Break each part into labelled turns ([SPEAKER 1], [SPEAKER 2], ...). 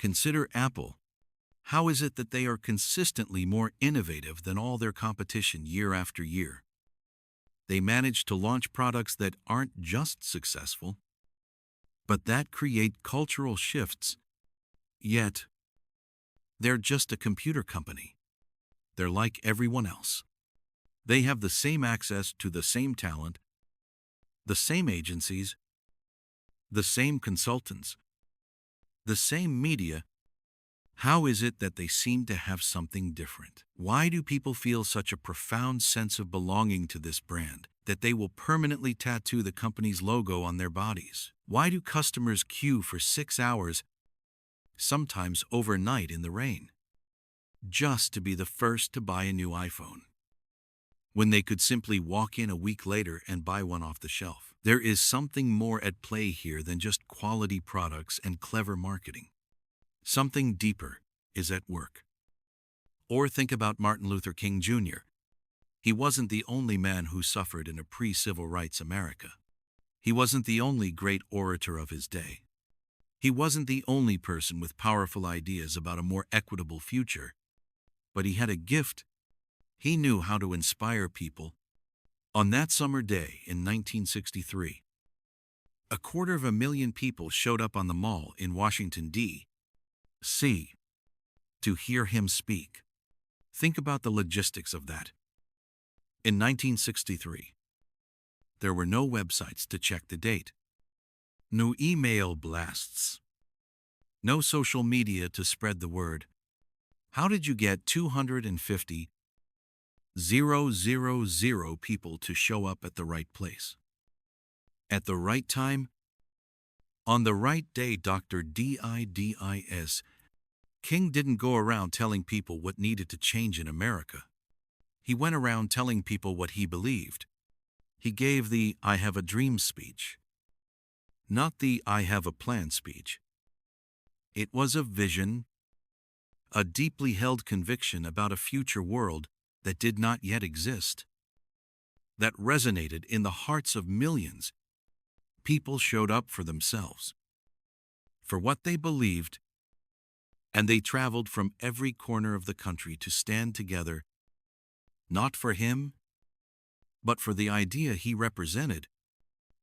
[SPEAKER 1] Consider Apple. How is it that they are consistently more innovative than all their competition year after year? They manage to launch products that aren't just successful, but that create cultural shifts. Yet, they're just a computer company. They're like everyone else. They have the same access to the same talent, the same agencies, the same consultants, the same media. How is it that they seem to have something different? Why do people feel such a profound sense of belonging to this brand that they will permanently tattoo the company's logo on their bodies? Why do customers queue for 6 hours, sometimes overnight in the rain, just to be the first to buy a new iPhone, when they could simply walk in a week later and buy one off the shelf? There is something more at play here than just quality products and clever marketing. Something deeper is at work. Or think about Martin Luther King Jr. He wasn't the only man who suffered in a pre-civil rights America. He wasn't the only great orator of his day. He wasn't the only person with powerful ideas about a more equitable future. But he had a gift. He knew how to inspire people. On that summer day in 1963, 250,000 people showed up on the Mall in Washington, D.C. to hear him speak. Think about the logistics of that. In 1963, there were no websites to check the date, no email blasts, no social media to spread the word. How did you get 250,000 people to show up at the right place, at the right time, on the right day? Dr. Didis King didn't go around telling people what needed to change in America. He went around telling people what he believed. He gave the "I have a dream" speech, not the "I have a plan" speech. It was a vision, a deeply held conviction about a future world that did not yet exist, that resonated in the hearts of millions. People showed up for themselves, for what they believed, and they traveled from every corner of the country to stand together, not for him, but for the idea he represented.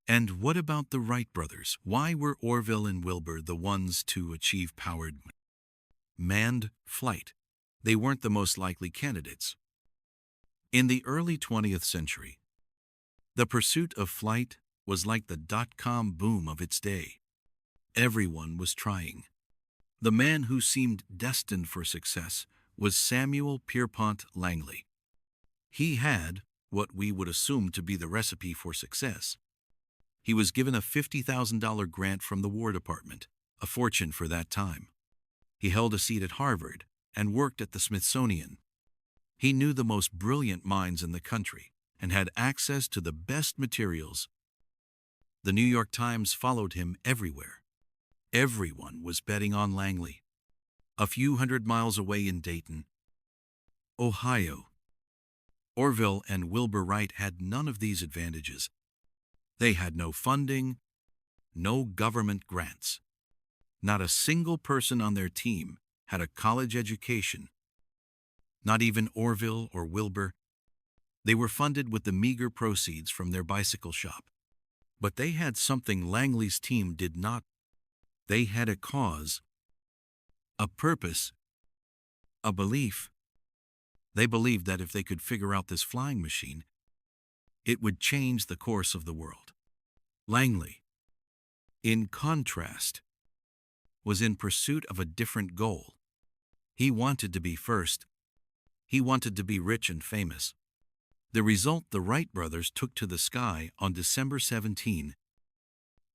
[SPEAKER 1] And what about the Wright brothers? Why were Orville and Wilbur the ones to achieve powered, manned flight? They weren't the most likely candidates. In the early 20th century, the pursuit of flight was like the dot-com boom of its day. Everyone was trying. The man who seemed destined for success was Samuel Pierpont Langley. He had what we would assume to be the recipe for success. He was given a $50,000 grant from the War Department, a fortune for that time. He held a seat at Harvard and worked at the Smithsonian. He knew the most brilliant minds in the country and had access to the best materials. The New York Times followed him everywhere. Everyone was betting on Langley. A few hundred miles away in Dayton, Ohio, Orville and Wilbur Wright had none of these advantages. They had no funding, no government grants. Not a single person on their team had a college education. Not even Orville or Wilbur. They were funded with the meager proceeds from their bicycle shop. But they had something Langley's team did not. They had a cause, a purpose, a belief. They believed that if they could figure out this flying machine, it would change the course of the world. Langley, in contrast, was in pursuit of a different goal. He wanted to be first. He wanted to be rich and famous. The result the Wright brothers took to the sky on December 17,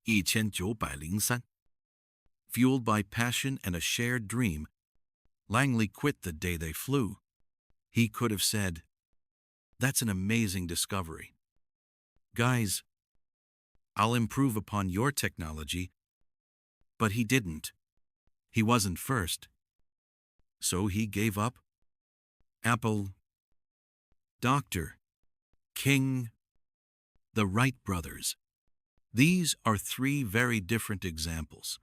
[SPEAKER 1] 1903. Fueled by passion and a shared dream, Langley quit the day they flew. He could have said, "That's an amazing discovery. Guys, I'll improve upon your technology." But he didn't. He wasn't first. So he gave up. Apple, Dr. King, the Wright brothers. These are three very different examples.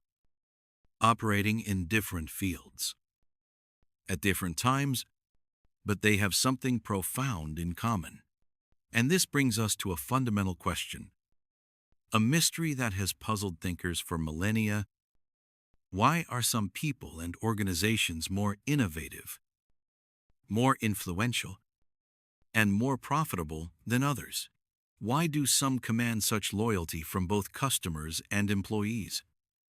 [SPEAKER 1] operating in different fields, at different times, but they have something profound in common. And this brings us to a fundamental question, a mystery that has puzzled thinkers for millennia. Why are some people and organizations more innovative, more influential, and more profitable than others? Why do some command such loyalty from both customers and employees?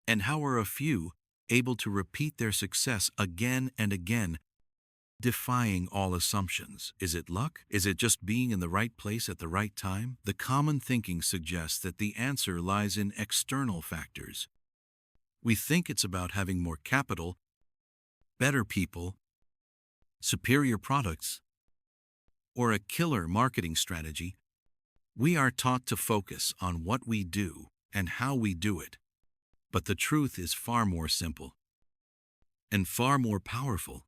[SPEAKER 1] And how are a few able to repeat their success again and again, defying all assumptions? Is it luck? Is it just being in the right place at the right time? The common thinking suggests that the answer lies in external factors. We think it's about having more capital, better people, superior products, or a killer marketing strategy. We are taught to focus on what we do and how we do it. But the truth is far more simple and far more powerful.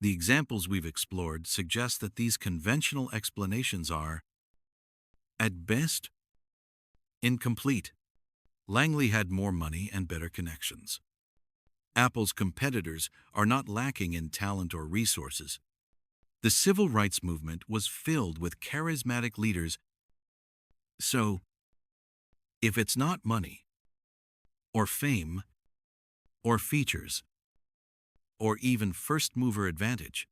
[SPEAKER 1] The examples we've explored suggest that these conventional explanations are, at best, incomplete. Langley had more money and better connections. Apple's competitors are not lacking in talent or resources. The civil rights movement was filled with charismatic leaders. So, if it's not money, or fame, or features, or even first-mover advantage,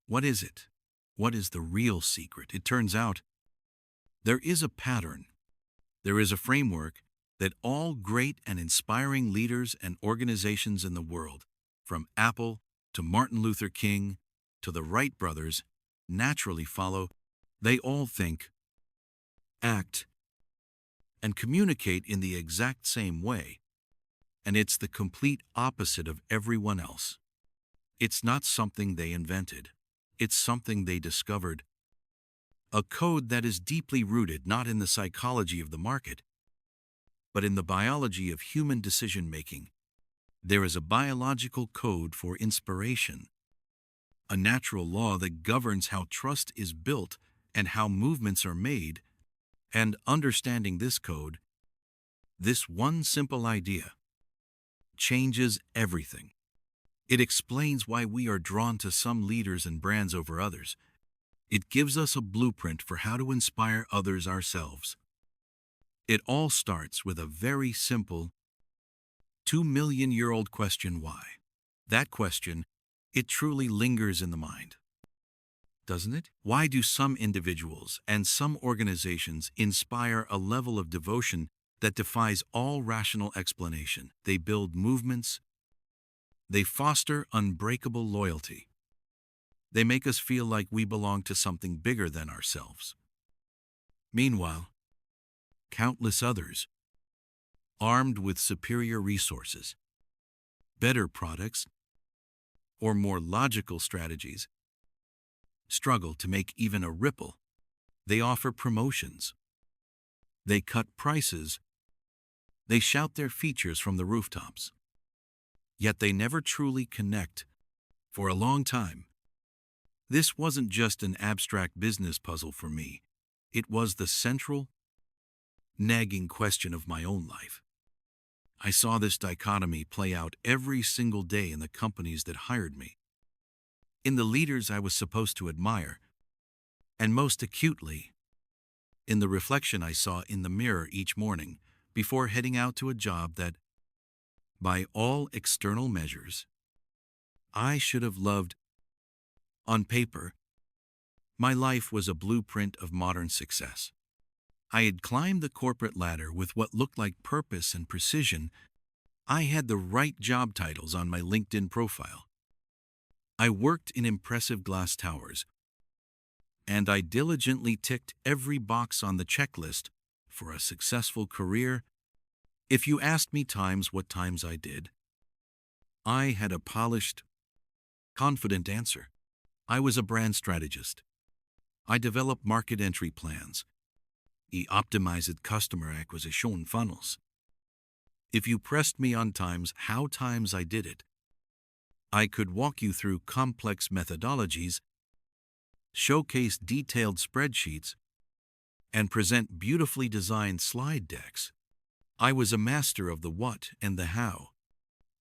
[SPEAKER 1] what is it? What is the real secret? It turns out, there is a pattern. There is a framework that all great and inspiring leaders and organizations in the world, from Apple to Martin Luther King to the Wright brothers, naturally follow. They all think, act, and communicate in the exact same way, and it's the complete opposite of everyone else. It's not something they invented. It's something they discovered. A code that is deeply rooted not in the psychology of the market, but in the biology of human decision-making. There is a biological code for inspiration, a natural law that governs how trust is built and how movements are made. And understanding this code, this one simple idea, changes everything. It explains why we are drawn to some leaders and brands over others. It gives us a blueprint for how to inspire others ourselves. It all starts with a very simple, 2 million-year-old question: why? That question, it truly lingers in the mind, doesn't it? Why do some individuals and some organizations inspire a level of devotion that defies all rational explanation? They build movements. They foster unbreakable loyalty. They make us feel like we belong to something bigger than ourselves. Meanwhile, countless others, armed with superior resources, better products, or more logical strategies, struggle to make even a ripple. They offer promotions. They cut prices. They shout their features from the rooftops. Yet they never truly connect. For a long time, this wasn't just an abstract business puzzle for me. It was the central, nagging question of my own life. I saw this dichotomy play out every single day in the companies that hired me, in the leaders I was supposed to admire, and most acutely, in the reflection I saw in the mirror each morning before heading out to a job that, by all external measures, I should have loved. On paper, my life was a blueprint of modern success. I had climbed the corporate ladder with what looked like purpose and precision. I had the right job titles on my LinkedIn profile. I worked in impressive glass towers, and I diligently ticked every box on the checklist for a successful career. If you asked me what times I did, I had a polished, confident answer. I was a brand strategist. I developed market entry plans. I optimized customer acquisition funnels. If you pressed me on how times I did it, I could walk you through complex methodologies, showcase detailed spreadsheets, and present beautifully designed slide decks. I was a master of the what and the how.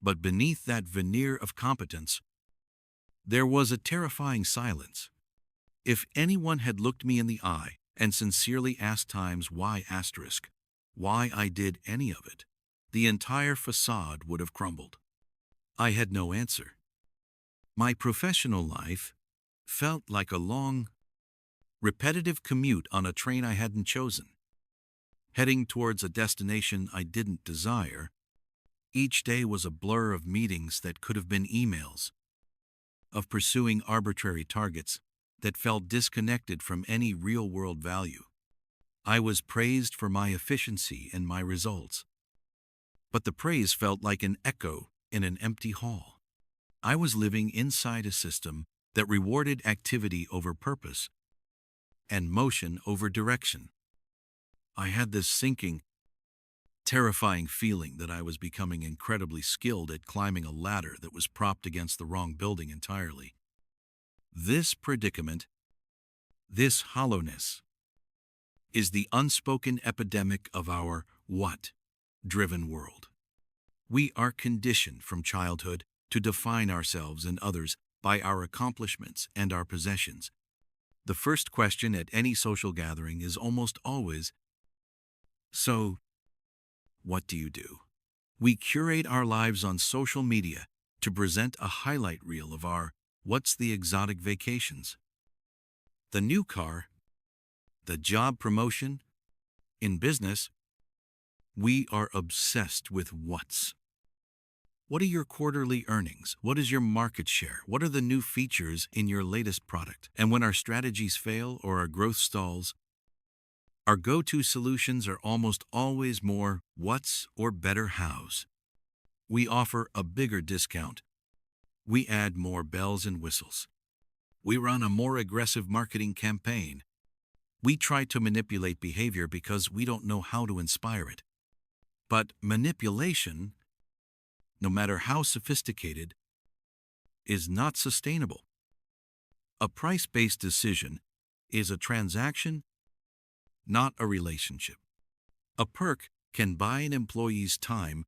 [SPEAKER 1] But beneath that veneer of competence, there was a terrifying silence. If anyone had looked me in the eye and sincerely asked times why I did any of it, the entire facade would have crumbled. I had no answer. My professional life felt like a long, repetitive commute on a train I hadn't chosen, heading towards a destination I didn't desire. Each day was a blur of meetings that could have been emails, of pursuing arbitrary targets that felt disconnected from any real-world value. I was praised for my efficiency and my results, but the praise felt like an echo in an empty hall. I was living inside a system that rewarded activity over purpose and motion over direction. I had this sinking, terrifying feeling that I was becoming incredibly skilled at climbing a ladder that was propped against the wrong building entirely. This predicament, this hollowness, is the unspoken epidemic of our what-driven world. We are conditioned from childhood to define ourselves and others by our accomplishments and our possessions. The first question at any social gathering is almost always, "So, what do you do?" We curate our lives on social media to present a highlight reel of our what's the exotic vacations, the new car, the job promotion. In business, we are obsessed with what's. What are your quarterly earnings? What is your market share? What are the new features in your latest product? And when our strategies fail or our growth stalls, our go-to solutions are almost always more what's or better how's. We offer a bigger discount. We add more bells and whistles. We run a more aggressive marketing campaign. We try to manipulate behavior because we don't know how to inspire it. But manipulation, no matter how sophisticated, is not sustainable. A price-based decision is a transaction, not a relationship. A perk can buy an employee's time,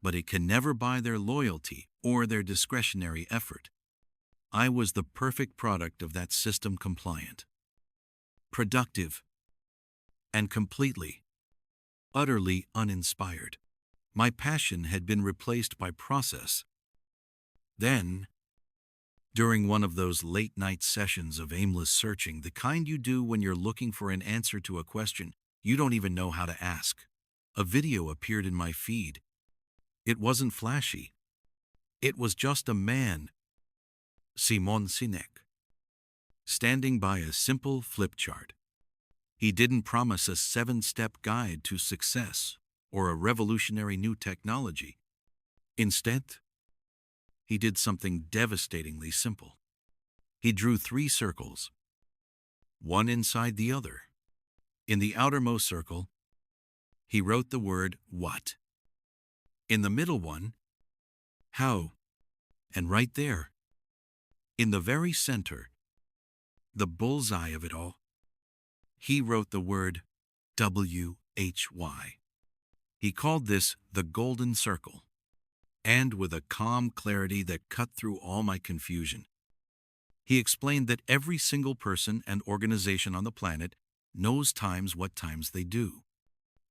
[SPEAKER 1] but it can never buy their loyalty or their discretionary effort. I was the perfect product of that system, compliant, productive, and completely, utterly uninspired. My passion had been replaced by process. Then, during one of those late-night sessions of aimless searching, the kind you do when you're looking for an answer to a question you don't even know how to ask, a video appeared in my feed. It wasn't flashy. It was just a man, Simon Sinek, standing by a simple flip chart. He didn't promise a 7-step guide to success or a revolutionary new technology. Instead, he did something devastatingly simple. He drew 3 circles, one inside the other. In the outermost circle, he wrote the word what. In the middle one, how. And right there, in the very center, the bullseye of it all, he wrote the word WHY. He called this the golden circle. And with a calm clarity that cut through all my confusion, he explained that every single person and organization on the planet knows times what times they do.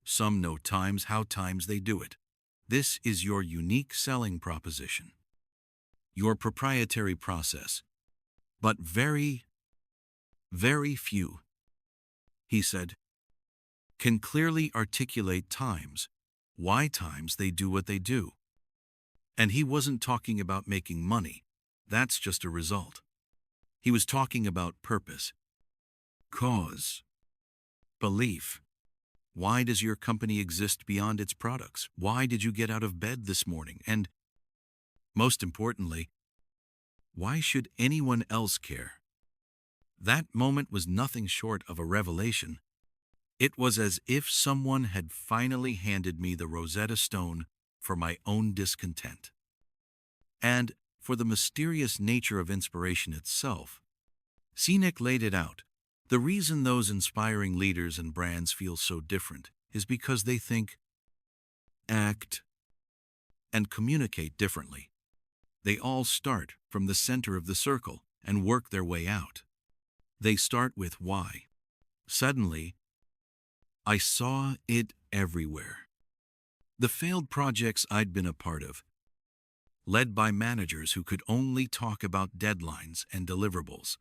[SPEAKER 1] Some know times how times they do it. This is your unique selling proposition, your proprietary process. But very, very few, he said, can clearly articulate times, why times they do what they do. And he wasn't talking about making money. That's just a result. He was talking about purpose, cause, belief. Why does your company exist beyond its products? Why did you get out of bed this morning? And, most importantly, why should anyone else care? That moment was nothing short of a revelation. It was as if someone had finally handed me the Rosetta Stone for my own discontent. And for the mysterious nature of inspiration itself, Sinek laid it out. The reason those inspiring leaders and brands feel so different is because they think, act, and communicate differently. They all start from the center of the circle and work their way out. They start with why. Suddenly, I saw it everywhere. The failed projects I'd been a part of, led by managers who could only talk about deadlines and deliverables.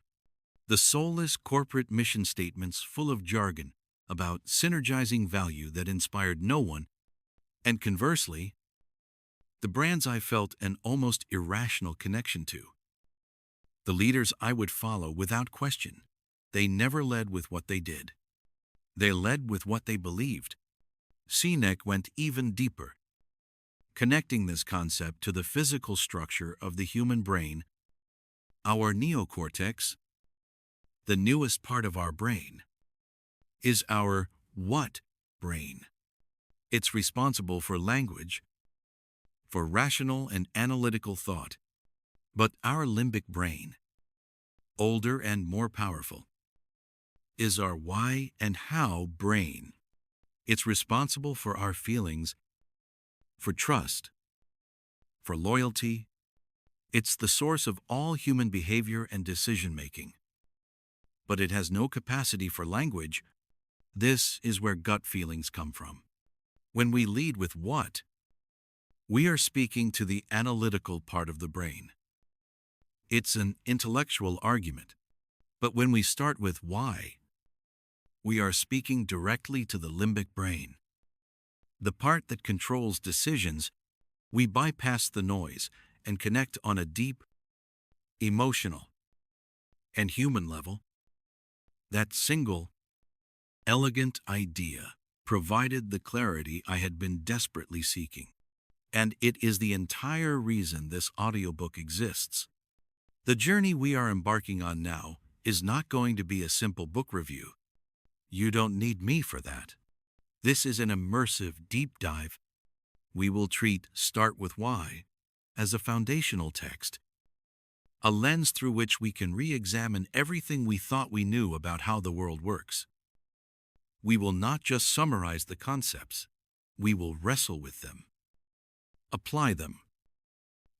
[SPEAKER 1] The soulless corporate mission statements full of jargon about synergizing value that inspired no one, and conversely, the brands I felt an almost irrational connection to. The leaders I would follow without question. They never led with what they did. They led with what they believed. Sinek went even deeper, connecting this concept to the physical structure of the human brain. Our neocortex, the newest part of our brain, is our what brain. It's responsible for language, for rational and analytical thought. But our limbic brain, older and more powerful, is our why and how brain. It's responsible for our feelings, for trust, for loyalty. It's the source of all human behavior and decision-making. But it has no capacity for language. This is where gut feelings come from. When we lead with what, we are speaking to the analytical part of the brain. It's an intellectual argument. But when we start with why, we are speaking directly to the limbic brain. The part that controls decisions. We bypass the noise and connect on a deep, emotional, and human level. That single, elegant idea provided the clarity I had been desperately seeking. And it is the entire reason this audiobook exists. The journey we are embarking on now is not going to be a simple book review. You don't need me for that. This is an immersive deep dive. We will treat Start With Why as a foundational text, a lens through which we can re-examine everything we thought we knew about how the world works. We will not just summarize the concepts, we will wrestle with them, apply them,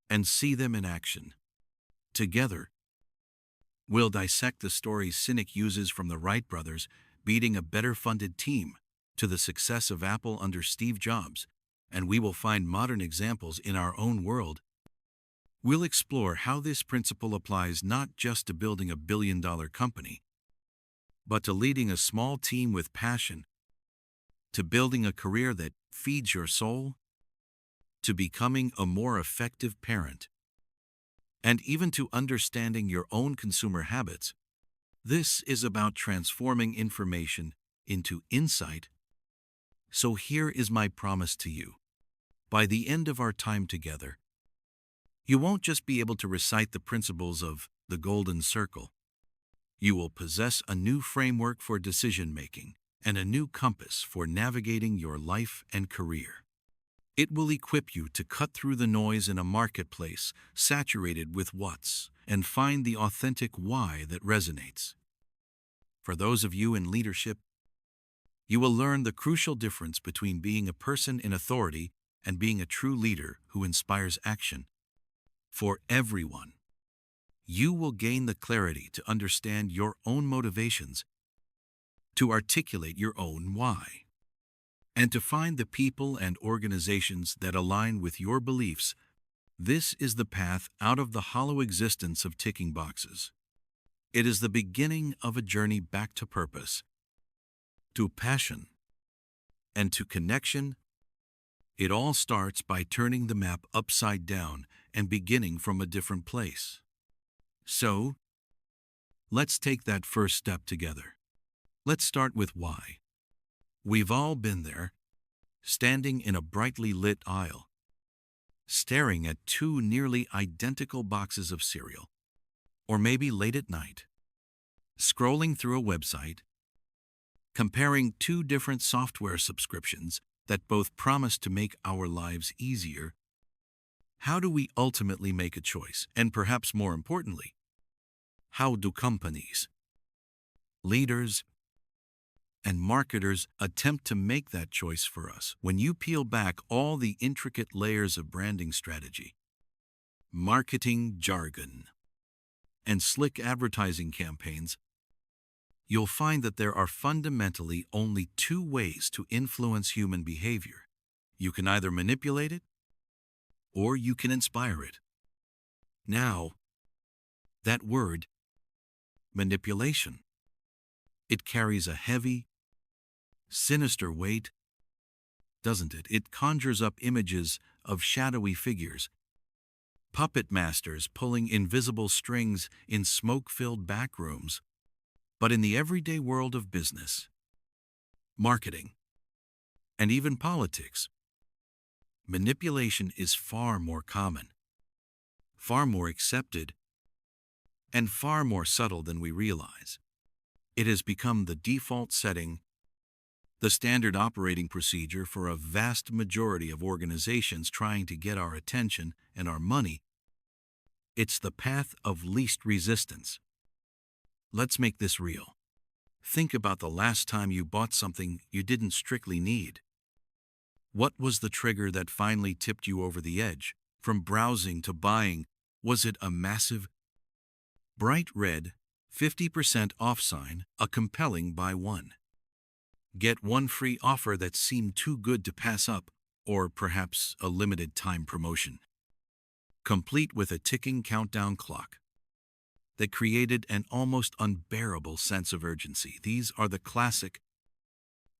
[SPEAKER 1] and see them in action. Together, we'll dissect the stories Sinek uses from the Wright brothers beating a better-funded team to the success of Apple under Steve Jobs, and we will find modern examples in our own world. We'll explore how this principle applies not just to building a billion-dollar company, but to leading a small team with passion, to building a career that feeds your soul, to becoming a more effective parent, and even to understanding your own consumer habits. This is about transforming information into insight. So here is my promise to you. By the end of our time together, you won't just be able to recite the principles of the Golden Circle. You will possess a new framework for decision-making and a new compass for navigating your life and career. It will equip you to cut through the noise in a marketplace saturated with what's and find the authentic why that resonates. For those of you in leadership, you will learn the crucial difference between being a person in authority and being a true leader who inspires action. For everyone, you will gain the clarity to understand your own motivations, to articulate your own why, and to find the people and organizations that align with your beliefs. This is the path out of the hollow existence of ticking boxes. It is the beginning of a journey back to purpose, to passion, and to connection. It all starts by turning the map upside down and beginning from a different place. So, let's take that first step together. Let's start with why. We've all been there, standing in a brightly lit aisle, staring at two nearly identical boxes of cereal, or maybe late at night, scrolling through a website, comparing two different software subscriptions that both promise to make our lives easier. How do we ultimately make a choice? And perhaps more importantly, how do companies, leaders, and marketers attempt to make that choice for us. When you peel back all the intricate layers of branding strategy, marketing jargon, and slick advertising campaigns, you'll find that there are fundamentally only two ways to influence human behavior. You can either manipulate it, or you can inspire it. Now, that word, manipulation, it carries a heavy, sinister weight, doesn't it? It conjures up images of shadowy figures, puppet masters pulling invisible strings in smoke-filled back rooms. But in the everyday world of business, marketing, and even politics, manipulation is far more common, far more accepted, and far more subtle than we realize. It has become the default setting, the standard operating procedure for a vast majority of organizations trying to get our attention and our money. It's the path of least resistance. Let's make this real. Think about the last time you bought something you didn't strictly need. What was the trigger that finally tipped you over the edge? From browsing to buying, was it a massive, bright red, 50% off sign, a compelling buy one, get one free offer that seemed too good to pass up, or perhaps a limited time promotion, complete with a ticking countdown clock that created an almost unbearable sense of urgency? These are the classic,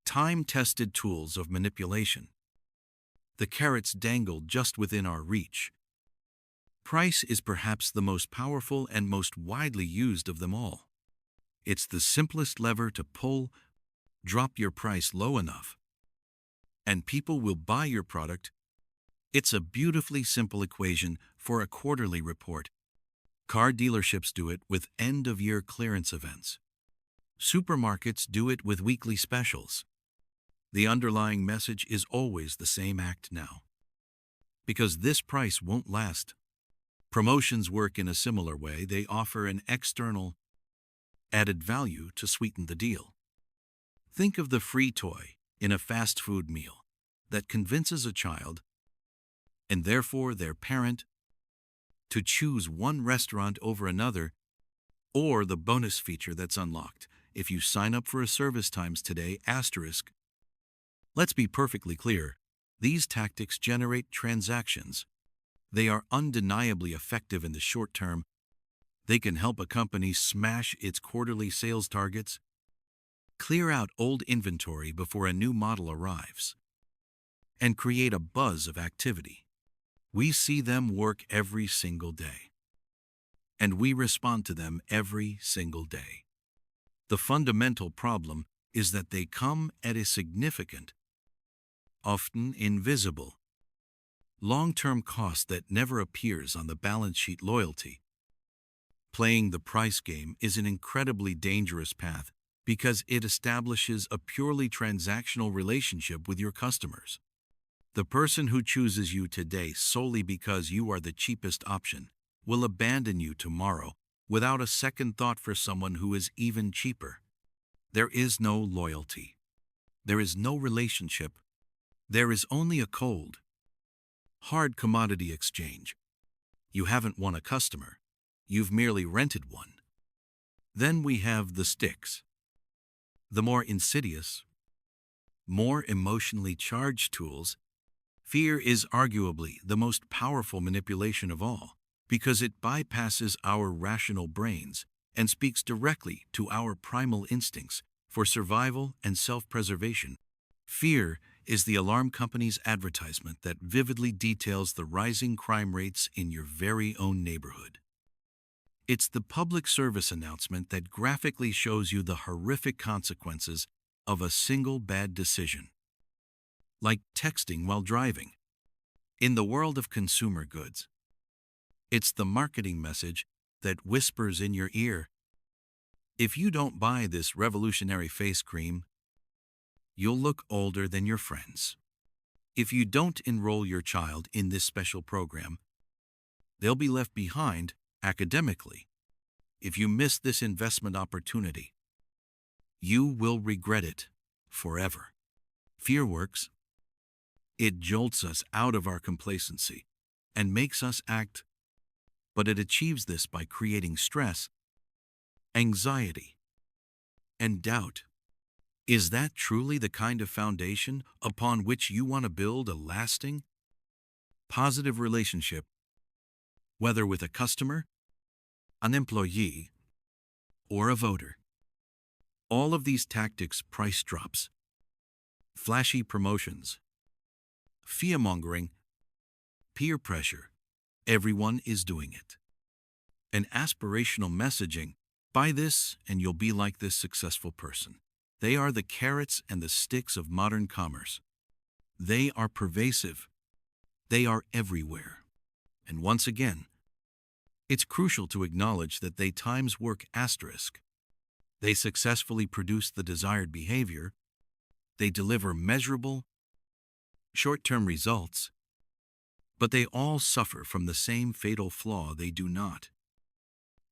[SPEAKER 1] time-tested tools of manipulation. The carrots dangled just within our reach. Price is perhaps the most powerful and most widely used of them all. It's the simplest lever to pull. Drop your price low enough, and people will buy your product. It's a beautifully simple equation for a quarterly report. Car dealerships do it with end-of-year clearance events. Supermarkets do it with weekly specials. The underlying message is always the same: act now, because this price won't last. Promotions work in a similar way. They offer an external, added value to sweeten the deal. Think of the free toy in a fast food meal that convinces a child, and therefore their parent, to choose one restaurant over another, or the bonus feature that's unlocked if you sign up for a service times today asterisk. Let's be perfectly clear, these tactics generate transactions. They are undeniably effective in the short term. They can help a company smash its quarterly sales targets, clear out old inventory before a new model arrives, and create a buzz of activity. We see them work every single day, and we respond to them every single day. The fundamental problem is that they come at a significant, often invisible, long-term cost that never appears on the balance sheet. Loyalty. Playing the price game is an incredibly dangerous path because it establishes a purely transactional relationship with your customers. The person who chooses you today solely because you are the cheapest option will abandon you tomorrow without a second thought for someone who is even cheaper. There is no loyalty. There is no relationship. There is only a cold, hard commodity exchange. You haven't won a customer. You've merely rented one. Then we have the sticks. The more insidious, more emotionally charged tools. Fear is arguably the most powerful manipulation of all, because it bypasses our rational brains and speaks directly to our primal instincts for survival and self-preservation. Fear is the alarm company's advertisement that vividly details the rising crime rates in your very own neighborhood. It's the public service announcement that graphically shows you the horrific consequences of a single bad decision, like texting while driving. In the world of consumer goods, it's the marketing message that whispers in your ear, if you don't buy this revolutionary face cream, you'll look older than your friends. If you don't enroll your child in this special program, they'll be left behind academically. If you miss this investment opportunity, you will regret it. forever. Fear works. It jolts us out of our complacency and makes us act, but it achieves this by creating stress, anxiety, and doubt. Is that truly the kind of foundation upon which you want to build a lasting, positive relationship, whether with a customer, an employee, or a voter? All of these tactics, price drops, flashy promotions, fear-mongering, peer pressure, everyone is doing it. And aspirational messaging, buy this and you'll be like this successful person. They are the carrots and the sticks of modern commerce. They are pervasive. They are everywhere. And once again, it's crucial to acknowledge that they times work asterisk. They successfully produce the desired behavior. They deliver measurable, short-term results. But they all suffer from the same fatal flaw: they do not,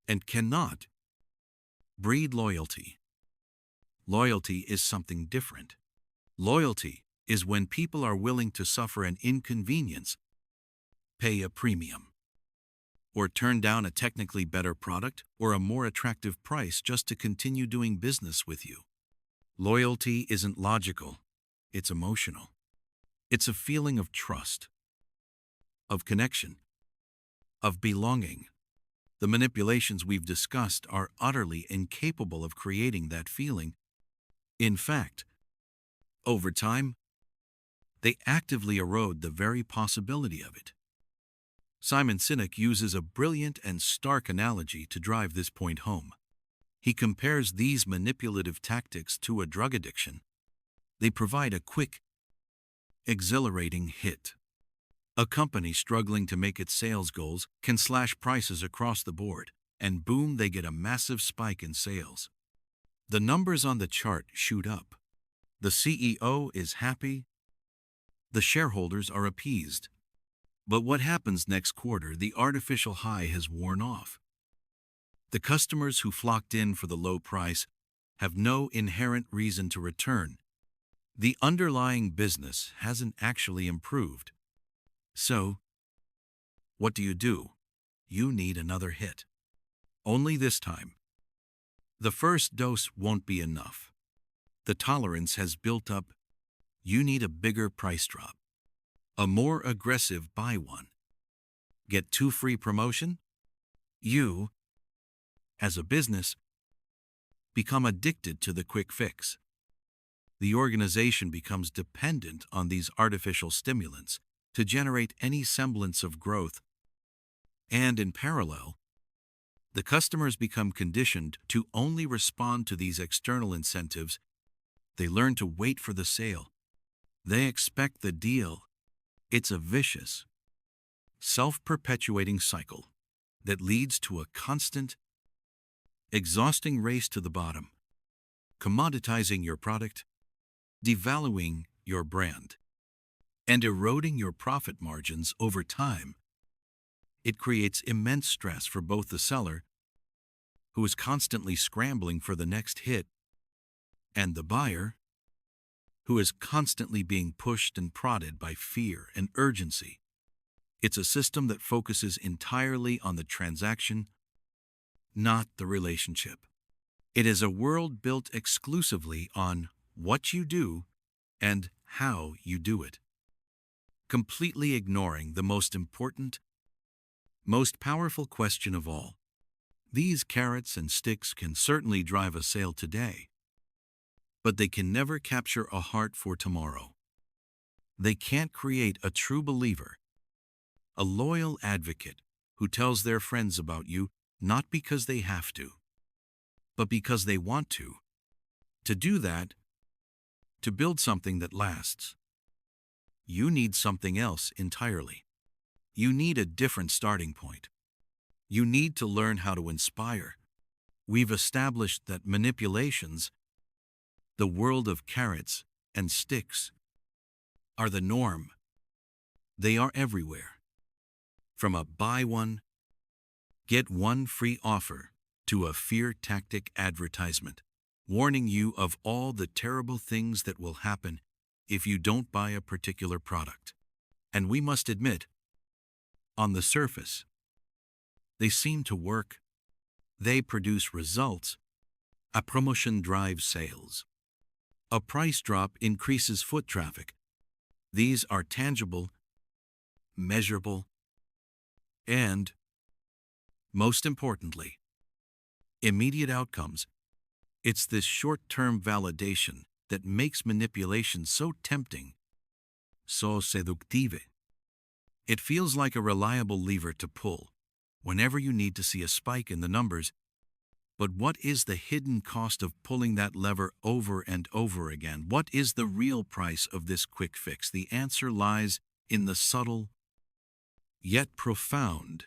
[SPEAKER 1] and cannot, breed loyalty. Loyalty is something different. Loyalty is when people are willing to suffer an inconvenience, pay a premium, or turn down a technically better product or a more attractive price just to continue doing business with you. Loyalty isn't logical, it's emotional. It's a feeling of trust, of connection, of belonging. The manipulations we've discussed are utterly incapable of creating that feeling. In fact, over time, they actively erode the very possibility of it. Simon Sinek uses a brilliant and stark analogy to drive this point home. He compares these manipulative tactics to a drug addiction. They provide a quick, exhilarating hit. A company struggling to make its sales goals can slash prices across the board, and boom, they get a massive spike in sales. The numbers on the chart shoot up. The CEO is happy. The shareholders are appeased. But what happens next quarter? The artificial high has worn off. The customers who flocked in for the low price have no inherent reason to return. The underlying business hasn't actually improved. So, what do? You need another hit. Only this time, the first dose won't be enough. The tolerance has built up. You need a bigger price drop. A more aggressive buy one, get two free promotion. You, as a business, become addicted to the quick fix. The organization becomes dependent on these artificial stimulants to generate any semblance of growth. And in parallel, the customers become conditioned to only respond to these external incentives. They learn to wait for the sale. They expect the deal. It's a vicious, self-perpetuating cycle that leads to a constant, exhausting race to the bottom, commoditizing your product, devaluing your brand, and eroding your profit margins over time. It creates immense stress for both the seller, who is constantly scrambling for the next hit, and the buyer, who is constantly being pushed and prodded by fear and urgency. It's a system that focuses entirely on the transaction, not the relationship. It is a world built exclusively on what you do and how you do it, completely ignoring the most important, most powerful question of all. These carrots and sticks can certainly drive a sale today, but they can never capture a heart for tomorrow. They can't create a true believer, a loyal advocate who tells their friends about you not because they have to, but because they want to. To do that, to build something that lasts, you need something else entirely. You need a different starting point. You need to learn how to inspire. We've established that manipulations, the world of carrots and sticks, are the norm. They are everywhere. From a buy one, get one free offer to a fear tactic advertisement. warning you of all the terrible things that will happen if you don't buy a particular product. And we must admit, on the surface, they seem to work. They produce results. A promotion drives sales. A price drop increases foot traffic. These are tangible, measurable, and, most importantly, immediate outcomes. It's this short-term validation that makes manipulation so tempting, so seductive. It feels like a reliable lever to pull whenever you need to see a spike in the numbers. But what is the hidden cost of pulling that lever over and over again? What is the real price of this quick fix? The answer lies in the subtle, yet profound,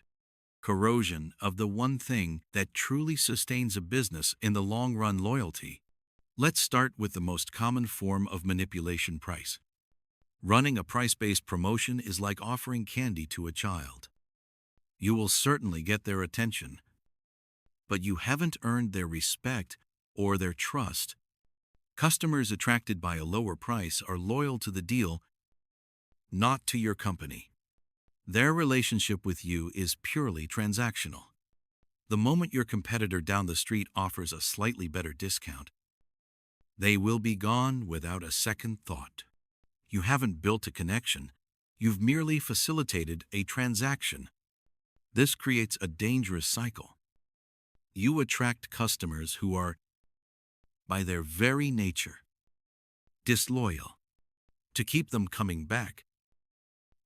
[SPEAKER 1] corrosion of the one thing that truly sustains a business in the long run: loyalty. Let's start with the most common form of manipulation: price. Running a price-based promotion is like offering candy to a child. You will certainly get their attention, but you haven't earned their respect or their trust. Customers attracted by a lower price are loyal to the deal, not to your company. Their relationship with you is purely transactional. The moment your competitor down the street offers a slightly better discount, they will be gone without a second thought. You haven't built a connection, you've merely facilitated a transaction. This creates a dangerous cycle. You attract customers who are, by their very nature, disloyal. To keep them coming back,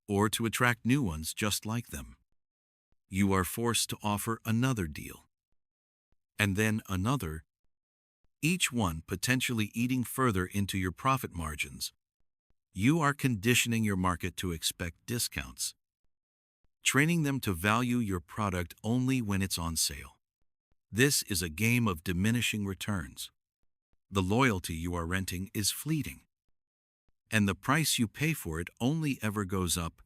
[SPEAKER 1] or to attract new ones just like them, you are forced to offer another deal, and then another, each one potentially eating further into your profit margins. You are conditioning your market to expect discounts, training them to value your product only when it's on sale. This is a game of diminishing returns. The loyalty you are renting is fleeting, and the price you pay for it only ever goes up.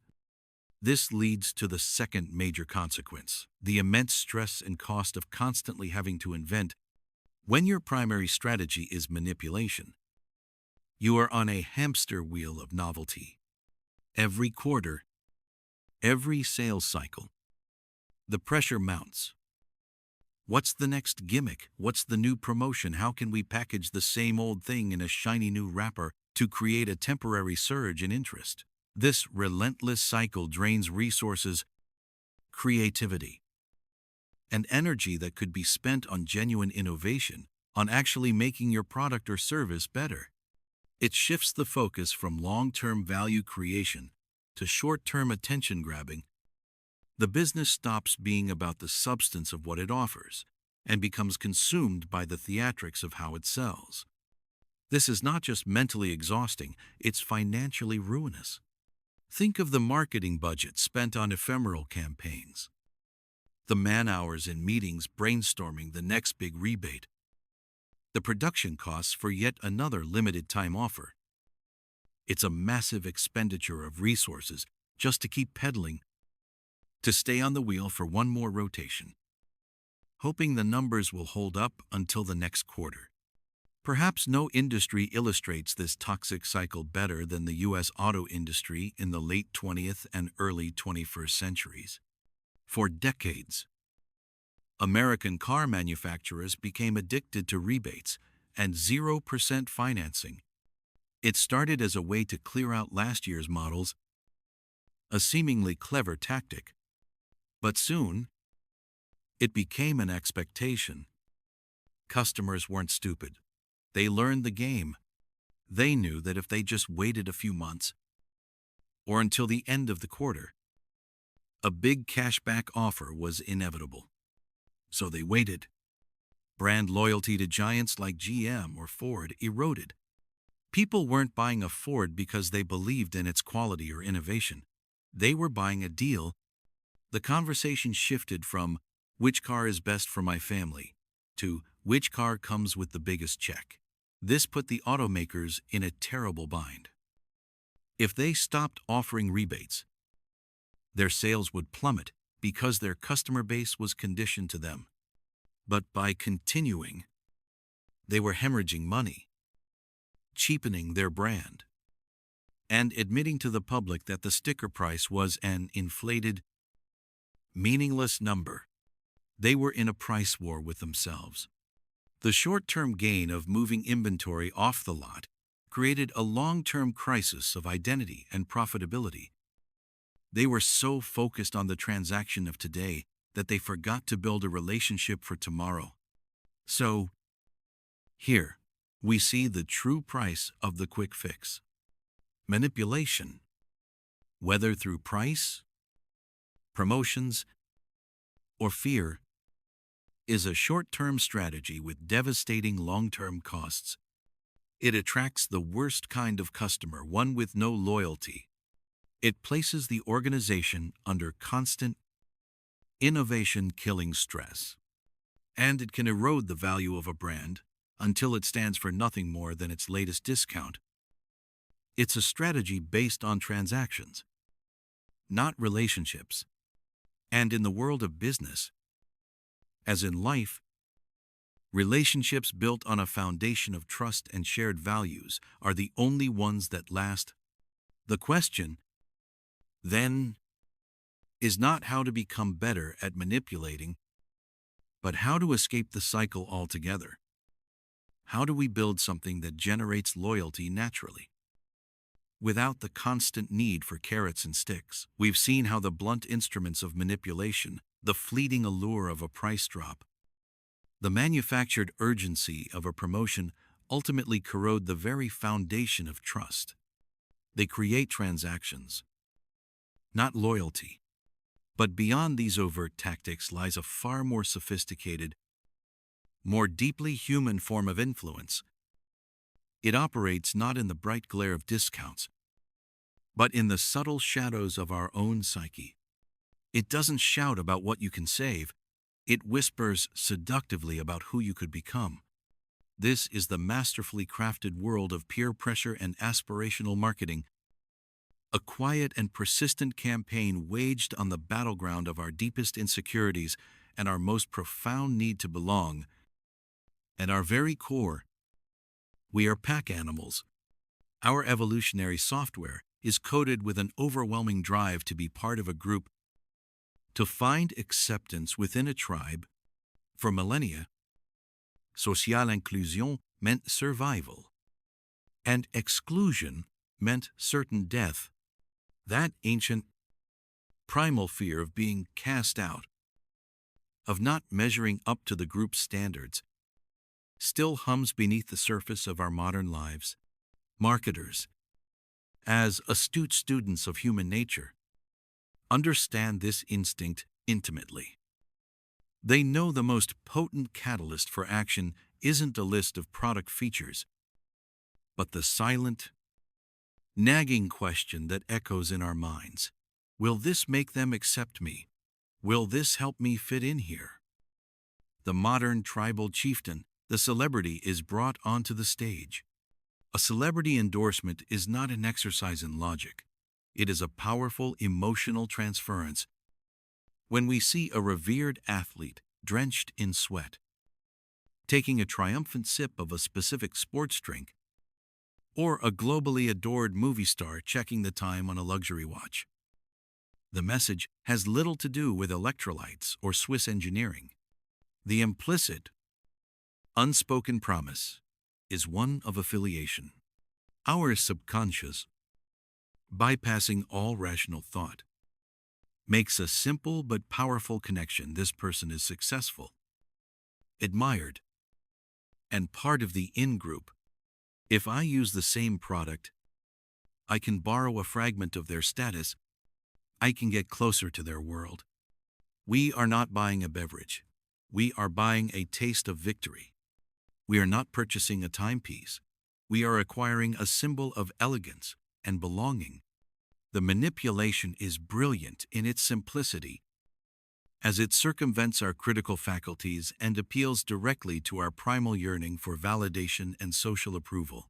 [SPEAKER 1] This leads to the second major consequence: the immense stress and cost of constantly having to invent. When your primary strategy is manipulation, you are on a hamster wheel of novelty. Every quarter, every sales cycle, the pressure mounts. What's the next gimmick? What's the new promotion? How can we package the same old thing in a shiny new wrapper to create a temporary surge in interest? This relentless cycle drains resources, creativity, and energy that could be spent on genuine innovation, on actually making your product or service better. It shifts the focus from long-term value creation to short-term attention grabbing. The business stops being about the substance of what it offers and becomes consumed by the theatrics of how it sells. This is not just mentally exhausting, it's financially ruinous. Think of the marketing budget spent on ephemeral campaigns, the man-hours in meetings brainstorming the next big rebate, the production costs for yet another limited-time offer. It's a massive expenditure of resources just to keep pedaling, to stay on the wheel for one more rotation, hoping the numbers will hold up until the next quarter. Perhaps no industry illustrates this toxic cycle better than the U.S. auto industry in the late 20th and early 21st centuries. For decades, American car manufacturers became addicted to rebates and 0% financing. It started as a way to clear out last year's models, a seemingly clever tactic. But soon, it became an expectation. Customers weren't stupid. They learned the game. They knew that if they just waited a few months, or until the end of the quarter, a big cashback offer was inevitable. So they waited. Brand loyalty to giants like GM or Ford eroded. People weren't buying a Ford because they believed in its quality or innovation. They were buying a deal. The conversation shifted from which car is best for my family to which car comes with the biggest check. This put the automakers in a terrible bind. If they stopped offering rebates, their sales would plummet because their customer base was conditioned to them. But by continuing They were hemorrhaging money, cheapening their brand, and admitting to the public that the sticker price was an inflated, meaningless number. They were in a price war with themselves. The short-term gain of moving inventory off the lot created a long-term crisis of identity and profitability. They were so focused on the transaction of today that they forgot to build a relationship for tomorrow. So, here, we see the true price of the quick fix. Manipulation, whether through price, promotions, or fear, is a short-term strategy with devastating long-term costs. It attracts the worst kind of customer, one with no loyalty. It places the organization under constant innovation-killing stress. And it can erode the value of a brand until it stands for nothing more than its latest discount. It's a strategy based on transactions, not relationships. And in the world of business, as in life, relationships built on a foundation of trust and shared values are the only ones that last. The question, then, is not how to become better at manipulating, but how to escape the cycle altogether. How do we build something that generates loyalty naturally, without the constant need for carrots and sticks? We've seen how the blunt instruments of manipulation, the fleeting allure of a price drop, the manufactured urgency of a promotion ultimately corrode the very foundation of trust. They create transactions, not loyalty. But beyond these overt tactics lies a far more sophisticated, more deeply human form of influence. It operates not in the bright glare of discounts, but in the subtle shadows of our own psyche. It doesn't shout about what you can save. It whispers seductively about who you could become. This is the masterfully crafted world of peer pressure and aspirational marketing, a quiet and persistent campaign waged on the battleground of our deepest insecurities and our most profound need to belong. At our very core, we are pack animals. Our evolutionary software is coded with an overwhelming drive to be part of a group, to find acceptance within a tribe. For millennia, social inclusion meant survival, and exclusion meant certain death. That ancient, primal fear of being cast out, of not measuring up to the group's standards, still hums beneath the surface of our modern lives. Marketers, as astute students of human nature, understand this instinct intimately. They know the most potent catalyst for action isn't a list of product features, but the silent, nagging question that echoes in our minds. Will this make them accept me? Will this help me fit in here? The modern tribal chieftain, the celebrity, is brought onto the stage. A celebrity endorsement is not an exercise in logic. It is a powerful emotional transference. When we see a revered athlete drenched in sweat, taking a triumphant sip of a specific sports drink, or a globally adored movie star checking the time on a luxury watch, the message has little to do with electrolytes or Swiss engineering. The implicit, unspoken promise is one of affiliation. Our subconscious, bypassing all rational thought, makes a simple but powerful connection. This person is successful, admired, and part of the in-group. If I use the same product, I can borrow a fragment of their status. I can get closer to their world. We are not buying a beverage. We are buying a taste of victory. We are not purchasing a timepiece. We are acquiring a symbol of elegance and belonging. The manipulation is brilliant in its simplicity, as it circumvents our critical faculties and appeals directly to our primal yearning for validation and social approval.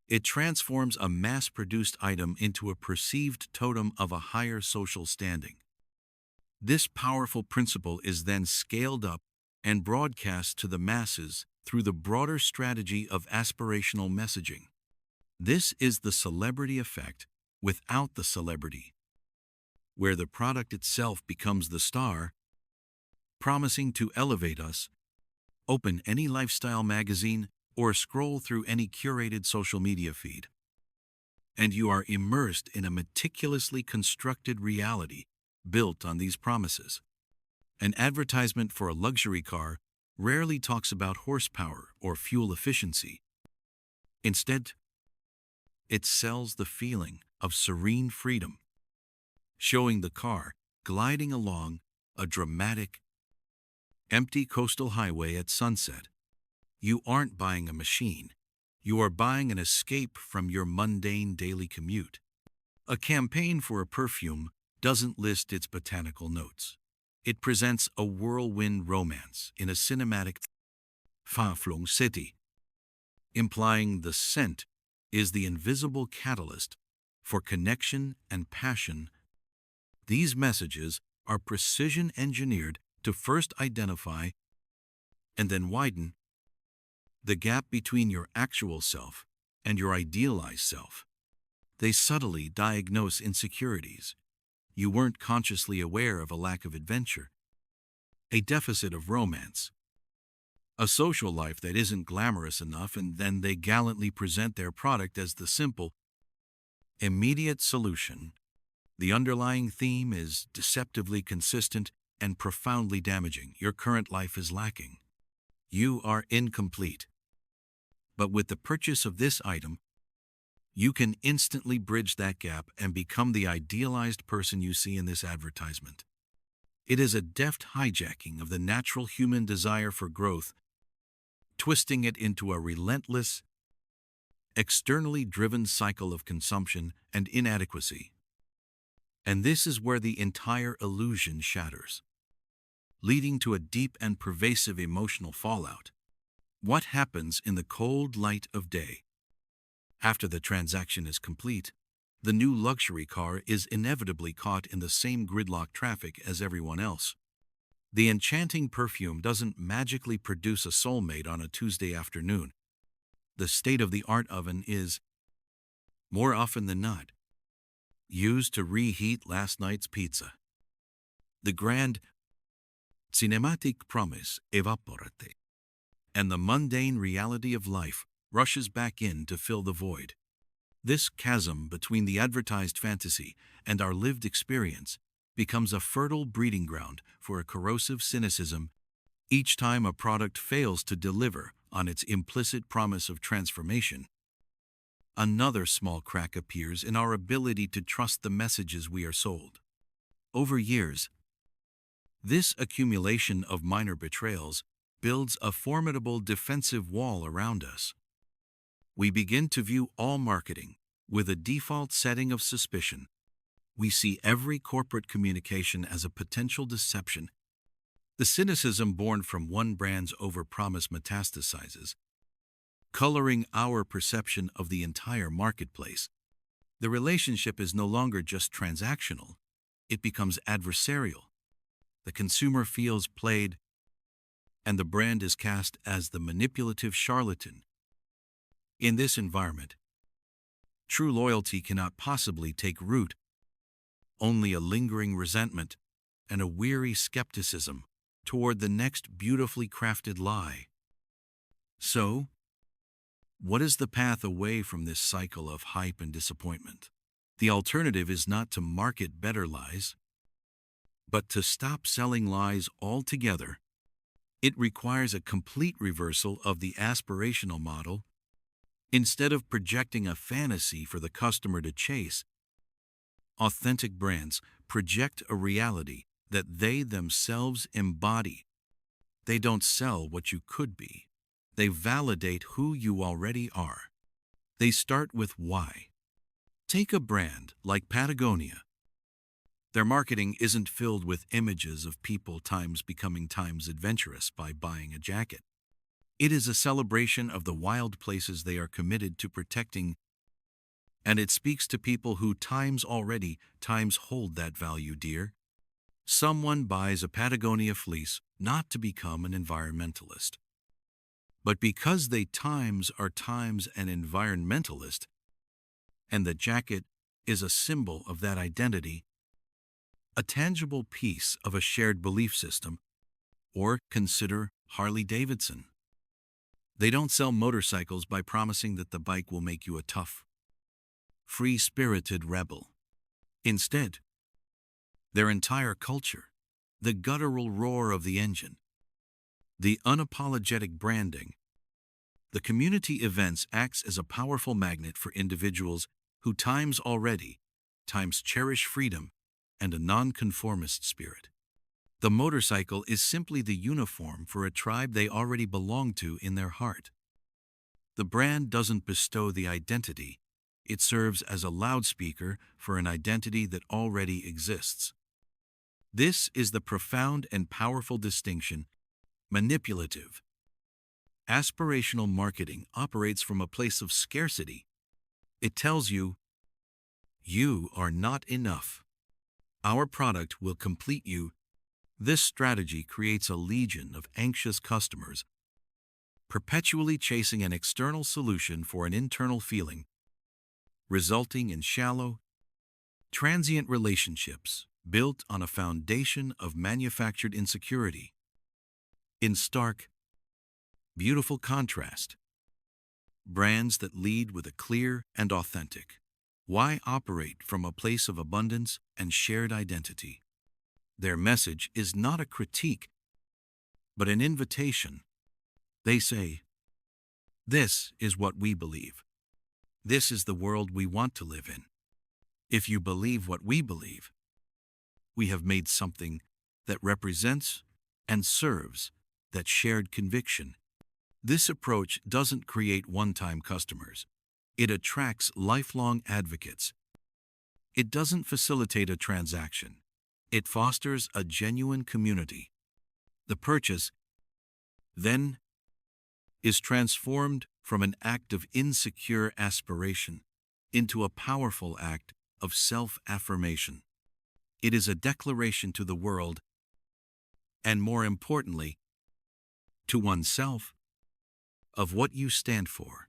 [SPEAKER 1] It transforms a mass-produced item into a perceived totem of a higher social standing. This powerful principle is then scaled up and broadcast to the masses through the broader strategy of aspirational messaging. This is the celebrity effect without the celebrity, where the product itself becomes the star, promising to elevate us. Open any lifestyle magazine or scroll through any curated social media feed, and you are immersed in a meticulously constructed reality built on these promises. An advertisement for a luxury car rarely talks about horsepower or fuel efficiency. Instead, it sells the feeling of serene freedom, showing the car gliding along a dramatic, empty coastal highway at sunset. You aren't buying a machine. You are buying an escape from your mundane daily commute. A campaign for a perfume doesn't list its botanical notes. It presents a whirlwind romance in a cinematic far-flung city, implying the scent is the invisible catalyst for connection and passion. These messages are precision engineered to first identify and then widen the gap between your actual self and your idealized self. They subtly diagnose insecurities. You weren't consciously aware of a lack of adventure, a deficit of romance, a social life that isn't glamorous enough, and then they gallantly present their product as the simple, immediate solution. The underlying theme is deceptively consistent and profoundly damaging. Your current life is lacking. You are incomplete. But with the purchase of this item, you can instantly bridge that gap and become the idealized person you see in this advertisement. It is a deft hijacking of the natural human desire for growth, twisting it into a relentless, externally driven cycle of consumption and inadequacy. And this is where the entire illusion shatters, leading to a deep and pervasive emotional fallout. What happens in the cold light of day? After the transaction is complete, the new luxury car is inevitably caught in the same gridlock traffic as everyone else. The enchanting perfume doesn't magically produce a soulmate on a Tuesday afternoon. The state-of-the-art oven is, more often than not, used to reheat last night's pizza. The grand, cinematic promise evaporate, and the mundane reality of life rushes back in to fill the void. This chasm between the advertised fantasy and our lived experience becomes a fertile breeding ground for a corrosive cynicism each time a product fails to deliver on its implicit promise of transformation. Another small crack appears in our ability to trust the messages we are sold. Over years, this accumulation of minor betrayals builds a formidable defensive wall around us. We begin to view all marketing with a default setting of suspicion. We see every corporate communication as a potential deception. The cynicism born from one brand's overpromise metastasizes, coloring our perception of the entire marketplace. The relationship is no longer just transactional, it becomes adversarial. The consumer feels played, and the brand is cast as the manipulative charlatan. In this environment, true loyalty cannot possibly take root. Only a lingering resentment and a weary skepticism toward the next beautifully crafted lie. So, what is the path away from this cycle of hype and disappointment? The alternative is not to market better lies, but to stop selling lies altogether. It requires a complete reversal of the aspirational model. Instead of projecting a fantasy for the customer to chase, authentic brands project a reality that they themselves embody. They don't sell what you could be. They validate who you already are. They start with why. Take a brand like Patagonia. Their marketing isn't filled with images of people times becoming times adventurous by buying a jacket. It is a celebration of the wild places they are committed to protecting, and it speaks to people who times hold that value dear. Someone buys a Patagonia fleece not to become an environmentalist, But because they are times an environmentalist, and the jacket is a symbol of that identity, a tangible piece of a shared belief system, or consider Harley-Davidson. They don't sell motorcycles by promising that the bike will make you a tough, free-spirited rebel. Instead, their entire culture, the guttural roar of the engine, the unapologetic branding, the community events acts as a powerful magnet for individuals who times cherish freedom and a nonconformist spirit. The motorcycle is simply the uniform for a tribe they already belong to in their heart. The brand doesn't bestow the identity, it serves as a loudspeaker for an identity that already exists. This is the profound and powerful distinction. Manipulative, aspirational marketing operates from a place of scarcity. It tells you, you are not enough. Our product will complete you. This strategy creates a legion of anxious customers, perpetually chasing an external solution for an internal feeling, resulting in shallow, transient relationships built on a foundation of manufactured insecurity. In stark, beautiful contrast, brands that lead with a clear and authentic why operate from a place of abundance and shared identity. Their message is not a critique, but an invitation. They say, this is what we believe. This is the world we want to live in. If you believe what we believe, we have made something that represents and serves that shared conviction. This approach doesn't create one-time customers. It attracts lifelong advocates. It doesn't facilitate a transaction. It fosters a genuine community. The purchase, then, is transformed from an act of insecure aspiration into a powerful act of self-affirmation. It is a declaration to the world, and more importantly, to oneself, of what you stand for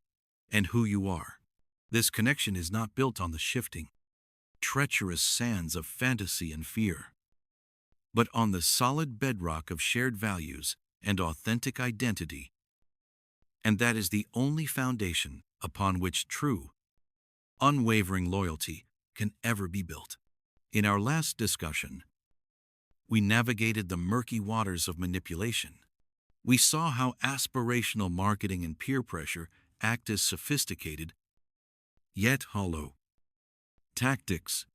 [SPEAKER 1] and who you are. This connection is not built on the shifting, treacherous sands of fantasy and fear, but on the solid bedrock of shared values and authentic identity. And that is the only foundation upon which true, unwavering loyalty can ever be built. In our last discussion, we navigated the murky waters of manipulation. We saw how aspirational marketing and peer pressure act as sophisticated, yet hollow tactics.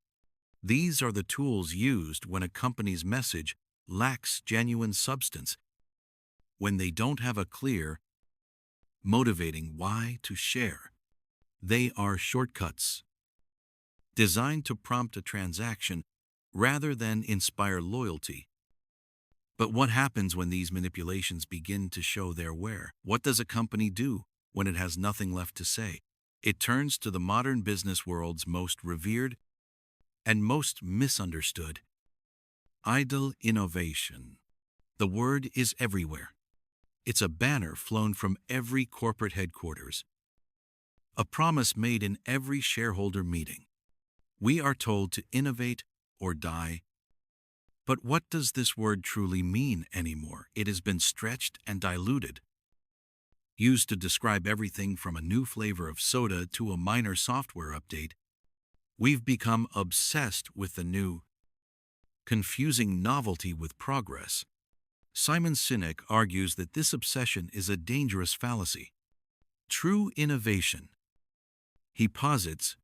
[SPEAKER 1] These are the tools used when a company's message lacks genuine substance, when they don't have a clear, motivating why to share. They are shortcuts, designed to prompt a transaction rather than inspire loyalty. But what happens when these manipulations begin to show their wear? What does a company do when it has nothing left to say? It turns to the modern business world's most revered and most misunderstood idle innovation. The word is everywhere. It's a banner flown from every corporate headquarters, a promise made in every shareholder meeting. We are told to innovate or die. But what does this word truly mean anymore? It has been stretched and diluted, used to describe everything from a new flavor of soda to a minor software update. We've become obsessed with the new, confusing novelty with progress. Simon Sinek argues that this obsession is a dangerous fallacy. True innovation, he posits,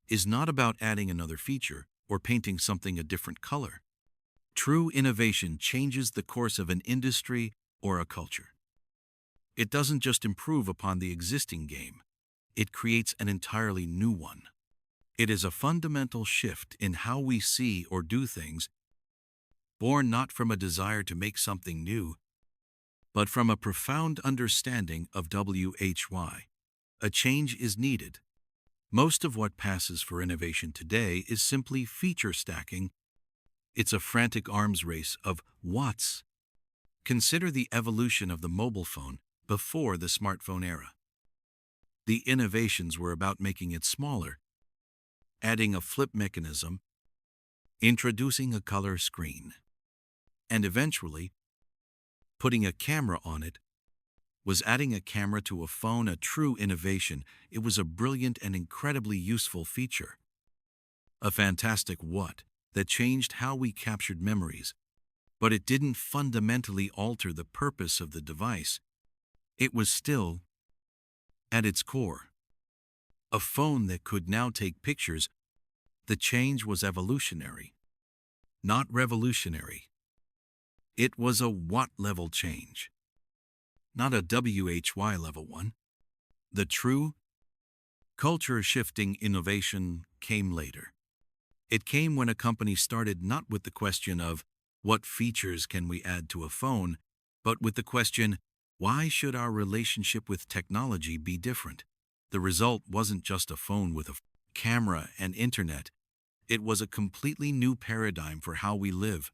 [SPEAKER 1] is not about adding another feature or painting something a different color. True innovation changes the course of an industry or a culture. It doesn't just improve upon the existing game, it creates an entirely new one. It is a fundamental shift in how we see or do things, born not from a desire to make something new, but from a profound understanding of why a change is needed. Most of what passes for innovation today is simply feature stacking. It's a frantic arms race of what's. Consider the evolution of the mobile phone. before the smartphone era. The innovations were about making it smaller, adding a flip mechanism, introducing a color screen, and eventually putting a camera on it. Was adding a camera to a phone a true innovation? It was a brilliant and incredibly useful feature. A fantastic what that changed how we captured memories. But it didn't fundamentally alter the purpose of the device. It was still, at its core, a phone that could now take pictures. The change was evolutionary, not revolutionary. It was a what-level change, not a WHY level one. The true, culture-shifting innovation came later. It came when a company started not with the question of, what features can we add to a phone, but with the question, why should our relationship with technology be different? The result wasn't just a phone with a camera and internet. It was a completely new paradigm for how we live,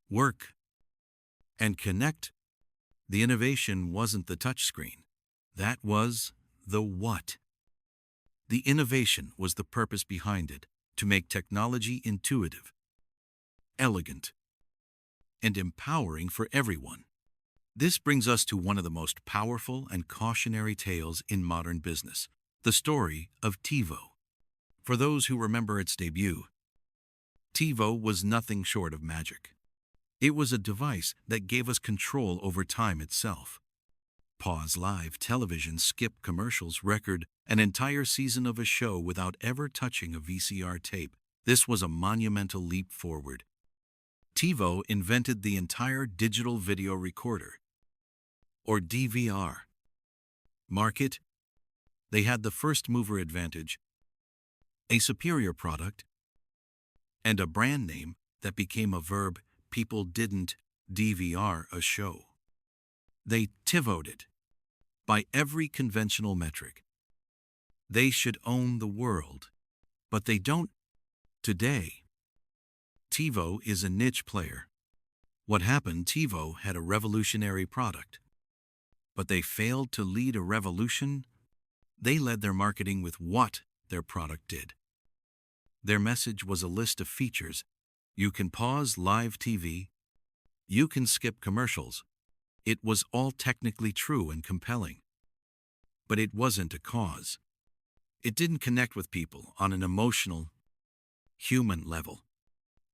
[SPEAKER 1] work, and connect. The innovation wasn't the touchscreen. That was the what. The innovation was the purpose behind it, to make technology intuitive, elegant, and empowering for everyone. This brings us to one of the most powerful and cautionary tales in modern business, the story of TiVo. For those who remember its debut, TiVo was nothing short of magic. It was a device that gave us control over time itself. Pause live television, skip commercials, record an entire season of a show without ever touching a VCR tape. This was a monumental leap forward. TiVo invented the entire digital video recorder, or DVR, market. They had the first mover advantage, a superior product, and a brand name that became a verb. People didn't DVR a show. They TiVo'd it. By every conventional metric, they should own the world, but they don't. Today, TiVo is a niche player. What happened? TiVo had a revolutionary product, but they failed to lead a revolution. They led their marketing with what their product did. Their message was a list of features. You can pause live TV. You can skip commercials. It was all technically true and compelling. But it wasn't a cause. It didn't connect with people on an emotional, human level.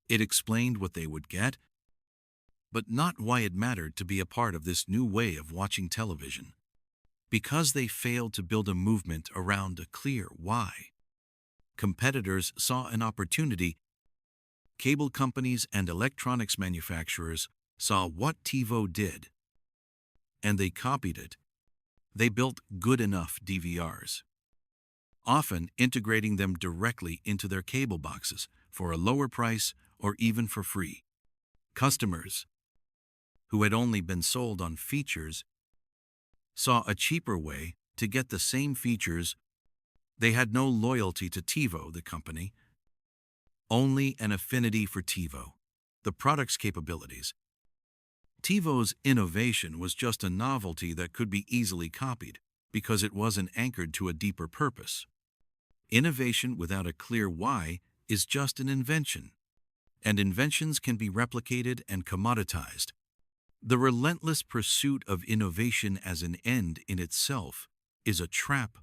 [SPEAKER 1] It explained what they would get, but not why it mattered to be a part of this new way of watching television. Because they failed to build a movement around a clear why. Competitors saw an opportunity. Cable companies and electronics manufacturers saw what TiVo did, and they copied it. They built good enough DVRs, often integrating them directly into their cable boxes for a lower price or even for free. Customers, who had only been sold on features, saw a cheaper way to get the same features. They had no loyalty to TiVo, the company, only an affinity for TiVo, the product's capabilities. TiVo's innovation was just a novelty that could be easily copied because it wasn't anchored to a deeper purpose. Innovation without a clear why is just an invention, and inventions can be replicated and commoditized. The relentless pursuit of innovation as an end in itself is a trap.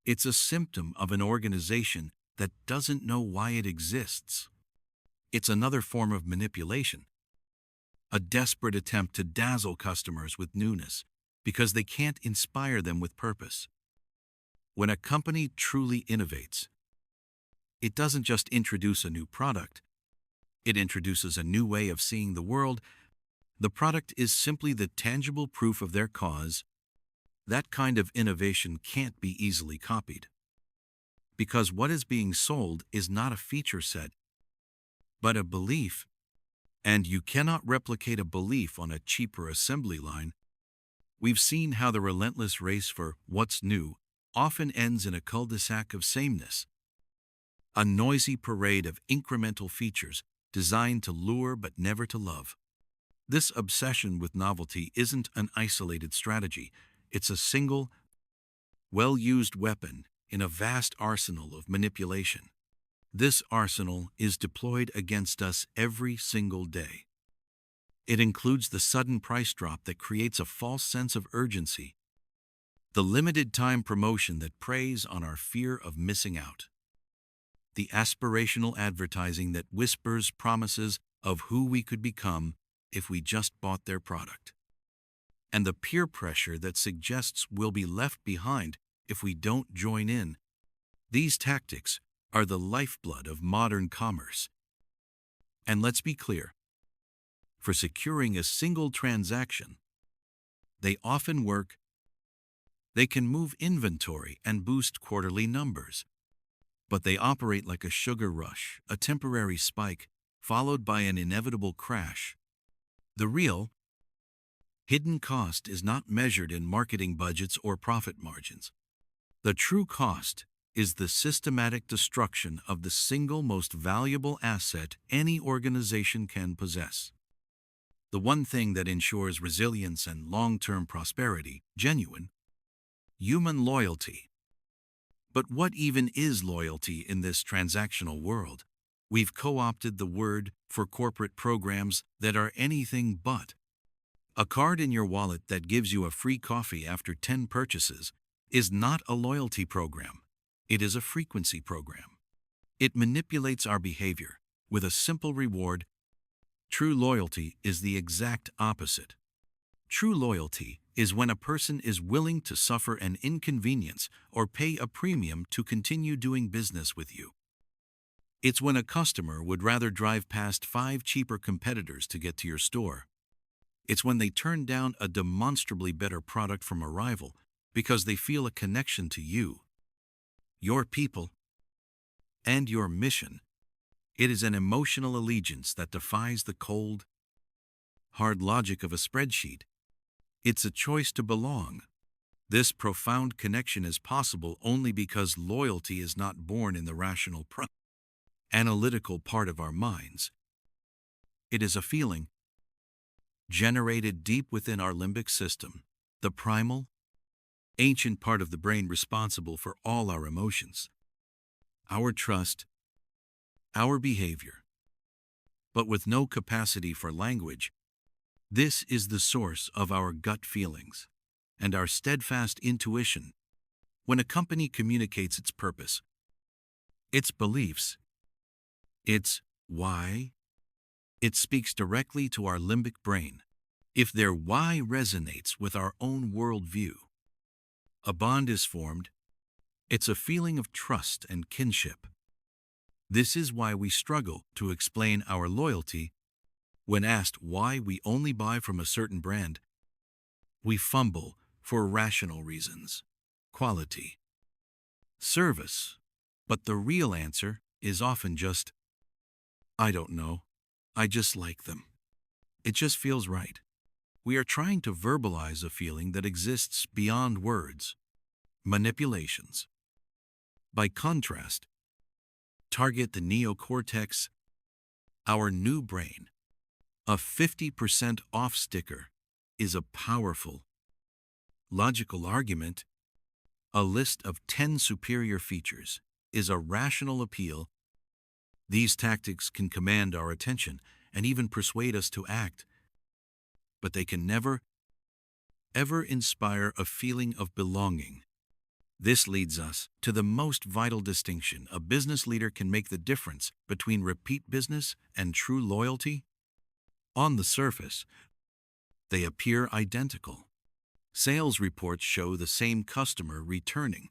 [SPEAKER 1] It's a symptom of an organization that doesn't know why it exists. It's another form of manipulation, a desperate attempt to dazzle customers with newness because they can't inspire them with purpose. When a company truly innovates, it doesn't just introduce a new product, it introduces a new way of seeing the world. The product is simply the tangible proof of their cause. That kind of innovation can't be easily copied, because what is being sold is not a feature set, but a belief, and you cannot replicate a belief on a cheaper assembly line. We've seen how the relentless race for what's new often ends in a cul-de-sac of sameness, a noisy parade of incremental features designed to lure but never to love. This obsession with novelty isn't an isolated strategy. It's a single, well-used weapon in a vast arsenal of manipulation. This arsenal is deployed against us every single day. It includes the sudden price drop that creates a false sense of urgency, the limited time promotion that preys on our fear of missing out, the aspirational advertising that whispers promises of who we could become if we just bought their product, and the peer pressure that suggests we'll be left behind if we don't join in. These tactics are the lifeblood of modern commerce. And let's be clear, for securing a single transaction, they often work. They can move inventory and boost quarterly numbers, but they operate like a sugar rush, a temporary spike, followed by an inevitable crash. The real, hidden cost is not measured in marketing budgets or profit margins. The true cost is the systematic destruction of the single most valuable asset any organization can possess. The one thing that ensures resilience and long-term prosperity, genuine, human loyalty. But what even is loyalty in this transactional world? We've co-opted the word for corporate programs that are anything but. A card in your wallet that gives you a free coffee after 10 purchases is not a loyalty program. It is a frequency program. It manipulates our behavior with a simple reward. True loyalty is the exact opposite. True loyalty is when a person is willing to suffer an inconvenience or pay a premium to continue doing business with you. It's when a customer would rather drive past 5 cheaper competitors to get to your store. It's when they turn down a demonstrably better product from a rival because they feel a connection to you, your people, and your mission. It is an emotional allegiance that defies the cold, hard logic of a spreadsheet. It's a choice to belong. This profound connection is possible only because loyalty is not born in the rational, analytical part of our minds. It is a feeling generated deep within our limbic system, the primal, ancient part of the brain responsible for all our emotions, our trust, our behavior. But with no capacity for language, this is the source of our gut feelings and our steadfast intuition. When a company communicates its purpose, its beliefs, its why, it speaks directly to our limbic brain. If their why resonates with our own worldview, a bond is formed. It's a feeling of trust and kinship. This is why we struggle to explain our loyalty. When asked why we only buy from a certain brand, we fumble for rational reasons: quality, service. But the real answer is often just, I don't know, I just like them. It just feels right. We are trying to verbalize a feeling that exists beyond words. Manipulations. By contrast, target the neocortex, our new brain. A 50% off sticker is a powerful, logical argument. A list of 10 superior features is a rational appeal. These tactics can command our attention and even persuade us to act, but they can never, ever inspire a feeling of belonging. This leads us to the most vital distinction. A business leader can make the difference between repeat business and true loyalty. On the surface, they appear identical. Sales reports show the same customer returning,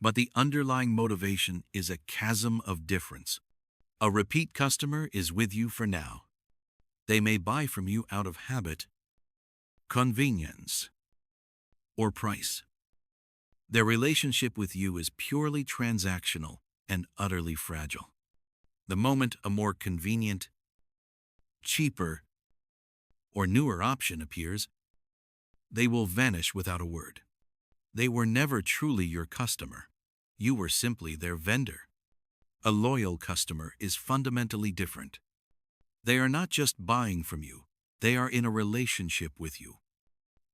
[SPEAKER 1] but the underlying motivation is a chasm of difference. A repeat customer is with you for now. They may buy from you out of habit, convenience, or price. Their relationship with you is purely transactional and utterly fragile. The moment a more convenient, cheaper, or newer option appears, they will vanish without a word. They were never truly your customer. You were simply their vendor. A loyal customer is fundamentally different. They are not just buying from you, They are in a relationship with you.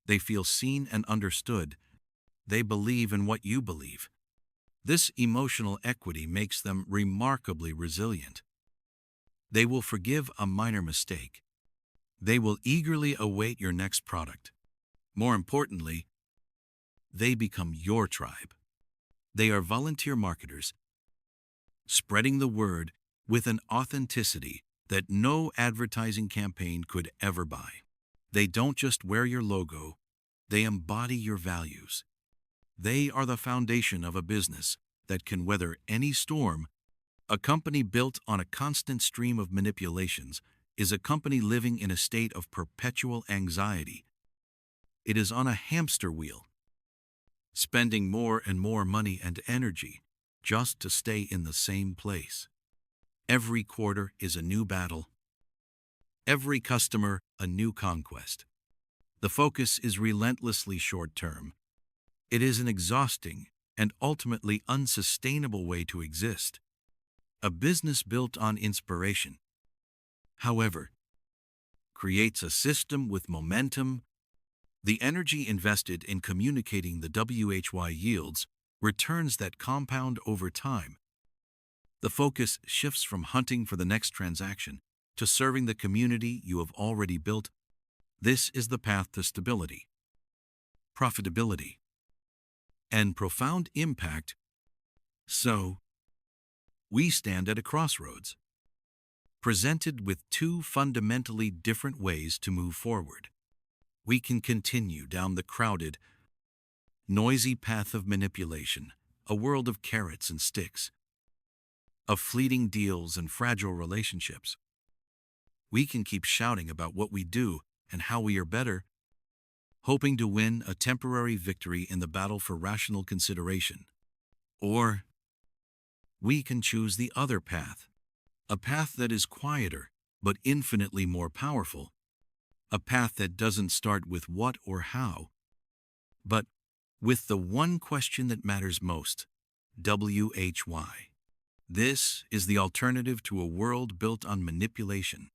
[SPEAKER 1] They feel seen and understood. They believe in what you believe. This emotional equity makes them remarkably resilient. They will forgive a minor mistake. They will eagerly await your next product. More importantly, they become your tribe. They are volunteer marketers, spreading the word with an authenticity that no advertising campaign could ever buy. They don't just wear your logo, they embody your values. They are the foundation of a business that can weather any storm. A company built on a constant stream of manipulations is a company living in a state of perpetual anxiety. It is on a hamster wheel, spending more and more money and energy just to stay in the same place. Every quarter is a new battle. Every customer, a new conquest. The focus is relentlessly short-term. It is an exhausting and ultimately unsustainable way to exist. A business built on inspiration, however, creates a system with momentum. The energy invested in communicating the WHY yields returns that compound over time. The focus shifts from hunting for the next transaction to serving the community you have already built. This is the path to stability, profitability, and profound impact. So, we stand at a crossroads, presented with two fundamentally different ways to move forward. We can continue down the crowded, noisy path of manipulation, a world of carrots and sticks, of fleeting deals and fragile relationships. We can keep shouting about what we do and how we are better, hoping to win a temporary victory in the battle for rational consideration. Or we can choose the other path, a path that is quieter but infinitely more powerful, a path that doesn't start with what or how, but with the one question that matters most, WHY. This is the alternative to a world built on manipulation.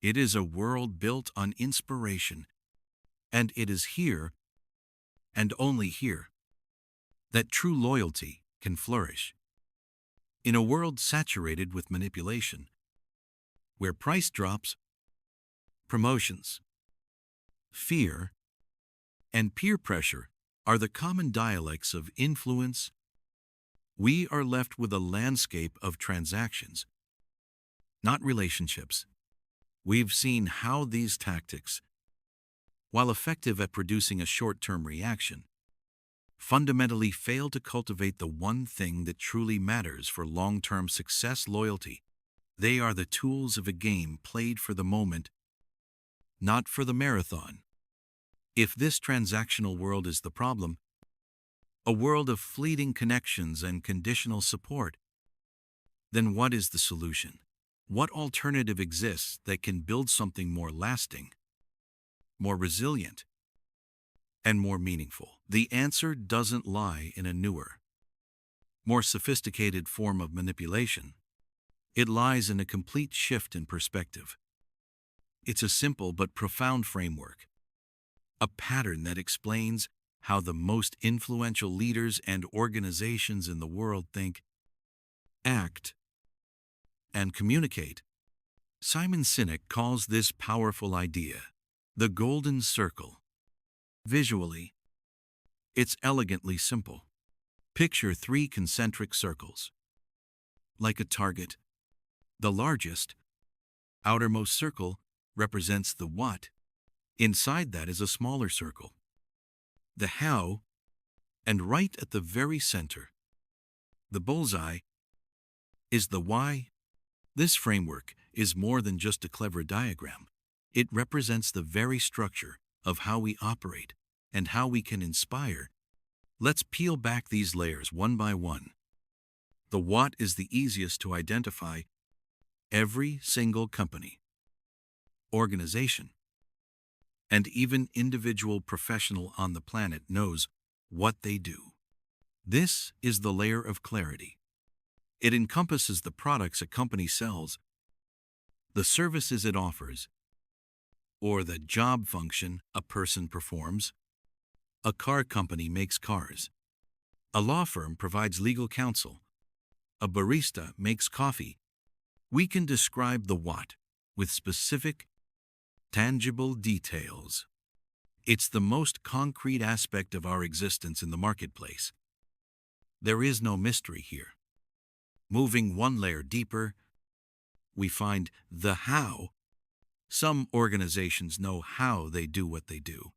[SPEAKER 1] It is a world built on inspiration, and it is here, and only here, that true loyalty can flourish. In a world saturated with manipulation, where price drops, promotions, fear, and peer pressure are the common dialects of influence, we are left with a landscape of transactions, not relationships. We've seen how these tactics, while effective at producing a short-term reaction, fundamentally fail to cultivate the one thing that truly matters for long-term success: loyalty. They are the tools of a game played for the moment, not for the marathon. If this transactional world is the problem, a world of fleeting connections and conditional support, then what is the solution? What alternative exists that can build something more lasting, more resilient, and more meaningful? The answer doesn't lie in a newer, more sophisticated form of manipulation. It lies in a complete shift in perspective. It's a simple but profound framework, a pattern that explains how the most influential leaders and organizations in the world think, act, and communicate. Simon Sinek calls this powerful idea the golden circle. Visually, it's elegantly simple. Picture 3 concentric circles. Like a target, the largest, outermost circle represents the what. Inside that is a smaller circle, the how, and right at the very center, the bullseye, is the why. This framework is more than just a clever diagram. It represents the very structure of how we operate and how we can inspire. Let's peel back these layers one by one. The what is the easiest to identify. Every single company, organization, and even individual professional on the planet knows what they do. This is the layer of clarity. It encompasses the products a company sells, the services it offers, or the job function a person performs. A car company makes cars. A law firm provides legal counsel. A barista makes coffee. We can describe the what with specific, tangible details. It's the most concrete aspect of our existence in the marketplace. There is no mystery here. Moving one layer deeper, we find the how. Some organizations know how they do what they do.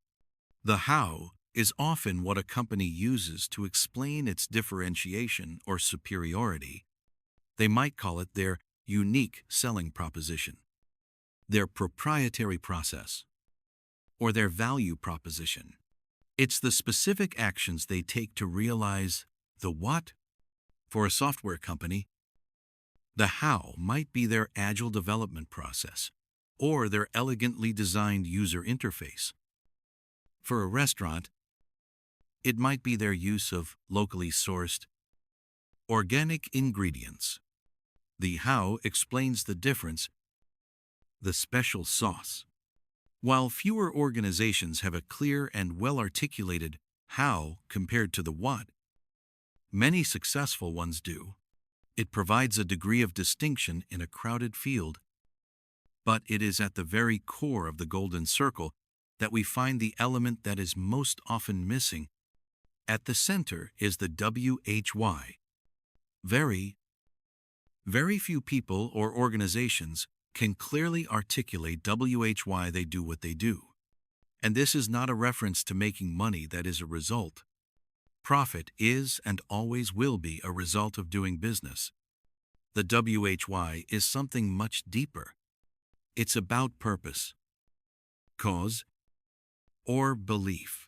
[SPEAKER 1] The how is often what a company uses to explain its differentiation or superiority. They might call it their unique selling proposition, their proprietary process, or their value proposition. It's the specific actions they take to realize the what. For a software company, the how might be their agile development process or their elegantly designed user interface. For a restaurant, it might be their use of locally sourced, organic ingredients. The how explains the difference, the special sauce. While fewer organizations have a clear and well-articulated how compared to the what, many successful ones do. It provides a degree of distinction in a crowded field, but it is at the very core of the golden circle that we find the element that is most often missing. At the center is the WHY. Very few people or organizations can clearly articulate WHY they do what they do. And this is not a reference to making money that is a result. Profit is and always will be a result of doing business. The WHY is something much deeper. It's about purpose, cause, or belief.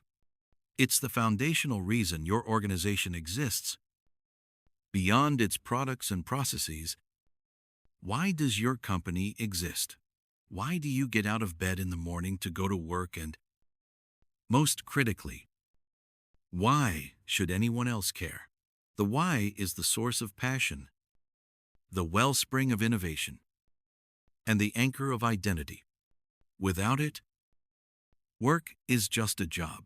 [SPEAKER 1] It's the foundational reason your organization exists. Beyond its products and processes, why does your company exist? Why do you get out of bed in the morning to go to work? And, most critically, why should anyone else care? The why is the source of passion, the wellspring of innovation, and the anchor of identity. Without it, work is just a job,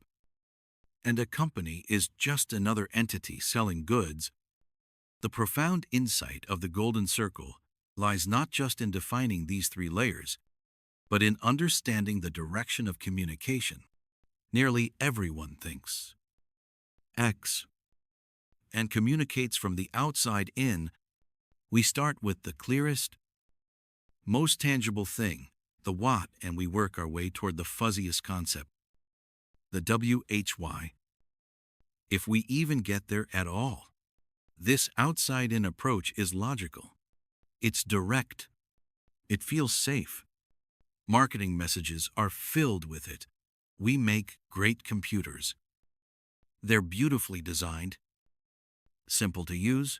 [SPEAKER 1] and a company is just another entity selling goods. The profound insight of the golden circle lies not just in defining these three layers, but in understanding the direction of communication. Nearly everyone thinks, acts, and communicates from the outside in. We start with the clearest, most tangible thing, the what, and we work our way toward the fuzziest concept, the WHY, if we even get there at all. This outside-in approach is logical. It's direct. It feels safe. Marketing messages are filled with it. We make great computers. They're beautifully designed, simple to use,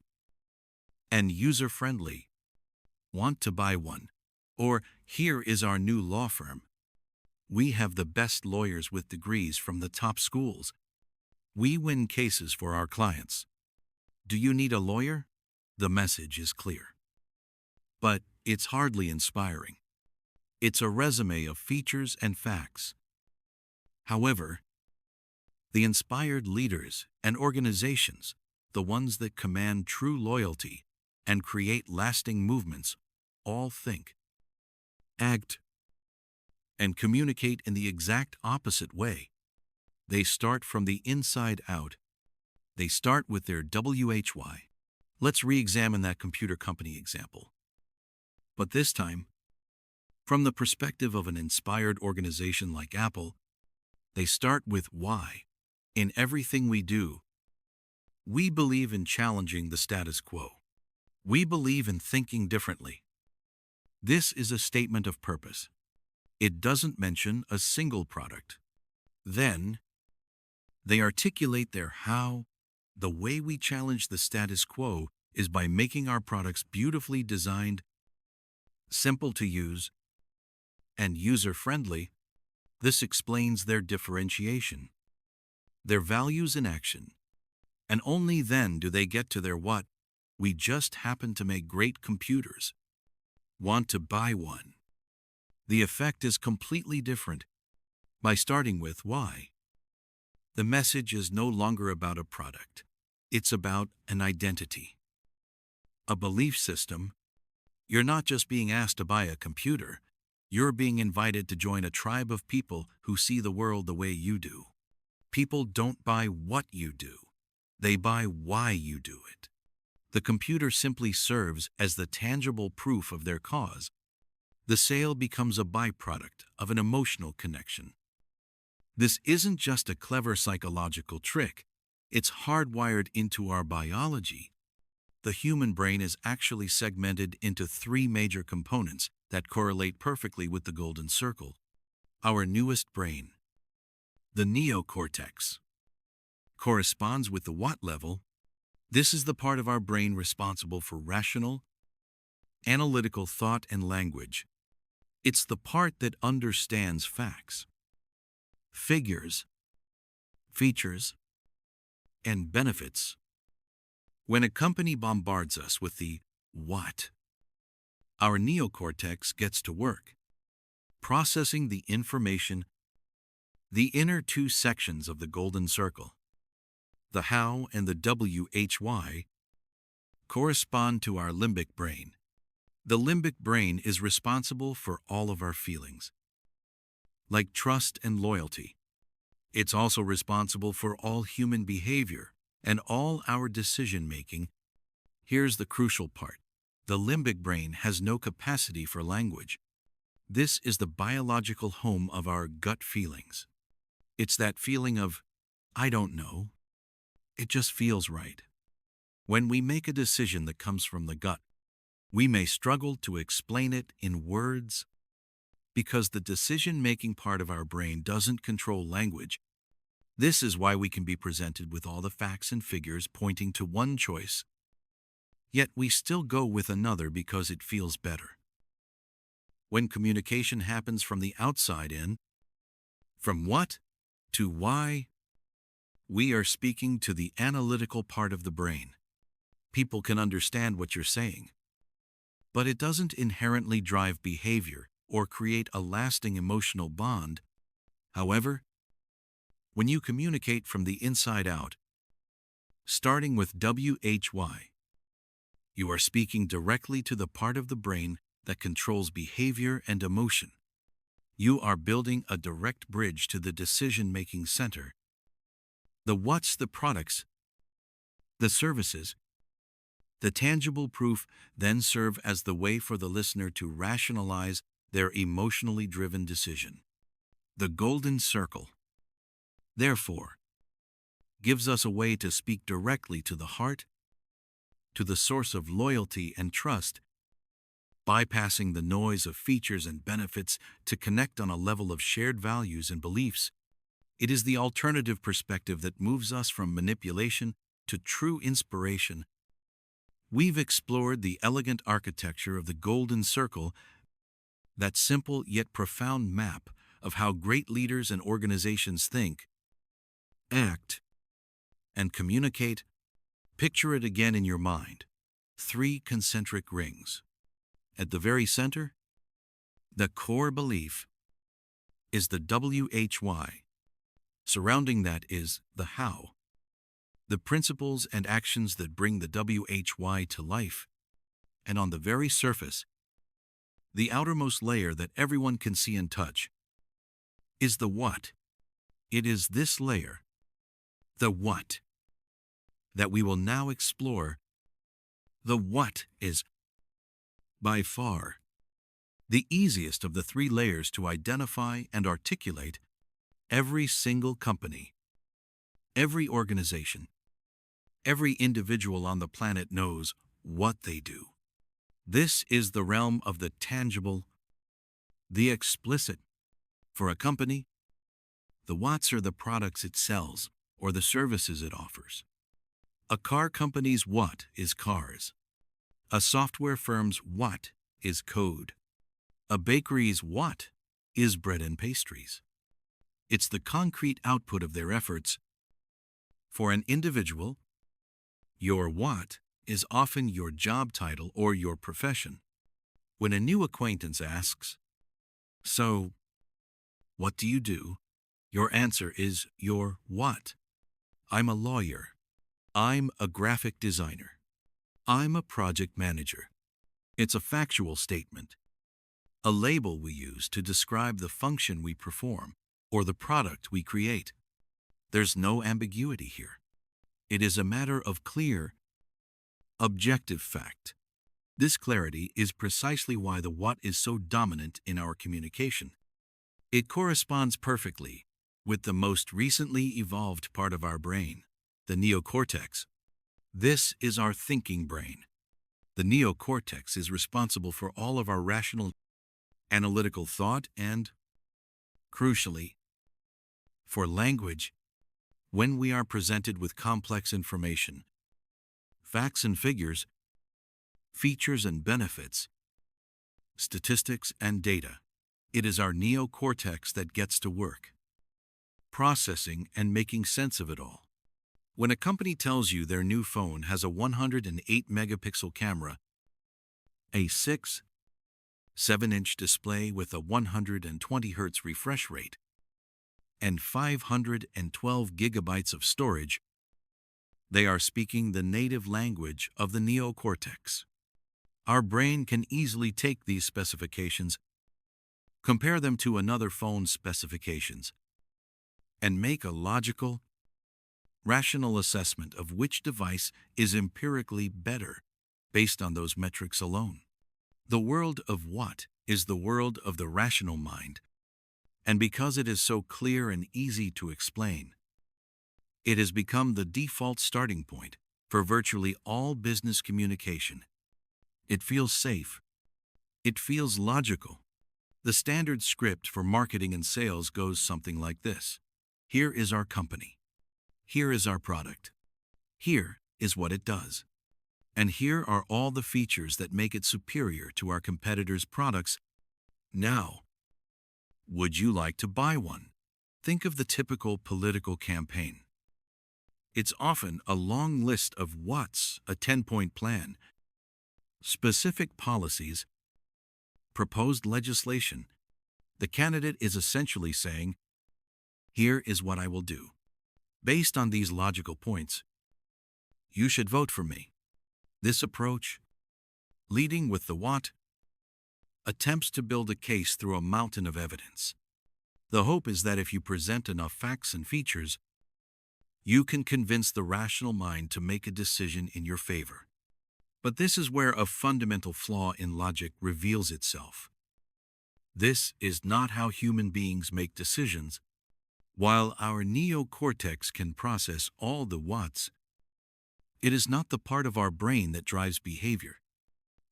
[SPEAKER 1] and user-friendly. Want to buy one? Or here is our new law firm. We have the best lawyers with degrees from the top schools. We win cases for our clients. Do you need a lawyer? The message is clear. But it's hardly inspiring. It's a resume of features and facts. However, the inspired leaders and organizations, the ones that command true loyalty and create lasting movements, all think, act, and communicate in the exact opposite way. They start from the inside out. They start with their WHY. Let's re-examine that computer company example. But this time, from the perspective of an inspired organization like Apple, they start with why. In everything we do, we believe in challenging the status quo. We believe in thinking differently. This is a statement of purpose. It doesn't mention a single product. Then, they articulate their how. The way we challenge the status quo is by making our products beautifully designed, simple to use, and user-friendly. This explains their differentiation, their values in action, and only then do they get to their what. We just happen to make great computers. Want to buy one? the effect is completely different. By starting with why, the message is no longer about a product. It's about an identity, a belief system. You're not just being asked to buy a computer. You're being invited to join a tribe of people who see the world the way you do. People don't buy what you do. They buy why you do it. The computer simply serves as the tangible proof of their cause. The sale becomes a byproduct of an emotional connection. This isn't just a clever psychological trick. It's hardwired into our biology. The human brain is actually segmented into 3 major components that correlate perfectly with the golden circle. Our newest brain, the neocortex, corresponds with the what level. This is the part of our brain responsible for rational, analytical thought and language. It's the part that understands facts, figures, features, and benefits. When a company bombards us with the what, our neocortex gets to work, processing the information. The inner 2 sections of the golden circle, the how and the why, correspond to our limbic brain. The limbic brain is responsible for all of our feelings, like trust and loyalty. It's also responsible for all human behavior and all our decision-making. Here's the crucial part. The limbic brain has no capacity for language. This is the biological home of our gut feelings. It's that feeling of, I don't know. It just feels right. When we make a decision that comes from the gut, we may struggle to explain it in words because the decision-making part of our brain doesn't control language. This is why we can be presented with all the facts and figures pointing to one choice, yet we still go with another because it feels better. When communication happens from the outside in, from what to why, we are speaking to the analytical part of the brain. People can understand what you're saying, but it doesn't inherently drive behavior or create a lasting emotional bond. However, when you communicate from the inside out, starting with why, you are speaking directly to the part of the brain that controls behavior and emotion. You are building a direct bridge to the decision-making center. The what's, the products, the services, the tangible proof then serve as the way for the listener to rationalize their emotionally driven decision. The golden circle, therefore, gives us a way to speak directly to the heart, to the source of loyalty and trust, bypassing the noise of features and benefits to connect on a level of shared values and beliefs. It is the alternative perspective that moves us from manipulation to true inspiration. We've explored the elegant architecture of the golden circle, that simple yet profound map of how great leaders and organizations think, act, and communicate. Picture it again in your mind. 3 concentric rings. At the very center, the core belief is the why. Surrounding that is the how, the principles and actions that bring the why to life. And on the very surface, the outermost layer that everyone can see and touch, is the what. It is this layer, the what, that we will now explore. The what is, by far, the easiest of the 3 layers to identify and articulate. Every single company, every organization, every individual on the planet knows what they do. This is the realm of the tangible, the explicit. For a company, the whats are the products it sells or the services it offers. A car company's what is cars. A software firm's what is code. A bakery's what is bread and pastries. It's the concrete output of their efforts. For an individual, your what is often your job title or your profession. When a new acquaintance asks, So, what do? Your answer is your what. I'm a lawyer. I'm a graphic designer. I'm a project manager. It's a factual statement, a label we use to describe the function we perform or the product we create. There's no ambiguity here. It is a matter of clear, objective fact. This clarity is precisely why the what is so dominant in our communication. It corresponds perfectly with the most recently evolved part of our brain, the neocortex. This is our thinking brain. The neocortex is responsible for all of our rational, analytical thought and, crucially, for language. When we are presented with complex information, facts and figures, features and benefits, statistics and data, it is our neocortex that gets to work, processing and making sense of it all. When a company tells you their new phone has a 108 megapixel camera, a 7-inch display with a 120 Hz refresh rate, and 512 gigabytes of storage, they are speaking the native language of the neocortex. Our brain can easily take these specifications, compare them to another phone's specifications, and make a logical, rational assessment of which device is empirically better based on those metrics alone. The world of what is the world of the rational mind, and because it is so clear and easy to explain, it has become the default starting point for virtually all business communication. It feels safe. It feels logical. The standard script for marketing and sales goes something like this. Here is our company. Here is our product. Here is what it does. And here are all the features that make it superior to our competitors' products. Now, would you like to buy one? Think of the typical political campaign. It's often a long list of what's, a 10-point plan, specific policies, proposed legislation. The candidate is essentially saying, here is what I will do. Based on these logical points, you should vote for me. This approach, leading with the what, attempts to build a case through a mountain of evidence. The hope is that if you present enough facts and features, you can convince the rational mind to make a decision in your favor. But this is where a fundamental flaw in logic reveals itself. This is not how human beings make decisions. While our neocortex can process all the what's, it is not the part of our brain that drives behavior.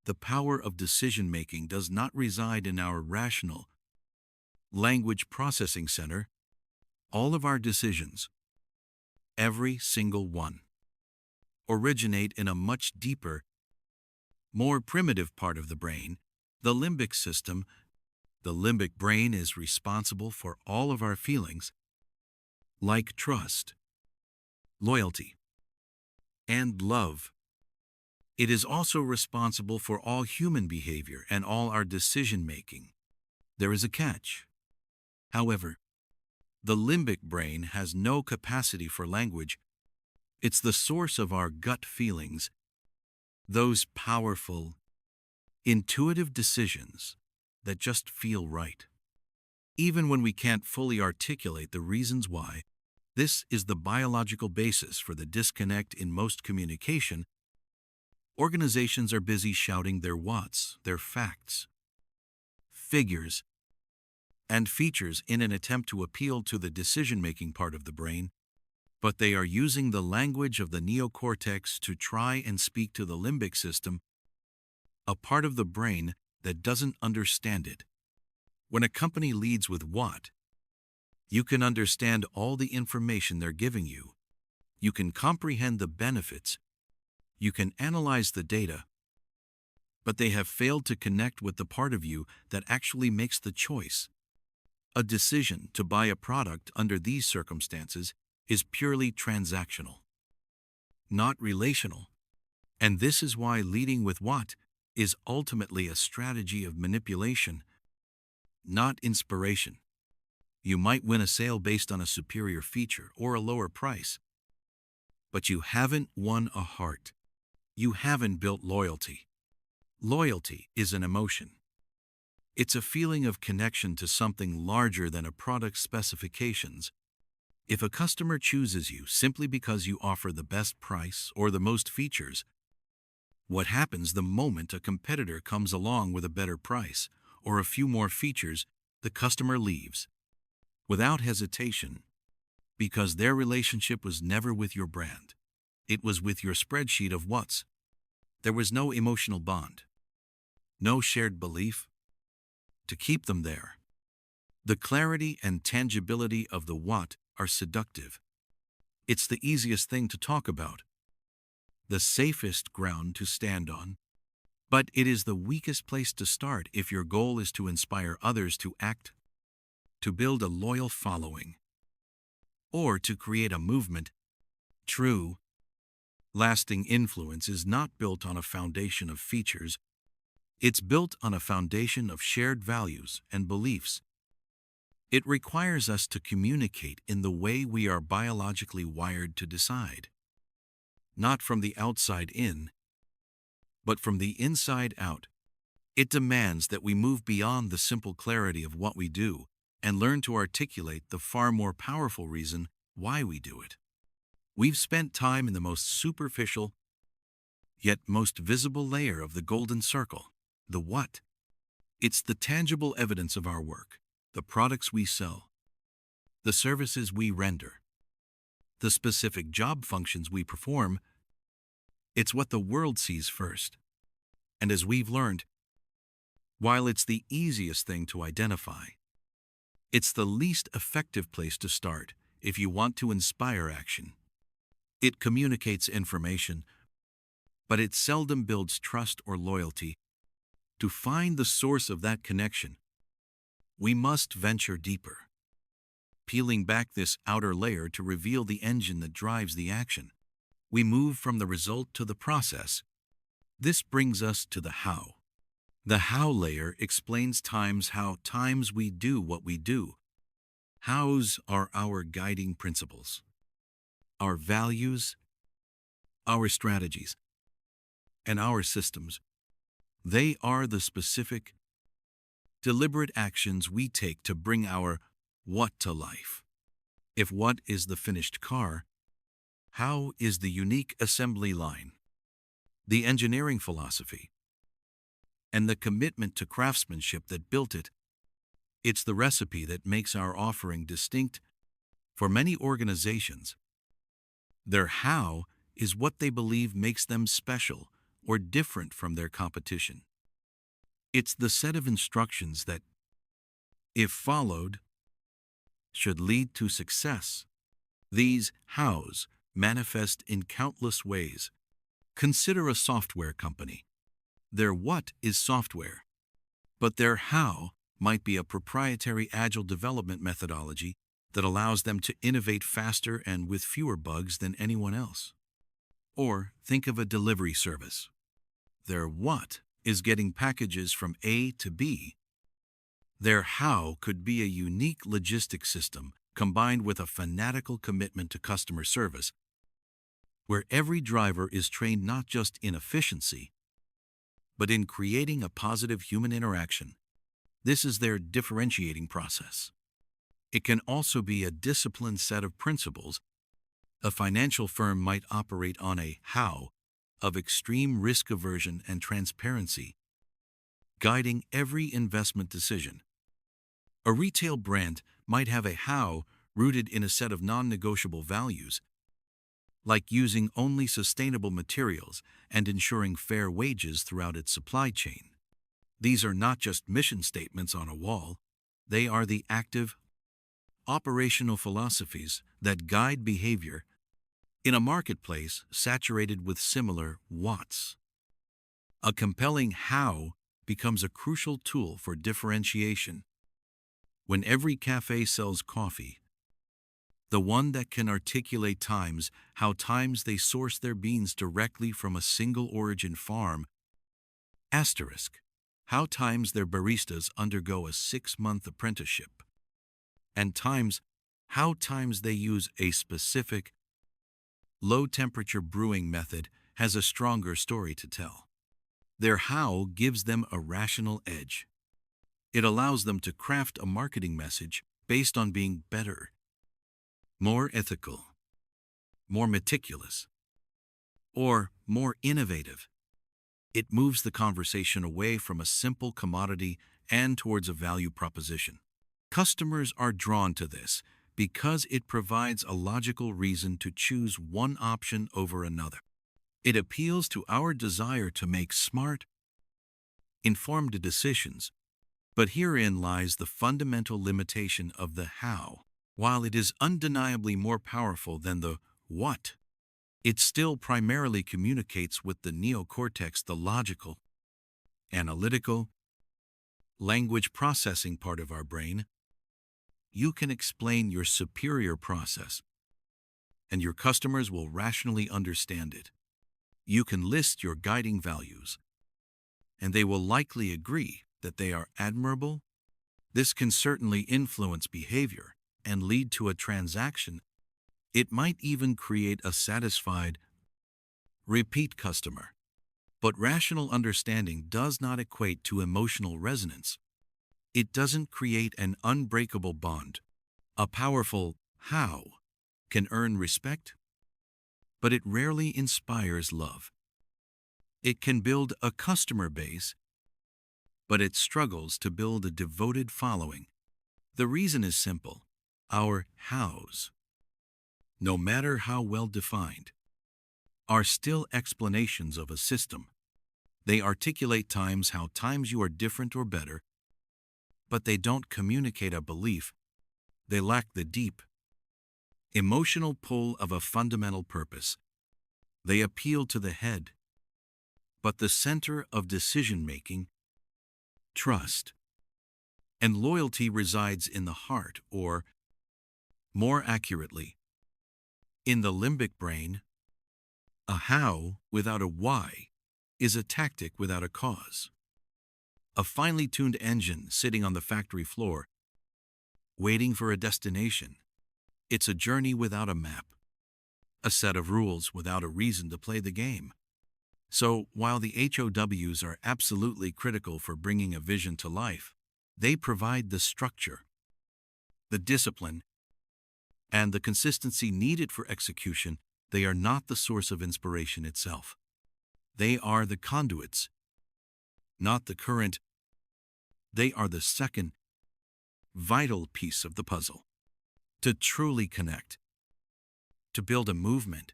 [SPEAKER 1] The power of decision-making does not reside in our rational language processing center. All of our decisions, every single one, originate in a much deeper, more primitive part of the brain, the limbic system. The limbic brain is responsible for all of our feelings, like trust, loyalty, and love. It is also responsible for all human behavior and all our decision-making. There is a catch. However, the limbic brain has no capacity for language. It's the source of our gut feelings, those powerful, intuitive decisions that just feel right. Even when we can't fully articulate the reasons why, this is the biological basis for the disconnect in most communication. Organizations are busy shouting their what's, their facts, figures, and features in an attempt to appeal to the decision-making part of the brain, but they are using the language of the neocortex to try and speak to the limbic system, a part of the brain that doesn't understand it. When a company leads with what, you can understand all the information they're giving you. You can comprehend the benefits. You can analyze the data. But they have failed to connect with the part of you that actually makes the choice. A decision to buy a product under these circumstances is purely transactional, not relational. And this is why leading with what is ultimately a strategy of manipulation. not inspiration. You might win a sale based on a superior feature or a lower price, but you haven't won a heart. You haven't built loyalty. Loyalty is an emotion. It's a feeling of connection to something larger than a product's specifications. If a customer chooses you simply because you offer the best price or the most features, what happens the moment a competitor comes along with a better price or a few more features? The customer leaves without hesitation, because their relationship was never with your brand. It was with your spreadsheet of what's. There was no emotional bond, no shared belief to keep them there. The clarity and tangibility of the what are seductive. It's the easiest thing to talk about, the safest ground to stand on, but it is the weakest place to start if your goal is to inspire others to act, to build a loyal following, or to create a movement. True, lasting influence is not built on a foundation of features. It's built on a foundation of shared values and beliefs. It requires us to communicate in the way we are biologically wired to decide, not from the outside in, but from the inside out. It demands that we move beyond the simple clarity of what we do and learn to articulate the far more powerful reason why we do it. We've spent time in the most superficial, yet most visible layer of the golden circle, the what. It's the tangible evidence of our work, the products we sell, the services we render, the specific job functions we perform. It's what the world sees first. And as we've learned, while it's the easiest thing to identify, it's the least effective place to start if you want to inspire action. It communicates information, but it seldom builds trust or loyalty. To find the source of that connection, we must venture deeper, peeling back this outer layer to reveal the engine that drives the action. We move from the result to the process. This brings us to the how. The how layer explains how times we do what we do. Hows are our guiding principles, our values, our strategies, and our systems. They are the specific, deliberate actions we take to bring our what to life. If what is the finished car, how is the unique assembly line, the engineering philosophy, and the commitment to craftsmanship that built it? It's the recipe that makes our offering distinct. For many organizations, their how is what they believe makes them special or different from their competition. It's the set of instructions that, if followed, should lead to success. These hows manifest in countless ways. Consider a software company. Their what is software, but their how might be a proprietary agile development methodology that allows them to innovate faster and with fewer bugs than anyone else. Or think of a delivery service. Their what is getting packages from A to B. Their how could be a unique logistics system combined with a fanatical commitment to customer service, where every driver is trained not just in efficiency, but in creating a positive human interaction. This is their differentiating process. It can also be a disciplined set of principles. A financial firm might operate on a how of extreme risk aversion and transparency, guiding every investment decision. A retail brand might have a how rooted in a set of non-negotiable values, like using only sustainable materials and ensuring fair wages throughout its supply chain. These are not just mission statements on a wall, they are the active, operational philosophies that guide behavior in a marketplace saturated with similar whats. A compelling how becomes a crucial tool for differentiation. When every cafe sells coffee, the one that can articulate how they source their beans directly from a single origin farm, **, how times their baristas undergo a 6-month apprenticeship, and how times they use a specific low-temperature brewing method has a stronger story to tell. Their how gives them a rational edge. It allows them to craft a marketing message based on being better, more ethical, more meticulous, or more innovative. It moves the conversation away from a simple commodity and towards a value proposition. Customers are drawn to this because it provides a logical reason to choose one option over another. It appeals to our desire to make smart, informed decisions, but herein lies the fundamental limitation of the how. While it is undeniably more powerful than the what, it still primarily communicates with the neocortex, the logical, analytical, language processing part of our brain. You can explain your superior process, and your customers will rationally understand it. You can list your guiding values, and they will likely agree that they are admirable. This can certainly influence behavior and lead to a transaction. It might even create a satisfied, repeat customer. But rational understanding does not equate to emotional resonance. It doesn't create an unbreakable bond. A powerful how can earn respect, but it rarely inspires love. It can build a customer base, but it struggles to build a devoted following. The reason is simple. Our hows, no matter how well defined, are still explanations of a system. They articulate how times you are different or better, but they don't communicate a belief. They lack the deep, emotional pull of a fundamental purpose. They appeal to the head, but the center of decision-making, trust, and loyalty resides in the heart, or, more accurately, in the limbic brain. A how without a why is a tactic without a cause. A finely tuned engine sitting on the factory floor, waiting for a destination. It's a journey without a map, a set of rules without a reason to play the game. So, while the HOWs are absolutely critical for bringing a vision to life, they provide the structure, the discipline, and the consistency needed for execution. They are not the source of inspiration itself. They are the conduits, not the current. They are the second, vital piece of the puzzle. To truly connect, to build a movement,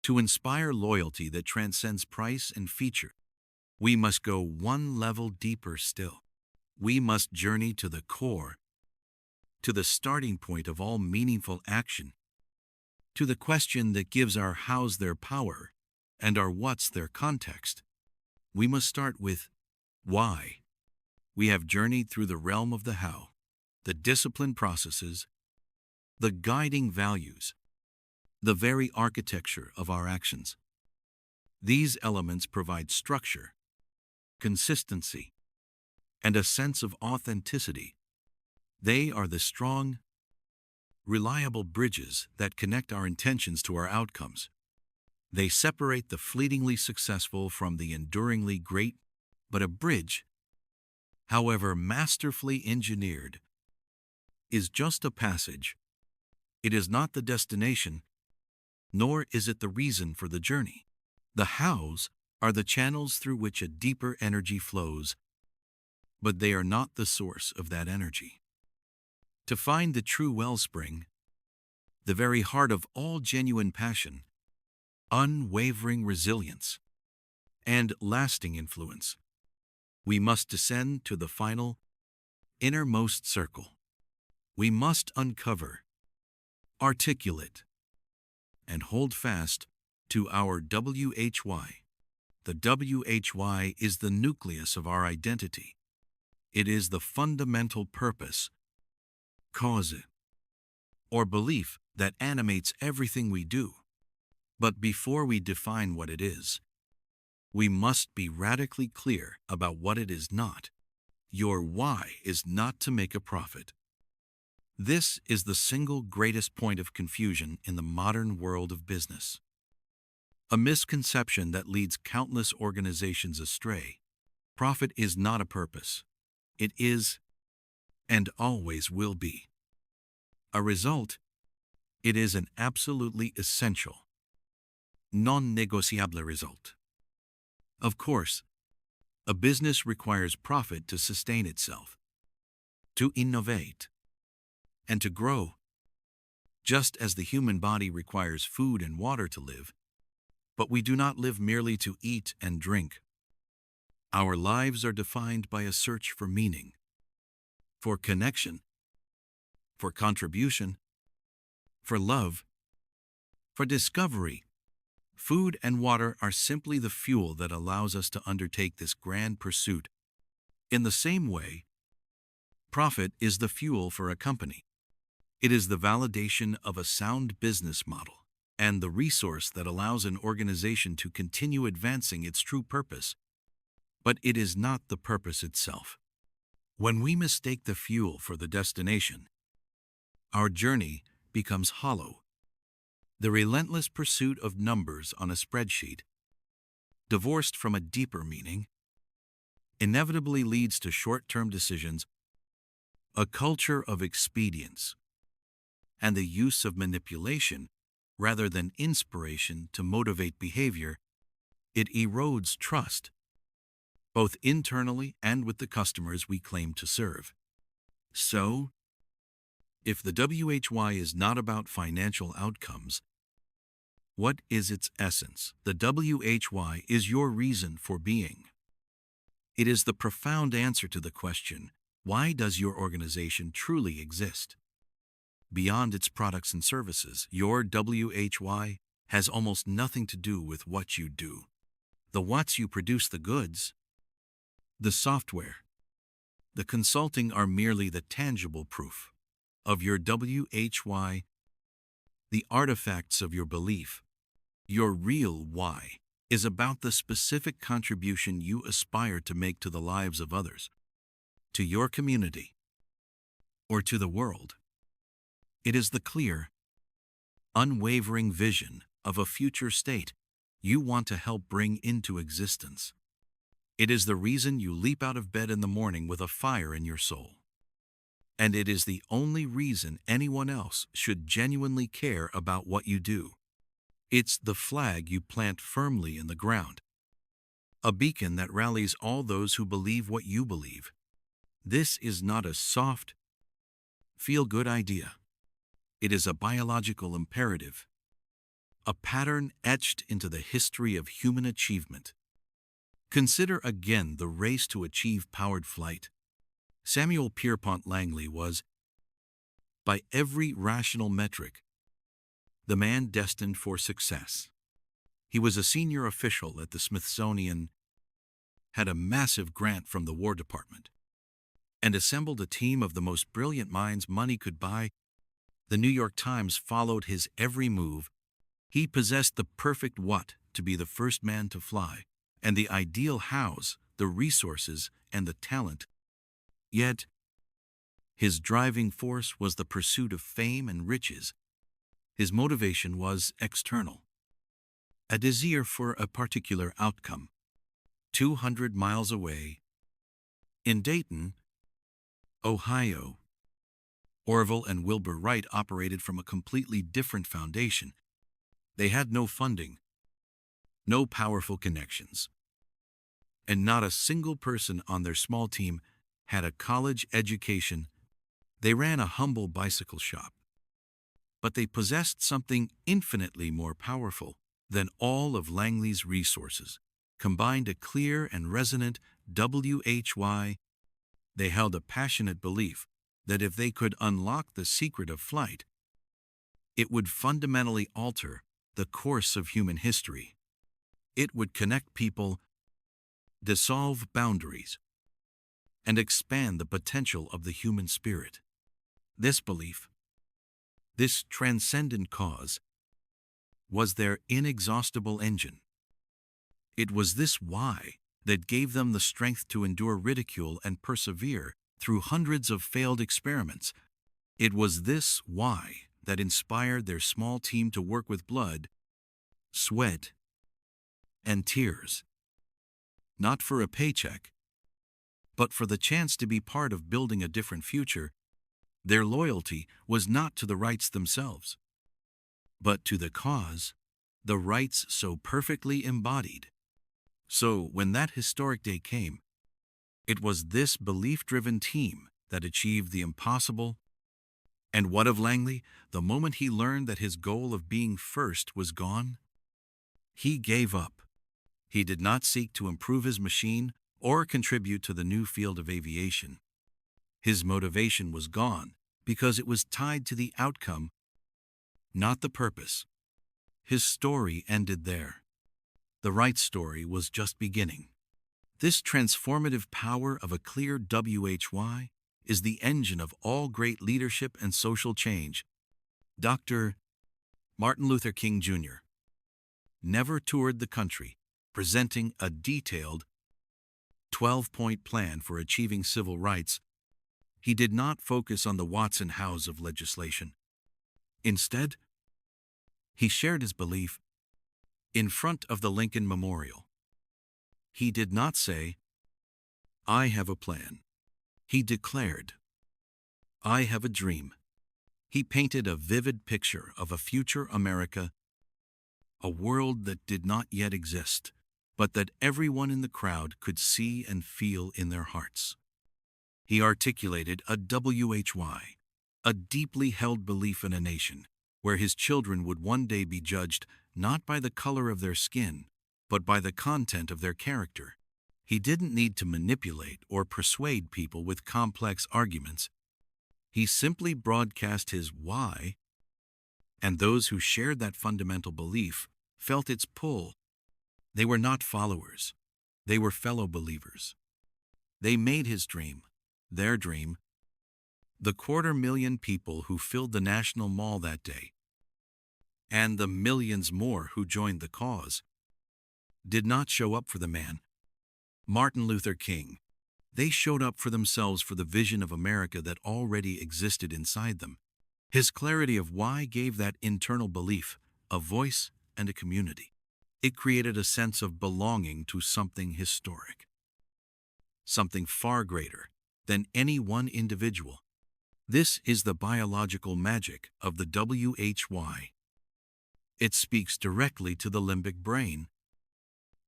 [SPEAKER 1] to inspire loyalty that transcends price and feature, we must go one level deeper still. We must journey to the core, to the starting point of all meaningful action, to the question that gives our hows their power and our whats their context. We must start with why. We have journeyed through the realm of the how, the discipline processes, the guiding values, the very architecture of our actions. These elements provide structure, consistency, and a sense of authenticity. They are the strong, reliable bridges that connect our intentions to our outcomes. They separate the fleetingly successful from the enduringly great. But a bridge, however masterfully engineered, is just a passage. It is not the destination, nor is it the reason for the journey. The hows are the channels through which a deeper energy flows, but they are not the source of that energy. To find the true wellspring, the very heart of all genuine passion, unwavering resilience, and lasting influence, we must descend to the final, innermost circle. We must uncover, articulate, and hold fast to our WHY. The WHY is the nucleus of our identity. It is the fundamental purpose, cause, or belief that animates everything we do. But before we define what it is, We must be radically clear about what it is not. Your why is not to make a profit. This is the single greatest point of confusion in the modern world of business. A misconception that leads countless organizations astray. Profit is not a purpose. It is, and always will be. A result, it is an absolutely essential, non-negotiable result. Of course, a business requires profit to sustain itself, to innovate, and to grow, just as the human body requires food and water to live. But we do not live merely to eat and drink. Our lives are defined by a search for meaning, for connection, for contribution, for love, for discovery. Food and water are simply the fuel that allows us to undertake this grand pursuit. In the same way, profit is the fuel for a company. It is the validation of a sound business model and the resource that allows an organization to continue advancing its true purpose. But it is not the purpose itself. When we mistake the fuel for the destination, our journey becomes hollow. The relentless pursuit of numbers on a spreadsheet, divorced from a deeper meaning, inevitably leads to short-term decisions, a culture of expedience, and the use of manipulation rather than inspiration to motivate behavior. It erodes trust, both internally and with the customers we claim to serve. So, if the WHY is not about financial outcomes, what is its essence? The WHY is your reason for being. It is the profound answer to the question, why does your organization truly exist? Beyond its products and services, your WHY has almost nothing to do with what you do. The whats you produce, the goods, the software, the consulting are merely the tangible proof of your WHY, the artifacts of your belief. Your real why is about the specific contribution you aspire to make to the lives of others, to your community, or to the world. It is the clear, unwavering vision of a future state you want to help bring into existence. It is the reason you leap out of bed in the morning with a fire in your soul. And it is the only reason anyone else should genuinely care about what you do. It's the flag you plant firmly in the ground, a beacon that rallies all those who believe what you believe. This is not a soft, feel-good idea. It is a biological imperative, a pattern etched into the history of human achievement. Consider again the race to achieve powered flight. Samuel Pierpont Langley was, by every rational metric, the man destined for success. He was a senior official at the Smithsonian, had a massive grant from the War Department, and assembled a team of the most brilliant minds money could buy. The New York Times followed his every move. He possessed the perfect what to be the first man to fly, and the ideal hows, the resources, and the talent. Yet, his driving force was the pursuit of fame and riches. His motivation was external, a desire for a particular outcome. 200 miles away, in Dayton, Ohio, Orville and Wilbur Wright operated from a completely different foundation. They had no funding, no powerful connections, and not a single person on their small team had a college education. They ran a humble bicycle shop, but they possessed something infinitely more powerful than all of Langley's resources. Combined a clear and resonant WHY. They held a passionate belief that if they could unlock the secret of flight, it would fundamentally alter the course of human history. It would connect people, dissolve boundaries, and expand the potential of the human spirit. This belief, this transcendent cause, was their inexhaustible engine. It was this why that gave them the strength to endure ridicule and persevere through hundreds of failed experiments. It was this why that inspired their small team to work with blood, sweat, and tears. Not for a paycheck, but for the chance to be part of building a different future. Their loyalty was not to the rights themselves, but to the cause, the rights so perfectly embodied. So when that historic day came, it was this belief-driven team that achieved the impossible. And what of Langley, the moment he learned that his goal of being first was gone? He gave up. He did not seek to improve his machine or contribute to the new field of aviation. His motivation was gone because it was tied to the outcome, not the purpose. His story ended there. The right story was just beginning. This transformative power of a clear WHY is the engine of all great leadership and social change. Dr. Martin Luther King Jr. never toured the country presenting a detailed 12-point plan for achieving civil rights. He did not focus on the Watson House of legislation. Instead, he shared his belief in front of the Lincoln Memorial. He did not say, "I have a plan." He declared, "I have a dream." He painted a vivid picture of a future America, a world that did not yet exist, but that everyone in the crowd could see and feel in their hearts. He articulated a WHY, a deeply held belief in a nation where his children would one day be judged not by the color of their skin, but by the content of their character. He didn't need to manipulate or persuade people with complex arguments. He simply broadcast his why, and those who shared that fundamental belief felt its pull. They were not followers. They were fellow believers. They made his dream, their dream. The 250,000 people who filled the National Mall that day, and the millions more who joined the cause, did not show up for the man, Martin Luther King. They showed up for themselves, for the vision of America that already existed inside them. His clarity of why gave that internal belief a voice and a community. It created a sense of belonging to something historic, something far greater than any one individual. This is the biological magic of the WHY. It speaks directly to the limbic brain,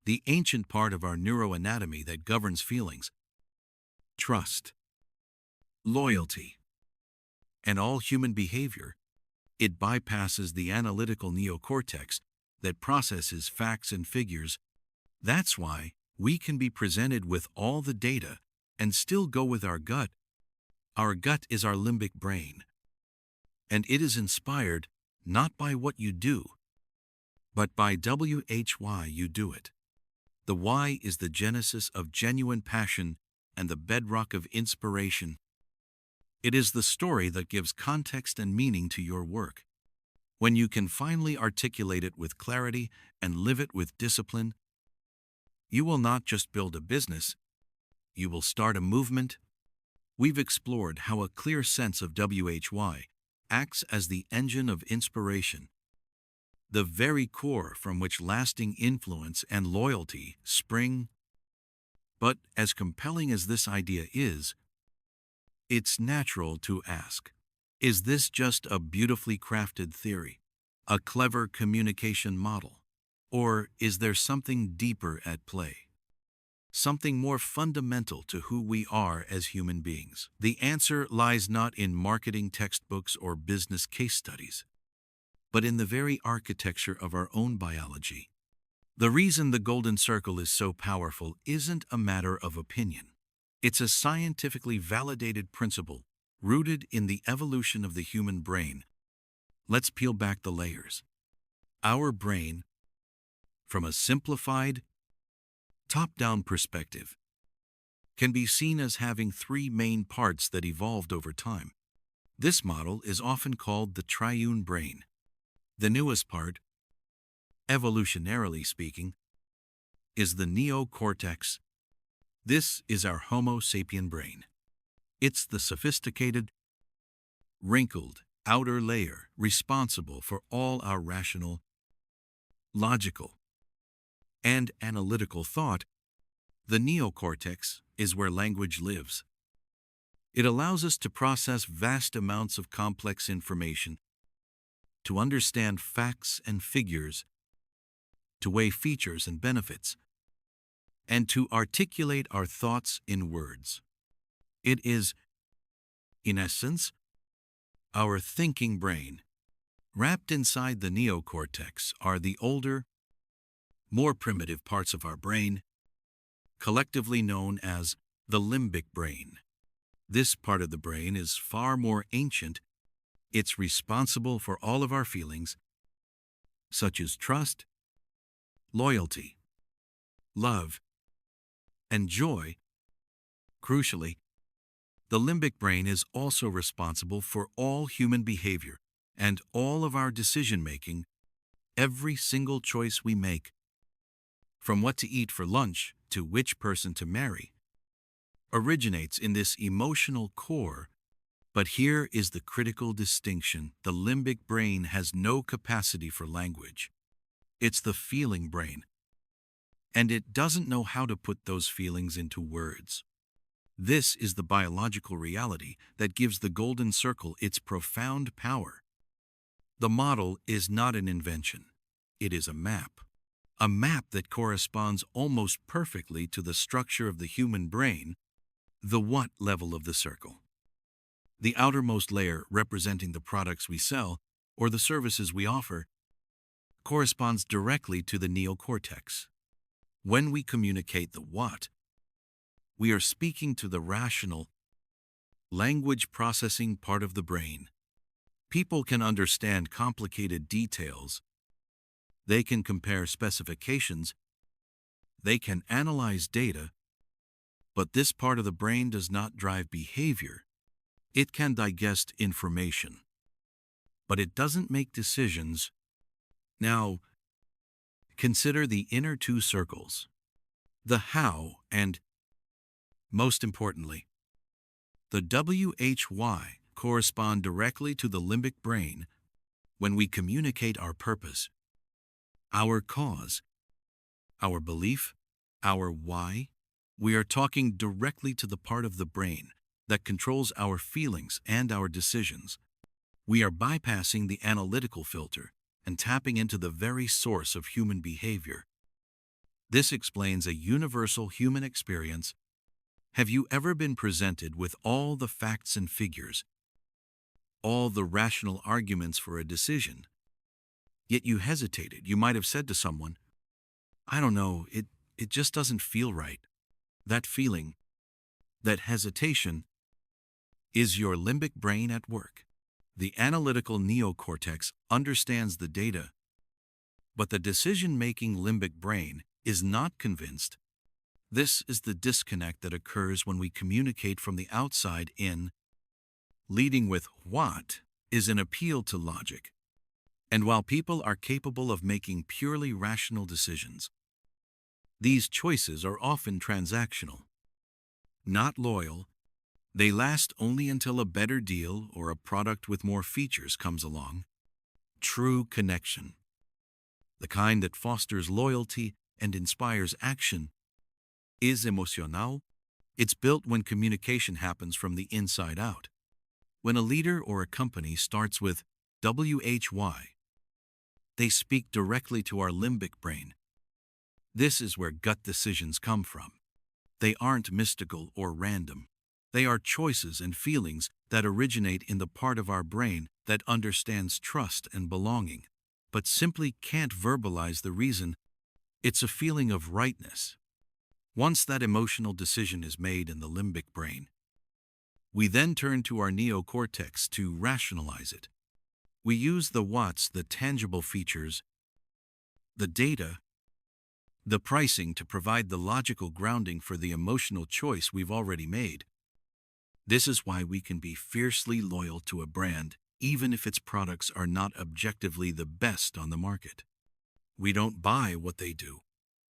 [SPEAKER 1] the ancient part of our neuroanatomy that governs feelings, trust, loyalty, and all human behavior. It bypasses the analytical neocortex that processes facts and figures. That's why we can be presented with all the data and still go with our gut. Our gut is our limbic brain, and it is inspired not by what you do, but by WHY you do it. The why is the genesis of genuine passion and the bedrock of inspiration. It is the story that gives context and meaning to your work. When you can finally articulate it with clarity and live it with discipline, you will not just build a business, you will start a movement. We've explored how a clear sense of WHY acts as the engine of inspiration, the very core from which lasting influence and loyalty spring. But as compelling as this idea is, it's natural to ask, is this just a beautifully crafted theory, a clever communication model, or is there something deeper at play? Something more fundamental to who we are as human beings? The answer lies not in marketing textbooks or business case studies, but in the very architecture of our own biology. The reason the golden circle is so powerful isn't a matter of opinion. It's a scientifically validated principle rooted in the evolution of the human brain. Let's peel back the layers. Our brain, from a simplified, top-down perspective, can be seen as having three main parts that evolved over time. This model is often called the triune brain. The newest part, evolutionarily speaking, is the neocortex. This is our Homo sapien brain. It's the sophisticated, wrinkled outer layer responsible for all our rational, logical, and analytical thought. The neocortex is where language lives. It allows us to process vast amounts of complex information, to understand facts and figures, to weigh features and benefits, and to articulate our thoughts in words. It is, in essence, our thinking brain. Wrapped inside the neocortex are the older, more primitive parts of our brain, collectively known as the limbic brain. This part of the brain is far more ancient. It's responsible for all of our feelings, such as trust, loyalty, love, and joy. Crucially, the limbic brain is also responsible for all human behavior and all of our decision-making. Every single choice we make, from what to eat for lunch to which person to marry, originates in this emotional core. But here is the critical distinction. The limbic brain has no capacity for language. It's the feeling brain, and it doesn't know how to put those feelings into words. This is the biological reality that gives the golden circle its profound power. The model is not an invention. It is a map that corresponds almost perfectly to the structure of the human brain, the what level of the circle. The outermost layer, representing the products we sell or the services we offer, corresponds directly to the neocortex. When we communicate the what, we are speaking to the rational, language processing part of the brain. People can understand complicated details. They can compare specifications. They can analyze data. But this part of the brain does not drive behavior. It can digest information, but it doesn't make decisions. Now, consider the inner two circles, the how and, most importantly, the WHY correspond directly to the limbic brain. When we communicate our purpose, our cause, our belief, our why, we are talking directly to the part of the brain that controls our feelings and our decisions. We are bypassing the analytical filter and tapping into the very source of human behavior. This explains a universal human experience. Have you ever been presented with all the facts and figures, all the rational arguments for a decision, yet you hesitated? You might have said to someone, "I don't know, it just doesn't feel right." That feeling, that hesitation, is your limbic brain at work. The analytical neocortex understands the data, but the decision-making limbic brain is not convinced. This is the disconnect that occurs when we communicate from the outside in. Leading with what is an appeal to logic. And while people are capable of making purely rational decisions, these choices are often transactional, not loyal. They last only until a better deal or a product with more features comes along. True connection, the kind that fosters loyalty and inspires action, is emocional. It's built when communication happens from the inside out. When a leader or a company starts with WHY, they speak directly to our limbic brain. This is where gut decisions come from. They aren't mystical or random. They are choices and feelings that originate in the part of our brain that understands trust and belonging, but simply can't verbalize the reason. It's a feeling of rightness. Once that emotional decision is made in the limbic brain, we then turn to our neocortex to rationalize it. We use the what's, the tangible features, the data, the pricing to provide the logical grounding for the emotional choice we've already made. This is why we can be fiercely loyal to a brand, even if its products are not objectively the best on the market. We don't buy what they do.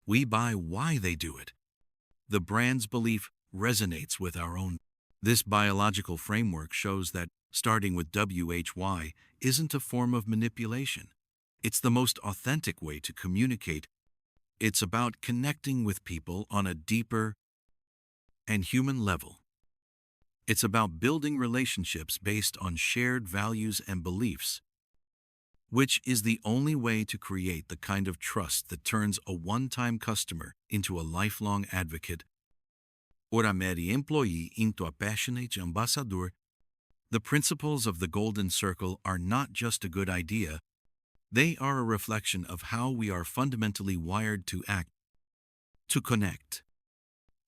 [SPEAKER 1] We buy why they do it. The brand's belief resonates with our own. This biological framework shows that starting with WHY isn't a form of manipulation. It's the most authentic way to communicate. It's about connecting with people on a deeper and human level. It's about building relationships based on shared values and beliefs, which is the only way to create the kind of trust that turns a one-time customer into a lifelong advocate or a mere employee into a passionate ambassador. The principles of the Golden Circle are not just a good idea, they are a reflection of how we are fundamentally wired to act, to connect,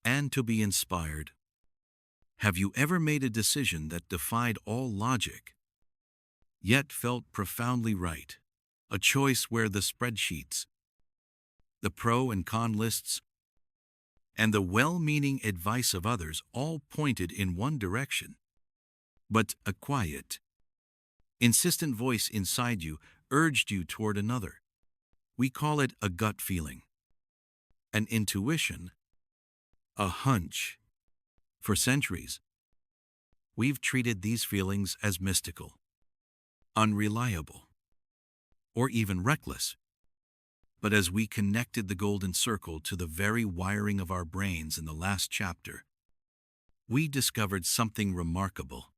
[SPEAKER 1] and to be inspired. Have you ever made a decision that defied all logic, yet felt profoundly right? A choice where the spreadsheets, the pro and con lists, and the well-meaning advice of others all pointed in one direction, but a quiet, insistent voice inside you urged you toward another. We call it a gut feeling, an intuition, a hunch. For centuries, we've treated these feelings as mystical, unreliable, or even reckless. But as we connected the Golden Circle to the very wiring of our brains in the last chapter, we discovered something remarkable.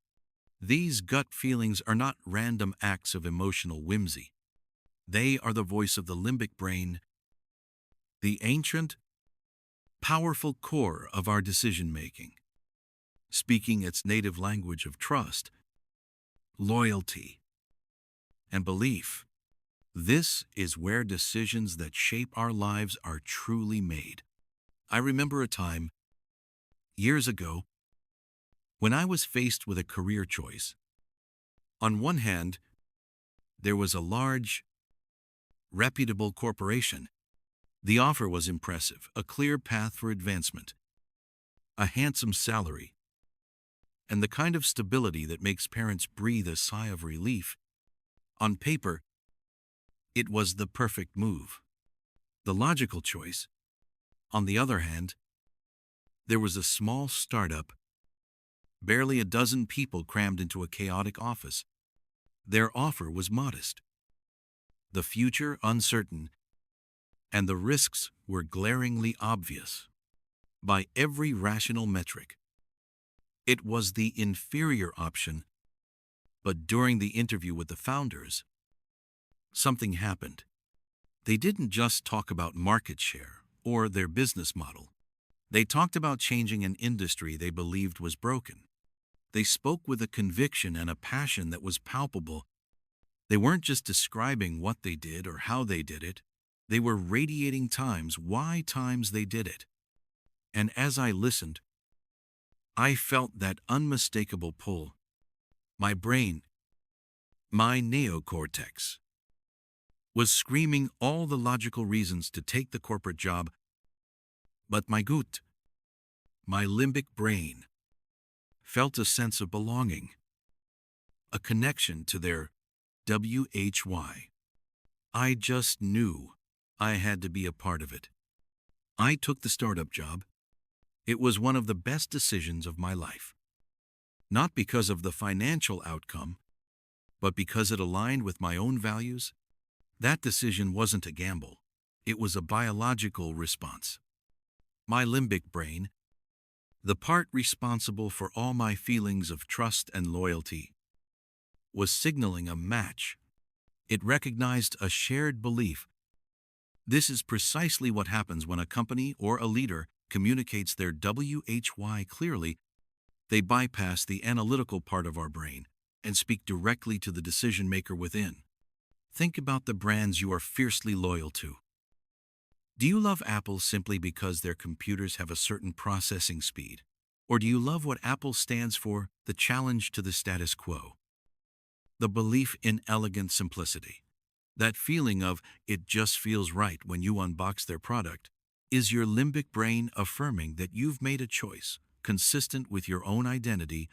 [SPEAKER 1] These gut feelings are not random acts of emotional whimsy. They are the voice of the limbic brain, the ancient, powerful core of our decision-making, speaking its native language of trust, loyalty, and belief. This is where decisions that shape our lives are truly made. I remember a time, years ago, when I was faced with a career choice. On one hand, there was a large, reputable corporation. The offer was impressive, a clear path for advancement, a handsome salary, and the kind of stability that makes parents breathe a sigh of relief. On paper, it was the perfect move. The logical choice, on the other hand, there was a small startup, barely a dozen people crammed into a chaotic office. Their offer was modest, the future uncertain, and the risks were glaringly obvious. By every rational metric, it was the inferior option. But during the interview with the founders, something happened. They didn't just talk about market share or their business model. They talked about changing an industry they believed was broken. They spoke with a conviction and a passion that was palpable. They weren't just describing what they did or how they did it. They were radiating why they did it. And as I listened, I felt that unmistakable pull. My brain, my neocortex, was screaming all the logical reasons to take the corporate job, but my gut, my limbic brain, felt a sense of belonging, a connection to their WHY. I just knew I had to be a part of it. I took the startup job. It was one of the best decisions of my life. Not because of the financial outcome, but because it aligned with my own values. That decision wasn't a gamble. It was a biological response. My limbic brain, the part responsible for all my feelings of trust and loyalty, was signaling a match. It recognized a shared belief. This is precisely what happens when a company or a leader communicates their WHY clearly. They bypass the analytical part of our brain and speak directly to the decision maker within. Think about the brands you are fiercely loyal to. Do you love Apple simply because their computers have a certain processing speed? Or do you love what Apple stands for, the challenge to the status quo? The belief in elegant simplicity, that feeling of it just feels right when you unbox their product, is your limbic brain affirming that you've made a choice consistent with your own identity.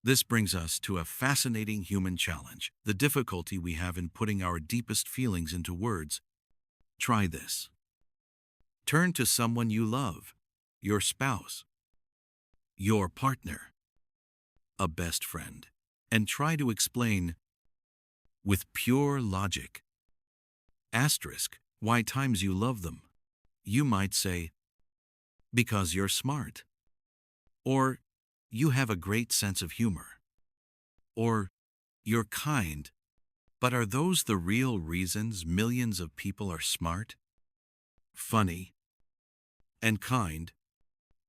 [SPEAKER 1] This brings us to a fascinating human challenge, the difficulty we have in putting our deepest feelings into words. Try this. Turn to someone you love, your spouse, your partner, a best friend, and try to explain with pure logic, asterisk, why times you love them. You might say, because you're smart, or you have a great sense of humor, or you're kind. But are those the real reasons millions of people are smart, funny, and kind?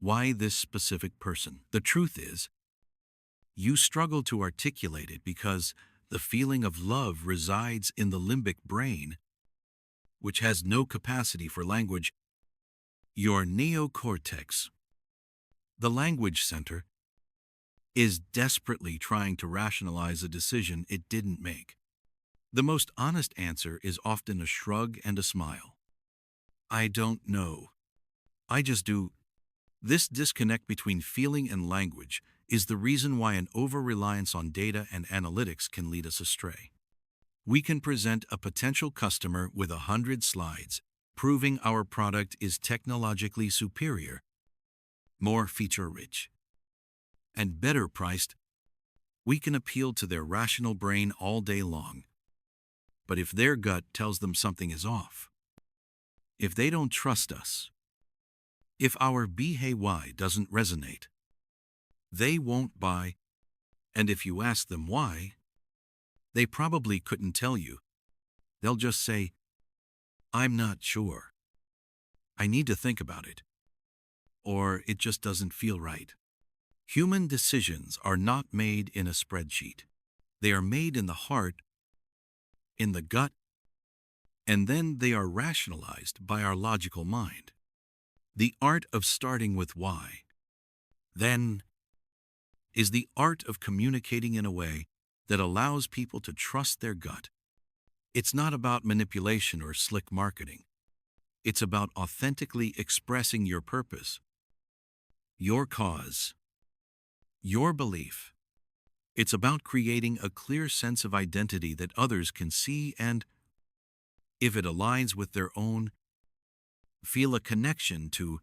[SPEAKER 1] Why this specific person? The truth is, you struggle to articulate it because the feeling of love resides in the limbic brain, which has no capacity for language. Your neocortex, the language center, is desperately trying to rationalize a decision it didn't make. The most honest answer is often a shrug and a smile. I don't know. I just do. This disconnect between feeling and language is the reason why an over-reliance on data and analytics can lead us astray. We can present a potential customer with 100 slides, proving our product is technologically superior, more feature-rich, and better priced. We can appeal to their rational brain all day long. But if their gut tells them something is off, if they don't trust us, if our BHY doesn't resonate, they won't buy. And if you ask them why, they probably couldn't tell you. They'll just say, I'm not sure. I need to think about it. Or it just doesn't feel right. Human decisions are not made in a spreadsheet. They are made in the heart, in the gut, and then they are rationalized by our logical mind. The art of starting with why, then, is the art of communicating in a way that allows people to trust their gut. It's not about manipulation or slick marketing. It's about authentically expressing your purpose, your cause, your belief. It's about creating a clear sense of identity that others can see and, if it aligns with their own, feel a connection to.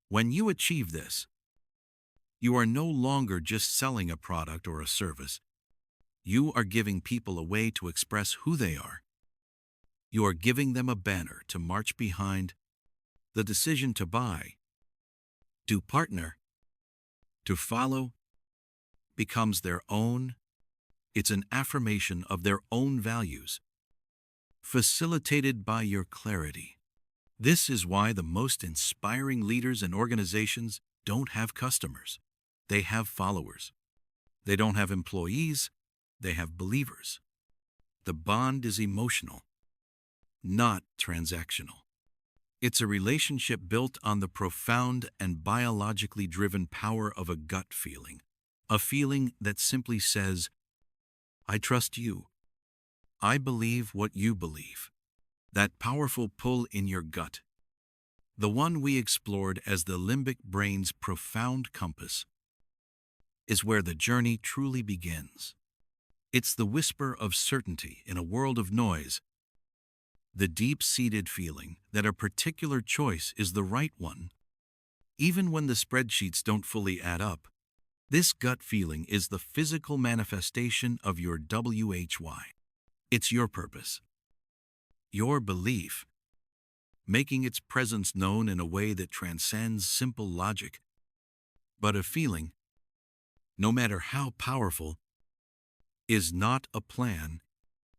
[SPEAKER 1] When you achieve this, you are no longer just selling a product or a service. You are giving people a way to express who they are. You are giving them a banner to march behind. The decision to buy, to partner, to follow, becomes their own. It's an affirmation of their own values, facilitated by your clarity. This is why the most inspiring leaders and organizations don't have customers. They have followers. They don't have employees. They have believers. The bond is emotional, not transactional. It's a relationship built on the profound and biologically driven power of a gut feeling, a feeling that simply says, I trust you. I believe what you believe. That powerful pull in your gut, the one we explored as the limbic brain's profound compass, is where the journey truly begins. It's the whisper of certainty in a world of noise, the deep-seated feeling that a particular choice is the right one, even when the spreadsheets don't fully add up. This gut feeling is the physical manifestation of your WHY. It's your purpose, your belief, making its presence known in a way that transcends simple logic. But a feeling, no matter how powerful, is not a plan,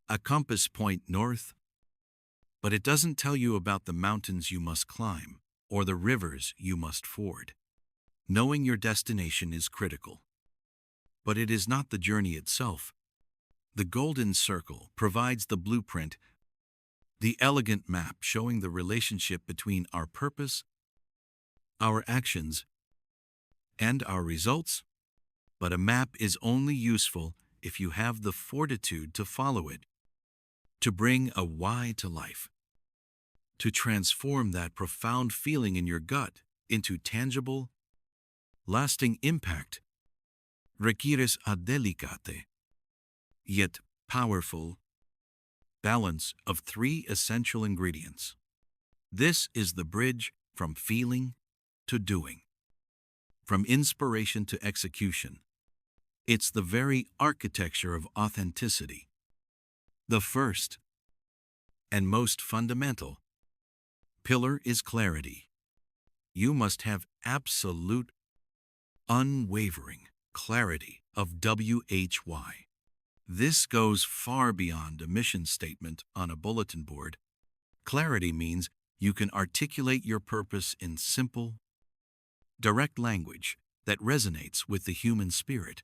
[SPEAKER 1] a compass point north, but it doesn't tell you about the mountains you must climb or the rivers you must ford. Knowing your destination is critical, but it is not the journey itself. The golden circle provides the blueprint, the elegant map showing the relationship between our purpose, our actions, and our results. But a map is only useful if you have the fortitude to follow it, to bring a why to life, to transform that profound feeling in your gut into tangible, lasting impact. Requires a delicate, yet powerful, balance of three essential ingredients: This is the bridge from feeling to doing, from inspiration to execution. It's the very architecture of authenticity. The first and most fundamental pillar is clarity. You must have absolute, unwavering clarity of WHY. This goes far beyond a mission statement on a bulletin board. Clarity means you can articulate your purpose in simple, direct language that resonates with the human spirit.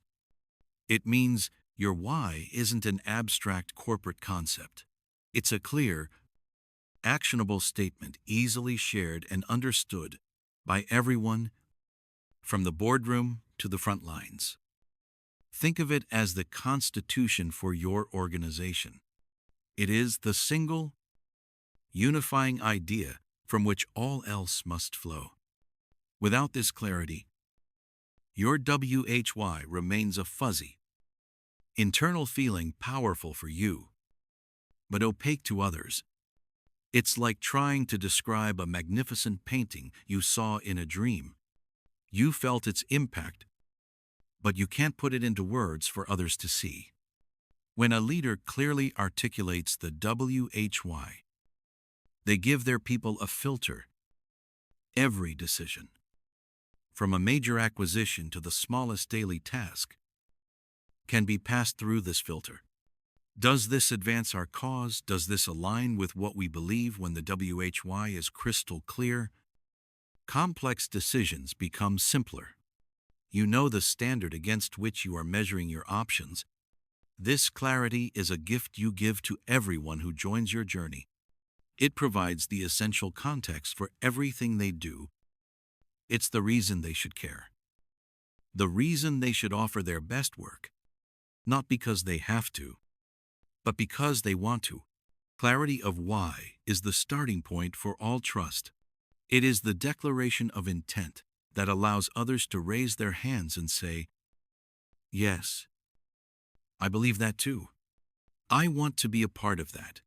[SPEAKER 1] It means your why isn't an abstract corporate concept. It's a clear, actionable statement easily shared and understood by everyone from the boardroom to the front lines. Think of it as the constitution for your organization. It is the single, unifying idea from which all else must flow. Without this clarity, your WHY remains a fuzzy, internal feeling powerful for you, but opaque to others. It's like trying to describe a magnificent painting you saw in a dream. You felt its impact, but you can't put it into words for others to see. When a leader clearly articulates the WHY, they give their people a filter. Every decision, from a major acquisition to the smallest daily task, can be passed through this filter. Does this advance our cause? Does this align with what we believe? When the WHY is crystal clear, complex decisions become simpler. You know the standard against which you are measuring your options. This clarity is a gift you give to everyone who joins your journey. It provides the essential context for everything they do. It's the reason they should care. The reason they should offer their best work. Not because they have to, but because they want to. Clarity of why is the starting point for all trust. It is the declaration of intent that allows others to raise their hands and say, "Yes, I believe that too. I want to be a part of that."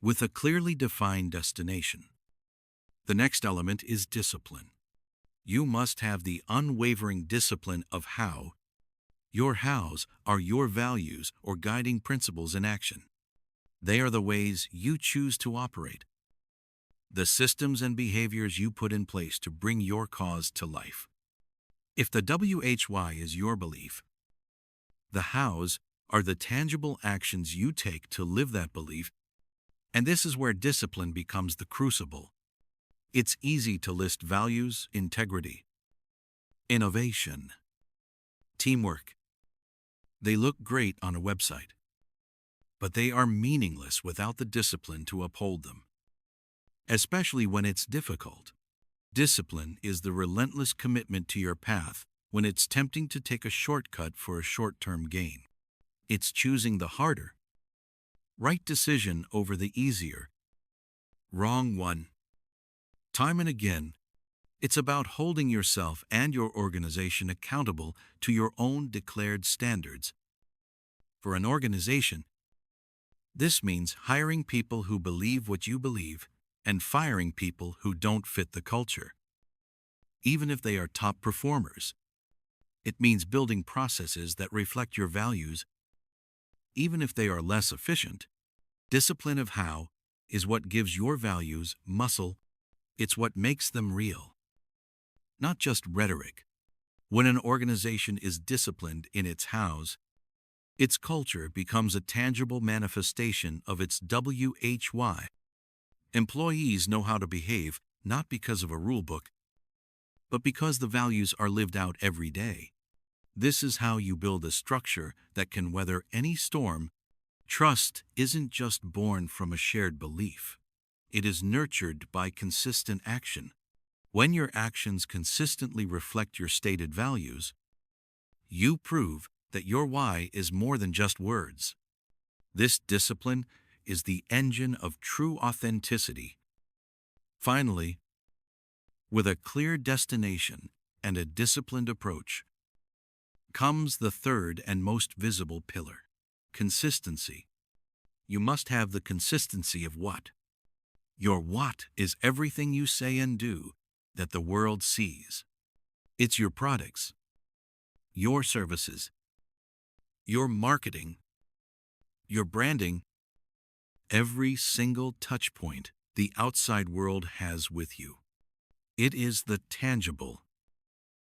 [SPEAKER 1] With a clearly defined destination, the next element is discipline. You must have the unwavering discipline of how. Your hows are your values or guiding principles in action. They are the ways you choose to operate, the systems and behaviors you put in place to bring your cause to life. If the WHY is your belief, the hows are the tangible actions you take to live that belief, and this is where discipline becomes the crucible. It's easy to list values, integrity, innovation, teamwork. They look great on a website, but they are meaningless without the discipline to uphold them, especially when it's difficult. Discipline is the relentless commitment to your path when it's tempting to take a shortcut for a short-term gain. It's choosing the harder, right decision over the easier, wrong one. Time and again, it's about holding yourself and your organization accountable to your own declared standards. For an organization, this means hiring people who believe what you believe and firing people who don't fit the culture, even if they are top performers. It means building processes that reflect your values, even if they are less efficient. Discipline of how is what gives your values muscle. It's what makes them real, not just rhetoric. When an organization is disciplined in its hows, its culture becomes a tangible manifestation of its WHY. Employees know how to behave not because of a rule book, but because the values are lived out every day. This is how you build a structure that can weather any storm. Trust isn't just born from a shared belief. It is nurtured by consistent action. When your actions consistently reflect your stated values, you prove that your why is more than just words. This discipline is the engine of true authenticity. Finally, with a clear destination and a disciplined approach, comes the third and most visible pillar: consistency. You must have the consistency of what? Your what is everything you say and do that the world sees. It's your products, your services, your marketing, your branding, every single touch point the outside world has with you. It is the tangible,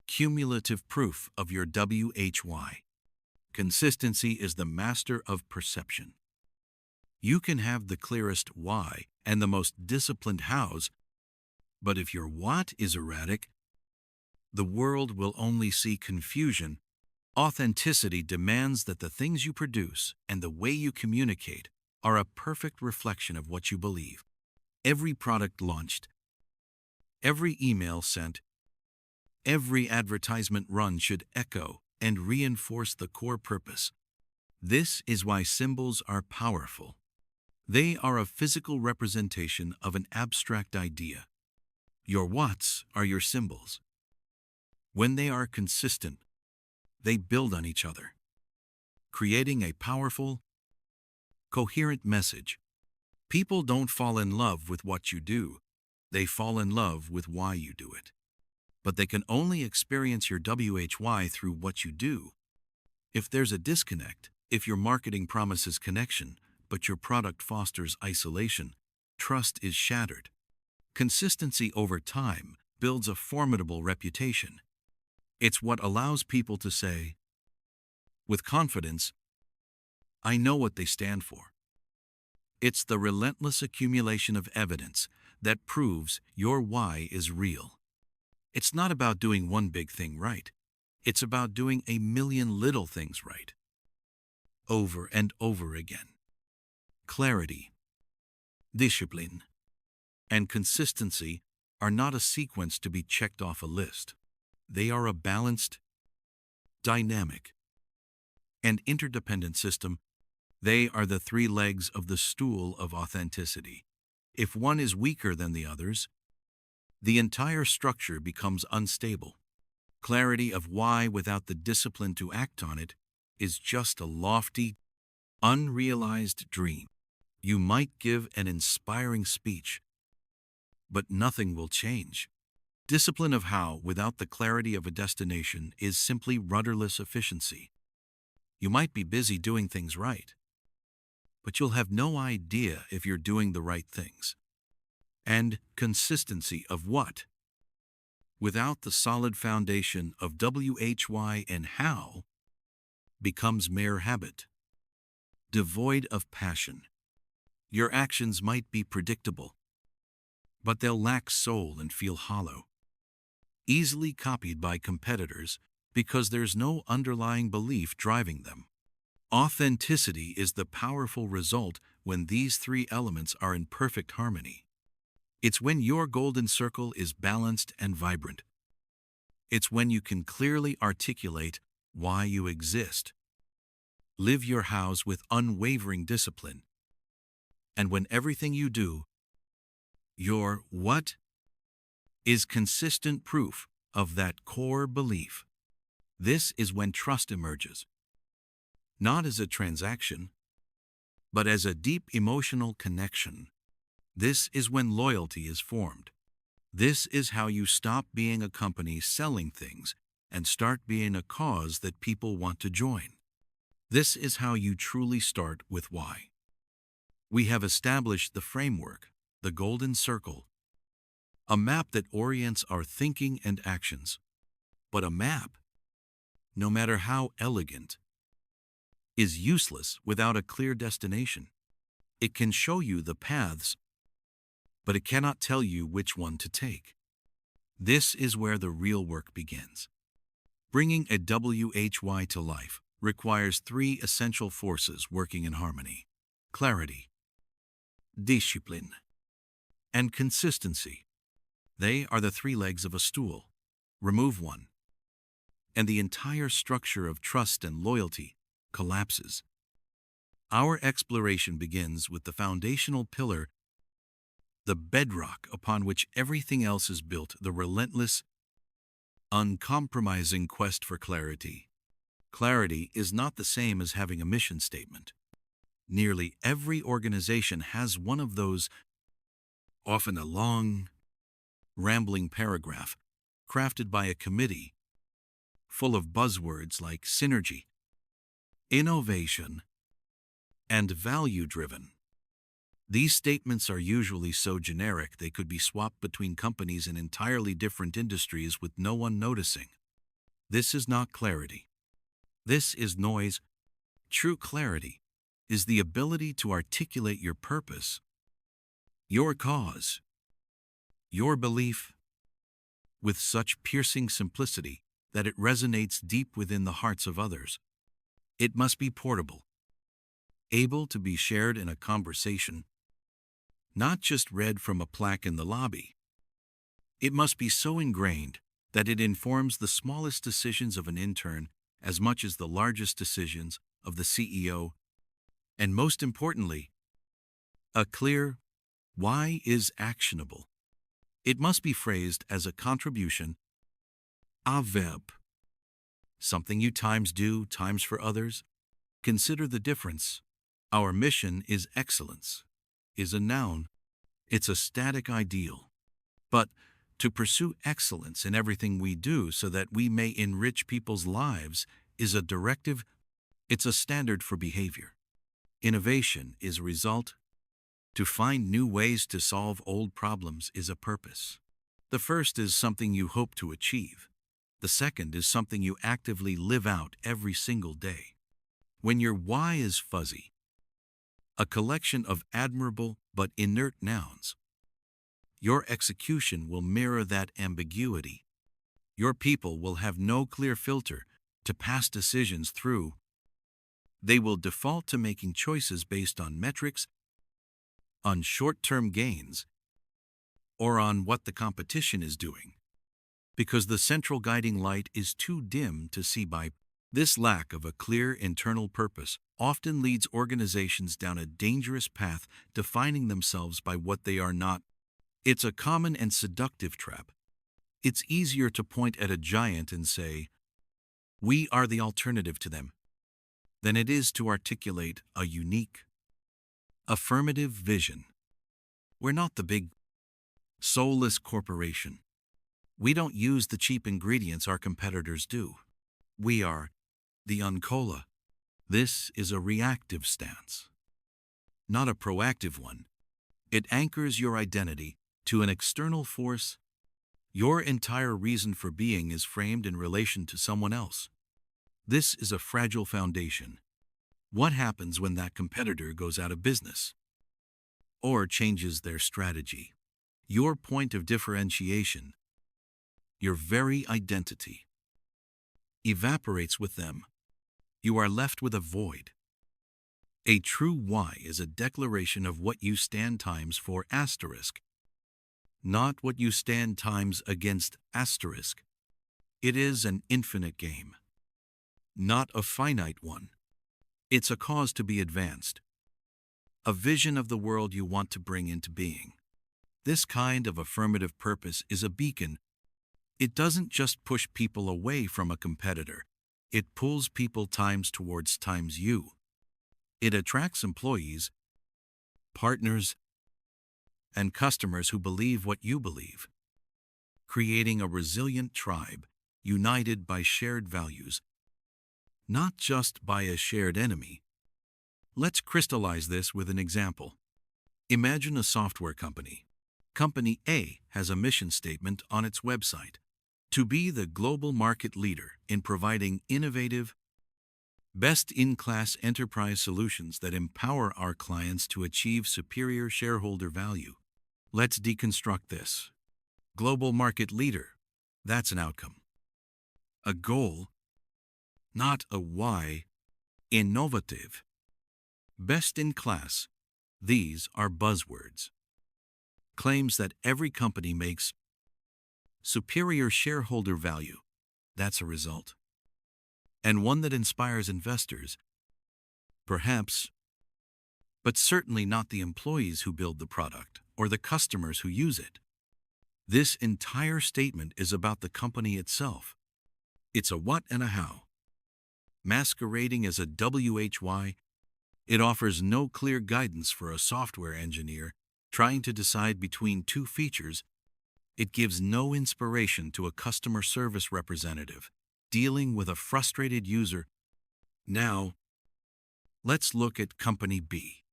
[SPEAKER 1] cumulative proof of your WHY. Consistency is the master of perception. You can have the clearest why and the most disciplined hows, but if your what is erratic, the world will only see confusion. Authenticity demands that the things you produce and the way you communicate are a perfect reflection of what you believe. Every product launched, every email sent, every advertisement run should echo and reinforce the core purpose. This is why symbols are powerful. They are a physical representation of an abstract idea. Your whats are your symbols. When they are consistent, they build on each other, creating a powerful, coherent message. People don't fall in love with what you do, they fall in love with why you do it. But they can only experience your WHY through what you do. If there's a disconnect, if your marketing promises connection, but your product fosters isolation, trust is shattered. Consistency over time builds a formidable reputation. It's what allows people to say, with confidence, I know what they stand for. It's the relentless accumulation of evidence that proves your why is real. It's not about doing one big thing right. It's about doing a million little things right, over and over again. Clarity, discipline, and consistency are not a sequence to be checked off a list. They are a balanced, dynamic, and interdependent system. They are the three legs of the stool of authenticity. If one is weaker than the others, the entire structure becomes unstable. Clarity of why without the discipline to act on it is just a lofty, unrealized dream. You might give an inspiring speech, but nothing will change. Discipline of how without the clarity of a destination is simply rudderless efficiency. You might be busy doing things right, but you'll have no idea if you're doing the right things. And consistency of what? Without the solid foundation of WHY and how, becomes mere habit, devoid of passion. Your actions might be predictable, but they'll lack soul and feel hollow, easily copied by competitors because there's no underlying belief driving them. Authenticity is the powerful result when these three elements are in perfect harmony. It's when your golden circle is balanced and vibrant. It's when you can clearly articulate why you exist, live your hows with unwavering discipline, and when everything you do, your what, is consistent proof of that core belief. This is when trust emerges, not as a transaction, but as a deep emotional connection. This is when loyalty is formed. This is how you stop being a company selling things and start being a cause that people want to join. This is how you truly start with why. We have established the framework, the golden circle, a map that orients our thinking and actions. But a map, no matter how elegant, is useless without a clear destination. It can show you the paths, but it cannot tell you which one to take. This is where the real work begins. Bringing a WHY to life requires three essential forces working in harmony: clarity, discipline, and consistency. They are the three legs of a stool. Remove one, and the entire structure of trust and loyalty collapses. Our exploration begins with the foundational pillar, the bedrock upon which everything else is built, the relentless, uncompromising quest for clarity. Clarity is not the same as having a mission statement. Nearly every organization has one of those, often a long, rambling paragraph crafted by a committee full of buzzwords like synergy, innovation, and value-driven. These statements are usually so generic they could be swapped between companies in entirely different industries with no one noticing. This is not clarity. This is noise. True clarity is the ability to articulate your purpose, your cause, your belief, with such piercing simplicity that it resonates deep within the hearts of others. It must be portable, able to be shared in a conversation, not just read from a plaque in the lobby. It must be so ingrained that it informs the smallest decisions of an intern as much as the largest decisions of the CEO, and most importantly, a clear why is actionable. It must be phrased as a contribution, a verb, something you times do, times for others. Consider the difference. Our mission is excellence, is a noun. It's a static ideal. But to pursue excellence in everything we do so that we may enrich people's lives is a directive. It's a standard for behavior. Innovation is a result. To find new ways to solve old problems is a purpose. The first is something you hope to achieve. The second is something you actively live out every single day. When your why is fuzzy, a collection of admirable but inert nouns, your execution will mirror that ambiguity. Your people will have no clear filter to pass decisions through. They will default to making choices based on metrics, on short-term gains, or on what the competition is doing, because the central guiding light is too dim to see by. This lack of a clear internal purpose often leads organizations down a dangerous path, defining themselves by what they are not. It's a common and seductive trap. It's easier to point at a giant and say, "We are the alternative to them," than it is to articulate a unique, affirmative vision. We're not the big, soulless corporation. We don't use the cheap ingredients our competitors do. We are the Uncola. This is a reactive stance, not a proactive one. It anchors your identity to an external force. Your entire reason for being is framed in relation to someone else. This is a fragile foundation. What happens when that competitor goes out of business or changes their strategy? Your point of differentiation, your very identity, evaporates with them. You are left with a void. A true why is a declaration of what you stand times for asterisk, not what you stand times against asterisk. It is an infinite game, not a finite one. It's a cause to be advanced, a vision of the world you want to bring into being. This kind of affirmative purpose is a beacon. It doesn't just push people away from a competitor. It pulls people times towards times you. It attracts employees, partners, and customers who believe what you believe, creating a resilient tribe united by shared values, not just by a shared enemy. Let's crystallize this with an example. Imagine a software company. Company A has a mission statement on its website: to be the global market leader in providing innovative, best-in-class enterprise solutions that empower our clients to achieve superior shareholder value. Let's deconstruct this. Global market leader, that's an outcome. A goal, not a why. Innovative, best-in-class, these are buzzwords. Claims that every company makes. Superior shareholder value, that's a result. And one that inspires investors, perhaps, but certainly not the employees who build the product or the customers who use it. This entire statement is about the company itself. It's a what and a how. Masquerading as a WHY, it offers no clear guidance for a software engineer Trying to decide between two features, it gives no inspiration to a customer service representative dealing with a frustrated user. Now, let's look at Company B.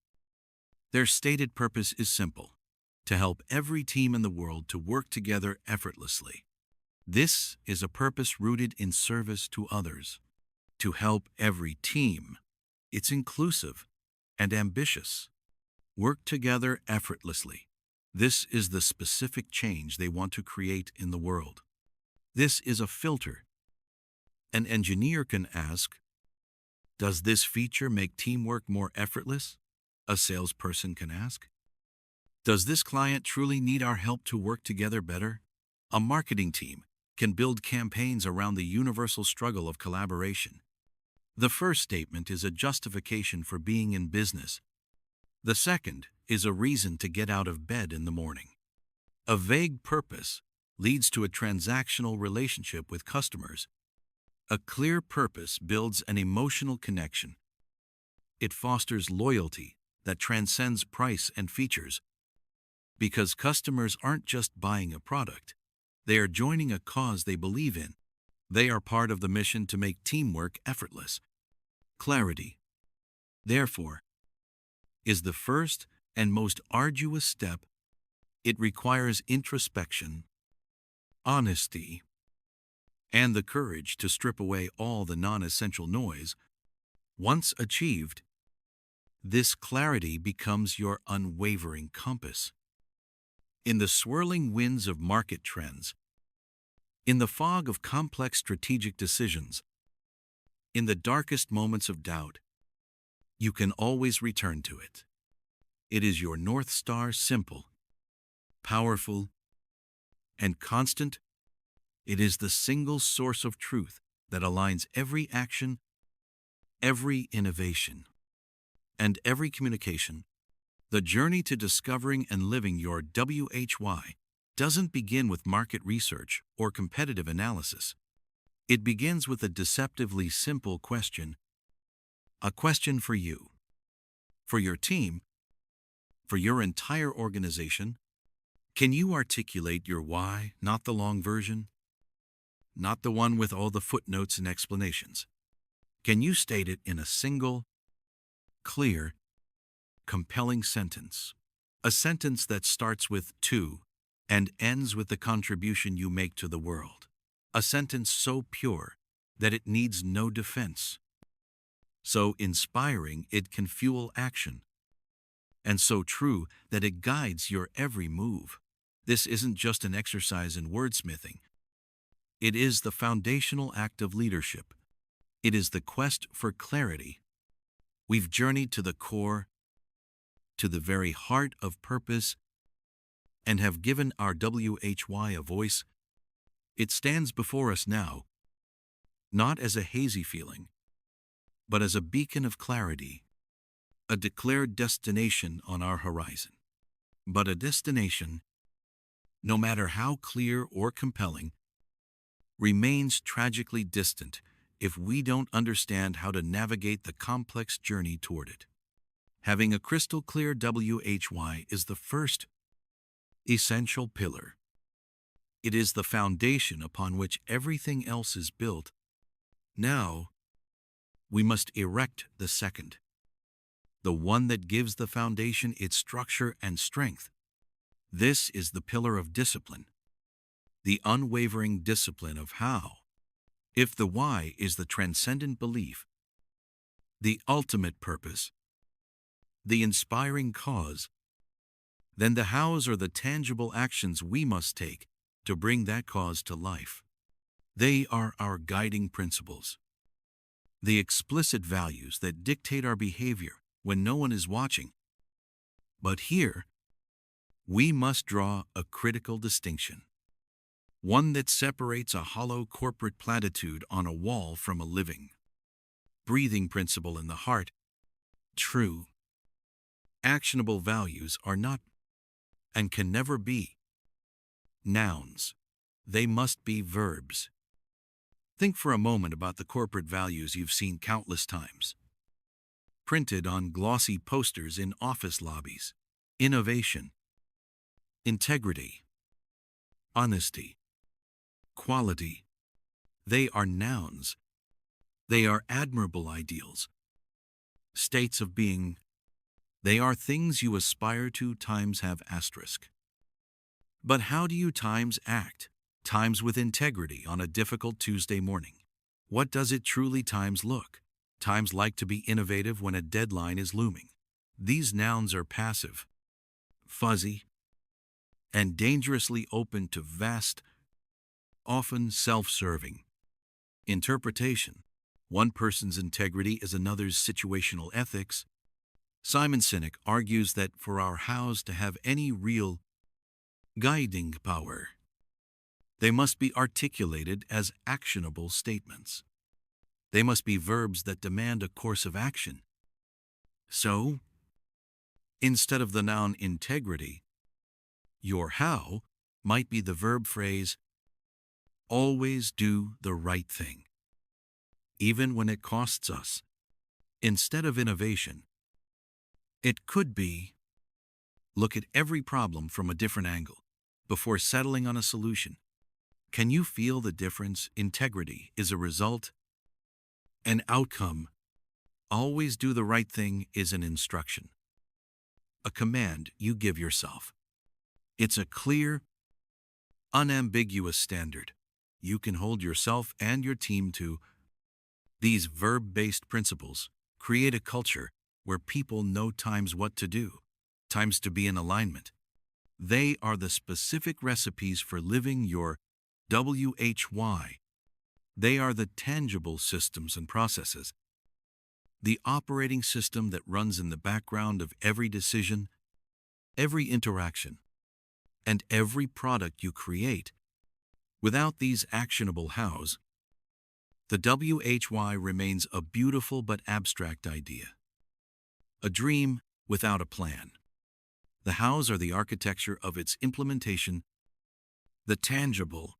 [SPEAKER 1] Their stated purpose is simple: to help every team in the world to work together effortlessly. This is a purpose rooted in service to others. To help every team, it's inclusive and ambitious. Work together effortlessly. This is the specific change they want to create in the world. This is a filter. An engineer can ask, does this feature make teamwork more effortless? A salesperson can ask, does this client truly need our help to work together better? A marketing team can build campaigns around the universal struggle of collaboration. The first statement is a justification for being in business. The second is a reason to get out of bed in the morning. A vague purpose leads to a transactional relationship with customers. A clear purpose builds an emotional connection. It fosters loyalty that transcends price and features. Because customers aren't just buying a product, they are joining a cause they believe in. They are part of the mission to make teamwork effortless. Clarity, therefore, is the first and most arduous step. It requires introspection, honesty, and the courage to strip away all the non-essential noise. Once achieved, this clarity becomes your unwavering compass. In the swirling winds of market trends, in the fog of complex strategic decisions, in the darkest moments of doubt, you can always return to it. It is your North Star, simple, powerful, and constant. It is the single source of truth that aligns every action, every innovation, and every communication. The journey to discovering and living your WHY doesn't begin with market research or competitive analysis. It begins with a deceptively simple question. A question for you, for your team, for your entire organization. Can you articulate your why, not the long version? Not the one with all the footnotes and explanations. Can you state it in a single, clear, compelling sentence? A sentence that starts with "to" and ends with the contribution you make to the world. A sentence so pure that it needs no defense. So inspiring it can fuel action. And so true that it guides your every move. This isn't just an exercise in wordsmithing. It is the foundational act of leadership. It is the quest for clarity. We've journeyed to the core, to the very heart of purpose, and have given our WHY a voice. It stands before us now, not as a hazy feeling, but as a beacon of clarity, a declared destination on our horizon. But a destination, no matter how clear or compelling, remains tragically distant if we don't understand how to navigate the complex journey toward it. Having a crystal clear WHY is the first essential pillar. It is the foundation upon which everything else is built. Now, we must erect the second, the one that gives the foundation its structure and strength. This is the pillar of discipline, the unwavering discipline of how. If the why is the transcendent belief, the ultimate purpose, the inspiring cause, then the hows are the tangible actions we must take to bring that cause to life. They are our guiding principles, the explicit values that dictate our behavior when no one is watching. But here, we must draw a critical distinction, one that separates a hollow corporate platitude on a wall from a living, breathing principle in the heart. True, actionable values are not, and can never be, nouns. They must be verbs. Think for a moment about the corporate values you've seen countless times, printed on glossy posters in office lobbies. Innovation, integrity, honesty, quality. They are nouns. They are admirable ideals, states of being. They are things you aspire to times have asterisk. But how do you times act? Times with integrity on a difficult Tuesday morning. What does it truly times look? Times like to be innovative when a deadline is looming. These nouns are passive, fuzzy, and dangerously open to vast, often self-serving interpretation. One person's integrity is another's situational ethics. Simon Sinek argues that for our hows to have any real guiding power, they must be articulated as actionable statements. They must be verbs that demand a course of action. So, instead of the noun integrity, your how might be the verb phrase, always do the right thing, even when it costs us. Instead of innovation, it could be, look at every problem from a different angle before settling on a solution. Can you feel the difference? Integrity is a result, an outcome. Always do the right thing is an instruction, a command you give yourself. It's a clear, unambiguous standard you can hold yourself and your team to. These verb-based principles create a culture where people know times what to do, times to be in alignment. They are the specific recipes for living your WHY. They are the tangible systems and processes, the operating system that runs in the background of every decision, every interaction, and every product you create. Without these actionable hows, the WHY remains a beautiful but abstract idea, a dream without a plan. The hows are the architecture of its implementation, the tangible,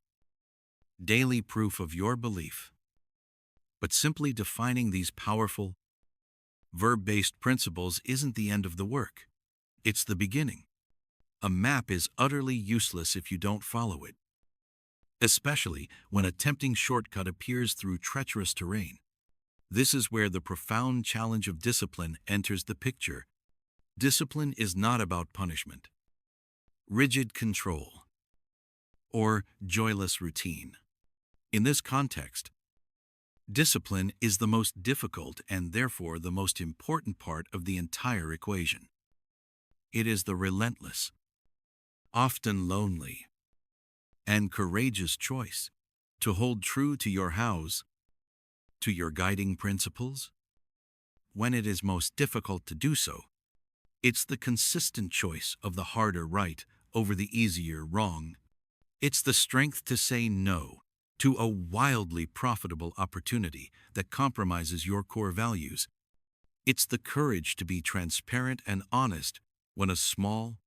[SPEAKER 1] daily proof of your belief. But simply defining these powerful, verb-based principles isn't the end of the work. It's the beginning. A map is utterly useless if you don't follow it, especially when a tempting shortcut appears through treacherous terrain. This is where the profound challenge of discipline enters the picture. Discipline is not about punishment, rigid control, or joyless routine. In this context, discipline is the most difficult and therefore the most important part of the entire equation. It is the relentless, often lonely, and courageous choice to hold true to your hows, to your guiding principles. When it is most difficult to do so, it's the consistent choice of the harder right over the easier wrong. It's the strength to say no to a wildly profitable opportunity that compromises your core values. It's the courage to be transparent and honest when a small,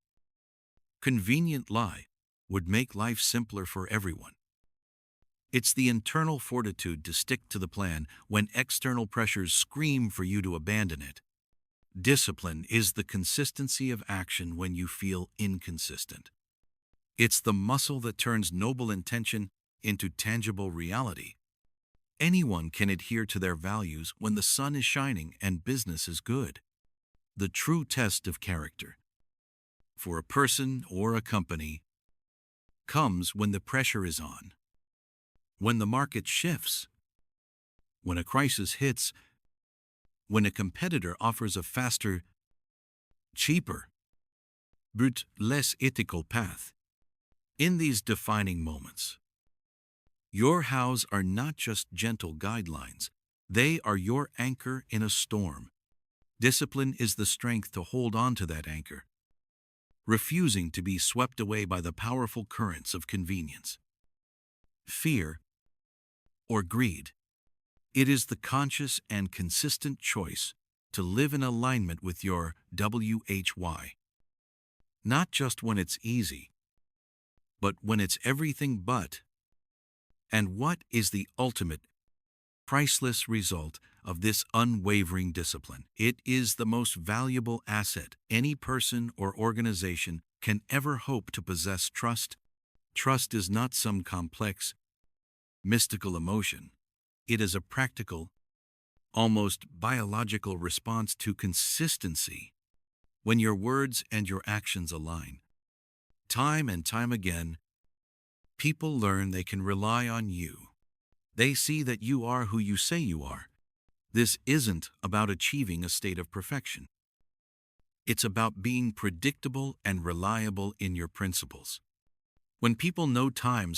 [SPEAKER 1] convenient lie would make life simpler for everyone. It's the internal fortitude to stick to the plan when external pressures scream for you to abandon it. Discipline is the consistency of action when you feel inconsistent. It's the muscle that turns noble intention into tangible reality. Anyone can adhere to their values when the sun is shining and business is good. The true test of character, for a person or a company, comes when the pressure is on, when the market shifts, when a crisis hits, when a competitor offers a faster, cheaper, but less ethical path. In these defining moments, your hows are not just gentle guidelines, they are your anchor in a storm. Discipline is the strength to hold on to that anchor, refusing to be swept away by the powerful currents of convenience, fear, or greed. It is the conscious and consistent choice to live in alignment with your WHY. Not just when it's easy, but when it's everything but. And what is the ultimate, priceless result of this unwavering discipline. It is the most valuable asset any person or organization can ever hope to possess. Trust is not some complex, mystical emotion. It is a practical, almost biological response to consistency. When your words and your actions align, time and time again, people learn they can rely on you. They see that you are who you say you are. This isn't about achieving a state of perfection. It's about being predictable and reliable in your principles. When people know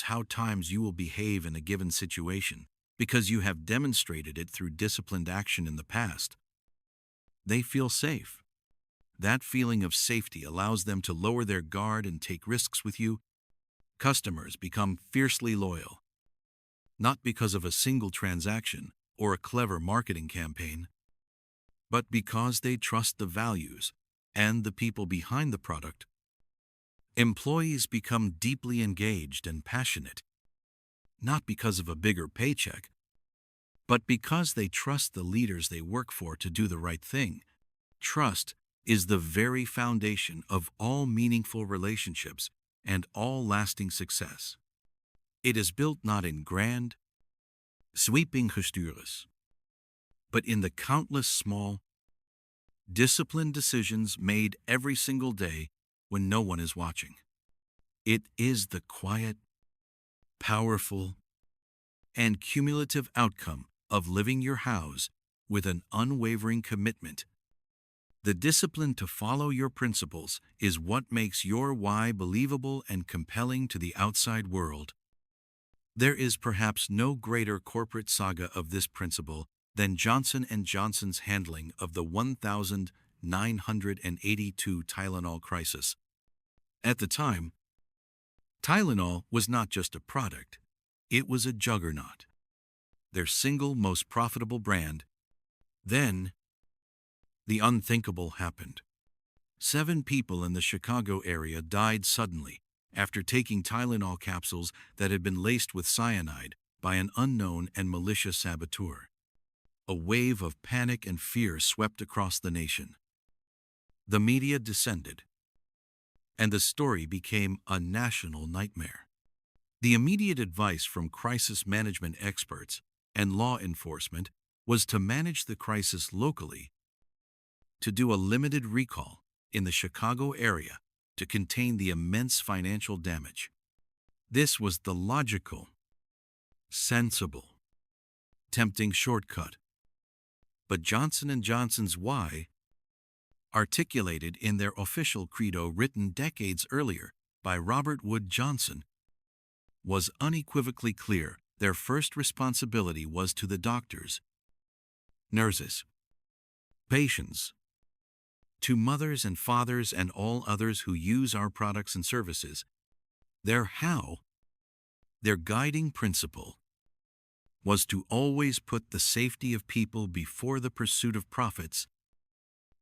[SPEAKER 1] how times you will behave in a given situation, because you have demonstrated it through disciplined action in the past, they feel safe. That feeling of safety allows them to lower their guard and take risks with you. Customers become fiercely loyal, not because of a single transaction or a clever marketing campaign, but because they trust the values and the people behind the product. Employees become deeply engaged and passionate, not because of a bigger paycheck, but because they trust the leaders they work for to do the right thing. Trust is the very foundation of all meaningful relationships and all lasting success. It is built not in grand, sweeping gestures, but in the countless small, disciplined decisions made every single day when no one is watching. It is the quiet, powerful, and cumulative outcome of living your house with an unwavering commitment. The discipline to follow your principles is what makes your why believable and compelling to the outside world. There is perhaps no greater corporate saga of this principle than Johnson & Johnson's handling of the 1982 Tylenol crisis. At the time, Tylenol was not just a product, it was a juggernaut, their single most profitable brand. Then, the unthinkable happened. 7 people in the Chicago area died suddenly after taking Tylenol capsules that had been laced with cyanide by an unknown and malicious saboteur. A wave of panic and fear swept across the nation. The media descended, and the story became a national nightmare. The immediate advice from crisis management experts and law enforcement was to manage the crisis locally, to do a limited recall in the Chicago area to contain the immense financial damage. This was the logical, sensible, tempting shortcut. But Johnson & Johnson's why, articulated in their official credo written decades earlier by Robert Wood Johnson, was unequivocally clear. Their first responsibility was to the doctors, nurses, patients, to mothers and fathers and all others who use our products and services. Their guiding principle, was to always put the safety of people before the pursuit of profits.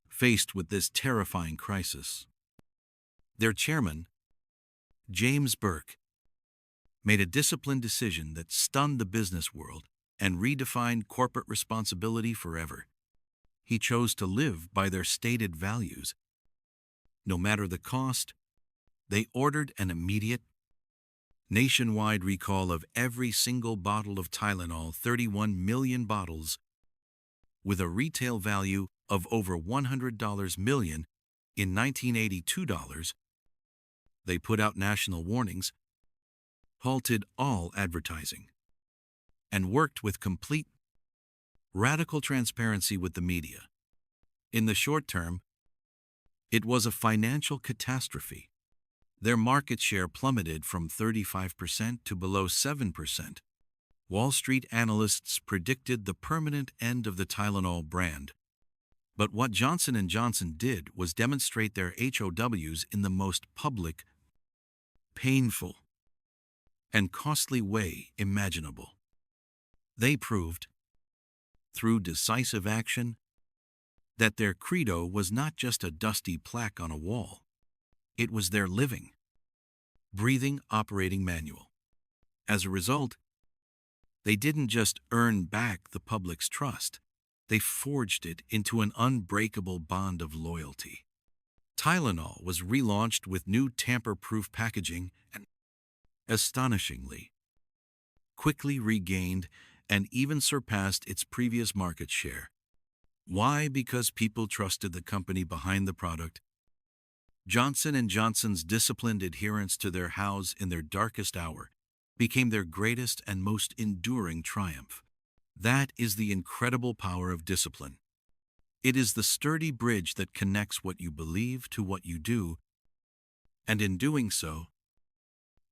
[SPEAKER 1] Faced with this terrifying crisis, their chairman, James Burke, made a disciplined decision that stunned the business world and redefined corporate responsibility forever. He chose to live by their stated values. No matter the cost, they ordered an immediate, nationwide recall of every single bottle of Tylenol, 31 million bottles, with a retail value of over $100 million in 1982 dollars. They put out national warnings, halted all advertising, and worked with complete, radical transparency with the media. In the short term, it was a financial catastrophe. Their market share plummeted from 35% to below 7%. Wall Street analysts predicted the permanent end of the Tylenol brand. But what Johnson & Johnson did was demonstrate their HOWs in the most public, painful, and costly way imaginable. They proved, through decisive action, that their credo was not just a dusty plaque on a wall. It was their living, breathing operating manual. As a result, they didn't just earn back the public's trust, They forged it into an unbreakable bond of loyalty. Tylenol was relaunched with new tamper-proof packaging and, astonishingly, quickly regained and even surpassed its previous market share. Why? Because people trusted the company behind the product. Johnson & Johnson's disciplined adherence to their hows in their darkest hour became their greatest and most enduring triumph. That is the incredible power of discipline. It is the sturdy bridge that connects what you believe to what you do, and in doing so,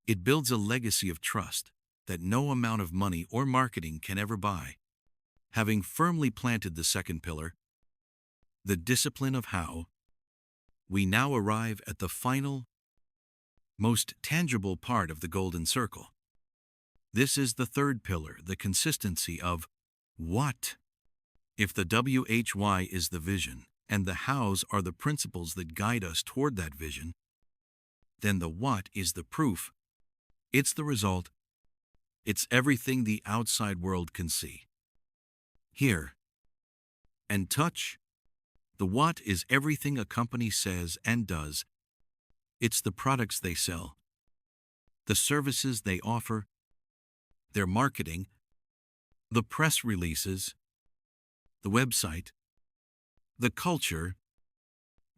[SPEAKER 1] it builds a legacy of trust that no amount of money or marketing can ever buy. Having firmly planted the second pillar, the discipline of how, we now arrive at the final, most tangible part of the golden circle. This is the third pillar, the consistency of what. If the WHY is the vision and the hows are the principles that guide us toward that vision, then the what is the proof. It's the result. It's everything the outside world can see, hear, and touch. The what is everything a company says and does. It's the products they sell, the services they offer, their marketing, the press releases, the website, the culture,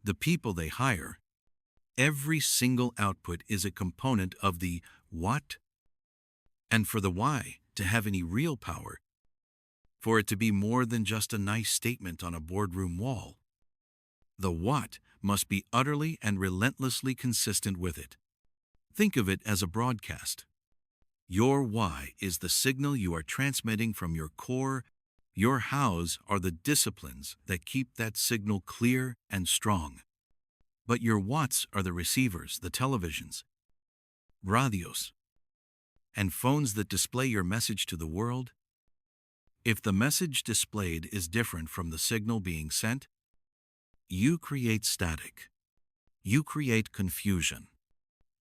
[SPEAKER 1] the people they hire. Every single output is a component of the what. And for the why to have any real power, for it to be more than just a nice statement on a boardroom wall, the what must be utterly and relentlessly consistent with it. Think of it as a broadcast. Your why is the signal you are transmitting from your core. Your hows are the disciplines that keep that signal clear and strong. But your whats are the receivers, the televisions, radios, and phones that display your message to the world. If the message displayed is different from the signal being sent, you create static. You create confusion.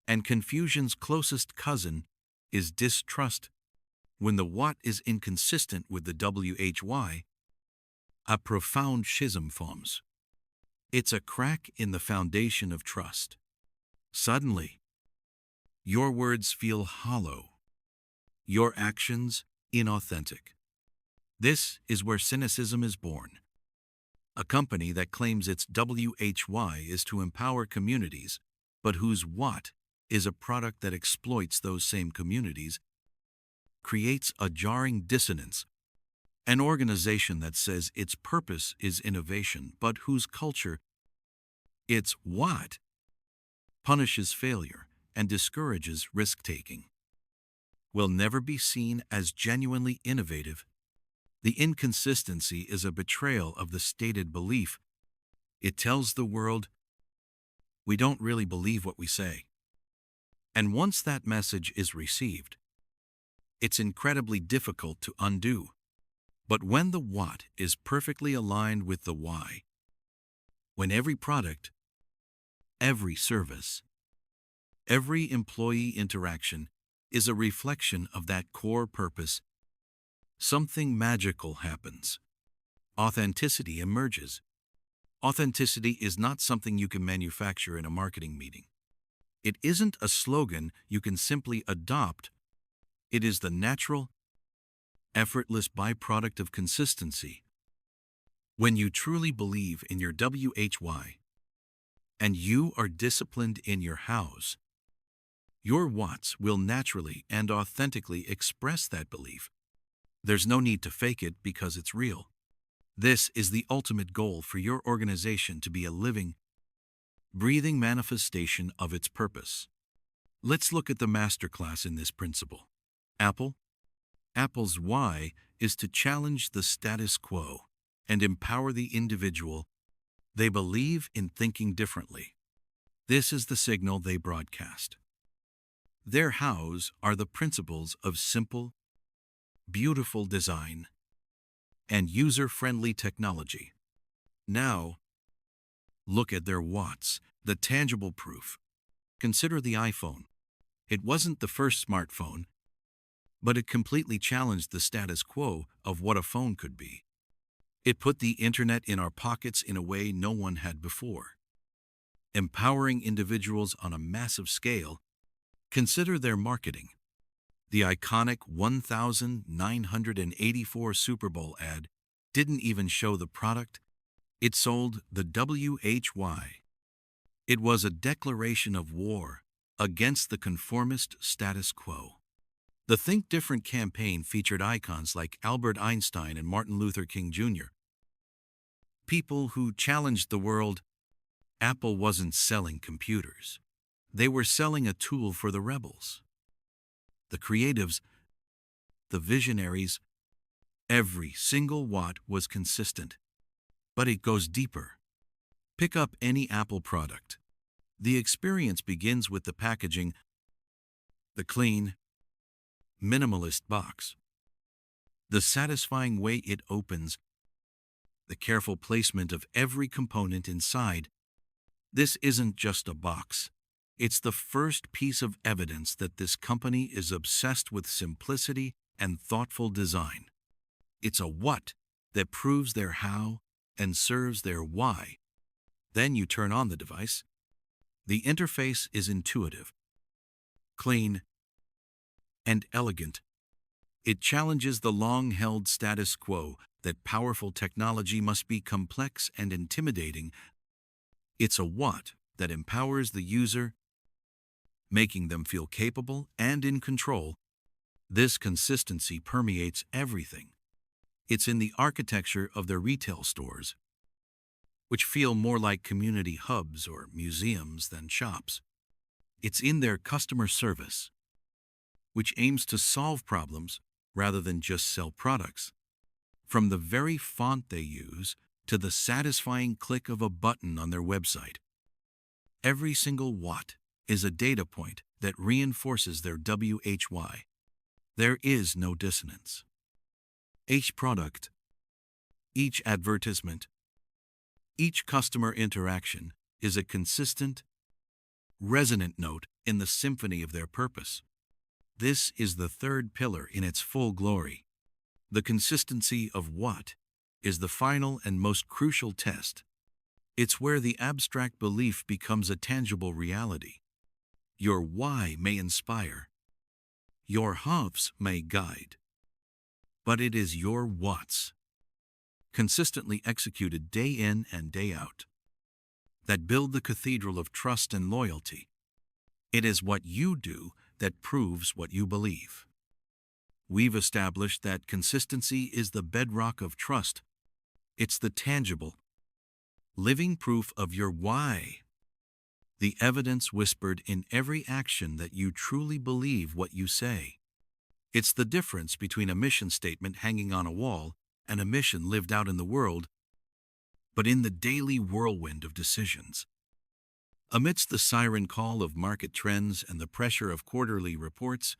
[SPEAKER 1] And confusion's closest cousin is distrust. When the what is inconsistent with the WHY, a profound schism forms. It's a crack in the foundation of trust. Suddenly, your words feel hollow, your actions inauthentic. This is where cynicism is born. A company that claims its WHY is to empower communities, but whose what is a product that exploits those same communities, creates a jarring dissonance. An organization that says its purpose is innovation, but whose culture, its what, punishes failure and discourages risk-taking, will never be seen as genuinely innovative. The inconsistency is a betrayal of the stated belief. It tells the world, we don't really believe what we say. And once that message is received, it's incredibly difficult to undo. But when the what is perfectly aligned with the why, when every product, every service, every employee interaction is a reflection of that core purpose, something magical happens. Authenticity emerges. Authenticity is not something you can manufacture in a marketing meeting. It isn't a slogan you can simply adopt. It is the natural, effortless byproduct of consistency. When you truly believe in your WHY and you are disciplined in your hows, your whats will naturally and authentically express that belief. There's no need to fake it because it's real. This is the ultimate goal for your organization, to be a living, breathing manifestation of its purpose. Let's look at the masterclass in this principle. Apple's why is to challenge the status quo and empower the individual. They believe in thinking differently. This is the signal they broadcast. Their hows are the principles of simple, beautiful design and user-friendly technology. Now, look at their whats, the tangible proof. Consider the iPhone. It wasn't the first smartphone, but it completely challenged the status quo of what a phone could be. It put the internet in our pockets in a way no one had before, empowering individuals on a massive scale. Consider their marketing. The iconic 1984 Super Bowl ad didn't even show the product, it sold the WHY. It was a declaration of war against the conformist status quo. The Think Different campaign featured icons like Albert Einstein and Martin Luther King Jr., people who challenged the world. Apple wasn't selling computers. They were selling a tool for the rebels, the creatives, the visionaries. Every single watt was consistent. But it goes deeper. Pick up any Apple product. The experience begins with the packaging, the clean, minimalist box, the satisfying way it opens, the careful placement of every component inside. This isn't just a box. It's the first piece of evidence that this company is obsessed with simplicity and thoughtful design. It's a what that proves their how and serves their why. Then you turn on the device. The interface is intuitive, clean, and elegant. It challenges the long-held status quo that powerful technology must be complex and intimidating. It's a what that empowers the user, making them feel capable and in control. This consistency permeates everything. It's in the architecture of their retail stores, which feel more like community hubs or museums than shops. It's in their customer service, which aims to solve problems rather than just sell products. From the very font they use to the satisfying click of a button on their website, every single watt is a data point that reinforces their WHY. There is no dissonance. Each product, each advertisement, each customer interaction is a consistent, resonant note in the symphony of their purpose. This is the third pillar in its full glory. The consistency of what is the final and most crucial test. It's where the abstract belief becomes a tangible reality. Your why may inspire, your hows may guide, but it is your whats, consistently executed day in and day out, that build the cathedral of trust and loyalty. It is what you do that proves what you believe. We've established that consistency is the bedrock of trust. It's the tangible, living proof of your why, the evidence whispered in every action that you truly believe what you say. It's the difference between a mission statement hanging on a wall and a mission lived out in the world, but in the daily whirlwind of decisions. Amidst the siren call of market trends and the pressure of quarterly reports,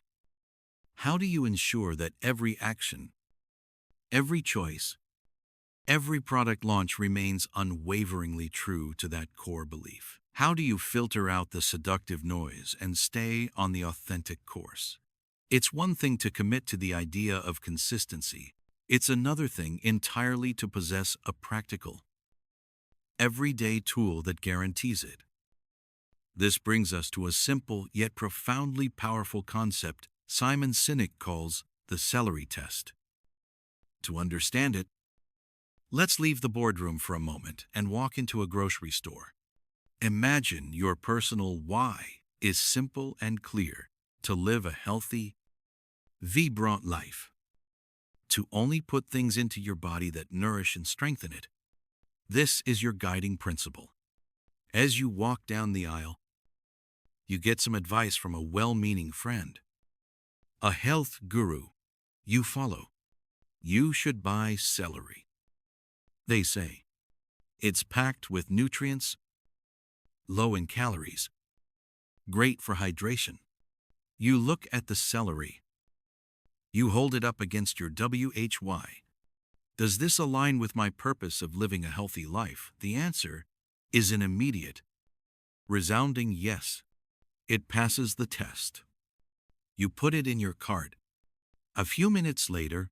[SPEAKER 1] how do you ensure that every action, every choice, every product launch remains unwaveringly true to that core belief? How do you filter out the seductive noise and stay on the authentic course? It's one thing to commit to the idea of consistency. It's another thing entirely to possess a practical, everyday tool that guarantees it. This brings us to a simple yet profoundly powerful concept Simon Sinek calls the celery test. To understand it, let's leave the boardroom for a moment and walk into a grocery store. Imagine your personal why is simple and clear: to live a healthy, vibrant life, to only put things into your body that nourish and strengthen it. This is your guiding principle. As you walk down the aisle, you get some advice from a well-meaning friend, a health guru you follow. You should buy celery. They say, it's packed with nutrients, low in calories, great for hydration. You look at the celery. You hold it up against your WHY. Does this align with my purpose of living a healthy life? The answer is an immediate, resounding yes. It passes the test. You put it in your cart. A few minutes later,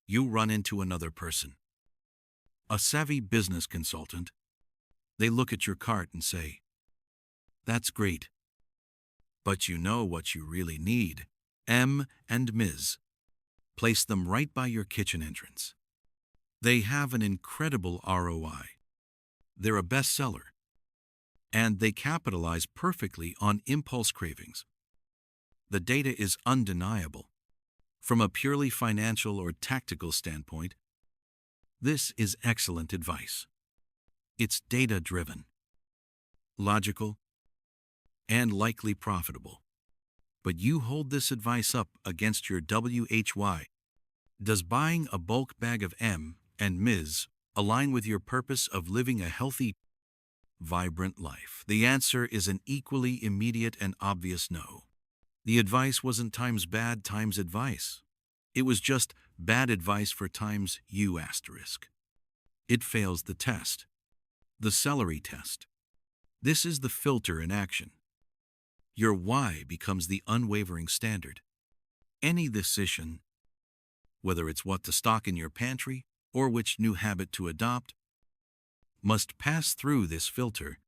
[SPEAKER 1] you run into another person. A savvy business consultant, they look at your cart and say, "That's great, but you know what you really need? M and Ms. Place them right by your kitchen entrance. They have an incredible ROI. They're a bestseller, and they capitalize perfectly on impulse cravings. The data is undeniable. From a purely financial or tactical standpoint, this is excellent advice. It's data-driven, logical, and likely profitable. But you hold this advice up against your WHY. Does buying a bulk bag of M and Ms. align with your purpose of living a healthy, vibrant life? The answer is an equally immediate and obvious no. The advice wasn't times bad times advice. It was just bad advice for times U asterisk. It fails the test. The celery test. This is the filter in action. Your why becomes the unwavering standard. Any decision, whether it's what to stock in your pantry or which new habit to adopt, must pass through this filter.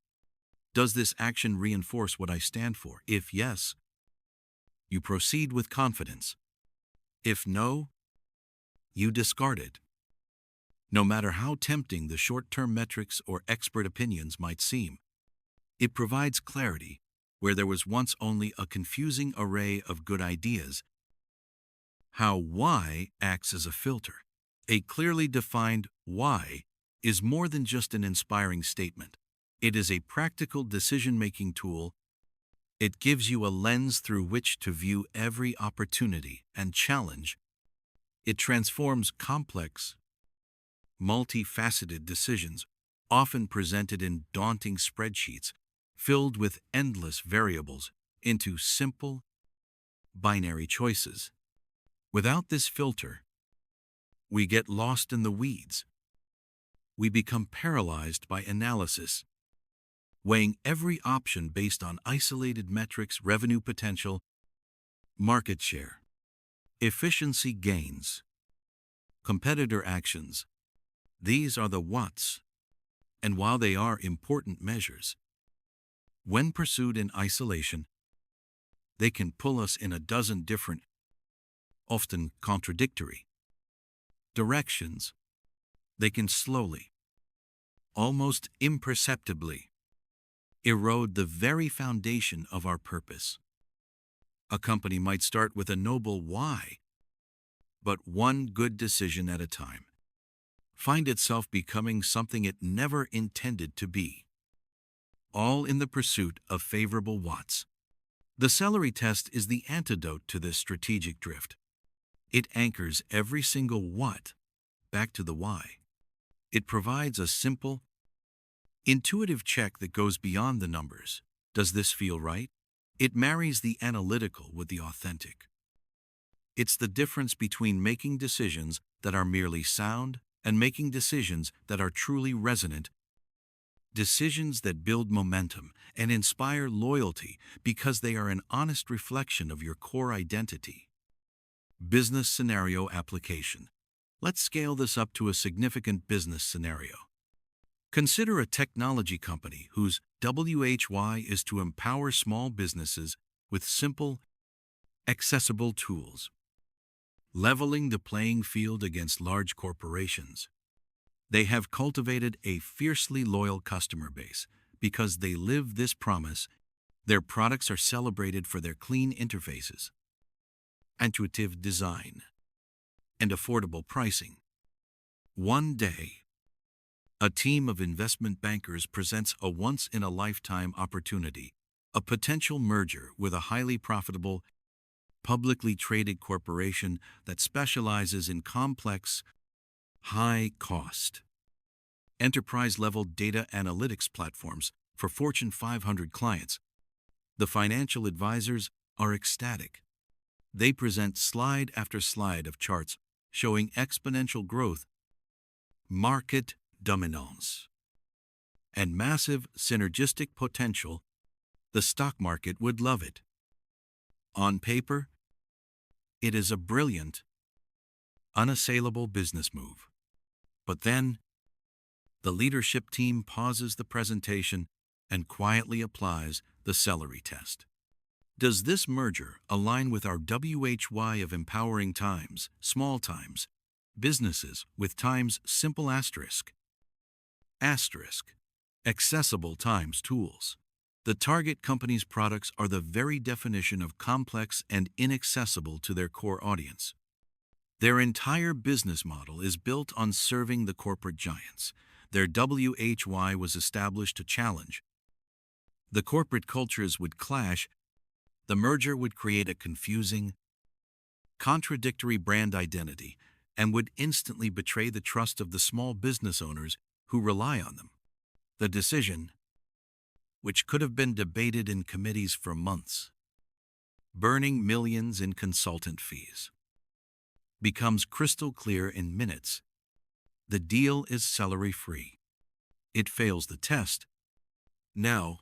[SPEAKER 1] Does this action reinforce what I stand for? If yes, you proceed with confidence. If no, you discard it. No matter how tempting the short-term metrics or expert opinions might seem, it provides clarity where there was once only a confusing array of good ideas. How why acts as a filter. A clearly defined why is more than just an inspiring statement. It is a practical decision-making tool. It gives you a lens through which to view every opportunity and challenge. It transforms complex, multifaceted decisions, often presented in daunting spreadsheets filled with endless variables, into simple, binary choices. Without this filter, we get lost in the weeds. We become paralyzed by analysis, weighing every option based on isolated metrics, revenue potential, market share, efficiency gains, competitor actions. These are the whats, and while they are important measures, when pursued in isolation, they can pull us in a dozen different, often contradictory, directions. They can slowly, almost imperceptibly, erode the very foundation of our purpose. A company might start with a noble why, but one good decision at a time, find itself becoming something it never intended to be, all in the pursuit of favorable whats. The celery test is the antidote to this strategic drift. It anchors every single what back to the why. It provides a simple, intuitive check that goes beyond the numbers. Does this feel right? It marries the analytical with the authentic. It's the difference between making decisions that are merely sound and making decisions that are truly resonant, decisions that build momentum and inspire loyalty because they are an honest reflection of your core identity. Business scenario application. Let's scale this up to a significant business scenario. Consider a technology company whose WHY is to empower small businesses with simple, accessible tools, leveling the playing field against large corporations. They have cultivated a fiercely loyal customer base because they live this promise. Their products are celebrated for their clean interfaces, intuitive design, and affordable pricing. One day, a team of investment bankers presents a once-in-a-lifetime opportunity, a potential merger with a highly profitable, publicly traded corporation that specializes in complex, high-cost, enterprise-level data analytics platforms for Fortune 500 clients. The financial advisors are ecstatic. They present slide after slide of charts showing exponential growth, market dominance, and massive synergistic potential. The stock market would love it. On paper, it is a brilliant, unassailable business move. But then, The leadership team pauses the presentation and quietly applies the celery test. Does this merger align with our WHY of empowering times, small times, businesses with times simple asterisk, accessible times tools? The target company's products are the very definition of complex and inaccessible to their core audience. Their entire business model is built on serving the corporate giants. Their WHY was established to challenge. The corporate cultures would clash. The merger would create a confusing, contradictory brand identity and would instantly betray the trust of the small business owners who rely on them. The decision, which could have been debated in committees for months, burning millions in consultant fees, becomes crystal clear in minutes. The deal is celery-free. It fails the test. Now,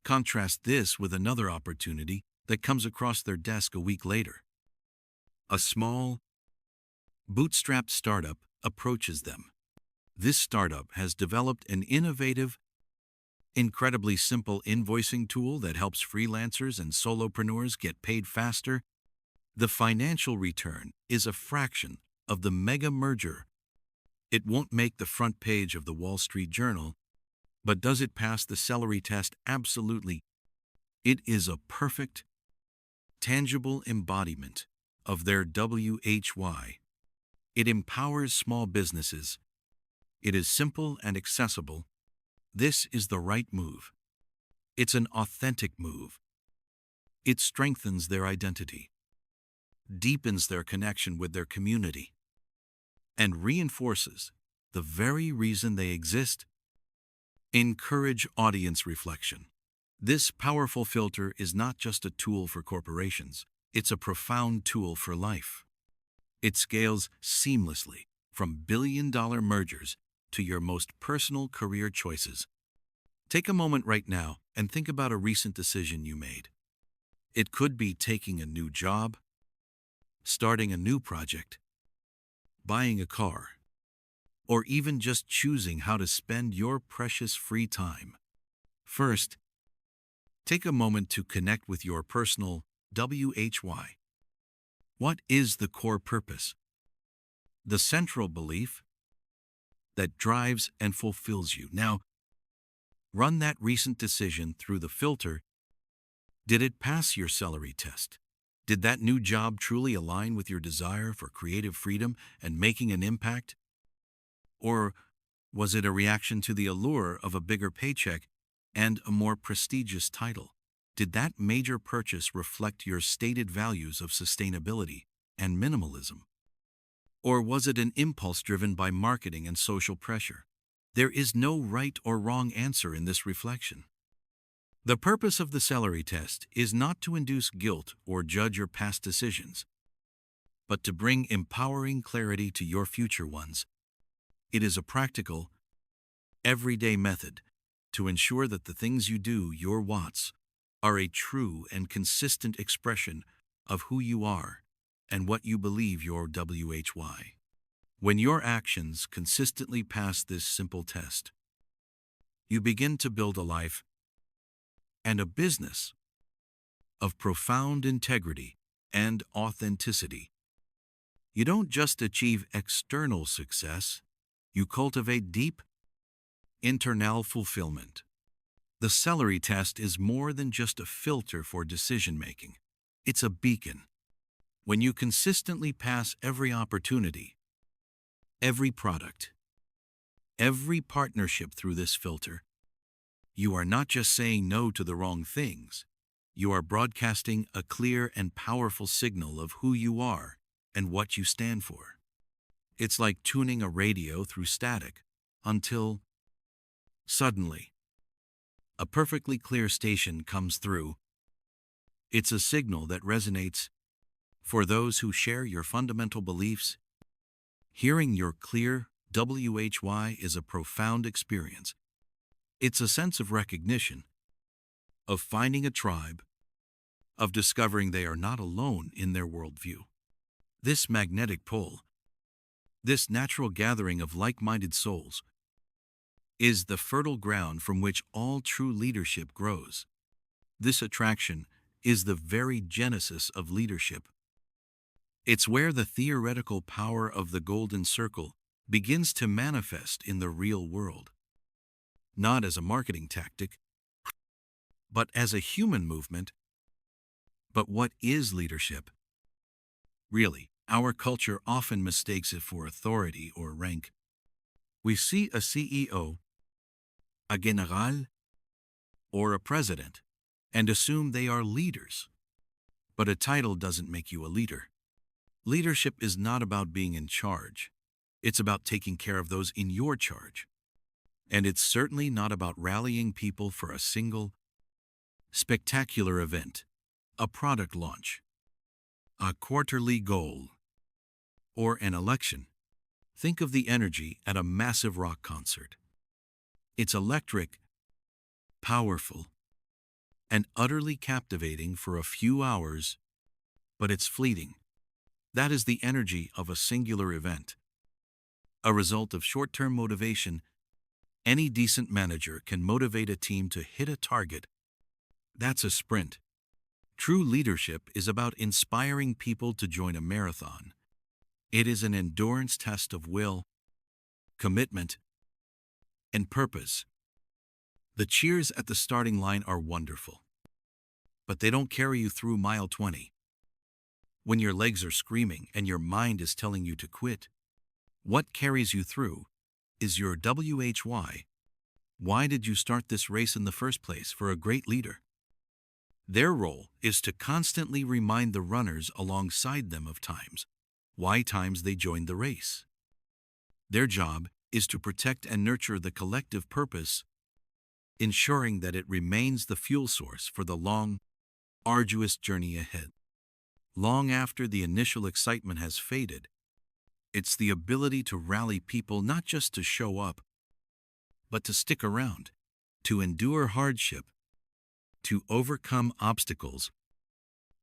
[SPEAKER 1] contrast this with another opportunity that comes across their desk a week later. A small, bootstrapped startup approaches them. This startup has developed an innovative, incredibly simple invoicing tool that helps freelancers and solopreneurs get paid faster. The financial return is a fraction of the mega merger. It won't make the front page of the Wall Street Journal, but does it pass the celery test? Absolutely. It is a perfect, tangible embodiment of their WHY. It empowers small businesses. It is simple and accessible. This is the right move. It's an authentic move. It strengthens their identity, deepens their connection with their community, and reinforces the very reason they exist. Encourage audience reflection. This powerful filter is not just a tool for corporations, it's a profound tool for life. It scales seamlessly from billion-dollar mergers to your most personal career choices. Take a moment right now and think about a recent decision you made. It could be taking a new job, starting a new project, buying a car, or even just choosing how to spend your precious free time. First, take a moment to connect with your personal WHY. What is the core purpose? The central belief that drives and fulfills you. Now, run that recent decision through the filter. Did it pass your celery test? Did that new job truly align with your desire for creative freedom and making an impact? Or was it a reaction to the allure of a bigger paycheck and a more prestigious title? Did that major purchase reflect your stated values of sustainability and minimalism? Or was it an impulse driven by marketing and social pressure? There is no right or wrong answer in this reflection. The purpose of the celery test is not to induce guilt or judge your past decisions, but to bring empowering clarity to your future ones. It is a practical, everyday method to ensure that the things you do, your whats, are a true and consistent expression of who you are and what you believe, your WHY. When your actions consistently pass this simple test, you begin to build a life and a business of profound integrity and authenticity. You don't just achieve external success, you cultivate deep, internal fulfillment. The celery test is more than just a filter for decision-making. It's a beacon. When you consistently pass every opportunity, every product, every partnership through this filter, you are not just saying no to the wrong things. You are broadcasting a clear and powerful signal of who you are and what you stand for. It's like tuning a radio through static until, suddenly, a perfectly clear station comes through. It's a signal that resonates for those who share your fundamental beliefs. Hearing your clear WHY is a profound experience. It's a sense of recognition, of finding a tribe, of discovering they are not alone in their worldview. This magnetic pull, this natural gathering of like-minded souls, is the fertile ground from which all true leadership grows. This attraction is the very genesis of leadership. It's where the theoretical power of the golden circle begins to manifest in the real world, not as a marketing tactic, but as a human movement. But what is leadership? Really, our culture often mistakes it for authority or rank. We see a CEO, a general, or a president, and assume they are leaders. But a title doesn't make you a leader. Leadership is not about being in charge. It's about taking care of those in your charge. And it's certainly not about rallying people for a single, spectacular event, a product launch, a quarterly goal, or an election. Think of the energy at a massive rock concert. It's electric, powerful, and utterly captivating for a few hours, but it's fleeting. That is the energy of a singular event. A result of short-term motivation. Any decent manager can motivate a team to hit a target. That's a sprint. True leadership is about inspiring people to join a marathon. It is an endurance test of will, commitment, and purpose. The cheers at the starting line are wonderful, but they don't carry you through mile 20. When your legs are screaming and your mind is telling you to quit, what carries you through is your why. Why did you start this race in the first place? For a great leader, their role is to constantly remind the runners alongside them of why they joined the race. Their job is to protect and nurture the collective purpose, ensuring that it remains the fuel source for the long, arduous journey ahead. Long after the initial excitement has faded, it's the ability to rally people not just to show up, but to stick around, to endure hardship, to overcome obstacles,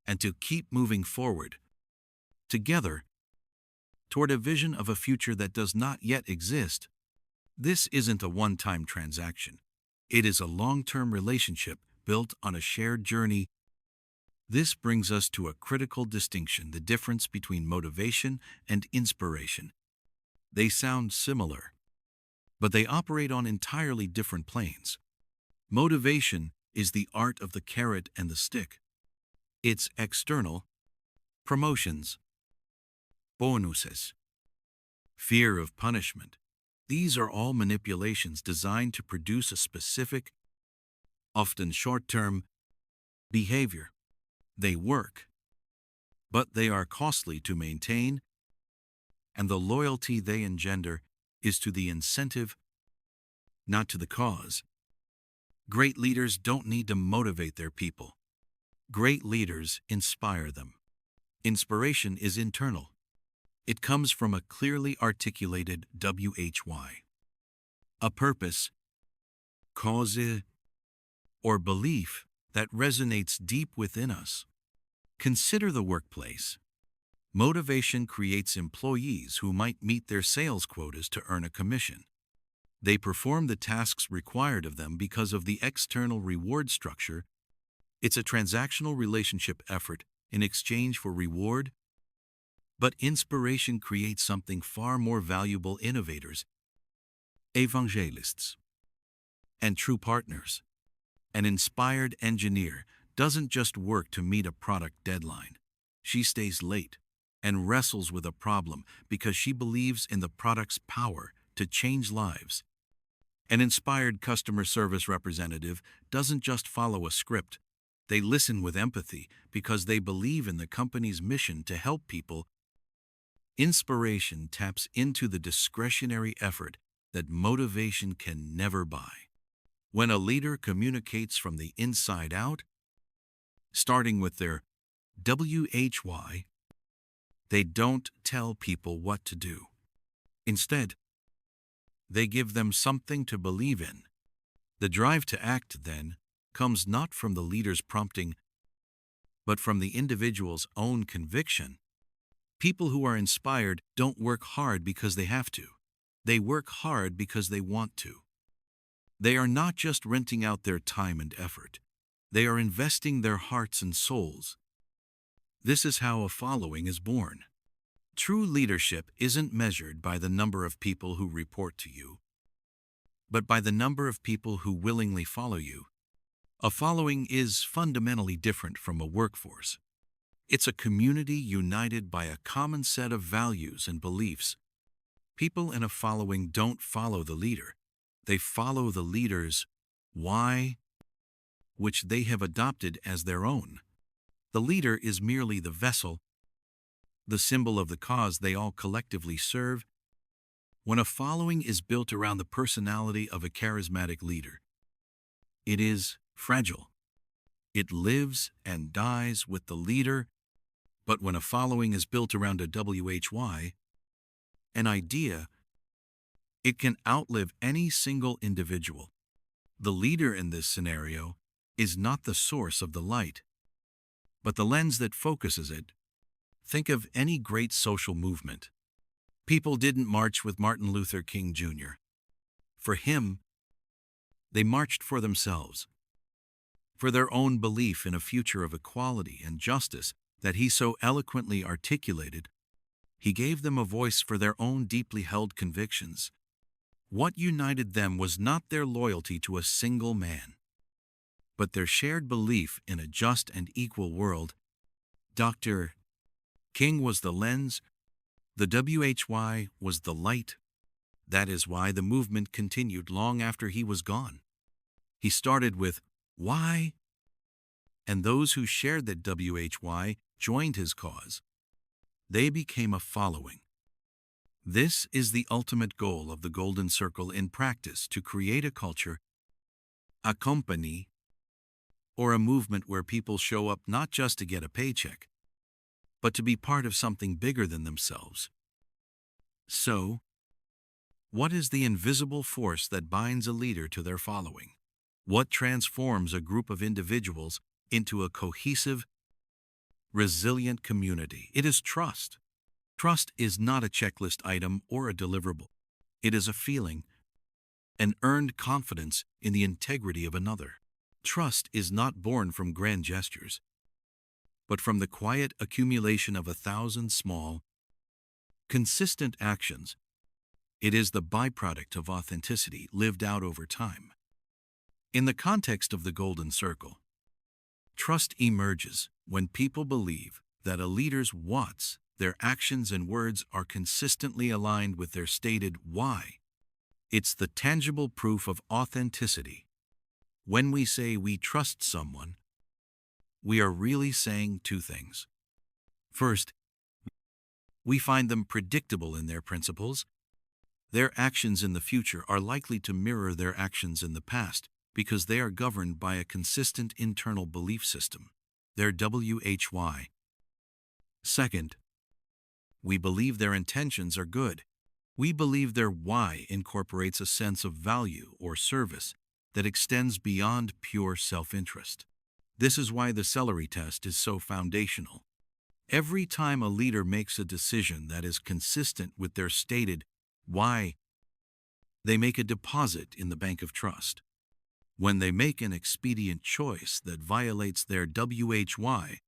[SPEAKER 1] and to keep moving forward, together, toward a vision of a future that does not yet exist. This isn't a one-time transaction. It is a long-term relationship built on a shared journey. This brings us to a critical distinction: the difference between motivation and inspiration. They sound similar, but they operate on entirely different planes. Motivation is the art of the carrot and the stick. It's external: promotions, bonuses, fear of punishment. These are all manipulations designed to produce a specific, often short-term, behavior. They work, but they are costly to maintain, and the loyalty they engender is to the incentive, not to the cause. Great leaders don't need to motivate their people. Great leaders inspire them. Inspiration is internal. It comes from a clearly articulated why. A purpose, cause, or belief that resonates deep within us. Consider the workplace. Motivation creates employees who might meet their sales quotas to earn a commission. They perform the tasks required of them because of the external reward structure. It's a transactional relationship effort in exchange for reward. But inspiration creates something far more valuable: innovators, evangelists, and true partners. An inspired engineer doesn't just work to meet a product deadline. She stays late and wrestles with a problem because she believes in the product's power to change lives. An inspired customer service representative doesn't just follow a script. They listen with empathy because they believe in the company's mission to help people. Inspiration taps into the discretionary effort that motivation can never buy. When a leader communicates from the inside out, starting with their why, they don't tell people what to do. Instead, they give them something to believe in. The drive to act, then, comes not from the leader's prompting, but from the individual's own conviction. People who are inspired don't work hard because they have to. They work hard because they want to. They are not just renting out their time and effort. They are investing their hearts and souls. This is how a following is born. True leadership isn't measured by the number of people who report to you, but by the number of people who willingly follow you. A following is fundamentally different from a workforce. It's a community united by a common set of values and beliefs. People in a following don't follow the leader. They follow the leader's why, which they have adopted as their own. The leader is merely the vessel, the symbol of the cause they all collectively serve. When a following is built around the personality of a charismatic leader, it is fragile. It lives and dies with the leader. But when a following is built around a WHY, an idea, it can outlive any single individual. The leader in this scenario is not the source of the light, but the lens that focuses it. Think of any great social movement. People didn't march with Martin Luther King Jr. For him, they marched for themselves, for their own belief in a future of equality and justice that he so eloquently articulated. He gave them a voice for their own deeply held convictions. What united them was not their loyalty to a single man, but their shared belief in a just and equal world. Dr. King was the lens, the WHY was the light. That is why the movement continued long after he was gone. He started with why, and those who shared that WHY joined his cause. They became a following. This is the ultimate goal of the Golden Circle in practice: to create a culture, a company, or a movement where people show up not just to get a paycheck, but to be part of something bigger than themselves. So, what is the invisible force that binds a leader to their following? What transforms a group of individuals into a cohesive, resilient community? It is trust. Trust is not a checklist item or a deliverable. It is a feeling, an earned confidence in the integrity of another. Trust is not born from grand gestures, but from the quiet accumulation of 1,000 small, consistent actions. It is the byproduct of authenticity lived out over time. In the context of the Golden Circle, trust emerges when people believe that a leader's what's, their actions and words, are consistently aligned with their stated why. It's the tangible proof of authenticity. When we say we trust someone, we are really saying two things. First, we find them predictable in their principles. Their actions in the future are likely to mirror their actions in the past because they are governed by a consistent internal belief system, their WHY. Second, we believe their intentions are good. We believe their why incorporates a sense of value or service that extends beyond pure self-interest. This is why the celery test is so foundational. Every time a leader makes a decision that is consistent with their stated why, they make a deposit in the bank of trust. When they make an expedient choice that violates their WHY,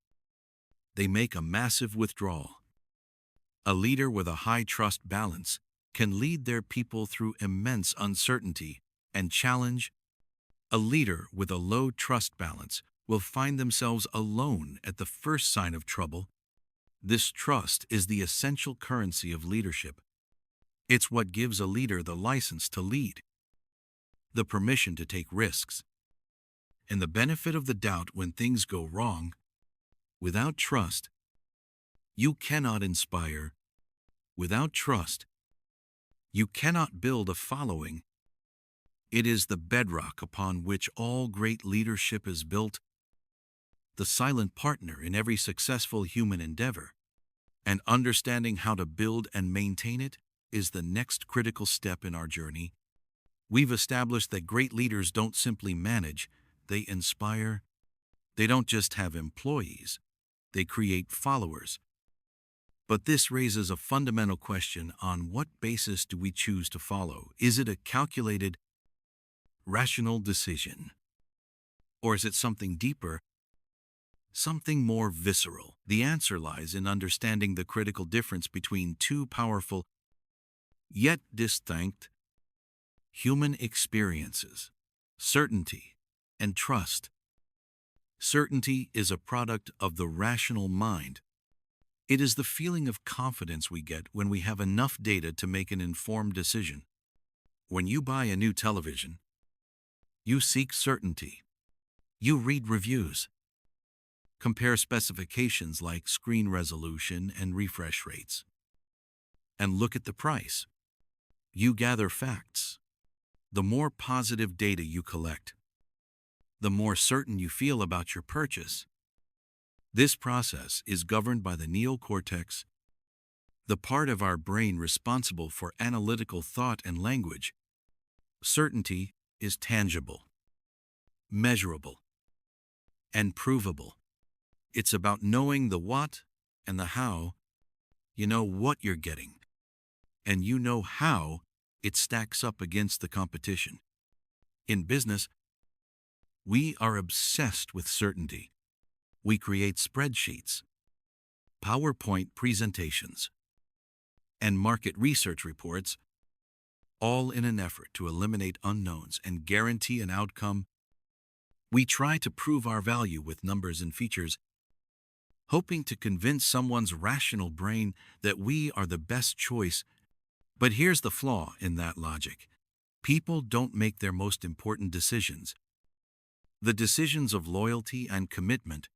[SPEAKER 1] they make a massive withdrawal. A leader with a high trust balance can lead their people through immense uncertainty and challenge. A leader with a low trust balance will find themselves alone at the first sign of trouble. This trust is the essential currency of leadership. It's what gives a leader the license to lead, the permission to take risks, and the benefit of the doubt when things go wrong. Without trust, you cannot inspire. Without trust, you cannot build a following. It is the bedrock upon which all great leadership is built, the silent partner in every successful human endeavor. And understanding how to build and maintain it is the next critical step in our journey. We've established that great leaders don't simply manage, they inspire. They don't just have employees, they create followers. But this raises a fundamental question: on what basis do we choose to follow? Is it a calculated, rational decision? Or is it something deeper, something more visceral? The answer lies in understanding the critical difference between two powerful, yet distinct, human experiences: certainty and trust. Certainty is a product of the rational mind. It is the feeling of confidence we get when we have enough data to make an informed decision. When you buy a new television, you seek certainty. You read reviews, compare specifications like screen resolution and refresh rates, and look at the price. You gather facts. The more positive data you collect, the more certain you feel about your purchase. This process is governed by the neocortex, the part of our brain responsible for analytical thought and language. Certainty is tangible, measurable, and provable. It's about knowing the what and the how. You know what you're getting, and you know how it stacks up against the competition. In business, we are obsessed with certainty. We create spreadsheets, PowerPoint presentations, and market research reports, all in an effort to eliminate unknowns and guarantee an outcome. We try to prove our value with numbers and features, hoping to convince someone's rational brain that we are the best choice. But here's the flaw in that logic. People don't make their most important decisions, the decisions of loyalty and commitment,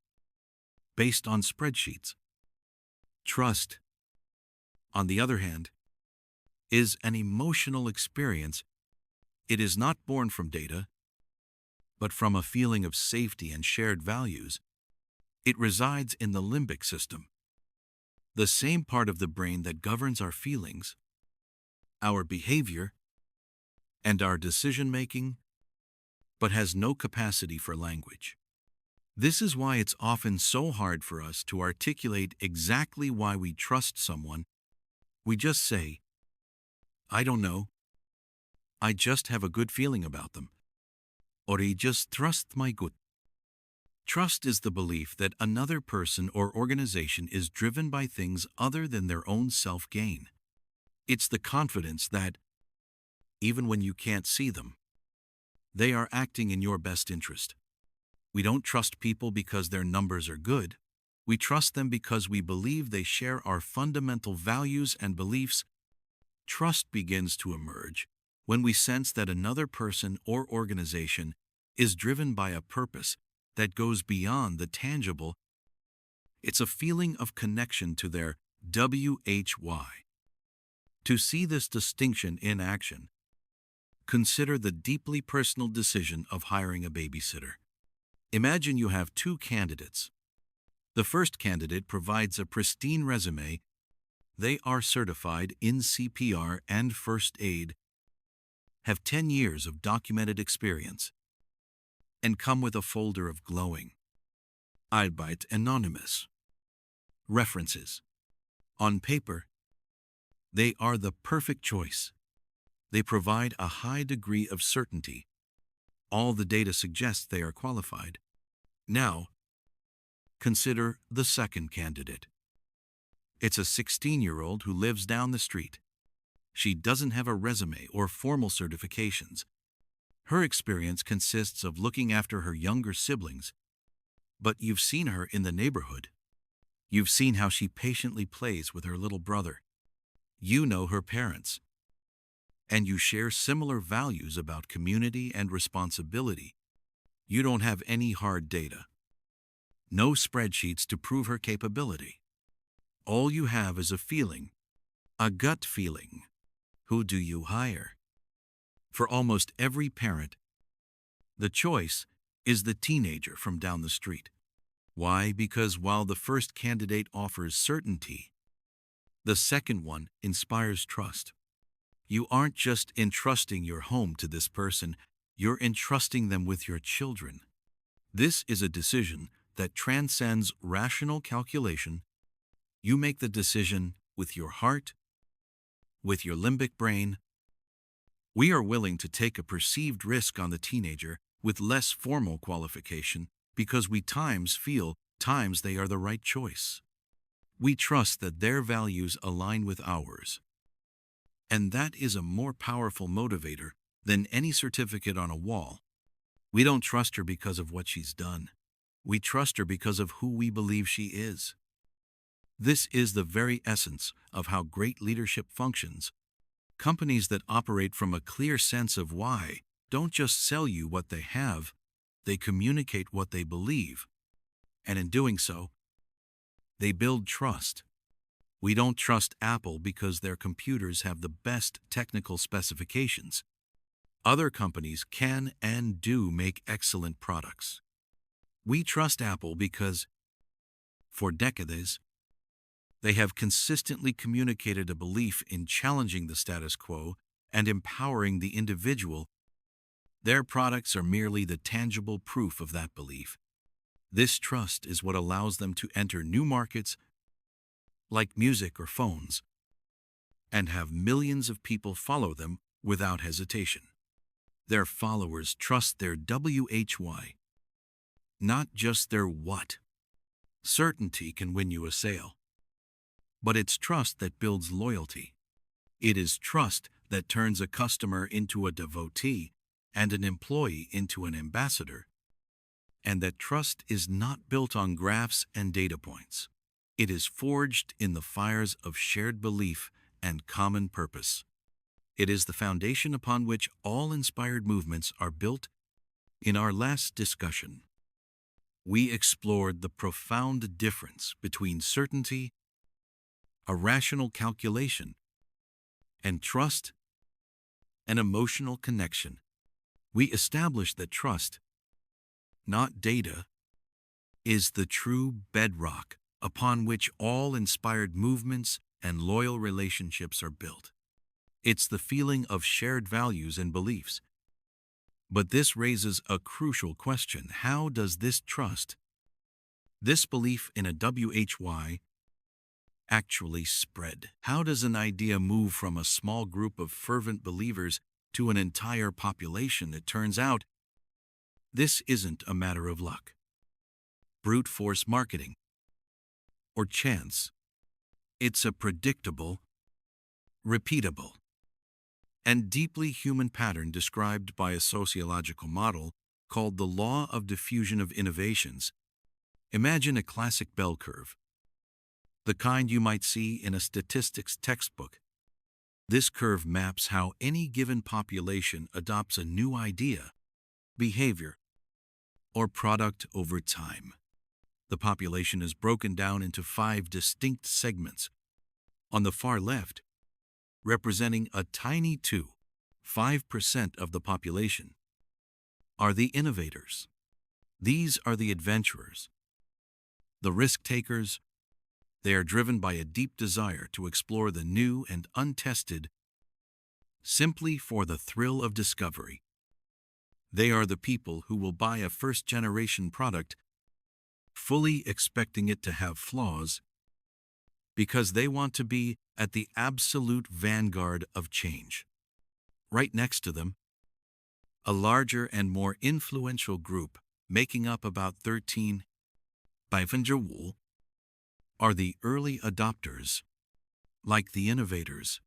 [SPEAKER 1] based on spreadsheets. Trust, on the other hand, is an emotional experience. It is not born from data, but from a feeling of safety and shared values. It resides in the limbic system, the same part of the brain that governs our feelings, our behavior, and our decision-making, but has no capacity for language. This is why it's often so hard for us to articulate exactly why we trust someone. We just say, "I don't know. I just have a good feeling about them." Or "I just trust my gut." Trust is the belief that another person or organization is driven by things other than their own self-gain. It's the confidence that, even when you can't see them, they are acting in your best interest. We don't trust people because their numbers are good. We trust them because we believe they share our fundamental values and beliefs. Trust begins to emerge when we sense that another person or organization is driven by a purpose that goes beyond the tangible. It's a feeling of connection to their WHY. To see this distinction in action, consider the deeply personal decision of hiring a babysitter. Imagine you have two candidates. The first candidate provides a pristine resume. They are certified in CPR and first aid, have 10 years of documented experience, and come with a folder of glowing, albeit anonymous, references. On paper, they are the perfect choice. They provide a high degree of certainty. All the data suggests they are qualified. Now, consider the second candidate. It's a 16-year-old who lives down the street. She doesn't have a resume or formal certifications. Her experience consists of looking after her younger siblings. But you've seen her in the neighborhood. You've seen how she patiently plays with her little brother. You know her parents. And you share similar values about community and responsibility. You don't have any hard data, no spreadsheets to prove her capability. All you have is a feeling, a gut feeling. Who do you hire? For almost every parent, the choice is the teenager from down the street. Why? Because while the first candidate offers certainty, the second one inspires trust. You aren't just entrusting your home to this person, you're entrusting them with your children. This is a decision that transcends rational calculation. You make the decision with your heart, with your limbic brain, We are willing to take a perceived risk on the teenager with less formal qualification because we feel they are the right choice. We trust that their values align with ours. And that is a more powerful motivator than any certificate on a wall. We don't trust her because of what she's done. We trust her because of who we believe she is. This is the very essence of how great leadership functions. Companies that operate from a clear sense of why don't just sell you what they have, they communicate what they believe. And in doing so, they build trust. We don't trust Apple because their computers have the best technical specifications. Other companies can and do make excellent products. We trust Apple because, for decades, they have consistently communicated a belief in challenging the status quo and empowering the individual. Their products are merely the tangible proof of that belief. This trust is what allows them to enter new markets, like music or phones, and have millions of people follow them without hesitation. Their followers trust their why, not just their what. Certainty can win you a sale, but it's trust that builds loyalty. It is trust that turns a customer into a devotee and an employee into an ambassador. And that trust is not built on graphs and data points. It is forged in the fires of shared belief and common purpose. It is the foundation upon which all inspired movements are built. In our last discussion, we explored the profound difference between certainty, a rational calculation, and trust, an emotional connection. We established that trust, not data, is the true bedrock upon which all inspired movements and loyal relationships are built. It's the feeling of shared values and beliefs. But this raises a crucial question. How does this trust, this belief in a why, actually spread? How does an idea move from a small group of fervent believers to an entire population? It turns out, this isn't a matter of luck, brute force marketing, or chance. It's a predictable, repeatable, and deeply human pattern described by a sociological model called the law of diffusion of innovations. Imagine a classic bell curve, the kind you might see in a statistics textbook. This curve maps how any given population adopts a new idea, behavior, or product over time. The population is broken down into 5 distinct segments. On the far left, representing a tiny 5% of the population, are the innovators. These are the adventurers, the risk-takers. They are driven by a deep desire to explore the new and untested, simply for the thrill of discovery. They are the people who will buy a first-generation product, fully expecting it to have flaws, because they want to be at the absolute vanguard of change. Right next to them, a larger and more influential group, making up about 13% are the early adopters, like the innovators.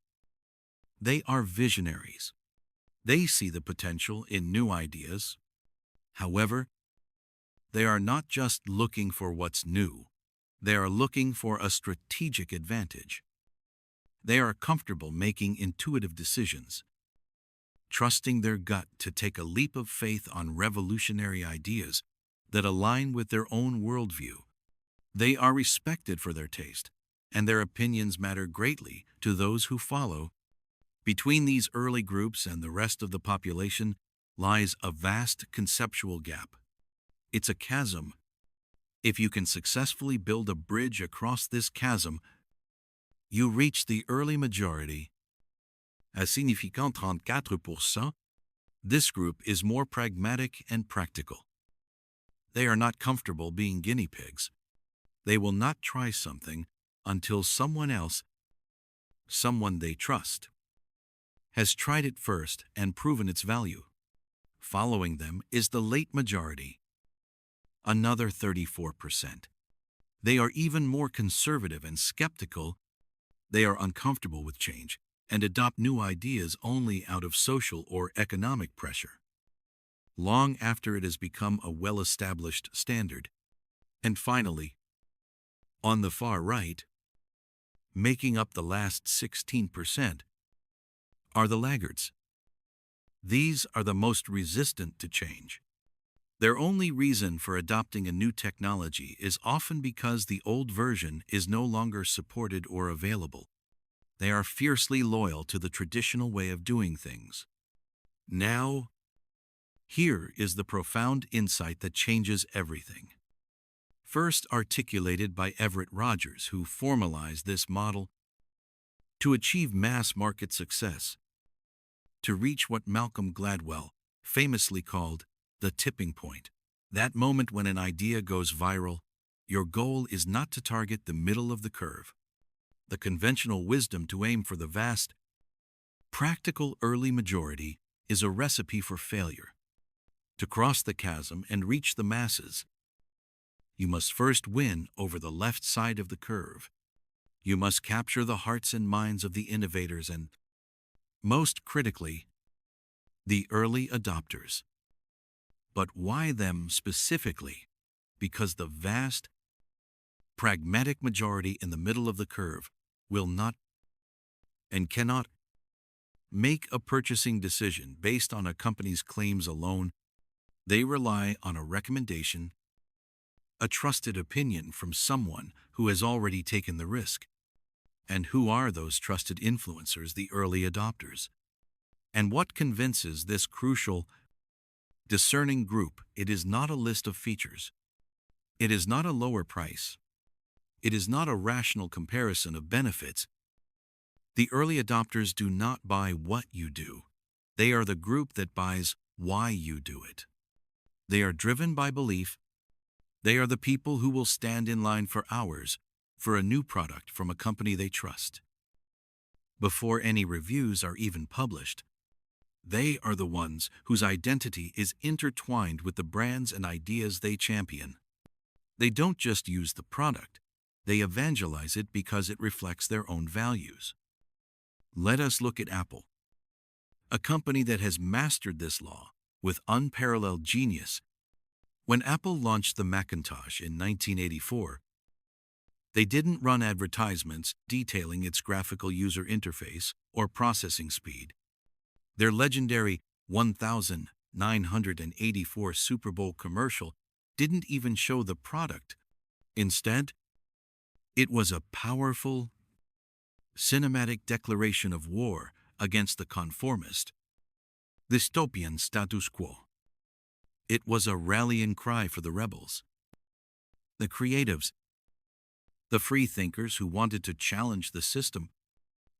[SPEAKER 1] They are visionaries. They see the potential in new ideas. However, they are not just looking for what's new. They are looking for a strategic advantage. They are comfortable making intuitive decisions, trusting their gut to take a leap of faith on revolutionary ideas that align with their own worldview. They are respected for their taste, and their opinions matter greatly to those who follow. Between these early groups and the rest of the population lies a vast conceptual gap. It's a chasm. If you can successfully build a bridge across this chasm, you reach the early majority. As significant 34%, this group is more pragmatic and practical. They are not comfortable being guinea pigs. They will not try something until someone they trust, has tried it first and proven its value. Following them is the late majority, another 34%. They are even more conservative and skeptical. They are uncomfortable with change and adopt new ideas only out of social or economic pressure, long after it has become a well-established standard. And finally, on the far right, making up the last 16%, are the laggards. These are the most resistant to change. Their only reason for adopting a new technology is often because the old version is no longer supported or available. They are fiercely loyal to the traditional way of doing things. Now, here is the profound insight that changes everything. First articulated by Everett Rogers, who formalized this model: to achieve mass market success, to reach what Malcolm Gladwell famously called the tipping point, that moment when an idea goes viral, your goal is not to target the middle of the curve. The conventional wisdom to aim for the vast, practical early majority is a recipe for failure. To cross the chasm and reach the masses, you must first win over the left side of the curve. You must capture the hearts and minds of the innovators and, most critically, the early adopters. But why them specifically? Because the vast, pragmatic majority in the middle of the curve will not and cannot make a purchasing decision based on a company's claims alone. They rely on a recommendation, a trusted opinion from someone who has already taken the risk. And who are those trusted influencers, the early adopters? And what convinces this crucial, discerning group? It is not a list of features. It is not a lower price. It is not a rational comparison of benefits. The early adopters do not buy what you do. They are the group that buys why you do it. They are driven by belief. They are the people who will stand in line for hours for a new product from a company they trust. Before any reviews are even published, they are the ones whose identity is intertwined with the brands and ideas they champion. They don't just use the product, they evangelize it because it reflects their own values. Let us look at Apple, a company that has mastered this law with unparalleled genius. When Apple launched the Macintosh in 1984, they didn't run advertisements detailing its graphical user interface or processing speed. Their legendary 1984 Super Bowl commercial didn't even show the product. Instead, it was a powerful, cinematic declaration of war against the conformist, dystopian status quo. It was a rallying cry for the rebels, the creatives, the free thinkers who wanted to challenge the system.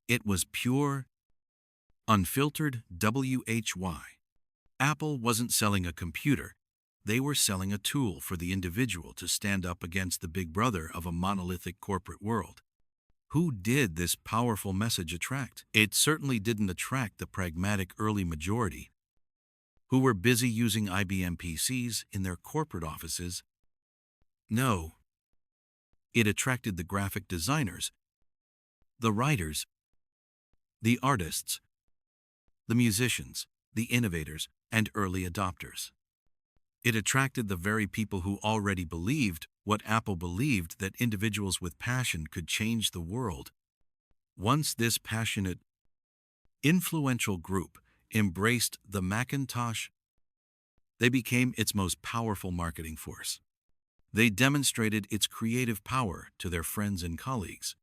[SPEAKER 1] It was pure, unfiltered WHY. Apple wasn't selling a computer. They were selling a tool for the individual to stand up against the big brother of a monolithic corporate world. Who did this powerful message attract? It certainly didn't attract the pragmatic early majority, who were busy using IBM PCs in their corporate offices. No, it attracted the graphic designers, the writers, the artists, the musicians, the innovators, and early adopters. It attracted the very people who already believed what Apple believed, that individuals with passion could change the world. Once this passionate, influential group embraced the Macintosh, they became its most powerful marketing force. They demonstrated its creative power to their friends and colleagues.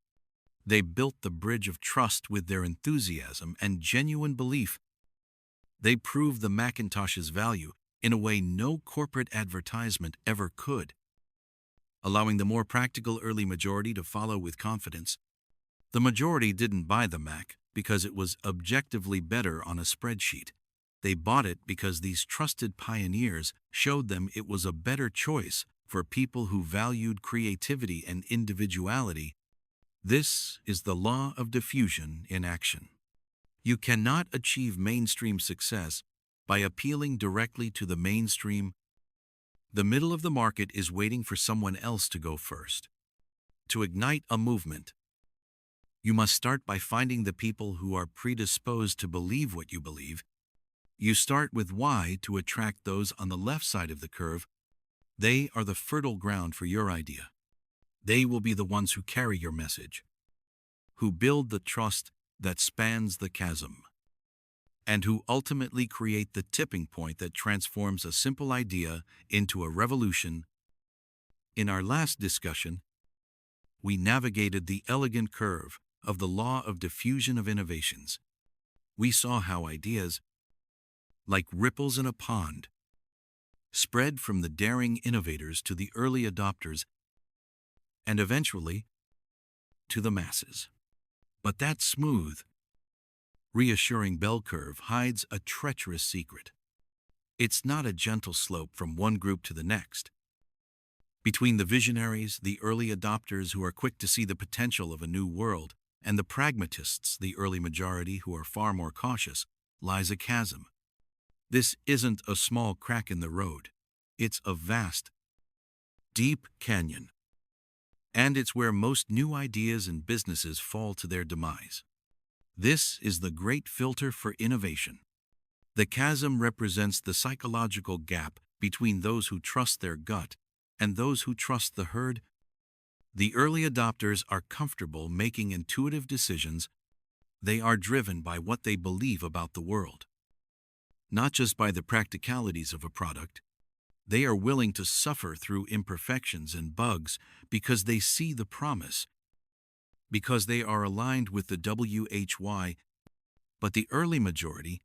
[SPEAKER 1] They built the bridge of trust with their enthusiasm and genuine belief. They proved the Macintosh's value in a way no corporate advertisement ever could, allowing the more practical early majority to follow with confidence. The majority didn't buy the Mac because it was objectively better on a spreadsheet. They bought it because these trusted pioneers showed them it was a better choice for people who valued creativity and individuality. This is the law of diffusion in action. You cannot achieve mainstream success by appealing directly to the mainstream. The middle of the market is waiting for someone else to go first. To ignite a movement, you must start by finding the people who are predisposed to believe what you believe. You start with why to attract those on the left side of the curve. They are the fertile ground for your idea. They will be the ones who carry your message, who build the trust that spans the chasm, and who ultimately create the tipping point that transforms a simple idea into a revolution. In our last discussion, we navigated the elegant curve of the law of diffusion of innovations. We saw how ideas, like ripples in a pond, spread from the daring innovators to the early adopters and eventually to the masses. But that smooth, reassuring bell curve hides a treacherous secret. It's not a gentle slope from one group to the next. Between the visionaries, the early adopters who are quick to see the potential of a new world, and the pragmatists, the early majority who are far more cautious, lies a chasm. This isn't a small crack in the road. It's a vast, deep canyon. And it's where most new ideas and businesses fall to their demise. This is the great filter for innovation. The chasm represents the psychological gap between those who trust their gut and those who trust the herd. The early adopters are comfortable making intuitive decisions. They are driven by what they believe about the world, not just by the practicalities of a product. They are willing to suffer through imperfections and bugs because they see the promise, because they are aligned with the WHY. But the early majority,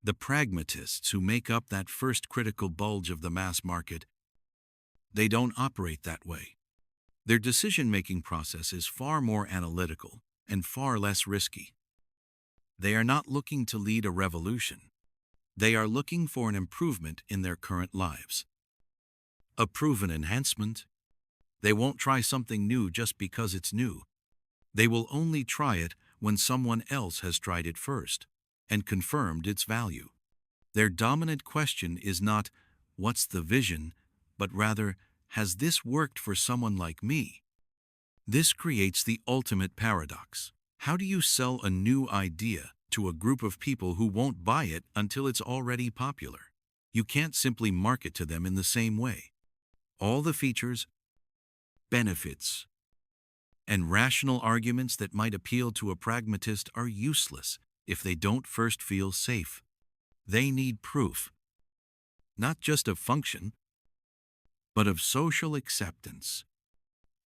[SPEAKER 1] the pragmatists who make up that first critical bulge of the mass market, they don't operate that way. Their decision-making process is far more analytical and far less risky. They are not looking to lead a revolution. They are looking for an improvement in their current lives. A proven enhancement. They won't try something new just because it's new. They will only try it when someone else has tried it first and confirmed its value. Their dominant question is not, "What's the vision?" but rather, "Has this worked for someone like me?" This creates the ultimate paradox. How do you sell a new idea to a group of people who won't buy it until it's already popular? You can't simply market to them in the same way. All the features, benefits, and rational arguments that might appeal to a pragmatist are useless if they don't first feel safe. They need proof, not just of function, but of social acceptance.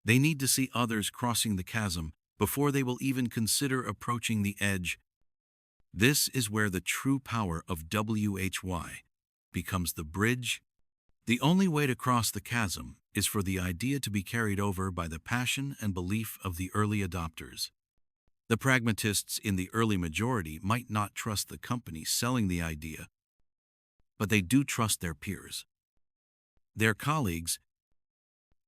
[SPEAKER 1] They need to see others crossing the chasm before they will even consider approaching the edge. This is where the true power of WHY becomes the bridge. The only way to cross the chasm is for the idea to be carried over by the passion and belief of the early adopters. The pragmatists in the early majority might not trust the company selling the idea, but they do trust their peers, their colleagues,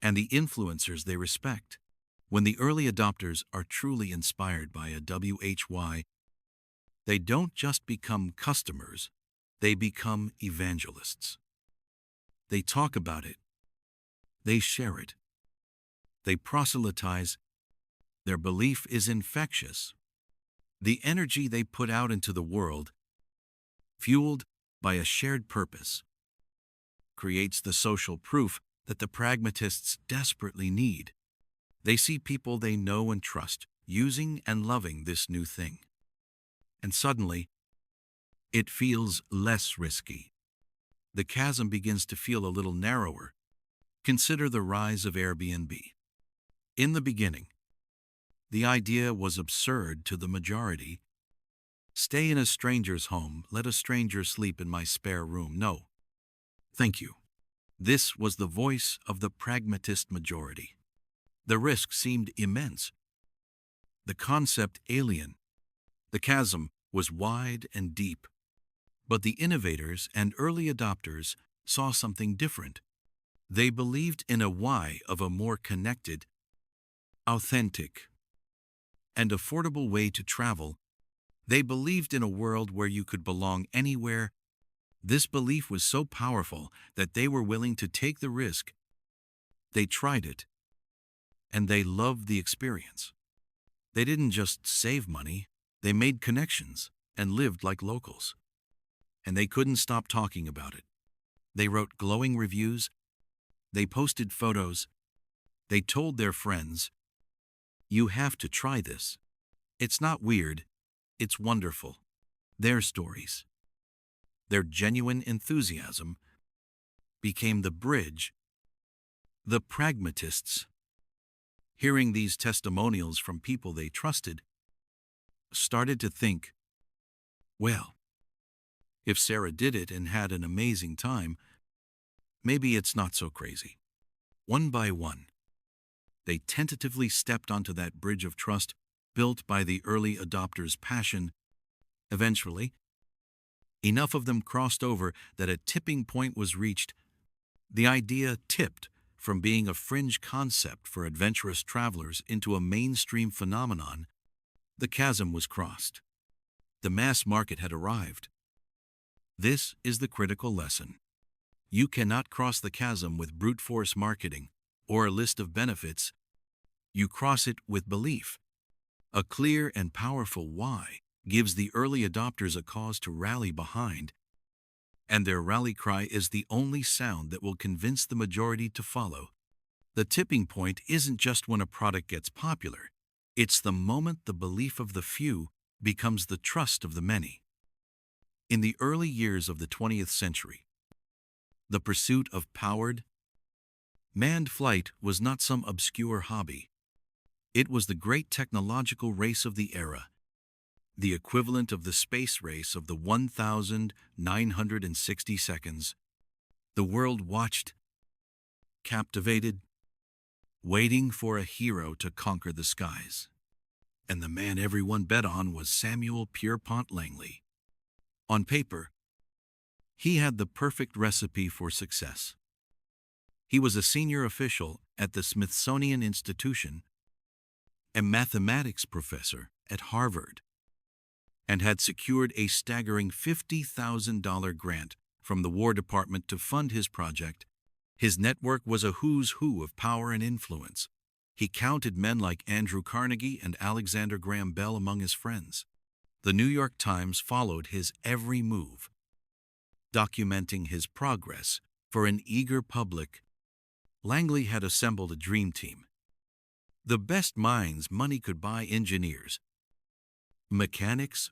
[SPEAKER 1] and the influencers they respect. When the early adopters are truly inspired by a WHY, they don't just become customers, they become evangelists. They talk about it. They share it. They proselytize. Their belief is infectious. The energy they put out into the world, fueled by a shared purpose, creates the social proof that the pragmatists desperately need. They see people they know and trust using and loving this new thing. And suddenly, it feels less risky. The chasm begins to feel a little narrower. Consider the rise of Airbnb. In the beginning, the idea was absurd to the majority. Stay in a stranger's home, let a stranger sleep in my spare room. No, thank you. This was the voice of the pragmatist majority. The risk seemed immense. The concept alien. The chasm was wide and deep. But the innovators and early adopters saw something different. They believed in a why of a more connected, authentic, and affordable way to travel. They believed in a world where you could belong anywhere. This belief was so powerful that they were willing to take the risk. They tried it, and they loved the experience. They didn't just save money, they made connections and lived like locals. And they couldn't stop talking about it. They wrote glowing reviews, they posted photos, they told their friends, "You have to try this. It's not weird, it's wonderful." Their stories, their genuine enthusiasm, became the bridge. The pragmatists, hearing these testimonials from people they trusted, started to think, well, if Sarah did it and had an amazing time, maybe it's not so crazy. One by one, they tentatively stepped onto that bridge of trust built by the early adopters' passion. Eventually, enough of them crossed over that a tipping point was reached. The idea tipped from being a fringe concept for adventurous travelers into a mainstream phenomenon. The chasm was crossed. The mass market had arrived. This is the critical lesson. You cannot cross the chasm with brute force marketing or a list of benefits. You cross it with belief. A clear and powerful why gives the early adopters a cause to rally behind, and their rally cry is the only sound that will convince the majority to follow. The tipping point isn't just when a product gets popular. It's the moment the belief of the few becomes the trust of the many. In the early years of the 20th century, the pursuit of powered, manned flight was not some obscure hobby. It was the great technological race of the era, the equivalent of the space race of the 1,960 seconds. The world watched, captivated, waiting for a hero to conquer the skies. And the man everyone bet on was Samuel Pierpont Langley. On paper, he had the perfect recipe for success. He was a senior official at the Smithsonian Institution, a mathematics professor at Harvard, and had secured a staggering $50,000 grant from the War Department to fund his project. His network was a who's who of power and influence. He counted men like Andrew Carnegie and Alexander Graham Bell among his friends. The New York Times followed his every move, documenting his progress for an eager public. Langley had assembled a dream team. The best minds money could buy: engineers, mechanics,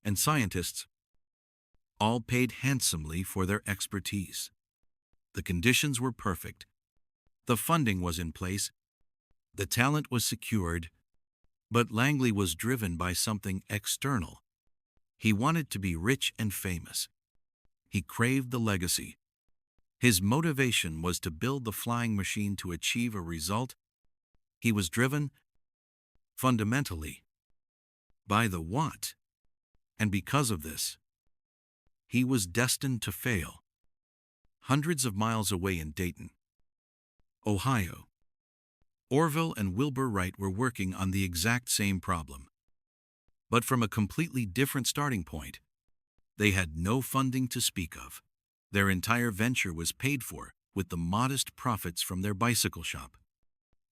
[SPEAKER 1] and scientists, all paid handsomely for their expertise. The conditions were perfect. The funding was in place. The talent was secured. But Langley was driven by something external. He wanted to be rich and famous. He craved the legacy. His motivation was to build the flying machine to achieve a result. He was driven, fundamentally, by the what. And because of this, he was destined to fail. Hundreds of miles away in Dayton, Ohio, Orville and Wilbur Wright were working on the exact same problem. But from a completely different starting point. They had no funding to speak of. Their entire venture was paid for with the modest profits from their bicycle shop.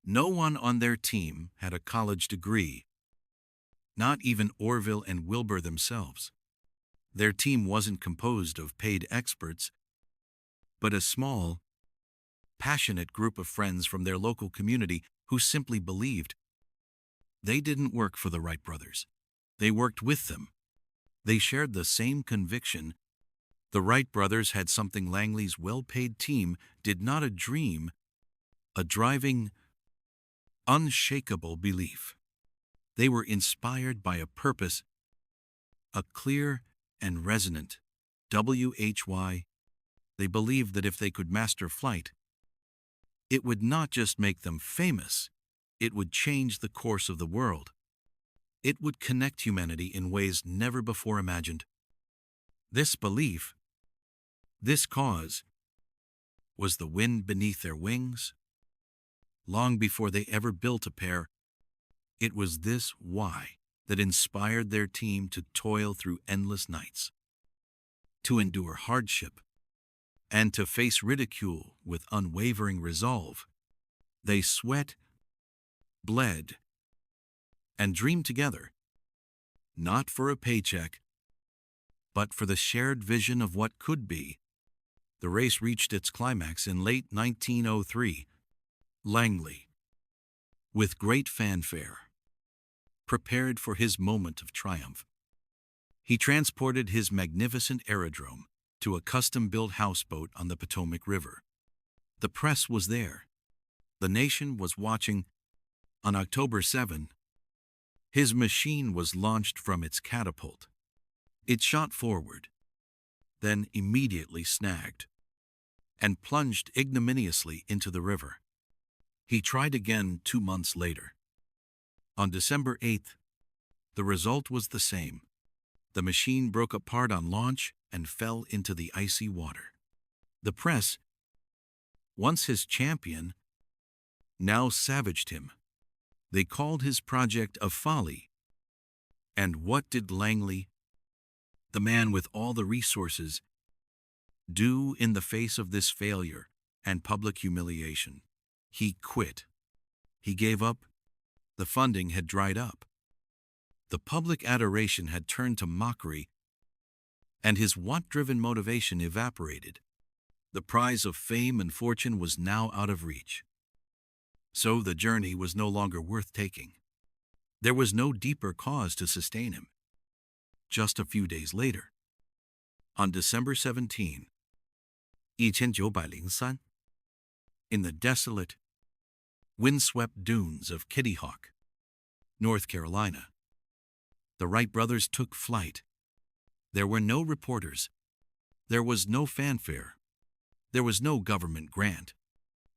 [SPEAKER 1] No one on their team had a college degree, not even Orville and Wilbur themselves. Their team wasn't composed of paid experts, but a small, passionate group of friends from their local community who simply believed. They didn't work for the Wright brothers. They worked with them. They shared the same conviction. The Wright brothers had something Langley's well-paid team did not: a dream, a driving, unshakable belief. They were inspired by a purpose, a clear and resonant WHY. They believed that if they could master flight, it would not just make them famous, it would change the course of the world. It would connect humanity in ways never before imagined. This belief, this cause, was the wind beneath their wings. Long before they ever built a pair, it was this why that inspired their team to toil through endless nights, to endure hardship, and to face ridicule with unwavering resolve. They sweat, bled, and dreamed together, not for a paycheck, but for the shared vision of what could be. The race reached its climax in late 1903. Langley, with great fanfare, prepared for his moment of triumph. He transported his magnificent aerodrome to a custom-built houseboat on the Potomac River. The press was there. The nation was watching. On October 7, his machine was launched from its catapult. It shot forward, then immediately snagged, and plunged ignominiously into the river. He tried again 2 months later. On December 8th, the result was the same. The machine broke apart on launch and fell into the icy water. The press, once his champion, now savaged him. They called his project a folly. And what did Langley, the man with all the resources, do in the face of this failure and public humiliation? He quit. He gave up. The funding had dried up. The public adoration had turned to mockery, and his want-driven motivation evaporated. The prize of fame and fortune was now out of reach. So the journey was no longer worth taking. There was no deeper cause to sustain him. Just a few days later, on December 17, 1903, in the desolate, windswept dunes of Kitty Hawk, North Carolina, the Wright brothers took flight. There were no reporters. There was no fanfare. There was no government grant.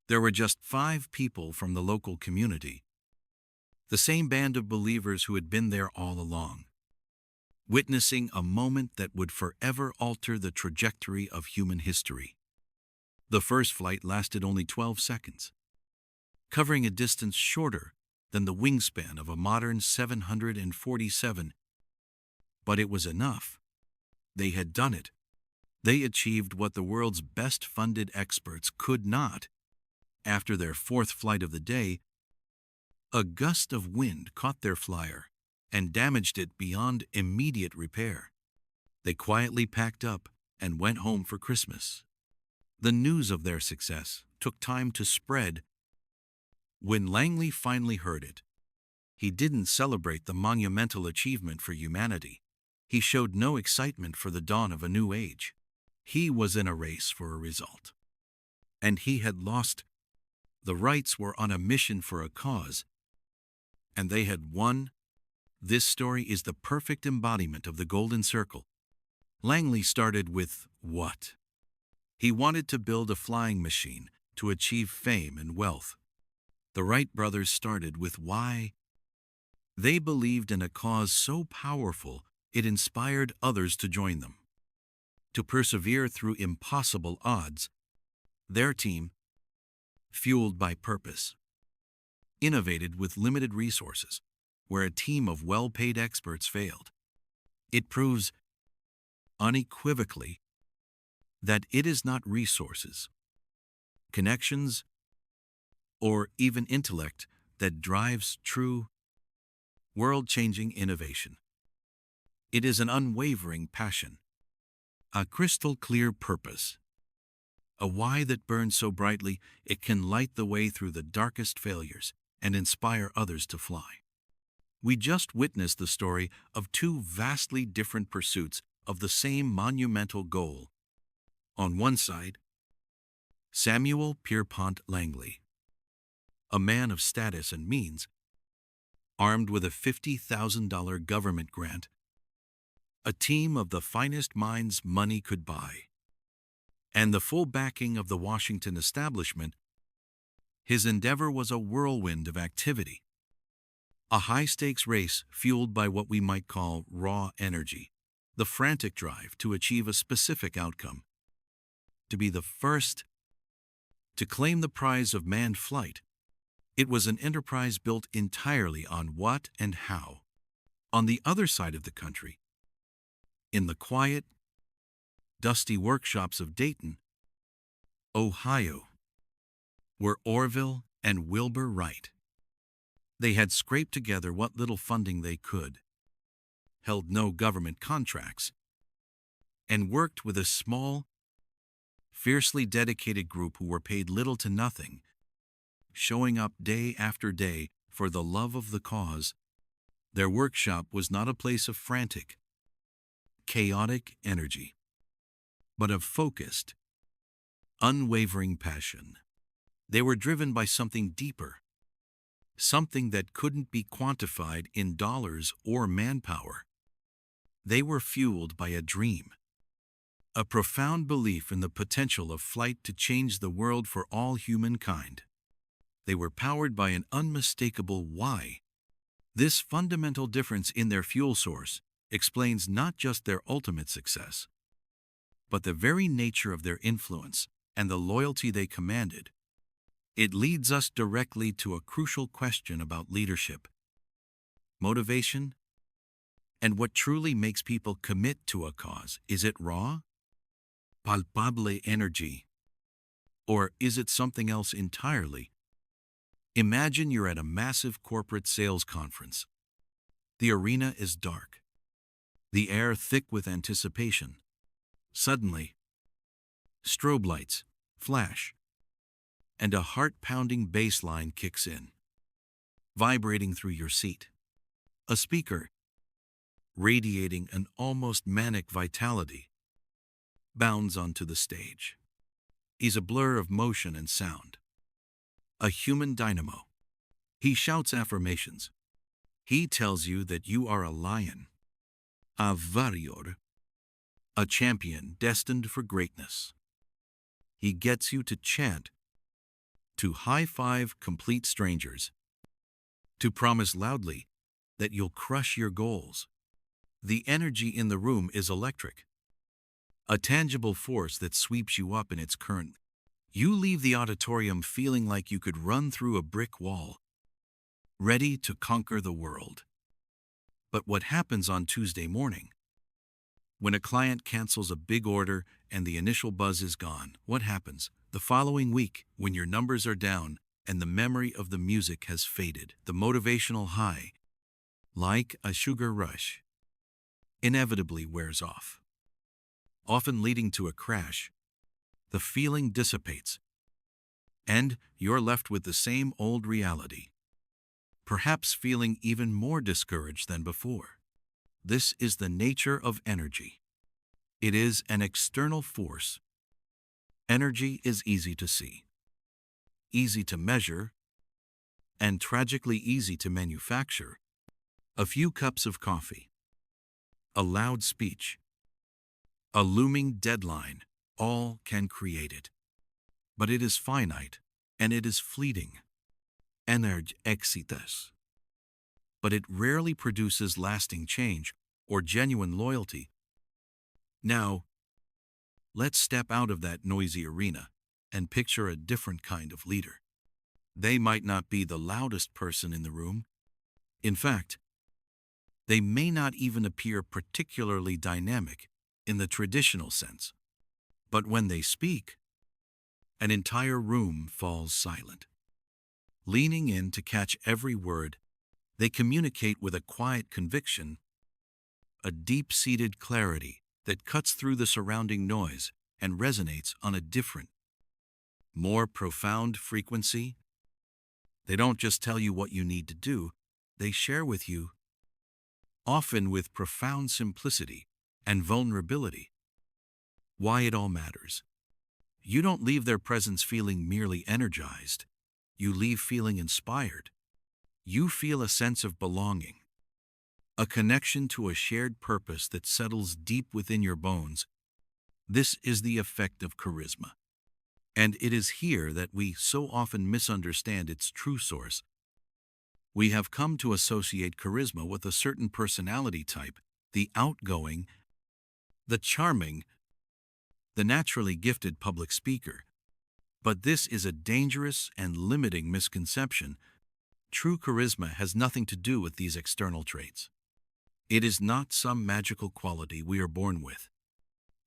[SPEAKER 1] There were just 5 people from the local community, the same band of believers who had been there all along, witnessing a moment that would forever alter the trajectory of human history. The first flight lasted only 12 seconds, covering a distance shorter than the wingspan of a modern 747. But it was enough. They had done it. They achieved what the world's best-funded experts could not. After their 4th flight of the day, a gust of wind caught their flyer and damaged it beyond immediate repair. They quietly packed up and went home for Christmas. The news of their success took time to spread. When Langley finally heard it, he didn't celebrate the monumental achievement for humanity. He showed no excitement for the dawn of a new age. He was in a race for a result, and he had lost. The Wrights were on a mission for a cause, and they had won. This story is the perfect embodiment of the Golden Circle. Langley started with what? He wanted to build a flying machine to achieve fame and wealth. The Wright brothers started with why. They believed in a cause so powerful it inspired others to join them, to persevere through impossible odds. Their team, fueled by purpose, innovated with limited resources, where a team of well-paid experts failed. It proves unequivocally that it is not resources, connections, or even intellect that drives true, world-changing innovation. It is an unwavering passion, a crystal-clear purpose, a why that burns so brightly it can light the way through the darkest failures and inspire others to fly. We just witnessed the story of 2 vastly different pursuits of the same monumental goal. On one side, Samuel Pierpont Langley, a man of status and means, armed with a $50,000 government grant, a team of the finest minds money could buy, and the full backing of the Washington establishment. His endeavor was a whirlwind of activity, a high-stakes race fueled by what we might call raw energy, the frantic drive to achieve a specific outcome, to be the first to claim the prize of manned flight. It was an enterprise built entirely on what and how. On the other side of the country, in the quiet, dusty workshops of Dayton, Ohio, were Orville and Wilbur Wright. They had scraped together what little funding they could, held no government contracts, and worked with a small, fiercely dedicated group who were paid little to nothing, showing up day after day for the love of the cause. Their workshop was not a place of frantic, chaotic energy, but of focused, unwavering passion. They were driven by something deeper, something that couldn't be quantified in dollars or manpower. They were fueled by a dream, a profound belief in the potential of flight to change the world for all humankind. They were powered by an unmistakable why. This fundamental difference in their fuel source explains not just their ultimate success, but the very nature of their influence and the loyalty they commanded. It leads us directly to a crucial question about leadership, motivation, and what truly makes people commit to a cause. Is it raw, palpable energy, or is it something else entirely? Imagine you're at a massive corporate sales conference. The arena is dark, the air thick with anticipation. Suddenly, strobe lights flash, and a heart-pounding bass line kicks in, vibrating through your seat. A speaker, radiating an almost manic vitality, bounds onto the stage. He's a blur of motion and sound, a human dynamo. He shouts affirmations. He tells you that you are a lion, a warrior, a champion destined for greatness. He gets you to chant, to high-five complete strangers, to promise loudly that you'll crush your goals. The energy in the room is electric, a tangible force that sweeps you up in its current. You leave the auditorium feeling like you could run through a brick wall, ready to conquer the world. But what happens on Tuesday morning? When a client cancels a big order and the initial buzz is gone, what happens? The following week, when your numbers are down and the memory of the music has faded, the motivational high, like a sugar rush, inevitably wears off, often leading to a crash. The feeling dissipates, and you're left with the same old reality, perhaps feeling even more discouraged than before. This is the nature of energy. It is an external force. Energy is easy to see, easy to measure, and tragically easy to manufacture. A few cups of coffee, a loud speech, a looming deadline, all can create it. But it is finite, and it is fleeting. Energy excites. But it rarely produces lasting change or genuine loyalty. Now, let's step out of that noisy arena and picture a different kind of leader. They might not be the loudest person in the room. In fact, they may not even appear particularly dynamic in the traditional sense. But when they speak, an entire room falls silent. Leaning in to catch every word, they communicate with a quiet conviction, a deep-seated clarity that cuts through the surrounding noise and resonates on a different, more profound frequency. They don't just tell you what you need to do, they share with you, often with profound simplicity and vulnerability, why it all matters. You don't leave their presence feeling merely energized. You leave feeling inspired. You feel a sense of belonging, a connection to a shared purpose that settles deep within your bones. This is the effect of charisma. And it is here that we so often misunderstand its true source. We have come to associate charisma with a certain personality type, the outgoing, the charming, the naturally gifted public speaker. But this is a dangerous and limiting misconception. True charisma has nothing to do with these external traits. It is not some magical quality we are born with.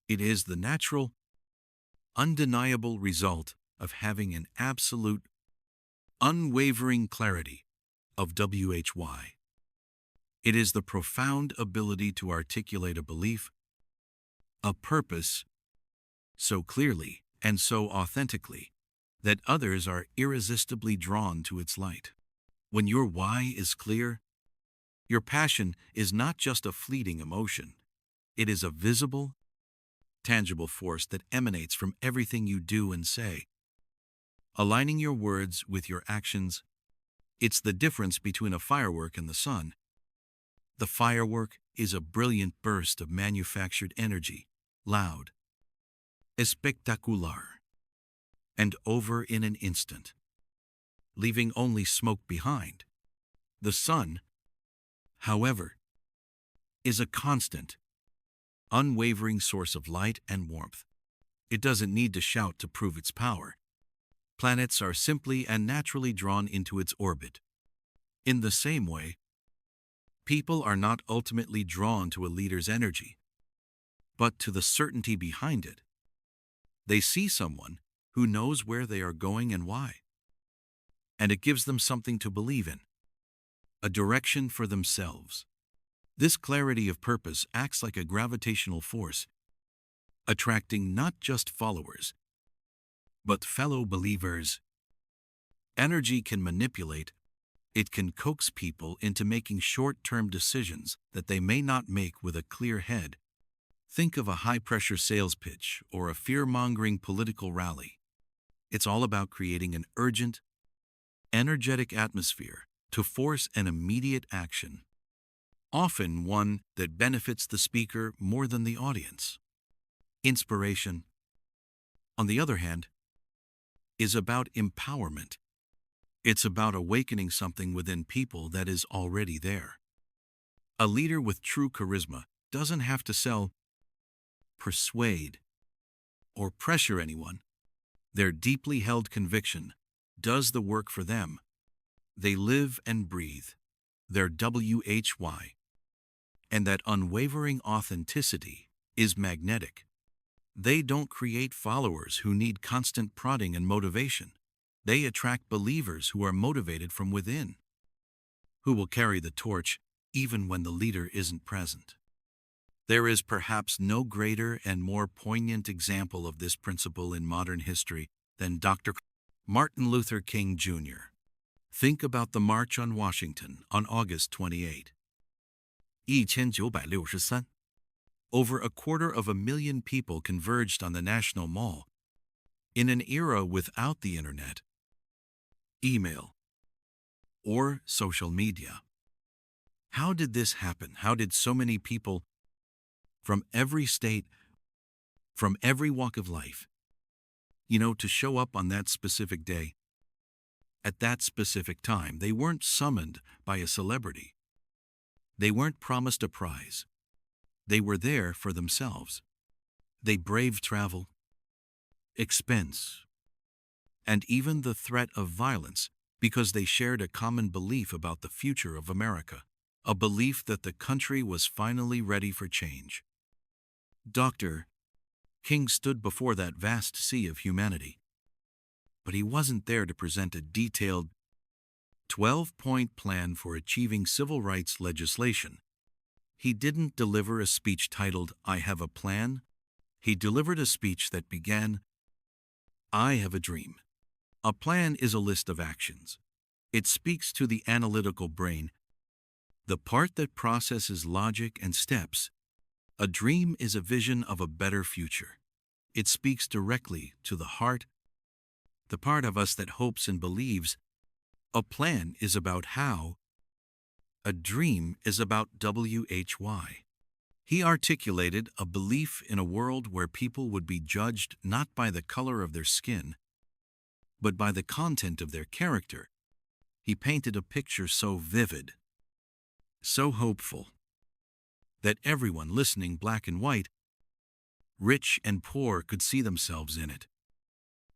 [SPEAKER 1] It is the natural, undeniable result of having an absolute, unwavering clarity of WHY. It is the profound ability to articulate a belief, a purpose, so clearly and so authentically that others are irresistibly drawn to its light. When your why is clear, your passion is not just a fleeting emotion. It is a visible, tangible force that emanates from everything you do and say. Aligning your words with your actions, it's the difference between a firework and the sun. The firework is a brilliant burst of manufactured energy, loud, espectacular, and over in an instant, leaving only smoke behind. The sun, however, is a constant, unwavering source of light and warmth. It doesn't need to shout to prove its power. Planets are simply and naturally drawn into its orbit. In the same way, people are not ultimately drawn to a leader's energy, but to the certainty behind it. They see someone who knows where they are going and why, and it gives them something to believe in, a direction for themselves. This clarity of purpose acts like a gravitational force, attracting not just followers, but fellow believers. Energy can manipulate. It can coax people into making short-term decisions that they may not make with a clear head. Think of a high-pressure sales pitch or a fear-mongering political rally. It's all about creating an urgent, energetic atmosphere to force an immediate action, often one that benefits the speaker more than the audience. Inspiration, on the other hand, is about empowerment. It's about awakening something within people that is already there. A leader with true charisma doesn't have to sell, persuade, or pressure anyone. Their deeply held conviction does the work for them. They live and breathe their WHY. And that unwavering authenticity is magnetic. They don't create followers who need constant prodding and motivation. They attract believers who are motivated from within, who will carry the torch even when the leader isn't present. There is perhaps no greater and more poignant example of this principle in modern history than Dr. Martin Luther King Jr. Think about the March on Washington on August 28. 1963. Over 250,000 people converged on the National Mall. In an era without the internet, email, or social media. How did this happen? How did so many people from every state, from every walk of life, to show up on that specific day, at that specific time? They weren't summoned by a celebrity. They weren't promised a prize. They were there for themselves. They braved travel, expense, and even the threat of violence because they shared a common belief about the future of America, a belief that the country was finally ready for change. Dr. King stood before that vast sea of humanity, but he wasn't there to present a detailed 12-point plan for achieving civil rights legislation. He didn't deliver a speech titled, "I have a plan." He delivered a speech that began, "I have a dream." A plan is a list of actions. It speaks to the analytical brain, the part that processes logic and steps. A dream is a vision of a better future. It speaks directly to the heart, the part of us that hopes and believes. A plan is about how. A dream is about WHY. He articulated a belief in a world where people would be judged not by the color of their skin, but by the content of their character. He painted a picture so vivid, so hopeful, that everyone listening, black and white, rich and poor, could see themselves in it.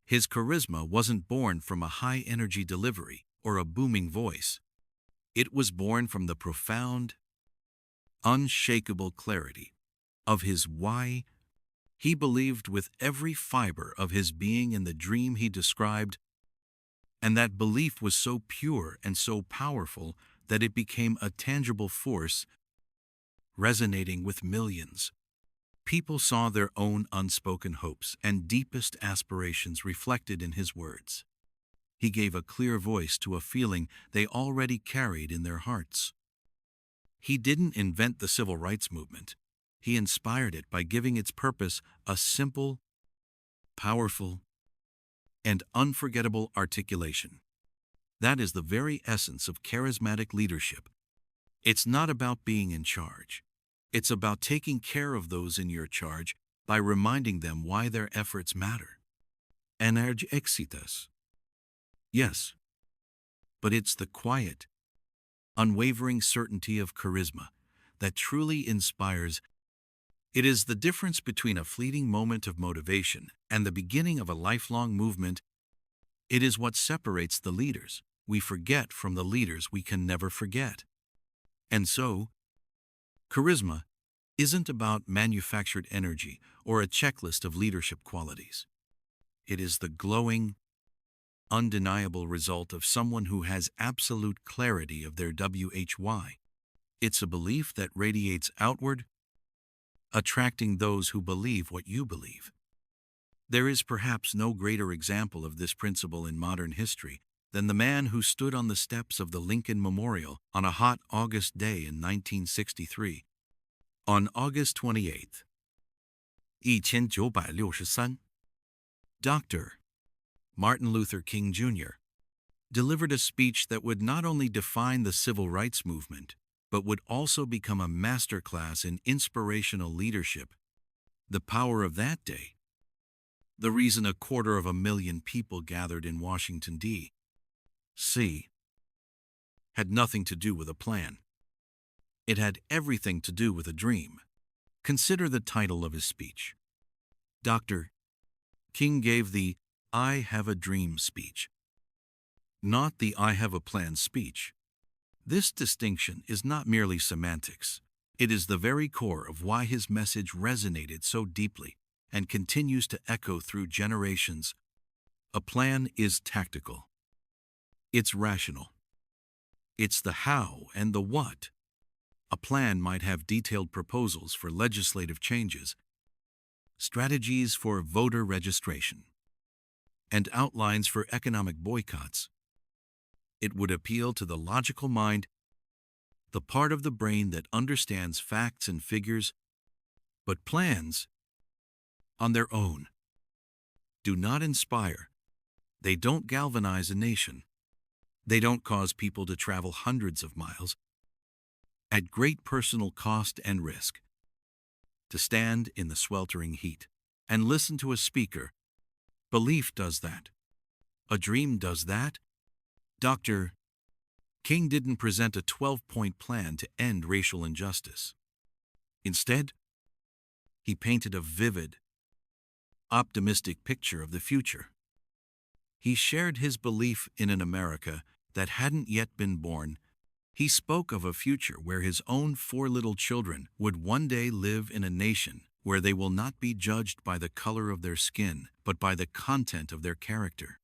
[SPEAKER 1] His charisma wasn't born from a high-energy delivery or a booming voice. It was born from the profound, unshakable clarity of his why. He believed with every fiber of his being in the dream he described, and that belief was so pure and so powerful that it became a tangible force resonating with millions. People saw their own unspoken hopes and deepest aspirations reflected in his words. He gave a clear voice to a feeling they already carried in their hearts. He didn't invent the civil rights movement. He inspired it by giving its purpose a simple, powerful, and unforgettable articulation. That is the very essence of charismatic leadership. It's not about being in charge. It's about taking care of those in your charge by reminding them why their efforts matter. Energy exitas. Yes, but it's the quiet, unwavering certainty of charisma that truly inspires. It is the difference between a fleeting moment of motivation and the beginning of a lifelong movement. It is what separates the leaders we forget from the leaders we can never forget. And so, charisma isn't about manufactured energy or a checklist of leadership qualities. It is the glowing, undeniable result of someone who has absolute clarity of their why. It's a belief that radiates outward, attracting those who believe what you believe. There is perhaps no greater example of this principle in modern history than the man who stood on the steps of the Lincoln Memorial on a hot August day in 1963. On August 28th, 1963, Dr. Martin Luther King Jr. delivered a speech that would not only define the civil rights movement, but would also become a masterclass in inspirational leadership. The power of that day, the reason 250,000 people gathered in Washington, D.C., had nothing to do with a plan. It had everything to do with a dream. Consider the title of his speech. Dr. King gave the "I have a dream" speech, not the "I have a plan" speech. This distinction is not merely semantics. It is the very core of why his message resonated so deeply and continues to echo through generations. A plan is tactical. It's rational. It's the how and the what. A plan might have detailed proposals for legislative changes, strategies for voter registration, and outlines for economic boycotts. It would appeal to the logical mind, the part of the brain that understands facts and figures. But plans, on their own, do not inspire. They don't galvanize a nation. They don't cause people to travel hundreds of miles at great personal cost and risk to stand in the sweltering heat and listen to a speaker. Belief does that. A dream does that. Dr. King didn't present a 12-point plan to end racial injustice. Instead, he painted a vivid, optimistic picture of the future. He shared his belief in an America that hadn't yet been born. He spoke of a future where his own 4 little children would one day live in a nation where they will not be judged by the color of their skin, but by the content of their character.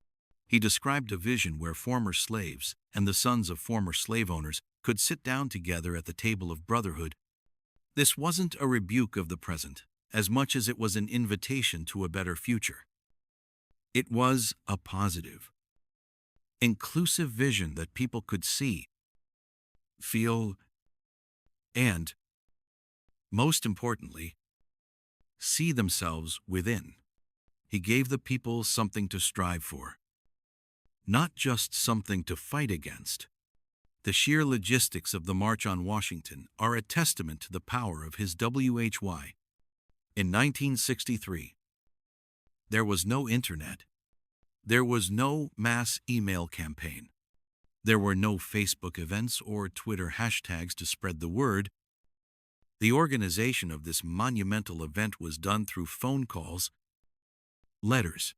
[SPEAKER 1] He described a vision where former slaves and the sons of former slave owners could sit down together at the table of brotherhood. This wasn't a rebuke of the present, as much as it was an invitation to a better future. It was a positive, inclusive vision that people could see, feel, and, most importantly, see themselves within. He gave the people something to strive for, not just something to fight against. The sheer logistics of the March on Washington are a testament to the power of his why. In 1963, there was no internet. There was no mass email campaign. There were no Facebook events or Twitter hashtags to spread the word. The organization of this monumental event was done through phone calls, letters,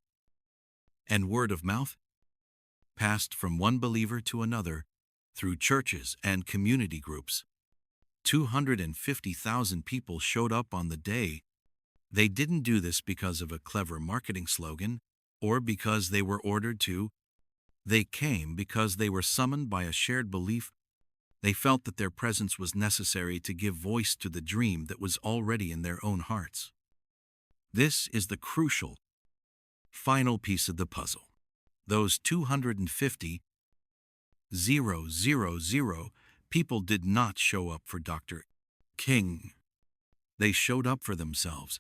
[SPEAKER 1] and word of mouth, passed from one believer to another through churches and community groups. 250,000 people showed up on the day. They didn't do this because of a clever marketing slogan or because they were ordered to. They came because they were summoned by a shared belief. They felt that their presence was necessary to give voice to the dream that was already in their own hearts. This is the crucial, final piece of the puzzle. Those 250,000 people did not show up for Dr. King. They showed up for themselves.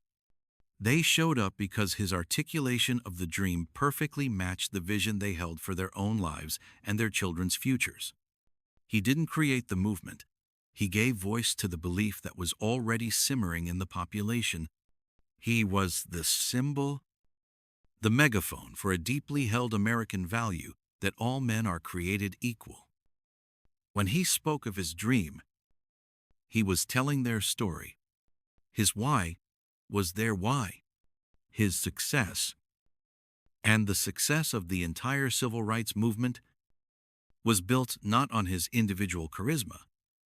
[SPEAKER 1] They showed up because his articulation of the dream perfectly matched the vision they held for their own lives and their children's futures. He didn't create the movement. He gave voice to the belief that was already simmering in the population. He was the symbol, the megaphone for a deeply held American value that all men are created equal. When he spoke of his dream, he was telling their story. His why was their why. His success, and the success of the entire civil rights movement, was built not on his individual charisma,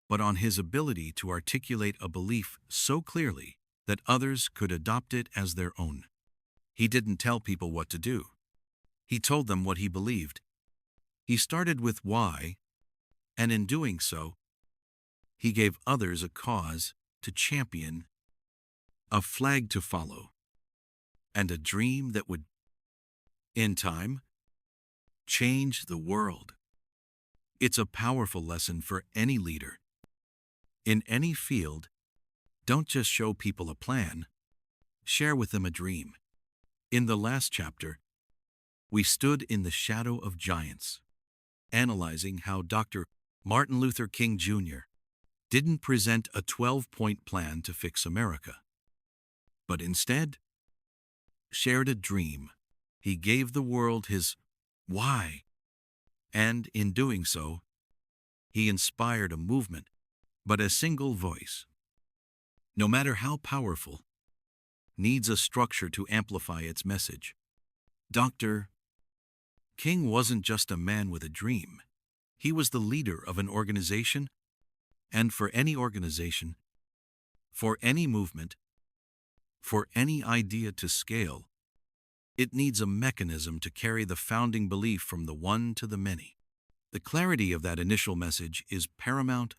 [SPEAKER 1] but on his ability to articulate a belief so clearly that others could adopt it as their own. He didn't tell people what to do. He told them what he believed. He started with why, and in doing so, he gave others a cause to champion, a flag to follow, and a dream that would, in time, change the world. It's a powerful lesson for any leader. In any field, don't just show people a plan, share with them a dream. In the last chapter, we stood in the shadow of giants, analyzing how Dr. Martin Luther King Jr. didn't present a 12-point plan to fix America, but instead shared a dream. He gave the world his why, and in doing so, he inspired a movement, but a single voice, no matter how powerful, needs a structure to amplify its message. Dr. King wasn't just a man with a dream. He was the leader of an organization, and for any organization, for any movement, for any idea to scale, it needs a mechanism to carry the founding belief from the one to the many. The clarity of that initial message is paramount,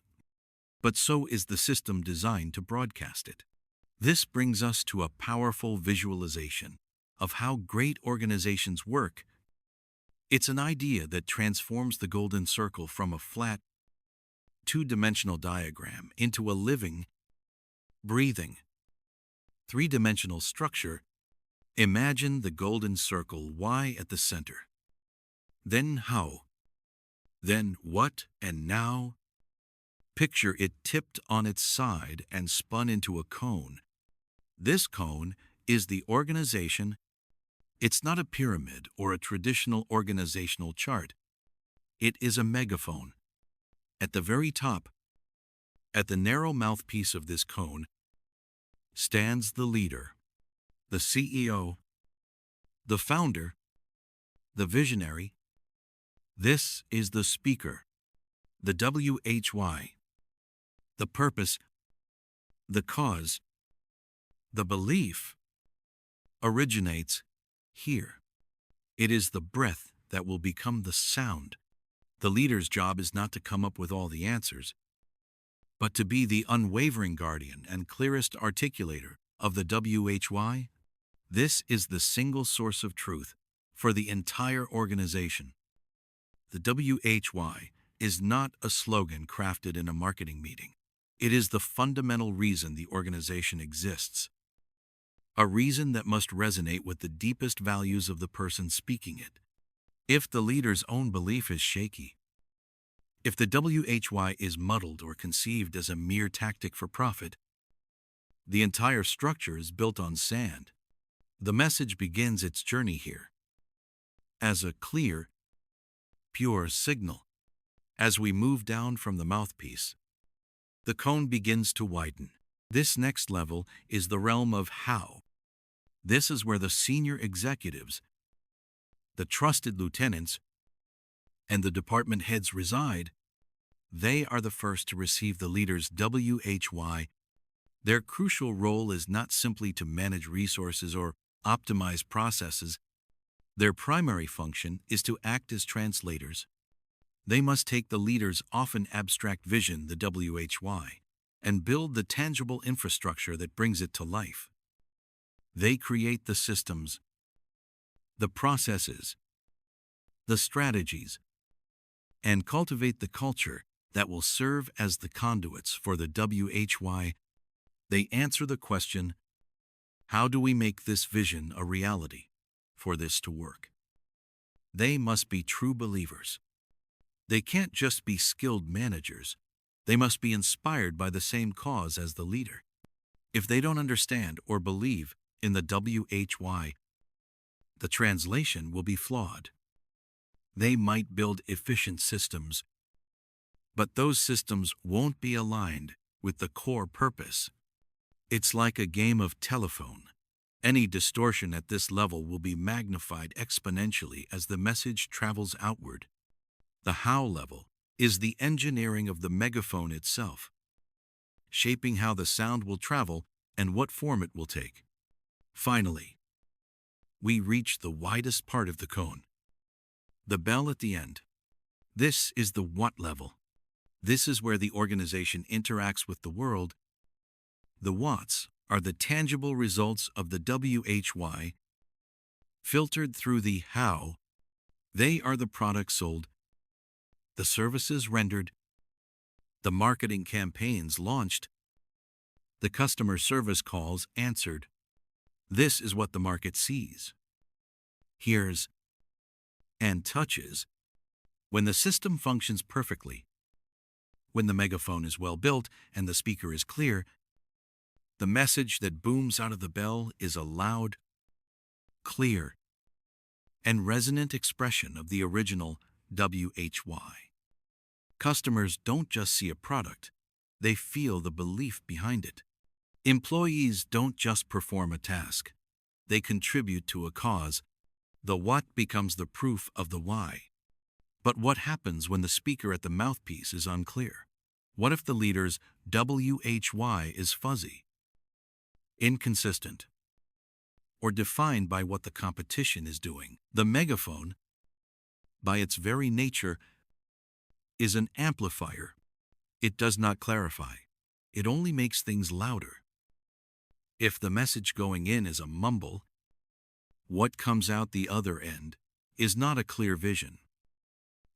[SPEAKER 1] but so is the system designed to broadcast it. This brings us to a powerful visualization of how great organizations work. It's an idea that transforms the golden circle from a flat, two-dimensional diagram into a living, breathing, three-dimensional structure. Imagine the golden circle, why at the center, then how, then what, and now. Picture it tipped on its side and spun into a cone. This cone is the organization. It's not a pyramid or a traditional organizational chart. It is a megaphone. At the very top, at the narrow mouthpiece of this cone, stands the leader, the CEO, the founder, the visionary. This is the speaker, the WHY, the purpose, the cause. The belief originates here. It is the breath that will become the sound. The leader's job is not to come up with all the answers, but to be the unwavering guardian and clearest articulator of the WHY. This is the single source of truth for the entire organization. The WHY is not a slogan crafted in a marketing meeting. It is the fundamental reason the organization exists. A reason that must resonate with the deepest values of the person speaking it. If the leader's own belief is shaky, if the WHY is muddled or conceived as a mere tactic for profit, the entire structure is built on sand. The message begins its journey here as a clear, pure signal. As we move down from the mouthpiece, the cone begins to widen. This next level is the realm of how. This is where the senior executives, the trusted lieutenants, and the department heads reside. They are the first to receive the leader's WHY. Their crucial role is not simply to manage resources or optimize processes. Their primary function is to act as translators. They must take the leader's often abstract vision, the WHY, and build the tangible infrastructure that brings it to life. They create the systems, the processes, the strategies, and cultivate the culture that will serve as the conduits for the WHY. They answer the question, how do we make this vision a reality for this to work? They must be true believers. They can't just be skilled managers. They must be inspired by the same cause as the leader. If they don't understand or believe in the WHY, the translation will be flawed. They might build efficient systems, but those systems won't be aligned with the core purpose. It's like a game of telephone. Any distortion at this level will be magnified exponentially as the message travels outward. The how level is the engineering of the megaphone itself, shaping how the sound will travel and what form it will take. Finally, we reach the widest part of the cone, the bell at the end. This is the what level. This is where the organization interacts with the world. The whats are the tangible results of the WHY, filtered through the how. They are the products sold, the services rendered, the marketing campaigns launched, the customer service calls answered. This is what the market sees, hears, and touches. When the system functions perfectly, when the megaphone is well built and the speaker is clear, the message that booms out of the bell is a loud, clear, and resonant expression of the original WHY. Customers don't just see a product, they feel the belief behind it. Employees don't just perform a task, they contribute to a cause. The what becomes the proof of the why. But what happens when the speaker at the mouthpiece is unclear? What if the leader's WHY is fuzzy, inconsistent, or defined by what the competition is doing? The megaphone, by its very nature, is an amplifier. It does not clarify. It only makes things louder. If the message going in is a mumble, what comes out the other end is not a clear vision,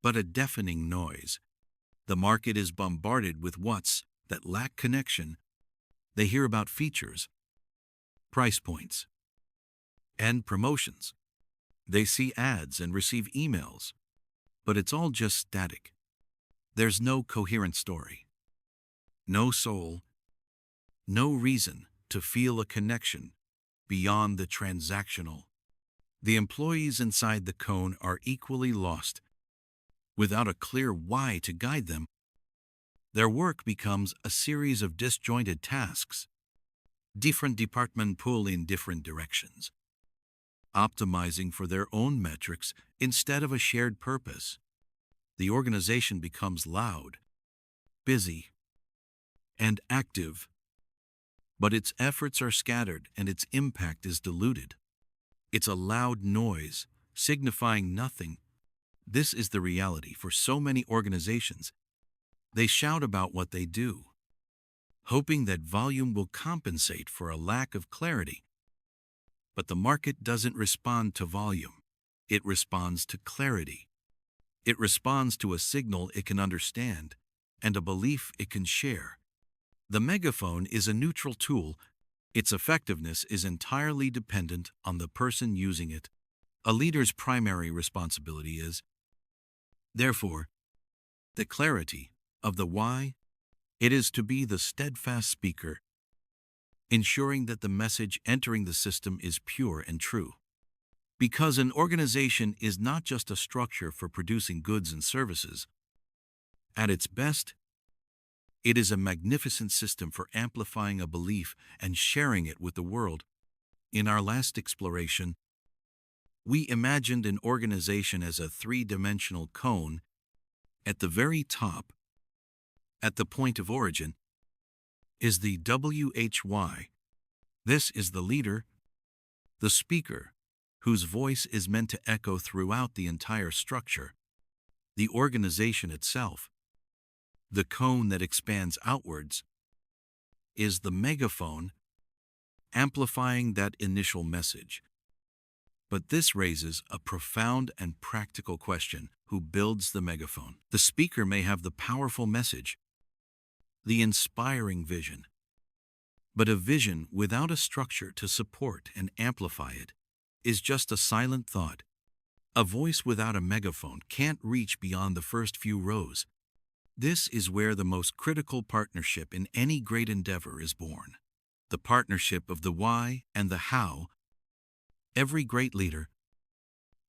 [SPEAKER 1] but a deafening noise. The market is bombarded with whats that lack connection. They hear about features, price points, and promotions. They see ads and receive emails, but it's all just static. There's no coherent story, no soul, no reason to feel a connection beyond the transactional. The employees inside the cone are equally lost. Without a clear why to guide them, their work becomes a series of disjointed tasks. Different departments pull in different directions, optimizing for their own metrics instead of a shared purpose. The organization becomes loud, busy, and active, but its efforts are scattered and its impact is diluted. It's a loud noise, signifying nothing. This is the reality for so many organizations. They shout about what they do, hoping that volume will compensate for a lack of clarity. But the market doesn't respond to volume. It responds to clarity. It responds to a signal it can understand and a belief it can share. The megaphone is a neutral tool. Its effectiveness is entirely dependent on the person using it. A leader's primary responsibility is, therefore, the clarity of the why. It is to be the steadfast speaker, ensuring that the message entering the system is pure and true. Because an organization is not just a structure for producing goods and services. At its best, it is a magnificent system for amplifying a belief and sharing it with the world. In our last exploration, we imagined an organization as a three-dimensional cone. At the very top, At the point of origin is the WHY. This is the leader, the speaker, whose voice is meant to echo throughout the entire structure, the organization itself. The cone that expands outwards is the megaphone, amplifying that initial message. But this raises a profound and practical question: who builds the megaphone? The speaker may have the powerful message, the inspiring vision, but a vision without a structure to support and amplify it is just a silent thought. A voice without a megaphone can't reach beyond the first few rows. This is where the most critical partnership in any great endeavor is born. The partnership of the why and the how. Every great leader,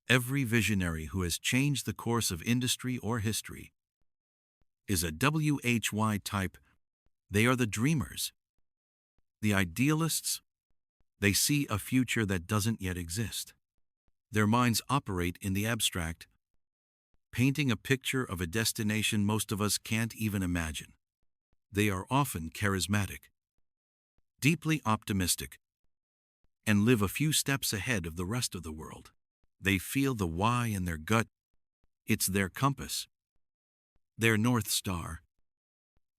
[SPEAKER 1] every visionary who has changed the course of industry or history, is a WHY type. They are the dreamers, the idealists. They see a future that doesn't yet exist. Their minds operate in the abstract, painting a picture of a destination most of us can't even imagine. They are often charismatic, deeply optimistic, and live a few steps ahead of the rest of the world. They feel the why in their gut. It's their compass, their North Star.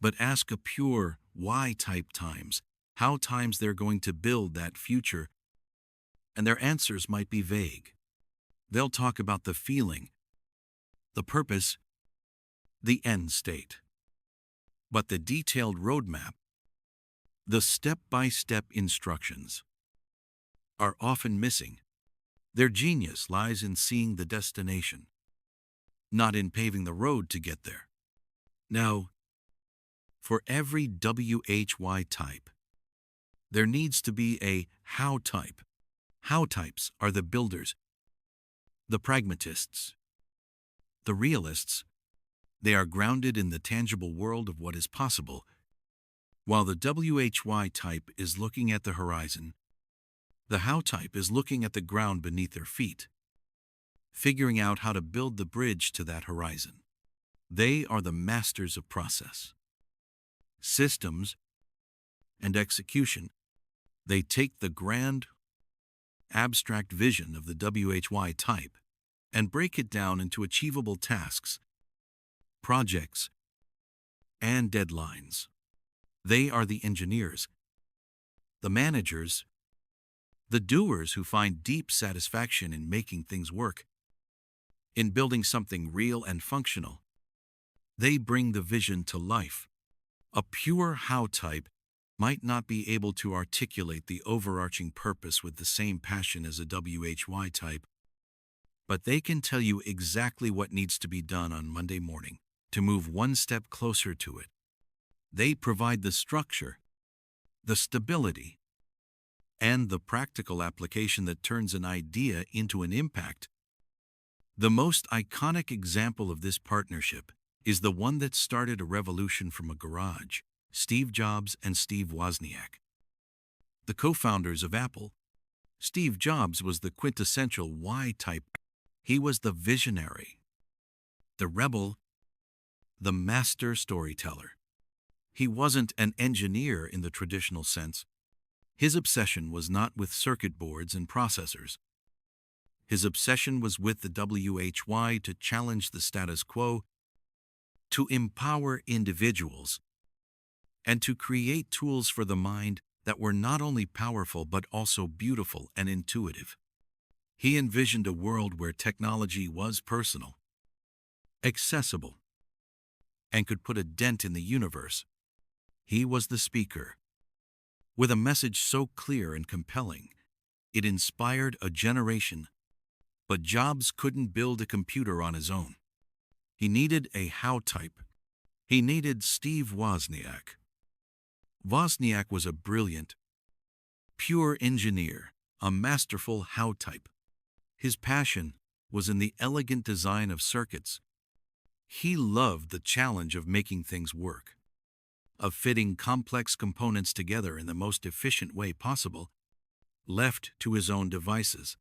[SPEAKER 1] But ask a pure why-type times how times they're going to build that future, and their answers might be vague. They'll talk about the feeling, the purpose, the end state. But the detailed roadmap, the step-by-step instructions, are often missing. Their genius lies in seeing the destination, not in paving the road to get there. Now, for every WHY type, there needs to be a how type. How types are the builders, the pragmatists, the realists. They are grounded in the tangible world of what is possible, while the WHY type is looking at the horizon. The how type is looking at the ground beneath their feet, figuring out how to build the bridge to that horizon. They are the masters of process, systems, and execution. They take the grand, abstract vision of the WHY type and break it down into achievable tasks, projects, and deadlines. They are the engineers, the managers, the doers who find deep satisfaction in making things work, in building something real and functional. They bring the vision to life. A pure how type might not be able to articulate the overarching purpose with the same passion as a WHY type, but they can tell you exactly what needs to be done on Monday morning to move one step closer to it. They provide the structure, the stability, and the practical application that turns an idea into an impact. The most iconic example of this partnership is the one that started a revolution from a garage: Steve Jobs and Steve Wozniak. The co-founders of Apple. Steve Jobs was the quintessential Y type. He was the visionary, the rebel, the master storyteller. He wasn't an engineer in the traditional sense. His obsession was not with circuit boards and processors. His obsession was with the WHY to challenge the status quo, to empower individuals, and to create tools for the mind that were not only powerful but also beautiful and intuitive. He envisioned a world where technology was personal, accessible, and could put a dent in the universe. He was the speaker, with a message so clear and compelling, it inspired a generation. But Jobs couldn't build a computer on his own. He needed a how type. He needed Steve Wozniak. Wozniak was a brilliant, pure engineer, a masterful how type. His passion was in the elegant design of circuits. He loved the challenge of making things work, of fitting complex components together in the most efficient way possible. Left to his own devices,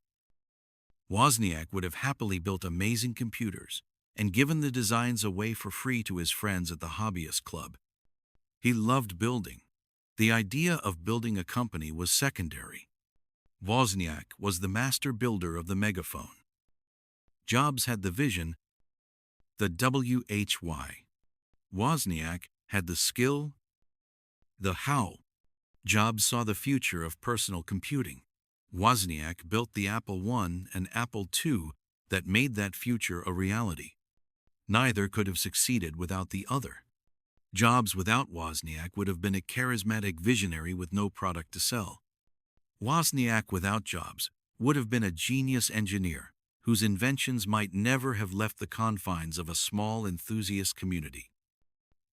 [SPEAKER 1] Wozniak would have happily built amazing computers and given the designs away for free to his friends at the hobbyist club. He loved building. The idea of building a company was secondary. Wozniak was the master builder of the megaphone. Jobs had the vision, the WHY. Wozniak had the skill, the how. Jobs saw the future of personal computing. Wozniak built the Apple I and Apple II that made that future a reality. Neither could have succeeded without the other. Jobs without Wozniak would have been a charismatic visionary with no product to sell. Wozniak without Jobs would have been a genius engineer whose inventions might never have left the confines of a small enthusiast community.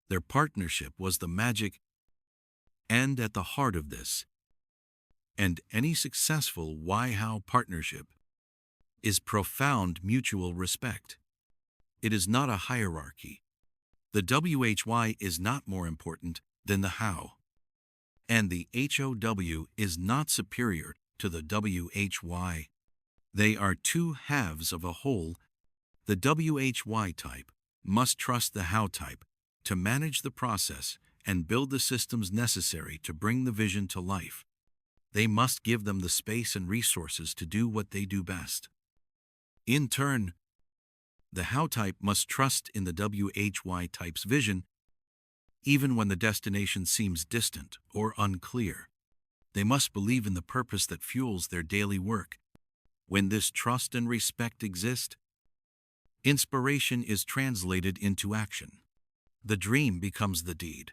[SPEAKER 1] Their partnership was the magic, and at the heart of this, and any successful why-how partnership, is profound mutual respect. It is not a hierarchy. The WHY is not more important than the how, and the HOW is not superior to the WHY. They are two halves of a whole. The WHY type must trust the how type to manage the process and build the systems necessary to bring the vision to life. They must give them the space and resources to do what they do best. In turn, the how type must trust in the WHY type's vision, even when the destination seems distant or unclear. They must believe in the purpose that fuels their daily work. When this trust and respect exist, inspiration is translated into action. The dream becomes the deed.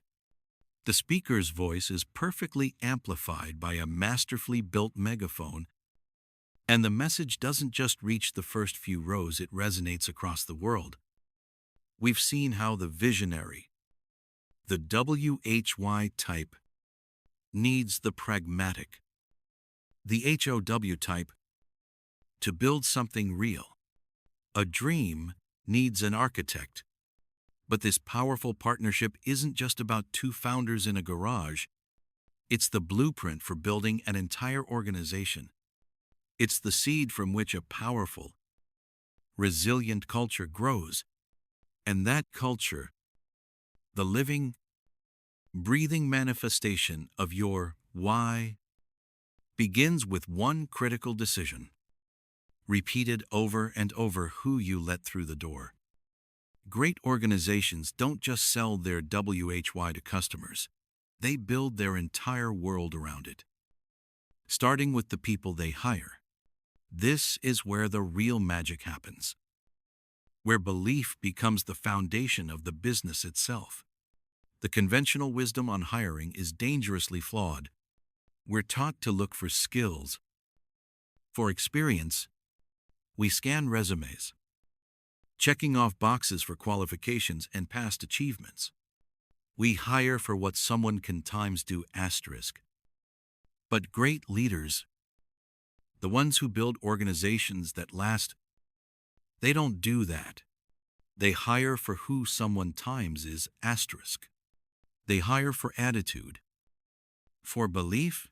[SPEAKER 1] The speaker's voice is perfectly amplified by a masterfully built megaphone, and the message doesn't just reach the first few rows, it resonates across the world. We've seen how the visionary, the WHY type, needs the pragmatic, the HOW type, to build something real. A dream needs an architect. But this powerful partnership isn't just about two founders in a garage. It's the blueprint for building an entire organization. It's the seed from which a powerful, resilient culture grows. And that culture, the living, breathing manifestation of your why, begins with one critical decision, repeated over and over: who you let through the door. Great organizations don't just sell their WHY to customers. They build their entire world around it, starting with the people they hire. This is where the real magic happens, where belief becomes the foundation of the business itself. The conventional wisdom on hiring is dangerously flawed. We're taught to look for skills, for experience. We scan resumes, checking off boxes for qualifications and past achievements. We hire for what someone can times do asterisk. But great leaders, the ones who build organizations that last, they don't do that. They hire for who someone times is asterisk. They hire for attitude. For belief?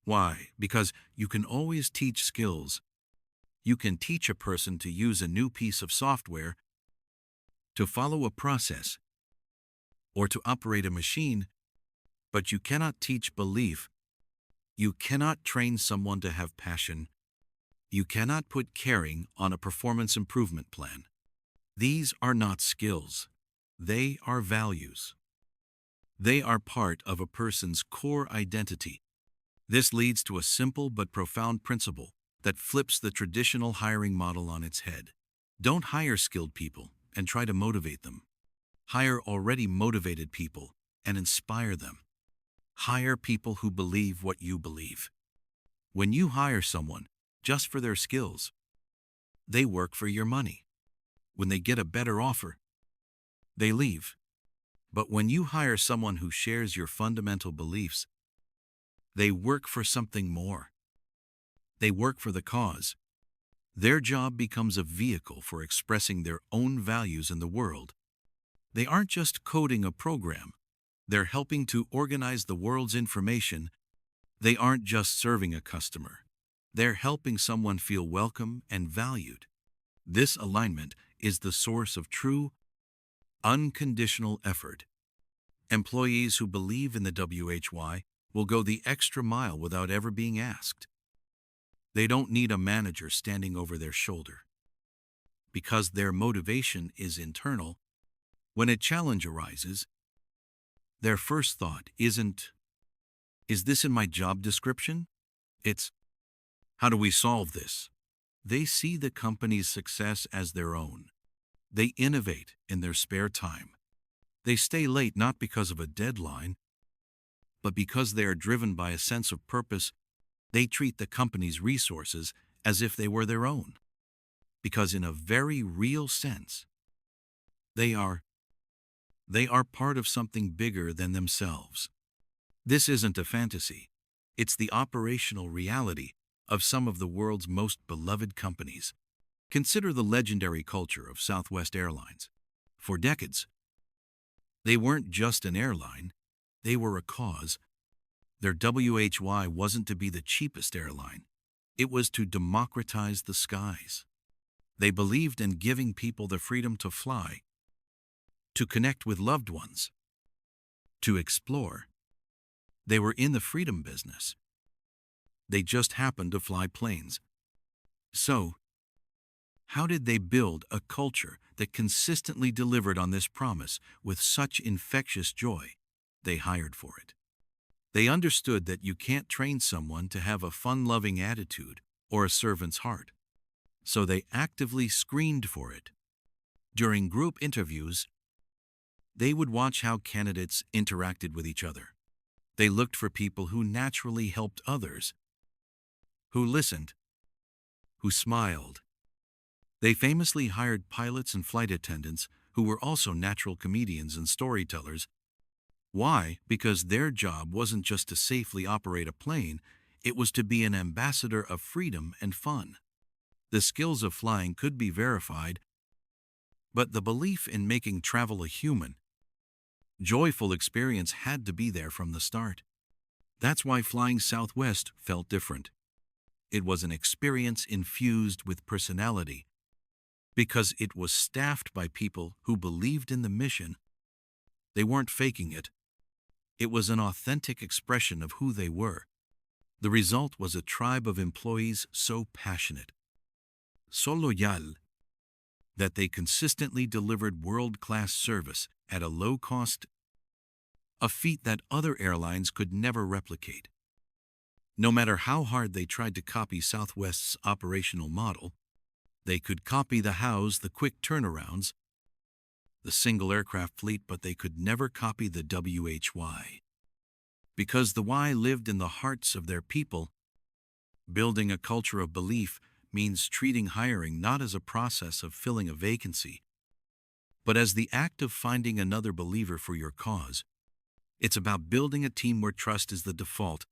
[SPEAKER 1] Why? Because you can always teach skills. You can teach a person to use a new piece of software, to follow a process, or to operate a machine, but you cannot teach belief. You cannot train someone to have passion. You cannot put caring on a performance improvement plan. These are not skills. They are values. They are part of a person's core identity. This leads to a simple but profound principle that flips the traditional hiring model on its head. Don't hire skilled people and try to motivate them. Hire already motivated people and inspire them. Hire people who believe what you believe. When you hire someone just for their skills, they work for your money. When they get a better offer, they leave. But when you hire someone who shares your fundamental beliefs, they work for something more. They work for the cause. Their job becomes a vehicle for expressing their own values in the world. They aren't just coding a program. They're helping to organize the world's information. They aren't just serving a customer. They're helping someone feel welcome and valued. This alignment is the source of true, unconditional effort. Employees who believe in the WHY will go the extra mile without ever being asked. They don't need a manager standing over their shoulder. Because their motivation is internal, when a challenge arises, their first thought isn't, "Is this in my job description?" It's, "How do we solve this?" They see the company's success as their own. They innovate in their spare time. They stay late not because of a deadline, but because they are driven by a sense of purpose. They treat the company's resources as if they were their own. Because in a very real sense, they are part of something bigger than themselves. This isn't a fantasy. It's the operational reality of some of the world's most beloved companies. Consider the legendary culture of Southwest Airlines. For decades, they weren't just an airline, they were a cause. Their WHY wasn't to be the cheapest airline. It was to democratize the skies. They believed in giving people the freedom to fly, to connect with loved ones, to explore. They were in the freedom business. They just happened to fly planes. So, how did they build a culture that consistently delivered on this promise with such infectious joy? They hired for it. They understood that you can't train someone to have a fun-loving attitude or a servant's heart. So they actively screened for it. During group interviews, they would watch how candidates interacted with each other. They looked for people who naturally helped others, who listened, who smiled. They famously hired pilots and flight attendants who were also natural comedians and storytellers. Why? Because their job wasn't just to safely operate a plane, it was to be an ambassador of freedom and fun. The skills of flying could be verified, but the belief in making travel a human, joyful experience had to be there from the start. That's why flying Southwest felt different. It was an experience infused with personality, because it was staffed by people who believed in the mission. They weren't faking it. It was an authentic expression of who they were. The result was a tribe of employees so passionate, so loyal, that they consistently delivered world-class service at a low cost, a feat that other airlines could never replicate. No matter how hard they tried to copy Southwest's operational model, they could copy the hows, the quick turnarounds, the single aircraft fleet, but they could never copy the WHY. Because the why lived in the hearts of their people. Building a culture of belief means treating hiring not as a process of filling a vacancy, but as the act of finding another believer for your cause. It's about building a team where trust is the default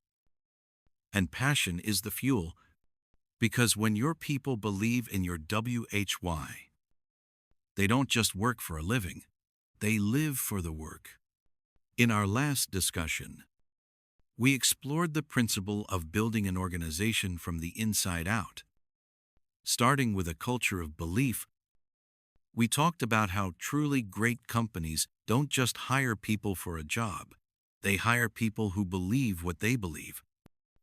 [SPEAKER 1] and passion is the fuel, because when your people believe in your WHY, they don't just work for a living, they live for the work. In our last discussion, we explored the principle of building an organization from the inside out. Starting with a culture of belief, we talked about how truly great companies don't just hire people for a job, they hire people who believe what they believe.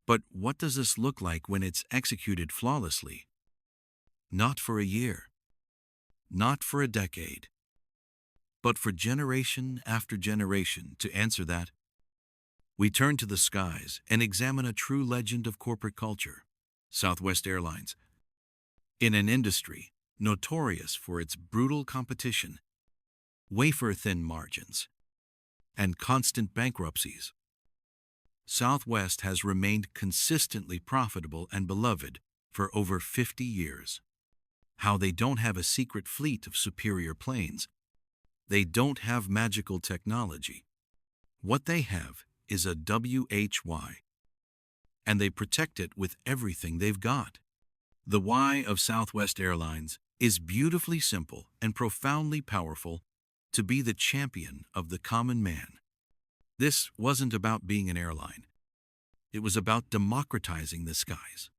[SPEAKER 1] But what does this look like when it's executed flawlessly? Not for a year, not for a decade, but for generation after generation. To answer that, we turn to the skies and examine a true legend of corporate culture, Southwest Airlines. In an industry notorious for its brutal competition, wafer-thin margins, and constant bankruptcies, Southwest has remained consistently profitable and beloved for over 50 years. How they don't have a secret fleet of superior planes. They don't have magical technology. What they have is a WHY, and they protect it with everything they've got. The why of Southwest Airlines is beautifully simple and profoundly powerful: to be the champion of the common man. This wasn't about being an airline. It was about democratizing the skies.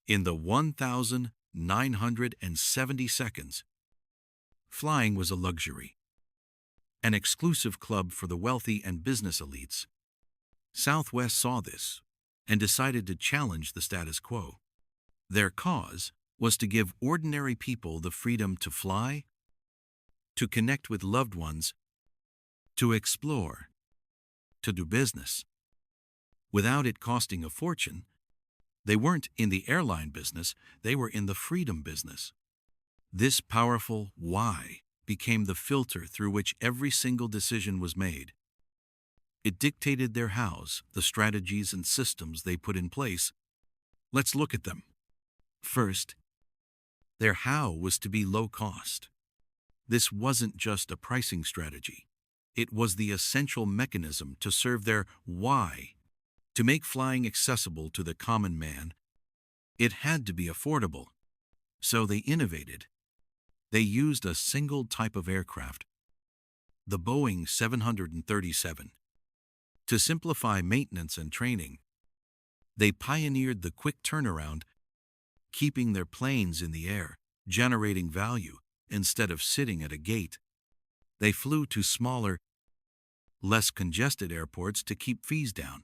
[SPEAKER 1] In the 1,970 seconds Flying was a luxury, an exclusive club for the wealthy and business elites. Southwest saw this and decided to challenge the status quo. Their cause was to give ordinary people the freedom to fly, to connect with loved ones, to explore, to do business, without it costing a fortune. They weren't in the airline business, they were in the freedom business. This powerful why became the filter through which every single decision was made. It dictated their hows, the strategies and systems they put in place. Let's look at them. First, their how was to be low cost. This wasn't just a pricing strategy. It was the essential mechanism to serve their why. To make flying accessible to the common man, it had to be affordable. So they innovated. They used a single type of aircraft, the Boeing 737. To simplify maintenance and training, they pioneered the quick turnaround, keeping their planes in the air, generating value instead of sitting at a gate. They flew to smaller, less congested airports to keep fees down.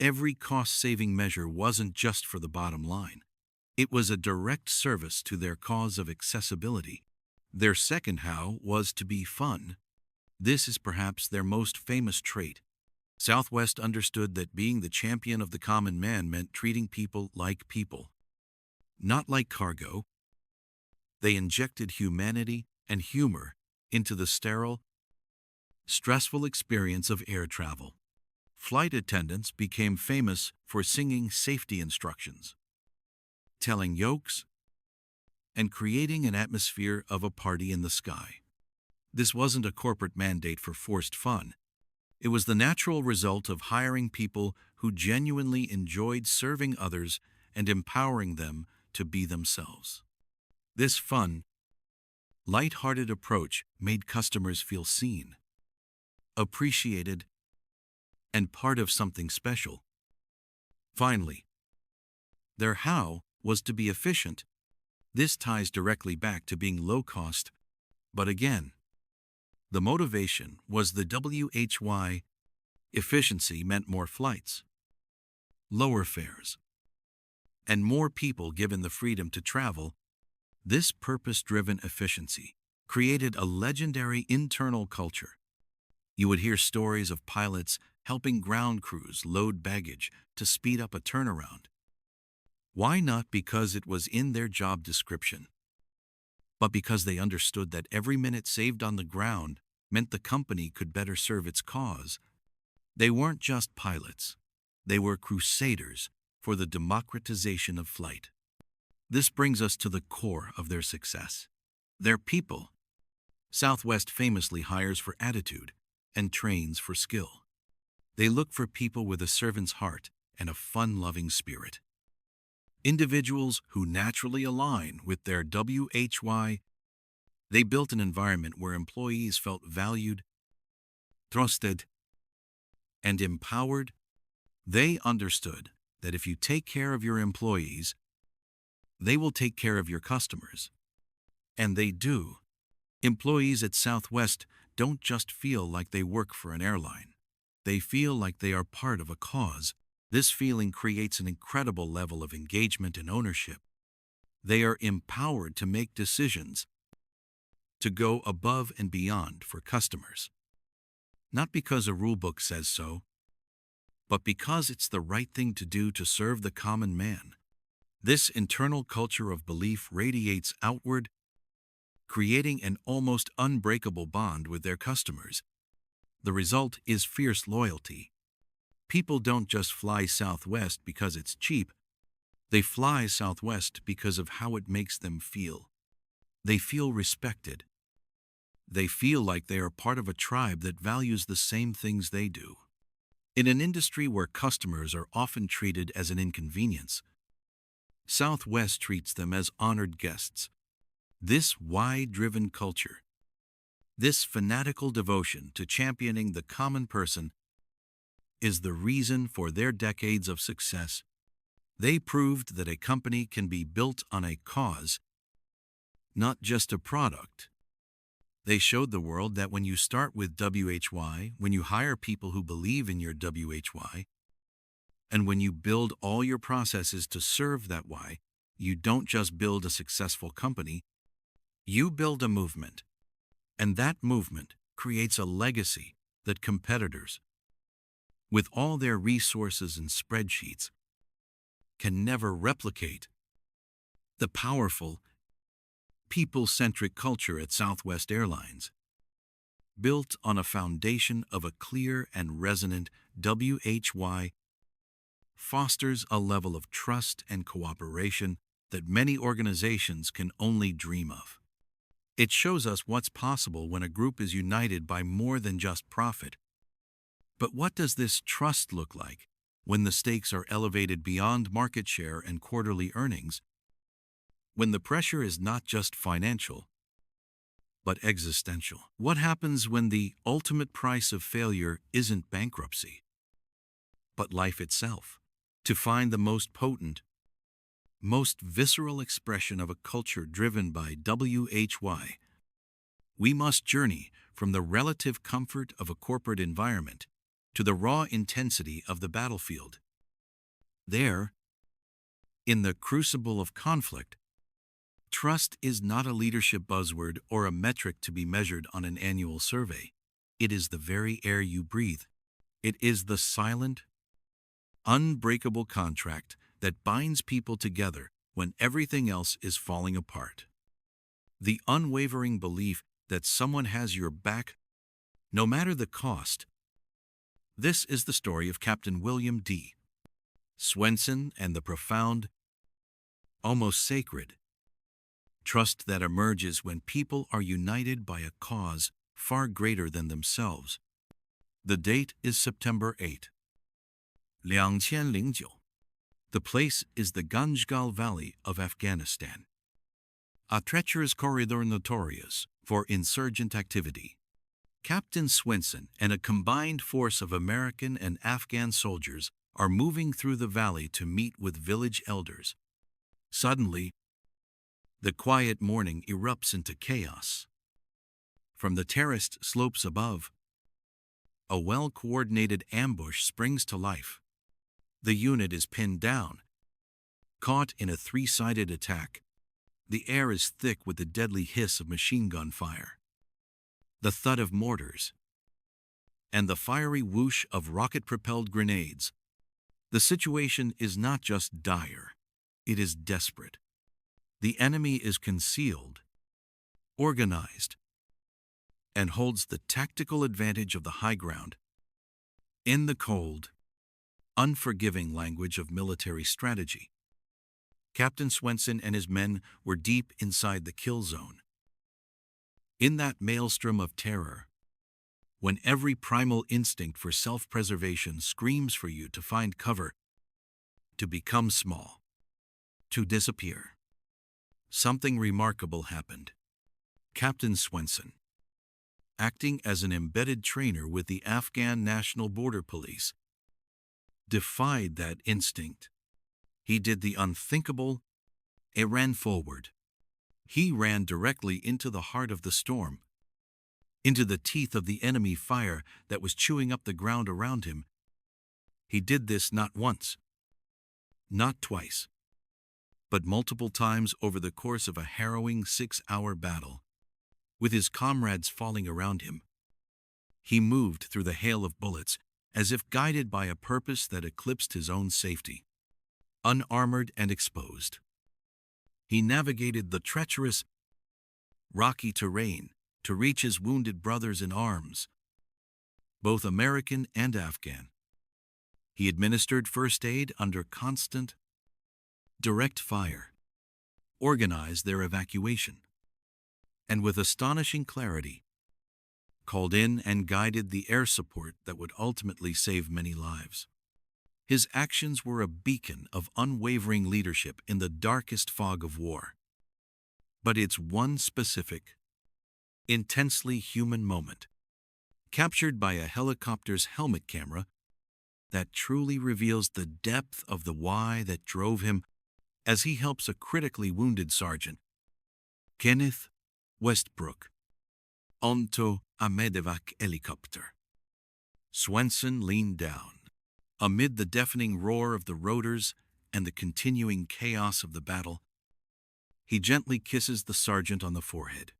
[SPEAKER 1] Every cost-saving measure wasn't just for the bottom line. It was a direct service to their cause of accessibility. Their second how was to be fun. This is perhaps their most famous trait. Southwest understood that being the champion of the common man meant treating people like people, not like cargo. They injected humanity and humor into the sterile, stressful experience of air travel. Flight attendants became famous for singing safety instructions, telling jokes, and creating an atmosphere of a party in the sky. This wasn't a corporate mandate for forced fun. It was the natural result of hiring people who genuinely enjoyed serving others and empowering them to be themselves. This fun, light-hearted approach made customers feel seen, appreciated, and part of something special. Finally, their how was to be efficient. This ties directly back to being low cost, but again, the motivation was the WHY. Efficiency meant more flights, lower fares, and more people given the freedom to travel. This purpose-driven efficiency created a legendary internal culture. You would hear stories of pilots helping ground crews load baggage to speed up a turnaround. Why not because it was in their job description, but because they understood that every minute saved on the ground meant the company could better serve its cause. They weren't just pilots. They were crusaders for the democratization of flight. This brings us to the core of their success. Their people. Southwest famously hires for attitude and trains for skill. They look for people with a servant's heart and a fun-loving spirit. Individuals who naturally align with their WHY. They built an environment where employees felt valued, trusted, and empowered. They understood that if you take care of your employees, they will take care of your customers. And they do. Employees at Southwest don't just feel like they work for an airline. They feel like they are part of a cause. This feeling creates an incredible level of engagement and ownership. They are empowered to make decisions, to go above and beyond for customers. Not because a rulebook says so, but because it's the right thing to do to serve the common man. This internal culture of belief radiates outward, creating an almost unbreakable bond with their customers. The result is fierce loyalty. People don't just fly Southwest because it's cheap. They fly Southwest because of how it makes them feel. They feel respected. They feel like they are part of a tribe that values the same things they do. In an industry where customers are often treated as an inconvenience, Southwest treats them as honored guests. This why-driven culture, this fanatical devotion to championing the common person, is the reason for their decades of success. They proved that a company can be built on a cause, not just a product. They showed the world that when you start with WHY, when you hire people who believe in your WHY, and when you build all your processes to serve that why, you don't just build a successful company, you build a movement. And that movement creates a legacy that competitors, with all their resources and spreadsheets, can never replicate. The powerful, people-centric culture at Southwest Airlines, built on a foundation of a clear and resonant WHY, fosters a level of trust and cooperation that many organizations can only dream of. It shows us what's possible when a group is united by more than just profit. But what does this trust look like when the stakes are elevated beyond market share and quarterly earnings? When the pressure is not just financial, but existential? What happens when the ultimate price of failure isn't bankruptcy, but life itself? To find the most potent, most visceral expression of a culture driven by WHY, we must journey from the relative comfort of a corporate environment to the raw intensity of the battlefield. There, in the crucible of conflict, trust is not a leadership buzzword or a metric to be measured on an annual survey. It is the very air you breathe. It is the silent, unbreakable contract that binds people together when everything else is falling apart. The unwavering belief that someone has your back, no matter the cost. This is the story of Captain William D. Swenson and the profound, almost sacred, trust that emerges when people are united by a cause far greater than themselves. The date is September 8, 2009. The place is the Ganjgal Valley of Afghanistan, a treacherous corridor notorious for insurgent activity. Captain Swenson and a combined force of American and Afghan soldiers are moving through the valley to meet with village elders. Suddenly, the quiet morning erupts into chaos. From the terraced slopes above, a well-coordinated ambush springs to life. The unit is pinned down, caught in a three-sided attack. The air is thick with the deadly hiss of machine gun fire, the thud of mortars, and the fiery whoosh of rocket-propelled grenades. The situation is not just dire, it is desperate. The enemy is concealed, organized, and holds the tactical advantage of the high ground. In the cold, unforgiving language of military strategy, Captain Swenson and his men were deep inside the kill zone. In that maelstrom of terror, when every primal instinct for self-preservation screams for you to find cover, to become small, to disappear, something remarkable happened. Captain Swenson, acting as an embedded trainer with the Afghan National Border Police, defied that instinct. He did the unthinkable. He ran forward. He ran directly into the heart of the storm, into the teeth of the enemy fire that was chewing up the ground around him. He did this not once, not twice, but multiple times over the course of a harrowing 6-hour battle. With his comrades falling around him, he moved through the hail of bullets as if guided by a purpose that eclipsed his own safety. Unarmored and exposed, he navigated the treacherous, rocky terrain to reach his wounded brothers in arms, both American and Afghan. He administered first aid under constant, direct fire, organized their evacuation, and with astonishing clarity, called in and guided the air support that would ultimately save many lives. His actions were a beacon of unwavering leadership in the darkest fog of war. But it's one specific, intensely human moment, captured by a helicopter's helmet camera, that truly reveals the depth of the why that drove him as he helps a critically wounded sergeant, Kenneth Westbrook, onto a medevac helicopter. Swenson leaned down. Amid the deafening roar of the rotors and the continuing chaos of the battle, he gently kisses the sergeant on the forehead.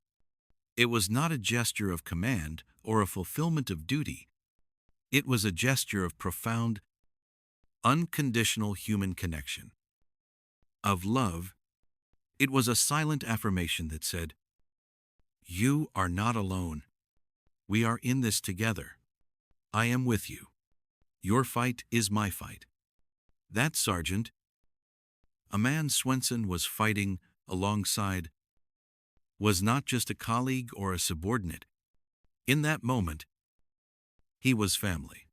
[SPEAKER 1] It was not a gesture of command or a fulfillment of duty. It was a gesture of profound, unconditional human connection. Of love, it was a silent affirmation that said, "You are not alone. We are in this together. I am with you. Your fight is my fight." That sergeant, a man Swenson was fighting alongside, was not just a colleague or a subordinate. In that moment, he was family.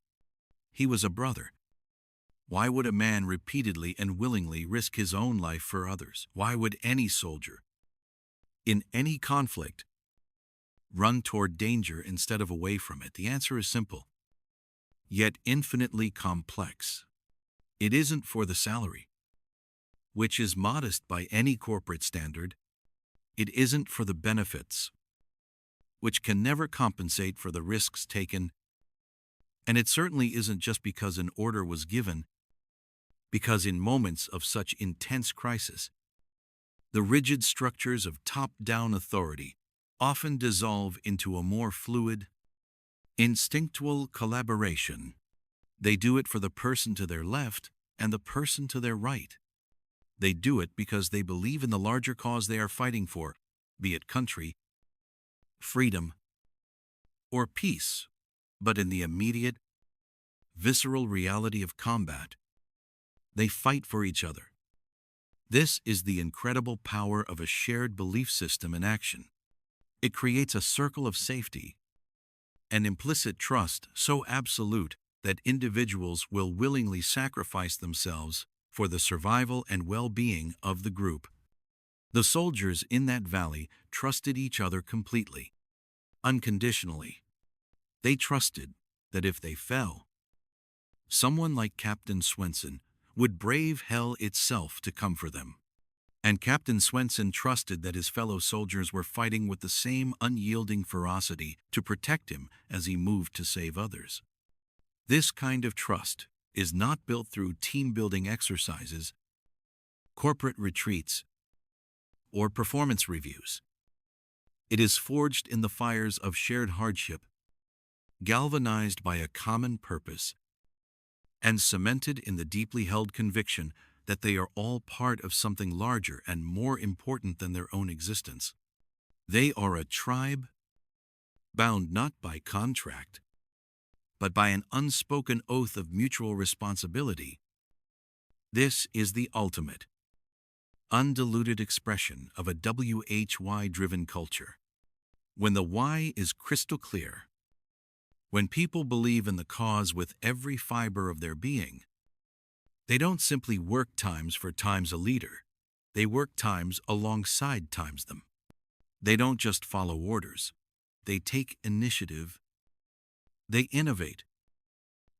[SPEAKER 1] He was a brother. Why would a man repeatedly and willingly risk his own life for others? Why would any soldier, in any conflict, run toward danger instead of away from it? The answer is simple, yet infinitely complex. It isn't for the salary, which is modest by any corporate standard. It isn't for the benefits, which can never compensate for the risks taken. And it certainly isn't just because an order was given, because in moments of such intense crisis, the rigid structures of top-down authority often dissolve into a more fluid, instinctual collaboration. They do it for the person to their left and the person to their right. They do it because they believe in the larger cause they are fighting for, be it country, freedom, or peace. But in the immediate, visceral reality of combat, they fight for each other. This is the incredible power of a shared belief system in action. It creates a circle of safety, an implicit trust so absolute that individuals will willingly sacrifice themselves for the survival and well-being of the group. The soldiers in that valley trusted each other completely, unconditionally. They trusted that if they fell, someone like Captain Swenson would brave hell itself to come for them. And Captain Swenson trusted that his fellow soldiers were fighting with the same unyielding ferocity to protect him as he moved to save others. This kind of trust is not built through team-building exercises, corporate retreats, or performance reviews. It is forged in the fires of shared hardship, galvanized by a common purpose, and cemented in the deeply held conviction that they are all part of something larger and more important than their own existence. They are a tribe, bound not by contract, but by an unspoken oath of mutual responsibility. This is the ultimate, undiluted expression of a why-driven culture. When the why is crystal clear, when people believe in the cause with every fiber of their being, they don't simply work times for times a leader. They work times alongside times them. They don't just follow orders. They take initiative. They innovate.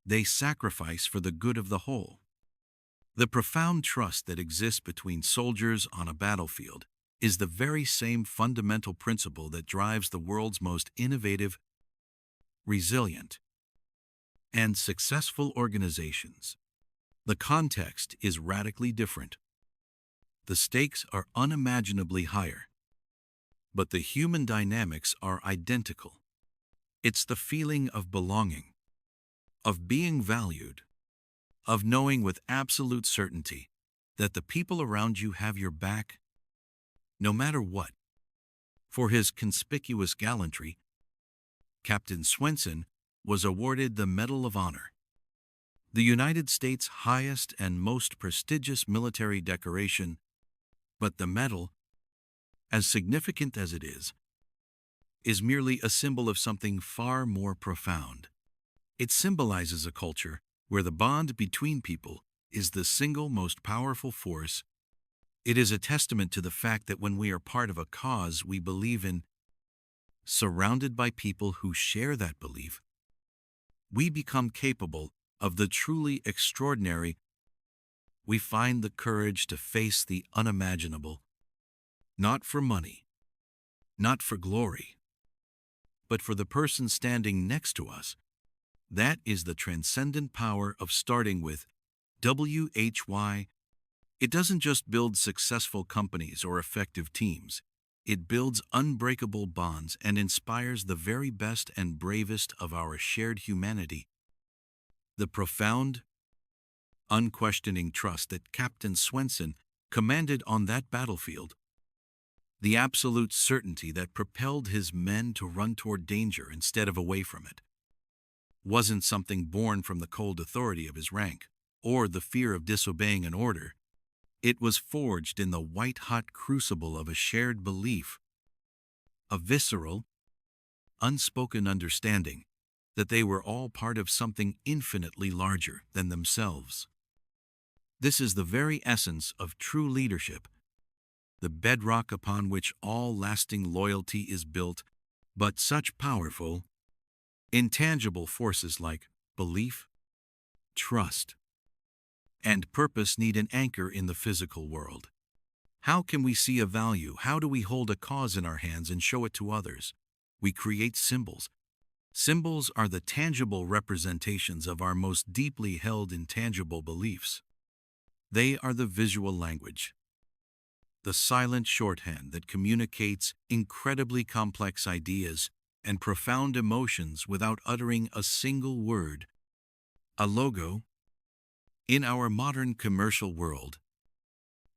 [SPEAKER 1] They sacrifice for the good of the whole. The profound trust that exists between soldiers on a battlefield is the very same fundamental principle that drives the world's most innovative, resilient, and successful organizations. The context is radically different. The stakes are unimaginably higher, but the human dynamics are identical. It's the feeling of belonging, of being valued, of knowing with absolute certainty that the people around you have your back, no matter what. For his conspicuous gallantry, Captain Swenson was awarded the Medal of Honor, the United States' highest and most prestigious military decoration. But the medal, as significant as it is merely a symbol of something far more profound. It symbolizes a culture where the bond between people is the single most powerful force. It is a testament to the fact that when we are part of a cause we believe in, surrounded by people who share that belief, we become capable of the truly extraordinary. We find the courage to face the unimaginable, not for money, not for glory, but for the person standing next to us. That is the transcendent power of starting with WHY. It doesn't just build successful companies or effective teams. It builds unbreakable bonds and inspires the very best and bravest of our shared humanity. The profound, unquestioning trust that Captain Swenson commanded on that battlefield, the absolute certainty that propelled his men to run toward danger instead of away from it, wasn't something born from the cold authority of his rank or the fear of disobeying an order. It was forged in the white-hot crucible of a shared belief, a visceral, unspoken understanding that they were all part of something infinitely larger than themselves. This is the very essence of true leadership, the bedrock upon which all lasting loyalty is built, but such powerful, intangible forces like belief, trust, and purpose need an anchor in the physical world. How can we see a value? How do we hold a cause in our hands and show it to others? We create symbols. Symbols are the tangible representations of our most deeply held intangible beliefs. They are the visual language, the silent shorthand that communicates incredibly complex ideas and profound emotions without uttering a single word. A logo, in our modern commercial world,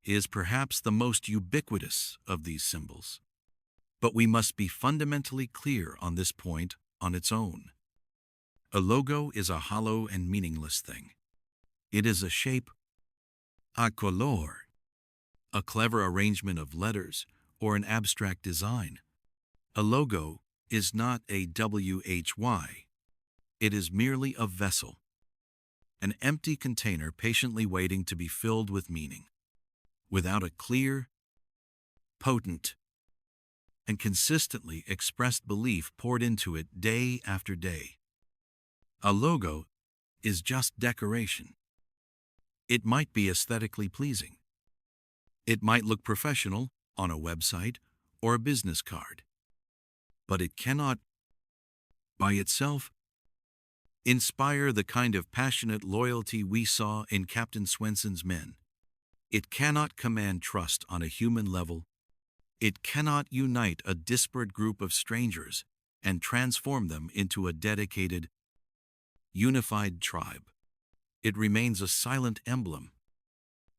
[SPEAKER 1] is perhaps the most ubiquitous of these symbols. But we must be fundamentally clear on this point on its own. A logo is a hollow and meaningless thing. It is a shape, a color, a clever arrangement of letters, or an abstract design. A logo is not a WHY. It is merely a vessel, an empty container patiently waiting to be filled with meaning. Without a clear, potent, and consistently expressed belief poured into it day after day, a logo is just decoration. It might be aesthetically pleasing. It might look professional on a website or a business card, but it cannot, by itself, inspire the kind of passionate loyalty we saw in Captain Swenson's men. It cannot command trust on a human level. It cannot unite a disparate group of strangers and transform them into a dedicated, unified tribe. It remains a silent emblem,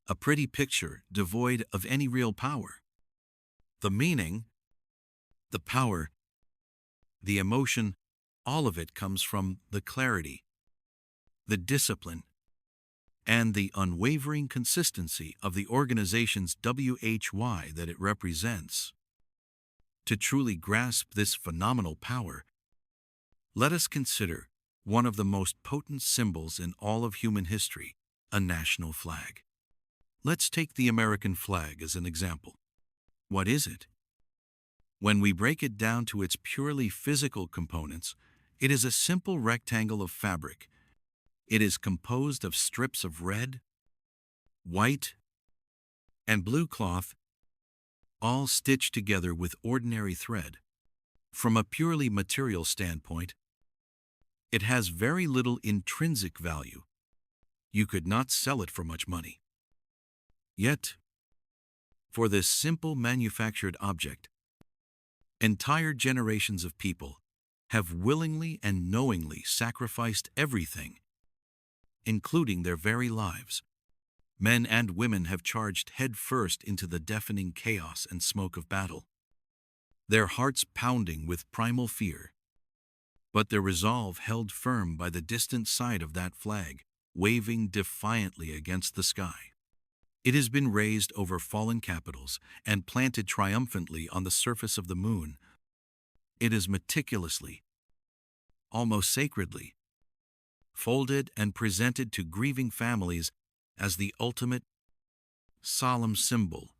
[SPEAKER 1] a pretty picture devoid of any real power. The meaning, the power, the emotion, all of it comes from the clarity, the discipline, and the unwavering consistency of the organization's WHY that it represents. To truly grasp this phenomenal power, let us consider one of the most potent symbols in all of human history, a national flag. Let's take the American flag as an example. What is it? When we break it down to its purely physical components, it is a simple rectangle of fabric. It is composed of strips of red, white, and blue cloth, all stitched together with ordinary thread. From a purely material standpoint, it has very little intrinsic value. You could not sell it for much money. Yet, for this simple manufactured object, entire generations of people have willingly and knowingly sacrificed everything, including their very lives. Men and women have charged headfirst into the deafening chaos and smoke of battle, their hearts pounding with primal fear, but their resolve held firm by the distant side of that flag, waving defiantly against the sky. It has been raised over fallen capitals and planted triumphantly on the surface of the moon. It is meticulously, almost sacredly, folded and presented to grieving families as the ultimate, solemn symbol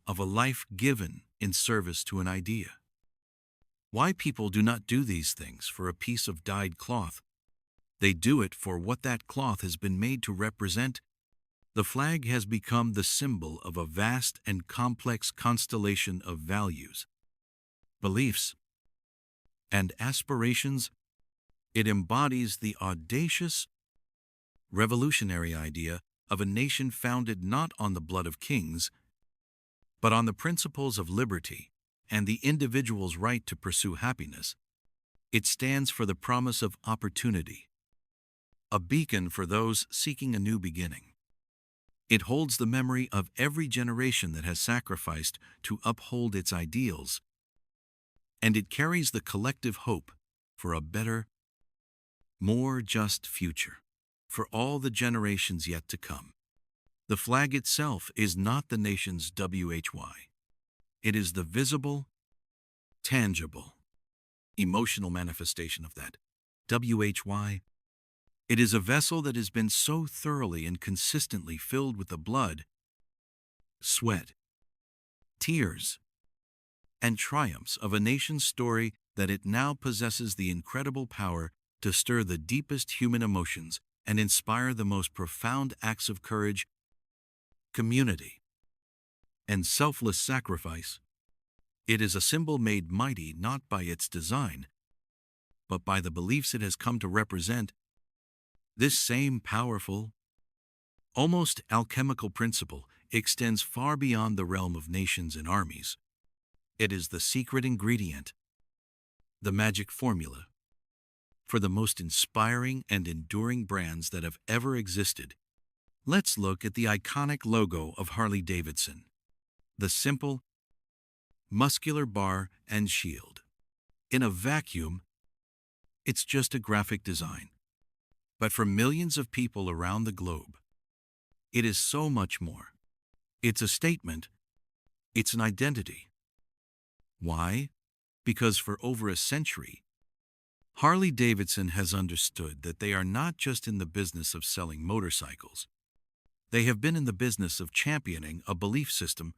[SPEAKER 1] of a life given in service to an idea. Why people do not do these things for a piece of dyed cloth? They do it for what that cloth has been made to represent. The flag has become the symbol of a vast and complex constellation of values, beliefs, and aspirations, it embodies the audacious, revolutionary idea of a nation founded not on the blood of kings, but on the principles of liberty and the individual's right to pursue happiness. It stands for the promise of opportunity, a beacon for those seeking a new beginning. It holds the memory of every generation that has sacrificed to uphold its ideals, and it carries the collective hope for a better, more just future for all the generations yet to come. The flag itself is not the nation's WHY. It is the visible, tangible, emotional manifestation of that WHY. It is a vessel that has been so thoroughly and consistently filled with the blood, sweat, tears, and triumphs of a nation's story that it now possesses the incredible power to stir the deepest human emotions and inspire the most profound acts of courage, community, and selfless sacrifice. It is a symbol made mighty not by its design, but by the beliefs it has come to represent. This same powerful, almost alchemical principle extends far beyond the realm of nations and armies. It is the secret ingredient, the magic formula, for the most inspiring and enduring brands that have ever existed. Let's look at the iconic logo of Harley-Davidson, the simple, muscular bar and shield. In a vacuum, it's just a graphic design. But for millions of people around the globe, it is so much more. It's a statement. It's an identity. Why? Because for over a century, Harley-Davidson has understood that they are not just in the business of selling motorcycles. They have been in the business of championing a belief system.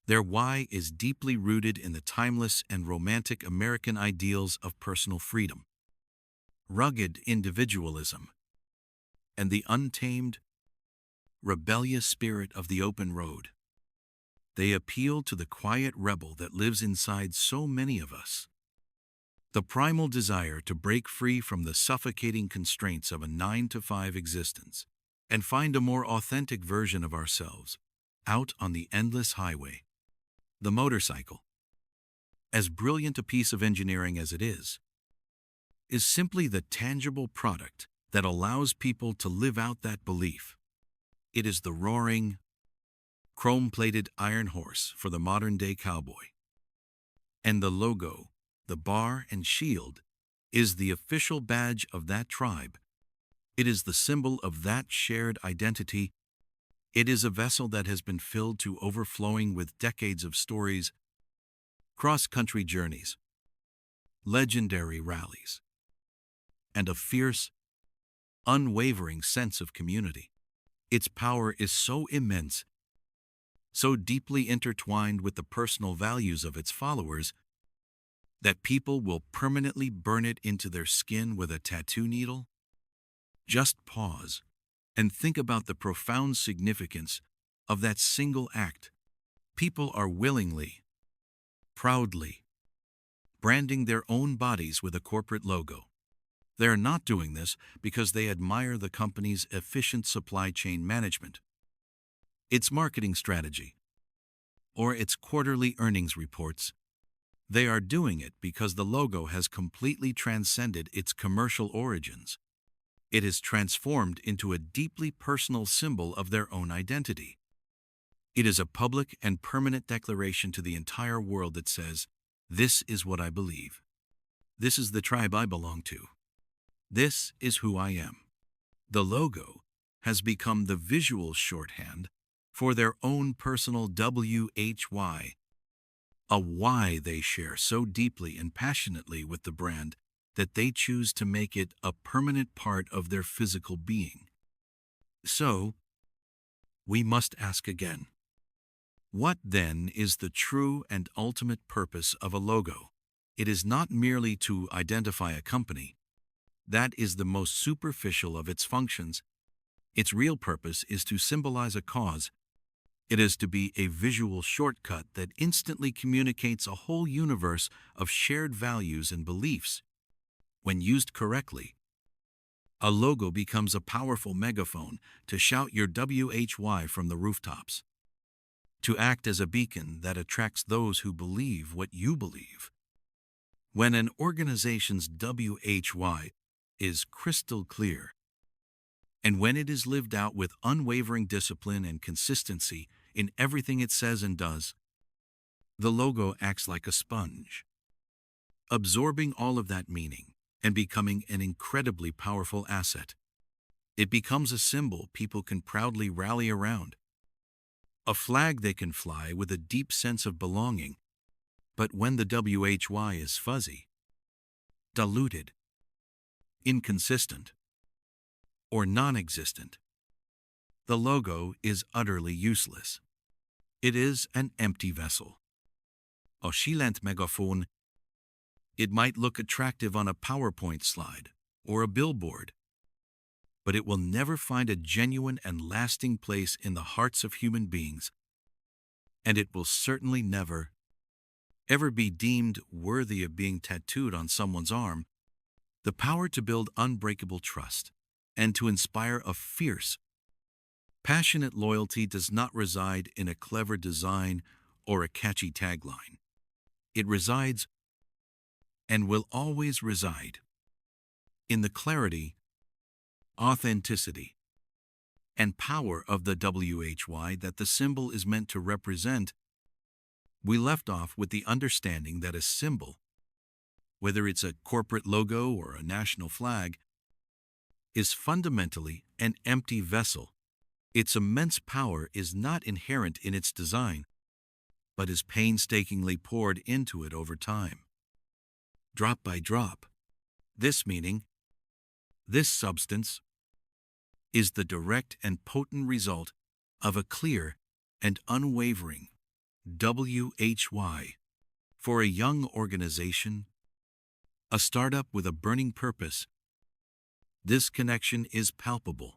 [SPEAKER 1] Their why is deeply rooted in the timeless and romantic American ideals of personal freedom, rugged individualism, and the untamed, rebellious spirit of the open road. They appeal to the quiet rebel that lives inside so many of us. The primal desire to break free from the suffocating constraints of a 9-to-5 existence and find a more authentic version of ourselves out on the endless highway. The motorcycle, as brilliant a piece of engineering as it is simply the tangible product that allows people to live out that belief. It is the roaring, chrome-plated iron horse for the modern-day cowboy. And the logo, the bar and shield, is the official badge of that tribe. It is the symbol of that shared identity. It is a vessel that has been filled to overflowing with decades of stories, cross-country journeys, legendary rallies, and a fierce, unwavering sense of community. Its power is so immense, so deeply intertwined with the personal values of its followers, that people will permanently burn it into their skin with a tattoo needle. Just pause and think about the profound significance of that single act. People are willingly, proudly, branding their own bodies with a corporate logo. They are not doing this because they admire the company's efficient supply chain management, its marketing strategy, or its quarterly earnings reports. They are doing it because the logo has completely transcended its commercial origins. It is transformed into a deeply personal symbol of their own identity. It is a public and permanent declaration to the entire world that says, "This is what I believe. This is the tribe I belong to. This is who I am." The logo has become the visual shorthand for their own personal WHY, a why they share so deeply and passionately with the brand that they choose to make it a permanent part of their physical being. So, we must ask again, what then is the true and ultimate purpose of a logo? It is not merely to identify a company. That is the most superficial of its functions. Its real purpose is to symbolize a cause, It is to be a visual shortcut that instantly communicates a whole universe of shared values and beliefs. When used correctly, a logo becomes a powerful megaphone to shout your WHY from the rooftops, to act as a beacon that attracts those who believe what you believe. When an organization's WHY is crystal clear, and when it is lived out with unwavering discipline and consistency in everything it says and does, the logo acts like a sponge, absorbing all of that meaning and becoming an incredibly powerful asset. It becomes a symbol people can proudly rally around, a flag they can fly with a deep sense of belonging. But when the WHY is fuzzy, diluted, inconsistent, or non-existent, the logo is utterly useless. It is an empty vessel. A silent megaphone. It might look attractive on a PowerPoint slide or a billboard, but it will never find a genuine and lasting place in the hearts of human beings, and it will certainly never, ever be deemed worthy of being tattooed on someone's arm. The power to build unbreakable trust and to inspire a fierce, passionate loyalty does not reside in a clever design or a catchy tagline. It resides, and will always reside, in the clarity, authenticity, and power of the WHY that the symbol is meant to represent. We left off with the understanding that a symbol, whether it's a corporate logo or a national flag, is fundamentally an empty vessel. Its immense power is not inherent in its design, but is painstakingly poured into it over time, drop by drop. This meaning, this substance, is the direct and potent result of a clear and unwavering WHY. For a young organization, a startup with a burning purpose, this connection is palpable.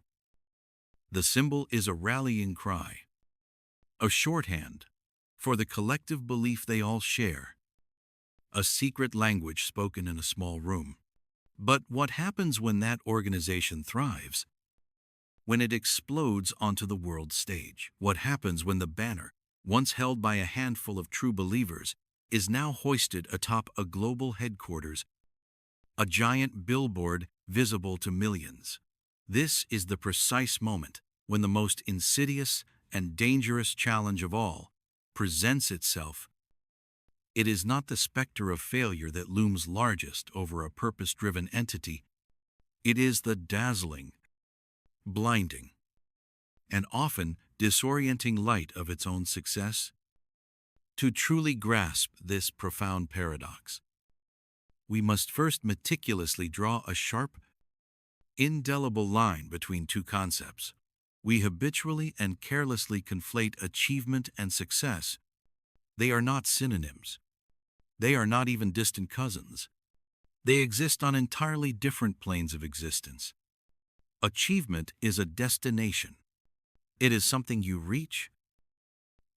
[SPEAKER 1] The symbol is a rallying cry, a shorthand for the collective belief they all share, a secret language spoken in a small room. But what happens when that organization thrives? When it explodes onto the world stage? What happens when the banner, once held by a handful of true believers, is now hoisted atop a global headquarters, a giant billboard visible to millions? This is the precise moment when the most insidious and dangerous challenge of all presents itself. It is not the specter of failure that looms largest over a purpose-driven entity. It is the dazzling, blinding, and often disorienting light of its own success. To truly grasp this profound paradox, we must first meticulously draw a sharp, indelible line between two concepts. We habitually and carelessly conflate achievement and success. They are not synonyms. They are not even distant cousins. They exist on entirely different planes of existence. Achievement is a destination. It is something you reach,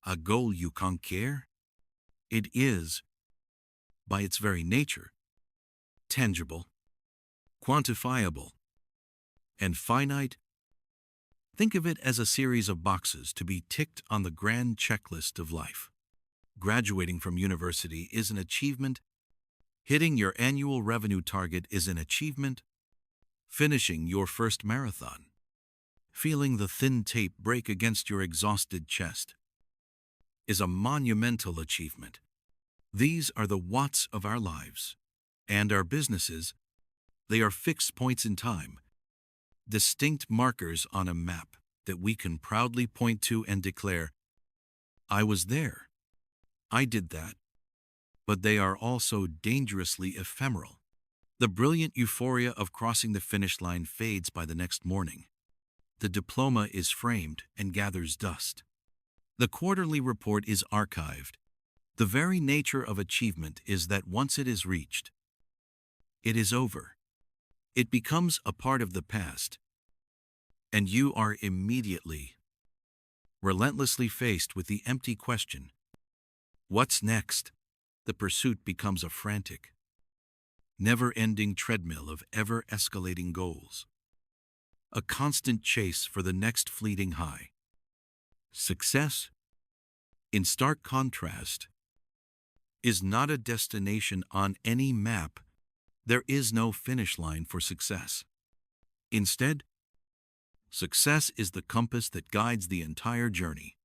[SPEAKER 1] a goal you conquer. It is, by its very nature, tangible, quantifiable, and finite. Think of it as a series of boxes to be ticked on the grand checklist of life. Graduating from university is an achievement. Hitting your annual revenue target is an achievement. Finishing your first marathon, feeling the thin tape break against your exhausted chest, is a monumental achievement. These are the whats of our lives and our businesses. They are fixed points in time, distinct markers on a map that we can proudly point to and declare, I was there, I did that. But they are also dangerously ephemeral. The brilliant euphoria of crossing the finish line fades by the next morning. The diploma is framed and gathers dust. The quarterly report is archived. The very nature of achievement is that once it is reached, it is over. It becomes a part of the past, and you are immediately Relentlessly faced with the empty question, what's next? The pursuit becomes a frantic, never-ending treadmill of ever-escalating goals. A constant chase for the next fleeting high. Success, in stark contrast, is not a destination on any map. There is no finish line for success. Instead, success is the compass that guides the entire journey.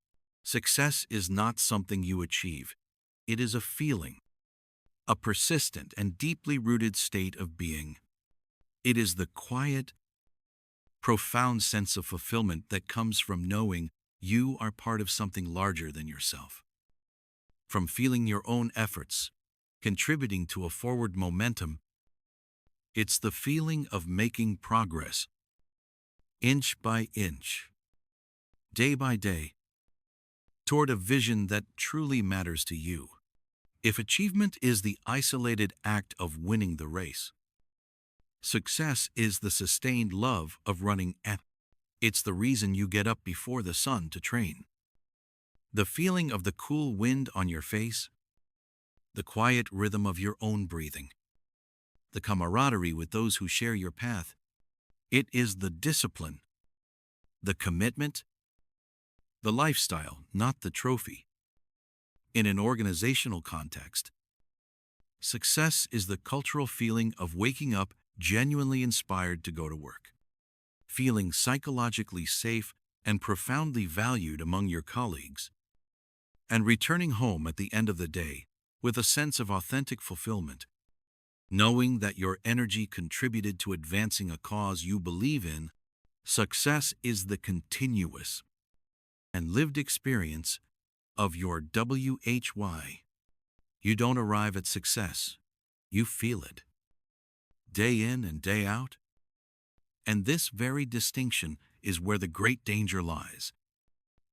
[SPEAKER 1] Success is not something you achieve. It is a feeling, a persistent and deeply rooted state of being. It is the quiet, profound sense of fulfillment that comes from knowing you are part of something larger than yourself. From feeling your own efforts, contributing to a forward momentum, it's the feeling of making progress, inch by inch, day by day, toward a vision that truly matters to you. If achievement is the isolated act of winning the race, success is the sustained love of running at. It's the reason you get up before the sun to train. The feeling of the cool wind on your face, the quiet rhythm of your own breathing, the camaraderie with those who share your path. It is the discipline, the commitment, the lifestyle, not the trophy. In an organizational context, success is the cultural feeling of waking up genuinely inspired to go to work, feeling psychologically safe and profoundly valued among your colleagues, and returning home at the end of the day with a sense of authentic fulfillment, knowing that your energy contributed to advancing a cause you believe in. Success is the continuous and lived experience of your WHY. You don't arrive at success, you feel it, day in and day out. And this very distinction is where the great danger lies.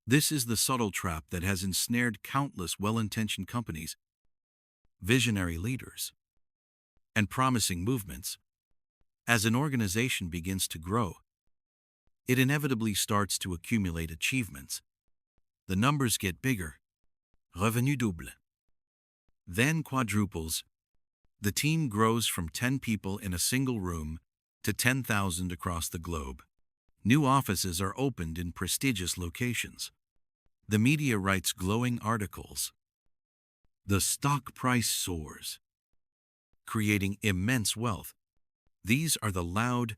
[SPEAKER 1] This is the subtle trap that has ensnared countless well-intentioned companies, visionary leaders, and promising movements. As an organization begins to grow, it inevitably starts to accumulate achievements. The numbers get bigger, revenu double, then quadruples. The team grows from 10 people in a single room to 10,000 across the globe. New offices are opened in prestigious locations. The media writes glowing articles. The stock price soars, creating immense wealth. These are the loud,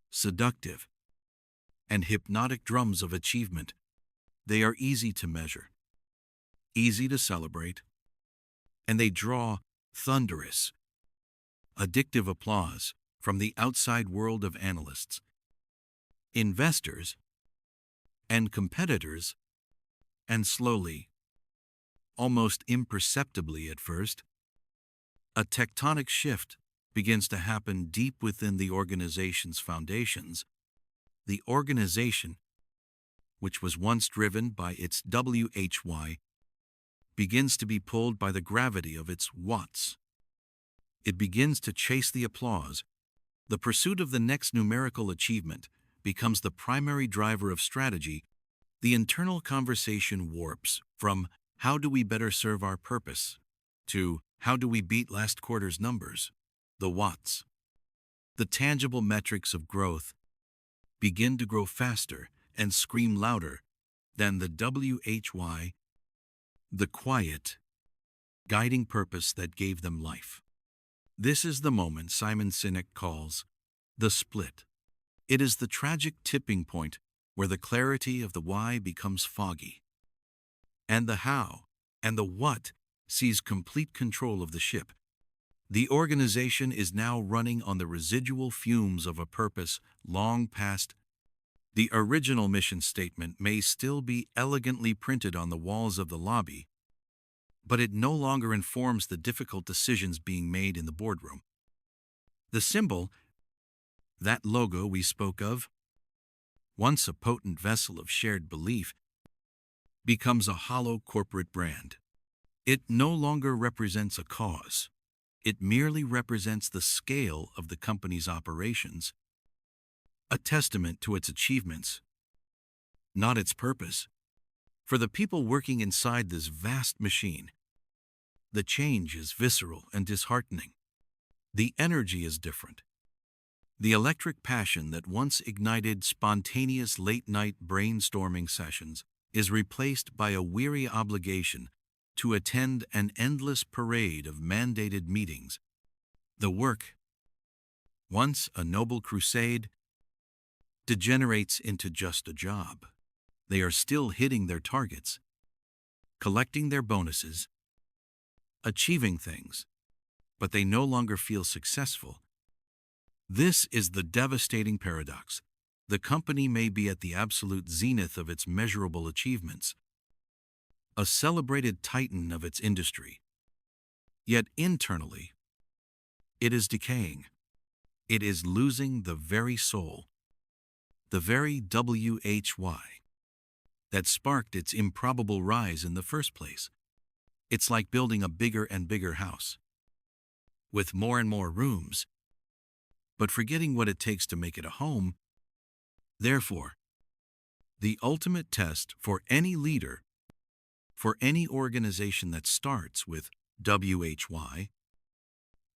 [SPEAKER 1] seductive, and hypnotic drums of achievement. They are easy to measure, easy to celebrate, and they draw thunderous, addictive applause from the outside world of analysts, investors, and competitors. And slowly, almost imperceptibly at first, a tectonic shift begins to happen deep within the organization's foundations. The organization, which was once driven by its WHY, begins to be pulled by the gravity of its whats. It begins to chase the applause. The pursuit of the next numerical achievement becomes the primary driver of strategy. The internal conversation warps from how do we better serve our purpose to how do we beat last quarter's numbers, the whats. The tangible metrics of growth begin to grow faster and scream louder than the WHY, the quiet, guiding purpose that gave them life. This is the moment Simon Sinek calls the split. It is the tragic tipping point where the clarity of the why becomes foggy, and the how and the what seize complete control of the ship. The organization is now running on the residual fumes of a purpose long past. The original mission statement may still be elegantly printed on the walls of the lobby, but it no longer informs the difficult decisions being made in the boardroom. The symbol, that logo we spoke of, once a potent vessel of shared belief, becomes a hollow corporate brand. It no longer represents a cause. It merely represents the scale of the company's operations, a testament to its achievements, not its purpose. For the people working inside this vast machine, the change is visceral and disheartening. The energy is different. The electric passion that once ignited spontaneous late-night brainstorming sessions is replaced by a weary obligation to attend an endless parade of mandated meetings. The work, once a noble crusade, degenerates into just a job. They are still hitting their targets, collecting their bonuses, achieving things, but they no longer feel successful. This is the devastating paradox. The company may be at the absolute zenith of its measurable achievements, a celebrated titan of its industry. Yet internally, it is decaying. It is losing the very soul, the very WHY that sparked its improbable rise in the first place. It's like building a bigger and bigger house, with more and more rooms, but forgetting what it takes to make it a home. Therefore, the ultimate test for any leader, for any organization that starts with WHY,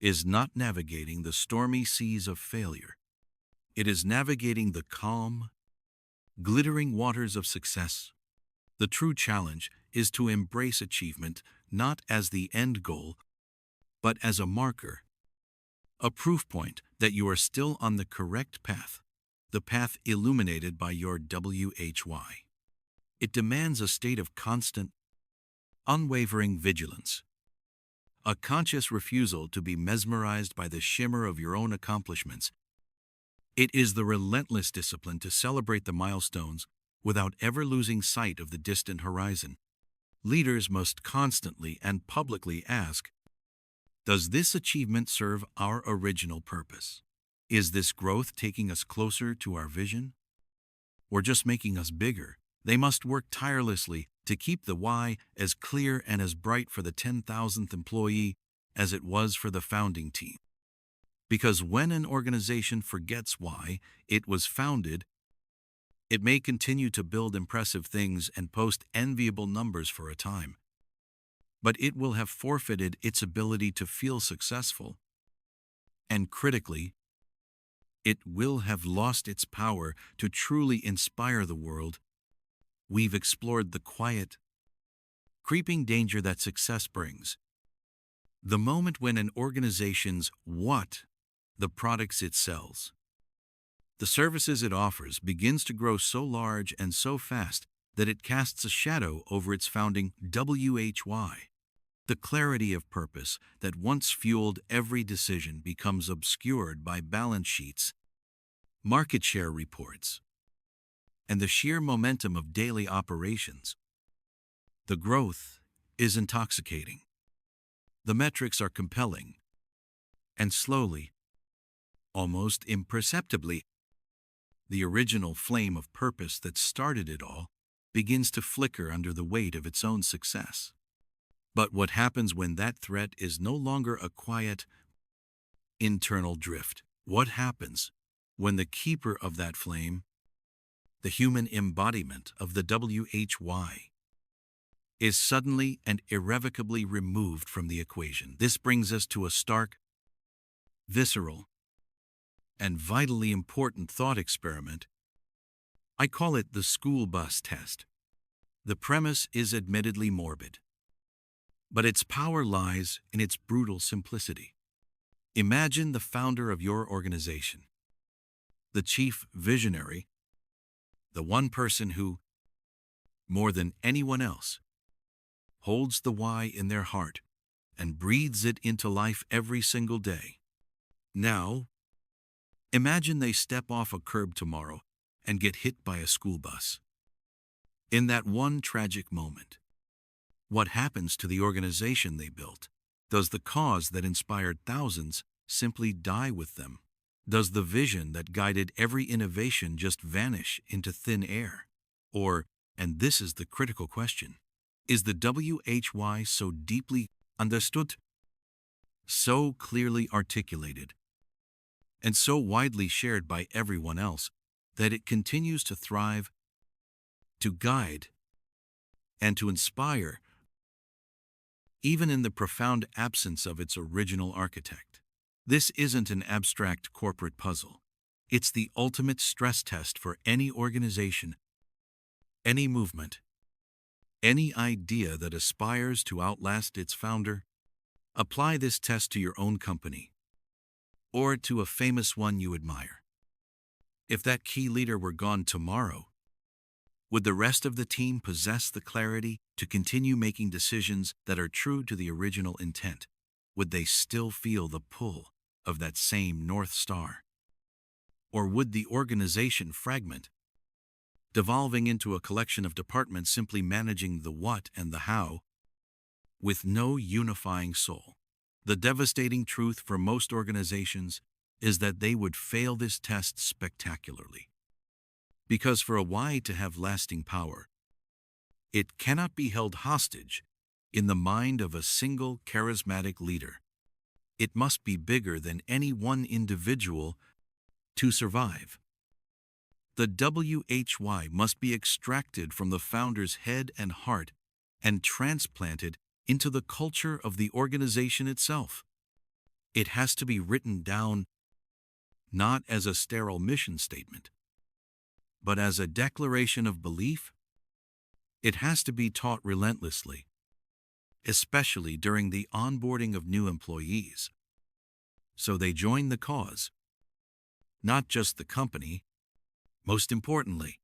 [SPEAKER 1] is not navigating the stormy seas of failure. It is navigating the calm, glittering waters of success. The true challenge is to embrace achievement not as the end goal, but as a marker, a proof point that you are still on the correct path, the path illuminated by your WHY. It demands a state of constant, unwavering vigilance, a conscious refusal to be mesmerized by the shimmer of your own accomplishments. It is the relentless discipline to celebrate the milestones without ever losing sight of the distant horizon. Leaders must constantly and publicly ask, does this achievement serve our original purpose? Is this growth taking us closer to our vision, or just making us bigger? They must work tirelessly to keep the why as clear and as bright for the 10,000th employee as it was for the founding team. Because when an organization forgets why it was founded, it may continue to build impressive things and post enviable numbers for a time, but it will have forfeited its ability to feel successful. And critically, it will have lost its power to truly inspire the world. We've explored the quiet, creeping danger that success brings. The moment when an organization's what, the products it sells, the services it offers, begins to grow so large and so fast that it casts a shadow over its founding WHY. The clarity of purpose that once fueled every decision becomes obscured by balance sheets, market share reports, and the sheer momentum of daily operations. The growth is intoxicating. The metrics are compelling. And slowly, almost imperceptibly, the original flame of purpose that started it all begins to flicker under the weight of its own success. But what happens when that threat is no longer a quiet, internal drift? What happens when the keeper of that flame, the human embodiment of the WHY, is suddenly and irrevocably removed from the equation? This brings us to a stark, visceral, and vitally important thought experiment. I call it the school bus test. The premise is admittedly morbid, but its power lies in its brutal simplicity. Imagine the founder of your organization, the chief visionary, the one person who, more than anyone else, holds the why in their heart and breathes it into life every single day. Now, imagine they step off a curb tomorrow and get hit by a school bus. In that one tragic moment, what happens to the organization they built? Does the cause that inspired thousands simply die with them? Does the vision that guided every innovation just vanish into thin air? Or, and this is the critical question, is the WHY so deeply understood, so clearly articulated, and so widely shared by everyone else that it continues to thrive, to guide, and to inspire, even in the profound absence of its original architect. This isn't an abstract corporate puzzle. It's the ultimate stress test for any organization, any movement, any idea that aspires to outlast its founder. Apply this test to your own company, or to a famous one you admire. If that key leader were gone tomorrow, would the rest of the team possess the clarity to continue making decisions that are true to the original intent? Would they still feel the pull of that same North Star? Or would the organization fragment, devolving into a collection of departments simply managing the what and the how, with no unifying soul? The devastating truth for most organizations is that they would fail this test spectacularly. Because for a why to have lasting power, it cannot be held hostage in the mind of a single charismatic leader. It must be bigger than any one individual to survive. The WHY must be extracted from the founder's head and heart and transplanted into the culture of the organization itself. It has to be written down not as a sterile mission statement, but as a declaration of belief. It has to be taught relentlessly, especially during the onboarding of new employees, so they join the cause, not just the company. Most importantly,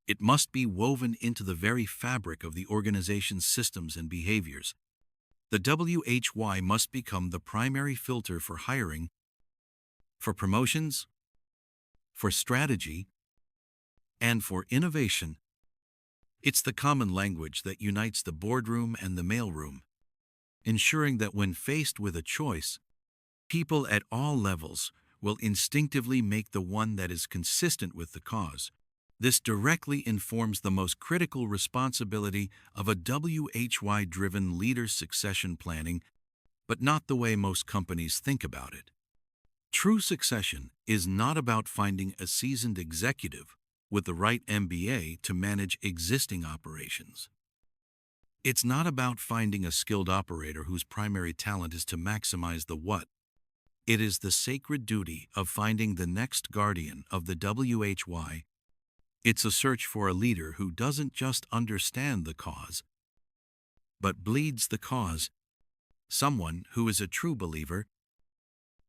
[SPEAKER 1] it must be woven into the very fabric of the organization's systems and behaviors. The WHY must become the primary filter for hiring, for promotions, for strategy, and for innovation. It's the common language that unites the boardroom and the mailroom, ensuring that when faced with a choice, people at all levels will instinctively make the one that is consistent with the cause. This directly informs the most critical responsibility of a WHY-driven leader's succession planning, but not the way most companies think about it. True succession is not about finding a seasoned executive with the right MBA to manage existing operations. It's not about finding a skilled operator whose primary talent is to maximize the what. It is the sacred duty of finding the next guardian of the WHY. It's a search for a leader who doesn't just understand the cause, but bleeds the cause. Someone who is a true believer,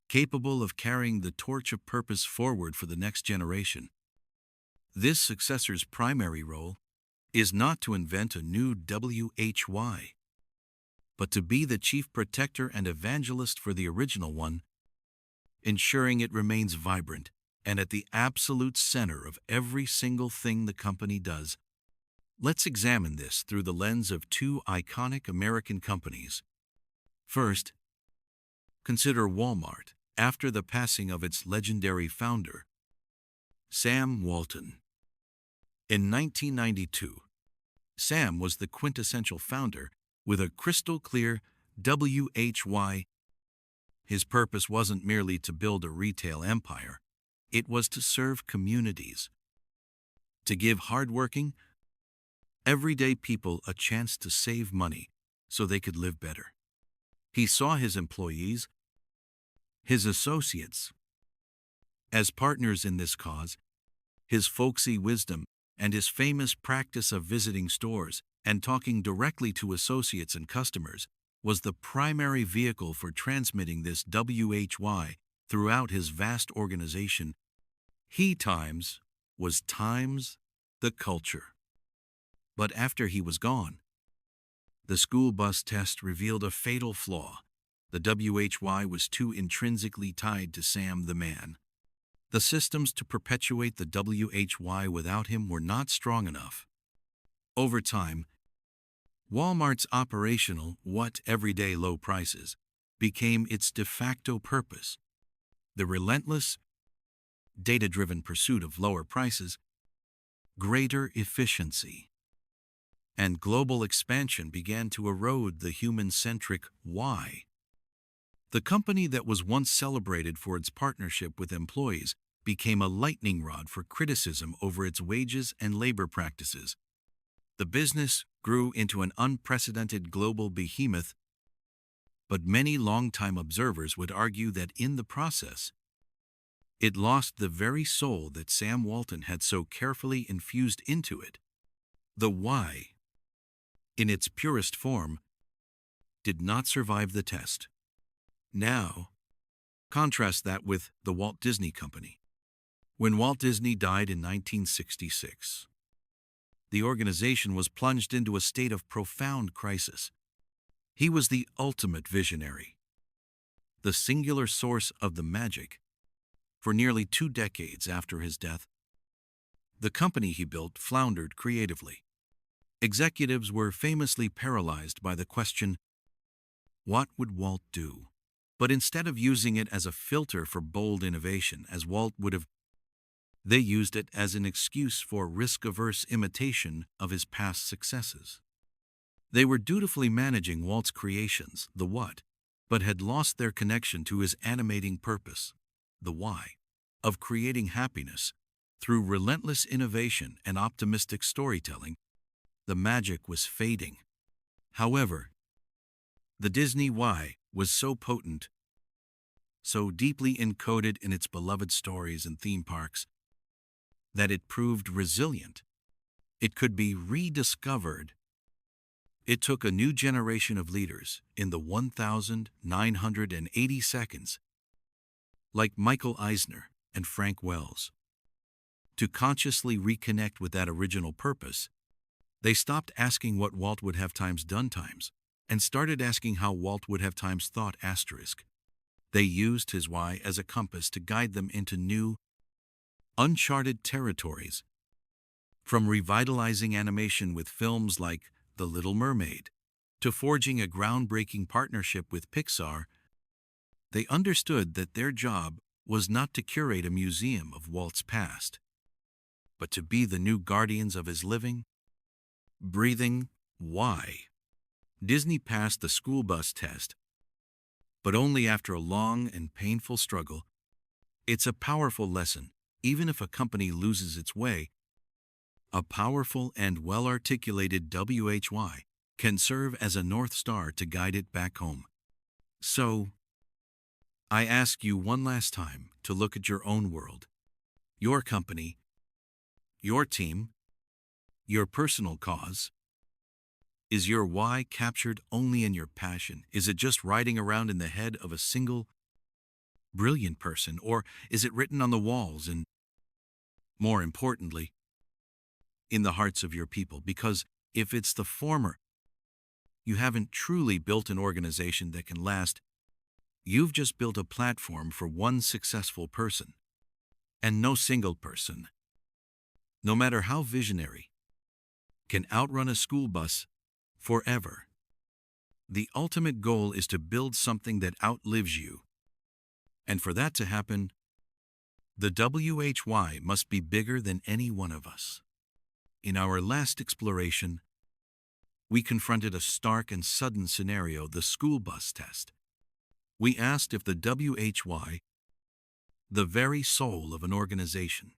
[SPEAKER 1] capable of carrying the torch of purpose forward for the next generation. This successor's primary role is not to invent a new WHY, but to be the chief protector and evangelist for the original one, ensuring it remains vibrant and at the absolute center of every single thing the company does. Let's examine this through the lens of two iconic American companies. First, consider Walmart after the passing of its legendary founder, Sam Walton. In 1992, Sam was the quintessential founder with a crystal-clear WHY. His purpose wasn't merely to build a retail empire. It was to serve communities, to give hardworking, everyday people a chance to save money so they could live better. He saw his employees, his associates, as partners in this cause. His folksy wisdom and his famous practice of visiting stores and talking directly to associates and customers was the primary vehicle for transmitting this WHY throughout his vast organization. He times was times the culture. But after he was gone, the school bus test revealed a fatal flaw. The WHY was too intrinsically tied to Sam the man. The systems to perpetuate the WHY without him were not strong enough. Over time, Walmart's operational everyday low prices became its de facto purpose. The relentless, data-driven pursuit of lower prices, greater efficiency, and global expansion began to erode the human-centric why. The company that was once celebrated for its partnership with employees became a lightning rod for criticism over its wages and labor practices. The business grew into an unprecedented global behemoth, but many longtime observers would argue that in the process, it lost the very soul that Sam Walton had so carefully infused into it. The why, in its purest form, did not survive the test. Now, contrast that with the Walt Disney Company. When Walt Disney died in 1966, the organization was plunged into a state of profound crisis. He was the ultimate visionary, the singular source of the magic. For nearly 2 decades after his death, the company he built floundered creatively. Executives were famously paralyzed by the question, what would Walt do? But instead of using it as a filter for bold innovation, as Walt would have, they used it as an excuse for risk-averse imitation of his past successes. They were dutifully managing Walt's creations, the what, but had lost their connection to his animating purpose, the why, of creating happiness through relentless innovation and optimistic storytelling. The magic was fading. However, the Disney why was so potent, so deeply encoded in its beloved stories and theme parks, that it proved resilient. It could be rediscovered. It took a new generation of leaders in the 1,980 seconds, like Michael Eisner and Frank Wells, to consciously reconnect with that original purpose. They stopped asking what Walt would have times done times, and started asking how Walt would have times thought asterisk. They used his why as a compass to guide them into new, uncharted territories. From revitalizing animation with films like The Little Mermaid, to forging a groundbreaking partnership with Pixar, they understood that their job was not to curate a museum of Walt's past, but to be the new guardians of his living, breathing why. Disney passed the school bus test, but only after a long and painful struggle. It's a powerful lesson. Even if a company loses its way, a powerful and well-articulated WHY can serve as a North Star to guide it back home. So, I ask you one last time to look at your own world, your company, your team, your personal cause. Is your why captured only in your passion? Is it just riding around in the head of a single, brilliant person, or is it written on the walls and, more importantly, in the hearts of your people? Because if it's the former, you haven't truly built an organization that can last. You've just built a platform for one successful person, and no single person, no matter how visionary, can outrun a school bus forever. The ultimate goal is to build something that outlives you. And for that to happen, the WHY must be bigger than any one of us. In our last exploration, we confronted a stark and sudden scenario, the school bus test. We asked if the WHY, the very soul of an organization,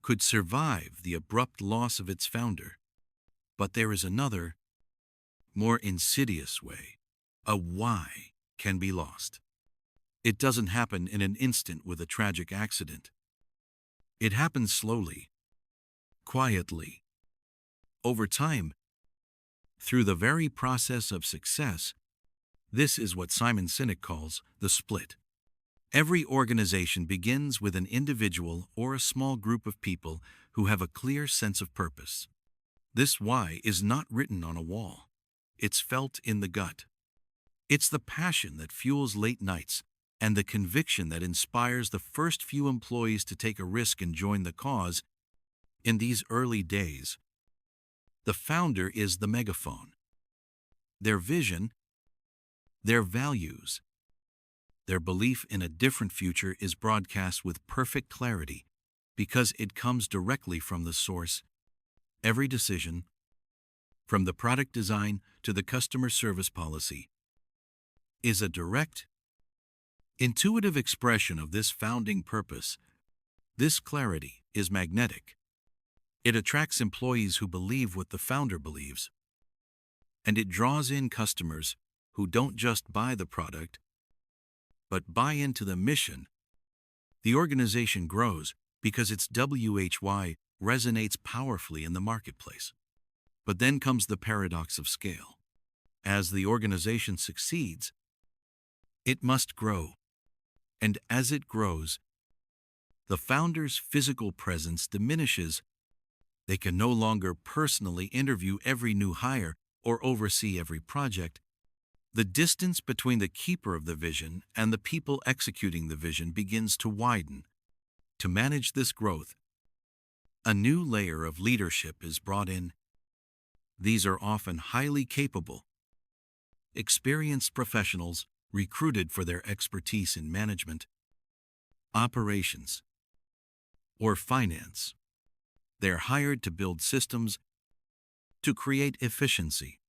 [SPEAKER 1] could survive the abrupt loss of its founder. But there is another, more insidious way. A why can be lost. It doesn't happen in an instant with a tragic accident. It happens slowly, quietly, over time, through the very process of success. This is what Simon Sinek calls the split. Every organization begins with an individual or a small group of people who have a clear sense of purpose. This why is not written on a wall. It's felt in the gut. It's the passion that fuels late nights and the conviction that inspires the first few employees to take a risk and join the cause. In these early days, the founder is the megaphone. Their vision, their values, their belief in a different future is broadcast with perfect clarity because it comes directly from the source. Every decision, from the product design to the customer service policy, is a direct, intuitive expression of this founding purpose. This clarity is magnetic. It attracts employees who believe what the founder believes, and it draws in customers who don't just buy the product, but buy into the mission. The organization grows because its WHY resonates powerfully in the marketplace. But then comes the paradox of scale. As the organization succeeds, it must grow. And as it grows, the founder's physical presence diminishes. They can no longer personally interview every new hire or oversee every project. The distance between the keeper of the vision and the people executing the vision begins to widen. To manage this growth, a new layer of leadership is brought in. These are often highly capable, experienced professionals recruited for their expertise in management, operations, or finance. They're hired to build systems, to create efficiency,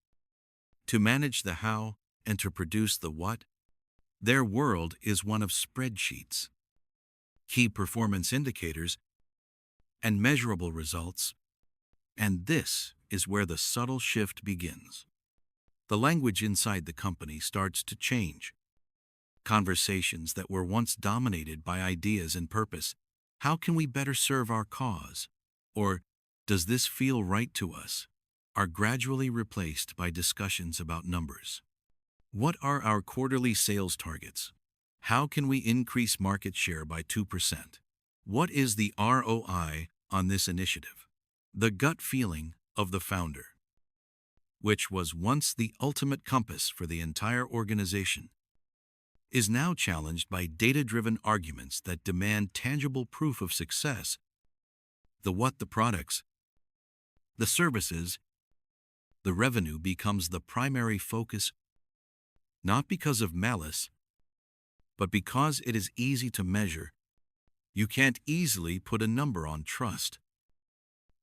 [SPEAKER 1] to manage the how, and to produce the what. Their world is one of spreadsheets, key performance indicators, and measurable results. And this is where the subtle shift begins. The language inside the company starts to change. Conversations that were once dominated by ideas and purpose. How can we better serve our cause? Or, does this feel right to us? Are gradually replaced by discussions about numbers. What are our quarterly sales targets? How can we increase market share by 2%? What is the ROI on this initiative? The gut feeling of the founder, which was once the ultimate compass for the entire organization, is now challenged by data-driven arguments that demand tangible proof of success. The what, the products, the services, the revenue becomes the primary focus, not because of malice, but because it is easy to measure. You can't easily put a number on trust,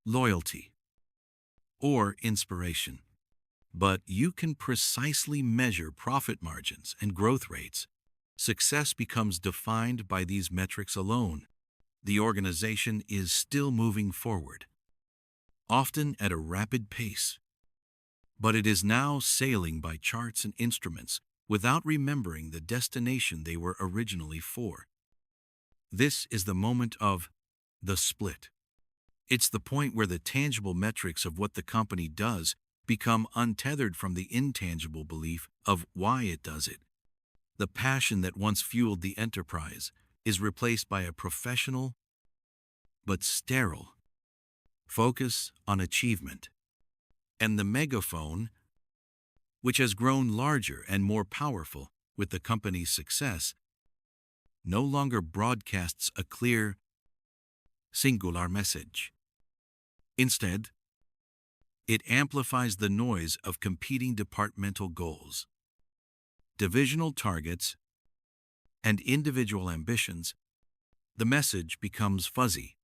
[SPEAKER 1] loyalty, or inspiration, but you can precisely measure profit margins and growth rates. Success becomes defined by these metrics alone. The organization is still moving forward, often at a rapid pace, but it is now sailing by charts and instruments without remembering the destination they were originally for. This is the moment of the split. It's the point where the tangible metrics of what the company does become untethered from the intangible belief of why it does it. The passion that once fueled the enterprise is replaced by a professional but sterile focus on achievement. And the megaphone, which has grown larger and more powerful with the company's success, no longer broadcasts a clear, singular message. Instead, it amplifies the noise of competing departmental goals, divisional targets, and individual ambitions. The message becomes fuzzy,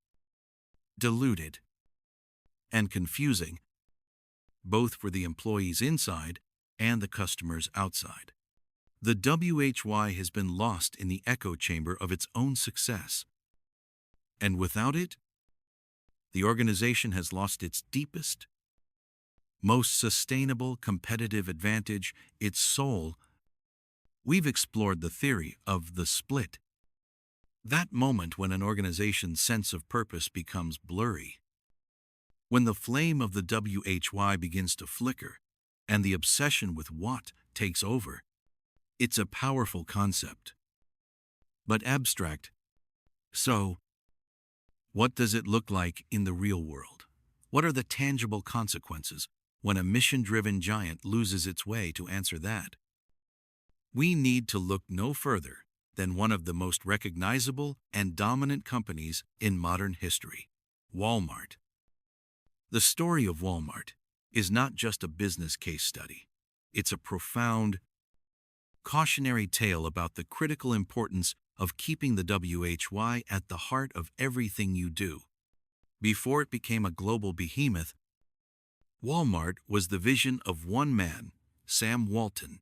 [SPEAKER 1] diluted, and confusing, both for the employees inside and the customers outside. The WHY has been lost in the echo chamber of its own success. And without it, the organization has lost its deepest, most sustainable competitive advantage, its soul. We've explored the theory of the split, that moment when an organization's sense of purpose becomes blurry, when the flame of the WHY begins to flicker and the obsession with what takes over. It's a powerful concept, but abstract. So, what does it look like in the real world? What are the tangible consequences when a mission-driven giant loses its way? To answer that, we need to look no further than one of the most recognizable and dominant companies in modern history, Walmart. The story of Walmart is not just a business case study. It's a profound, cautionary tale about the critical importance of keeping the WHY at the heart of everything you do. Before it became a global behemoth, Walmart was the vision of one man, Sam Walton.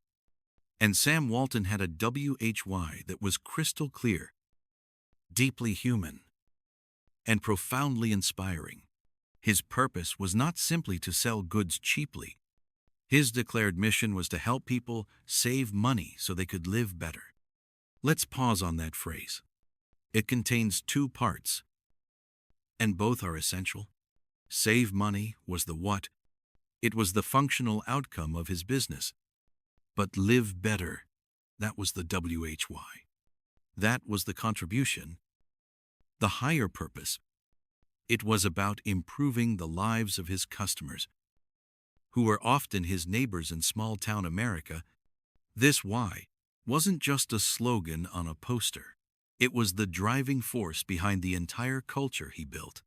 [SPEAKER 1] And Sam Walton had a WHY that was crystal clear, deeply human, and profoundly inspiring. His purpose was not simply to sell goods cheaply. His declared mission was to help people save money so they could live better. Let's pause on that phrase. It contains two parts, and both are essential. Save money was the what. It was the functional outcome of his business. But live better, that was the WHY. That was the contribution, the higher purpose. It was about improving the lives of his customers, who were often his neighbors in small-town America. This why wasn't just a slogan on a poster. It was the driving force behind the entire culture he built.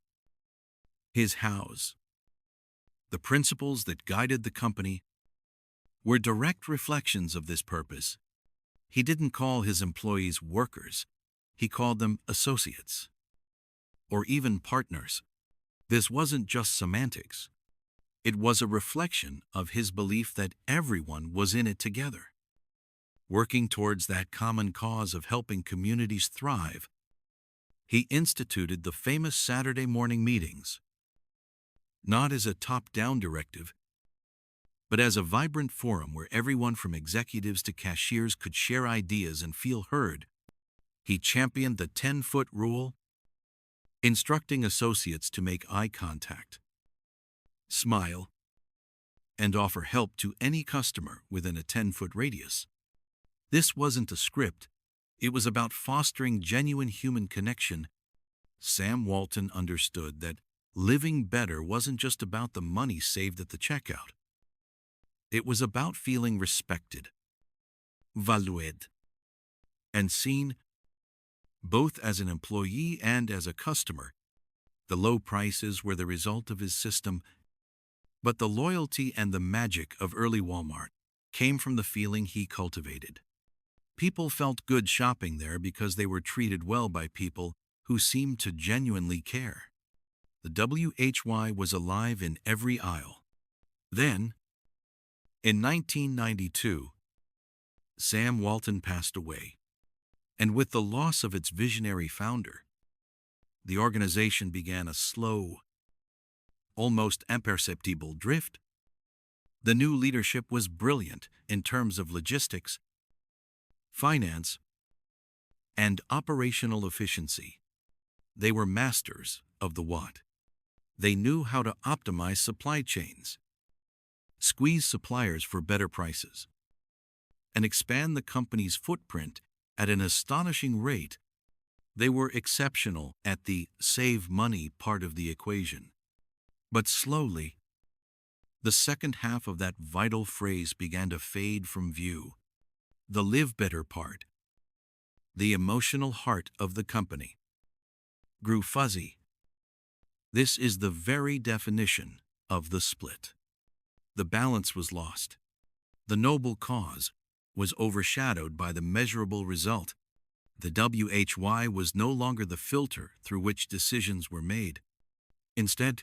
[SPEAKER 1] His hows, the principles that guided the company, were direct reflections of this purpose. He didn't call his employees workers. He called them associates, or even partners. This wasn't just semantics. It was a reflection of his belief that everyone was in it together, working towards that common cause of helping communities thrive. He instituted the famous Saturday morning meetings, not as a top-down directive, but as a vibrant forum where everyone from executives to cashiers could share ideas and feel heard. He championed the 10-foot rule, instructing associates to make eye contact, smile, and offer help to any customer within a 10-foot radius. This wasn't a script. It was about fostering genuine human connection. Sam Walton understood that living better wasn't just about the money saved at the checkout. It was about feeling respected, valued, and seen, both as an employee and as a customer. The low prices were the result of his system, but the loyalty and the magic of early Walmart came from the feeling he cultivated. People felt good shopping there because they were treated well by people who seemed to genuinely care. The WHY was alive in every aisle. Then, in 1992, Sam Walton passed away, and with the loss of its visionary founder, the organization began a slow, almost imperceptible drift. The new leadership was brilliant in terms of logistics, finance, and operational efficiency. They were masters of the what. They knew how to optimize supply chains, squeeze suppliers for better prices, and expand the company's footprint at an astonishing rate. They were exceptional at the save money part of the equation. But slowly, the second half of that vital phrase began to fade from view. The live better part, the emotional heart of the company, grew fuzzy. This is the very definition of the split. The balance was lost. The noble cause was overshadowed by the measurable result. The WHY was no longer the filter through which decisions were made. Instead,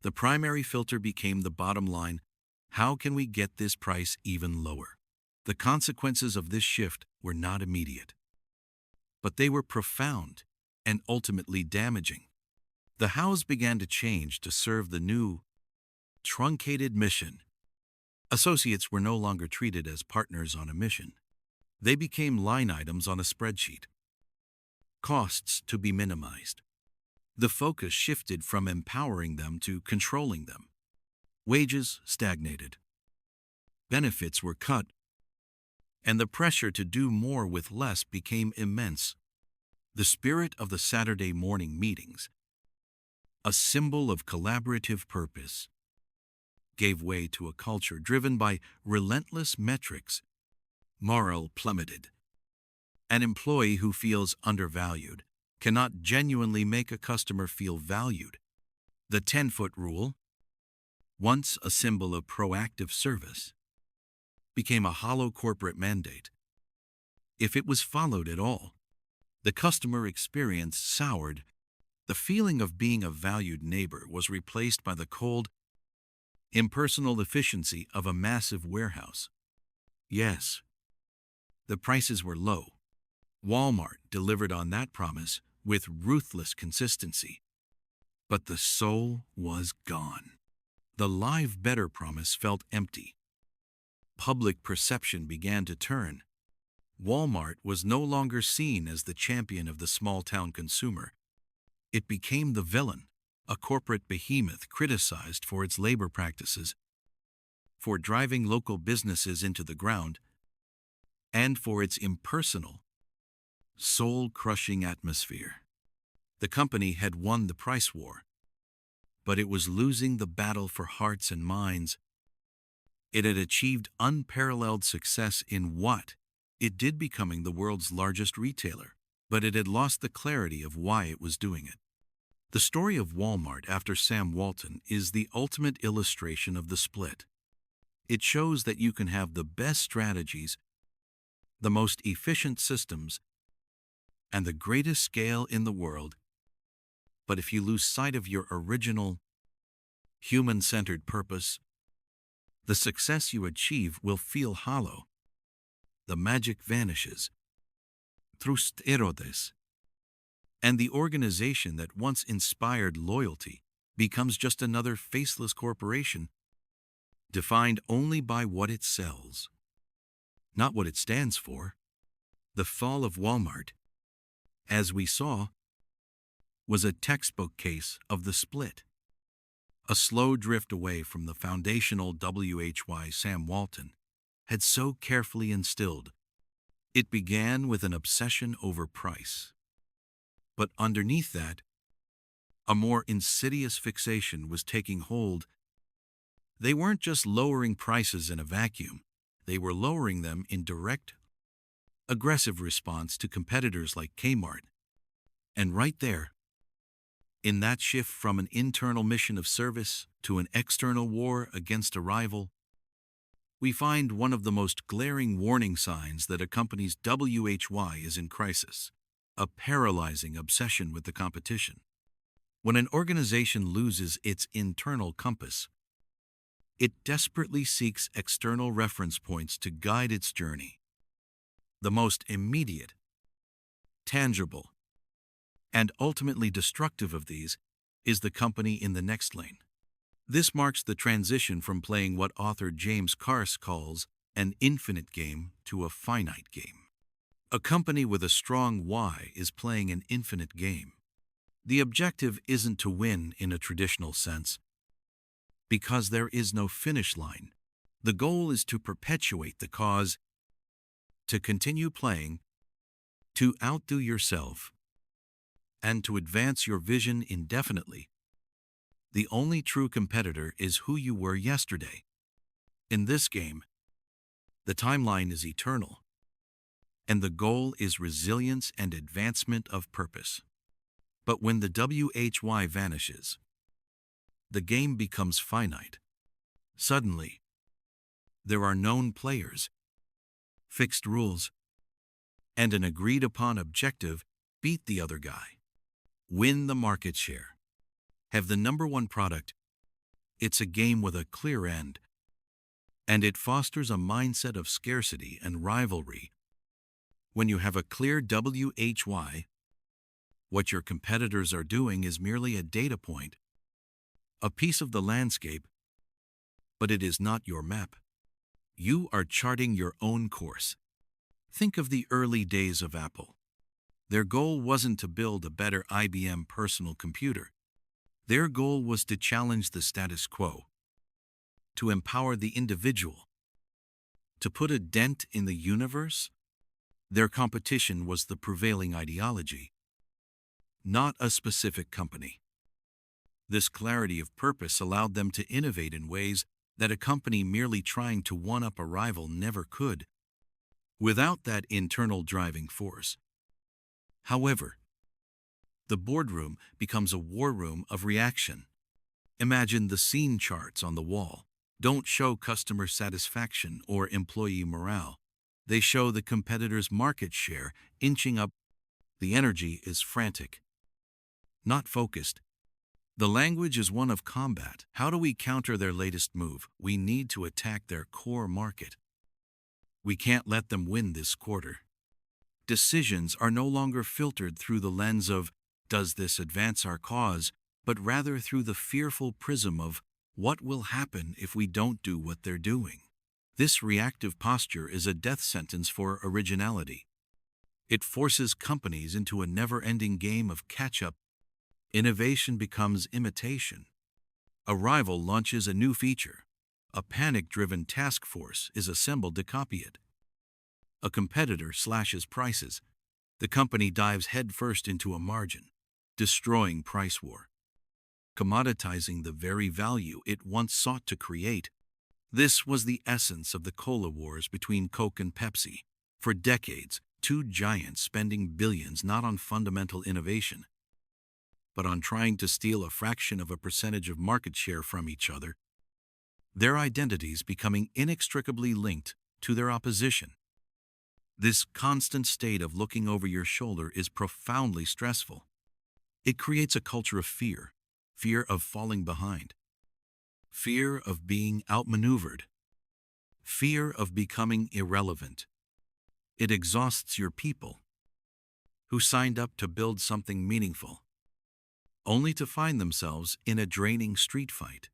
[SPEAKER 1] the primary filter became the bottom line. How can we get this price even lower? The consequences of this shift were not immediate, but they were profound and ultimately damaging. The hows began to change to serve the new, truncated mission. Associates were no longer treated as partners on a mission. They became line items on a spreadsheet, costs to be minimized. The focus shifted from empowering them to controlling them. Wages stagnated. Benefits were cut, and the pressure to do more with less became immense. The spirit of the Saturday morning meetings, a symbol of collaborative purpose, gave way to a culture driven by relentless metrics. Morale plummeted. An employee who feels undervalued cannot genuinely make a customer feel valued. The 10-foot rule, once a symbol of proactive service, became a hollow corporate mandate. If it was followed at all, the customer experience soured. The feeling of being a valued neighbor was replaced by the cold, impersonal efficiency of a massive warehouse. Yes, the prices were low. Walmart delivered on that promise with ruthless consistency. But the soul was gone. The live better promise felt empty. Public perception began to turn. Walmart was no longer seen as the champion of the small-town consumer. It became the villain, a corporate behemoth criticized for its labor practices, for driving local businesses into the ground, and for its impersonal, soul-crushing atmosphere. The company had won the price war, but it was losing the battle for hearts and minds. It had achieved unparalleled success in what it did, becoming the world's largest retailer, but it had lost the clarity of why it was doing it. The story of Walmart after Sam Walton is the ultimate illustration of the split. It shows that you can have the best strategies, the most efficient systems, and the greatest scale in the world, but if you lose sight of your original, human-centered purpose, the success you achieve will feel hollow. The magic vanishes. Through steroids, and the organization that once inspired loyalty becomes just another faceless corporation, defined only by what it sells, not what it stands for. The fall of Walmart, as we saw, was a textbook case of the split. A slow drift away from the foundational WHY Sam Walton had so carefully instilled. It began with an obsession over price. But underneath that, a more insidious fixation was taking hold. They weren't just lowering prices in a vacuum, they were lowering them in direct, aggressive response to competitors like Kmart. And right there, in that shift from an internal mission of service to an external war against a rival, we find one of the most glaring warning signs that a company's WHY is in crisis: a paralyzing obsession with the competition. When an organization loses its internal compass, it desperately seeks external reference points to guide its journey. The most immediate, tangible, and ultimately destructive of these is the company in the next lane. This marks the transition from playing what author James Carse calls an infinite game to a finite game. A company with a strong why is playing an infinite game. The objective isn't to win in a traditional sense, because there is no finish line. The goal is to perpetuate the cause, to continue playing, to outdo yourself, and to advance your vision indefinitely. The only true competitor is who you were yesterday. In this game, the timeline is eternal, and the goal is resilience and advancement of purpose. But when the WHY vanishes, the game becomes finite. Suddenly, there are known players, fixed rules, and an agreed-upon objective: beat the other guy, win the market share, have the number one product. It's a game with a clear end, and it fosters a mindset of scarcity and rivalry. When you have a clear WHY, what your competitors are doing is merely a data point, a piece of the landscape, but it is not your map. You are charting your own course. Think of the early days of Apple. Their goal wasn't to build a better IBM personal computer. Their goal was to challenge the status quo, to empower the individual, to put a dent in the universe. Their competition was the prevailing ideology, not a specific company. This clarity of purpose allowed them to innovate in ways that a company merely trying to one-up a rival never could, without that internal driving force. However, the boardroom becomes a war room of reaction. Imagine the scene charts on the wall. Don't show customer satisfaction or employee morale. They show the competitor's market share inching up. The energy is frantic, not focused. The language is one of combat. How do we counter their latest move? We need to attack their core market. We can't let them win this quarter. Decisions are no longer filtered through the lens of, does this advance our cause? but rather through the fearful prism of what will happen if we don't do what they're doing. This reactive posture is a death sentence for originality. It forces companies into a never-ending game of catch-up. Innovation becomes imitation. A rival launches a new feature. A panic-driven task force is assembled to copy it. A competitor slashes prices. The company dives headfirst into a margin, destroying price war, commoditizing the very value it once sought to create. This was the essence of the cola wars between Coke and Pepsi. For decades, two giants spending billions not on fundamental innovation, but on trying to steal a fraction of a percentage of market share from each other, their identities becoming inextricably linked to their opposition. This constant state of looking over your shoulder is profoundly stressful. It creates a culture of fear, fear of falling behind, fear of being outmaneuvered, fear of becoming irrelevant. It exhausts your people, who signed up to build something meaningful, only to find themselves in a draining street fight.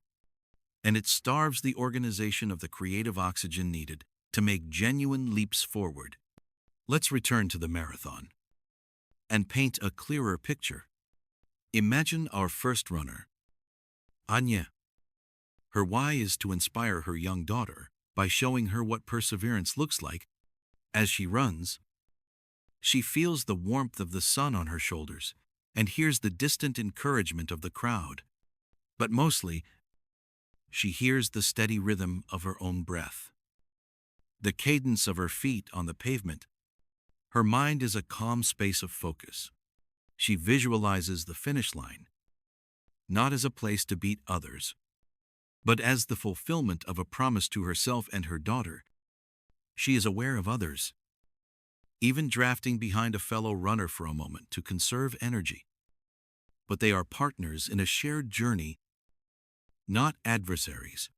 [SPEAKER 1] And it starves the organization of the creative oxygen needed to make genuine leaps forward. Let's return to the marathon and paint a clearer picture. Imagine our first runner, Anya. Her why is to inspire her young daughter by showing her what perseverance looks like. As she runs, she feels the warmth of the sun on her shoulders and hears the distant encouragement of the crowd. But mostly, she hears the steady rhythm of her own breath, the cadence of her feet on the pavement. Her mind is a calm space of focus. She visualizes the finish line, not as a place to beat others, but as the fulfillment of a promise to herself and her daughter. She is aware of others, even drafting behind a fellow runner for a moment to conserve energy. But they are partners in a shared journey, not adversaries.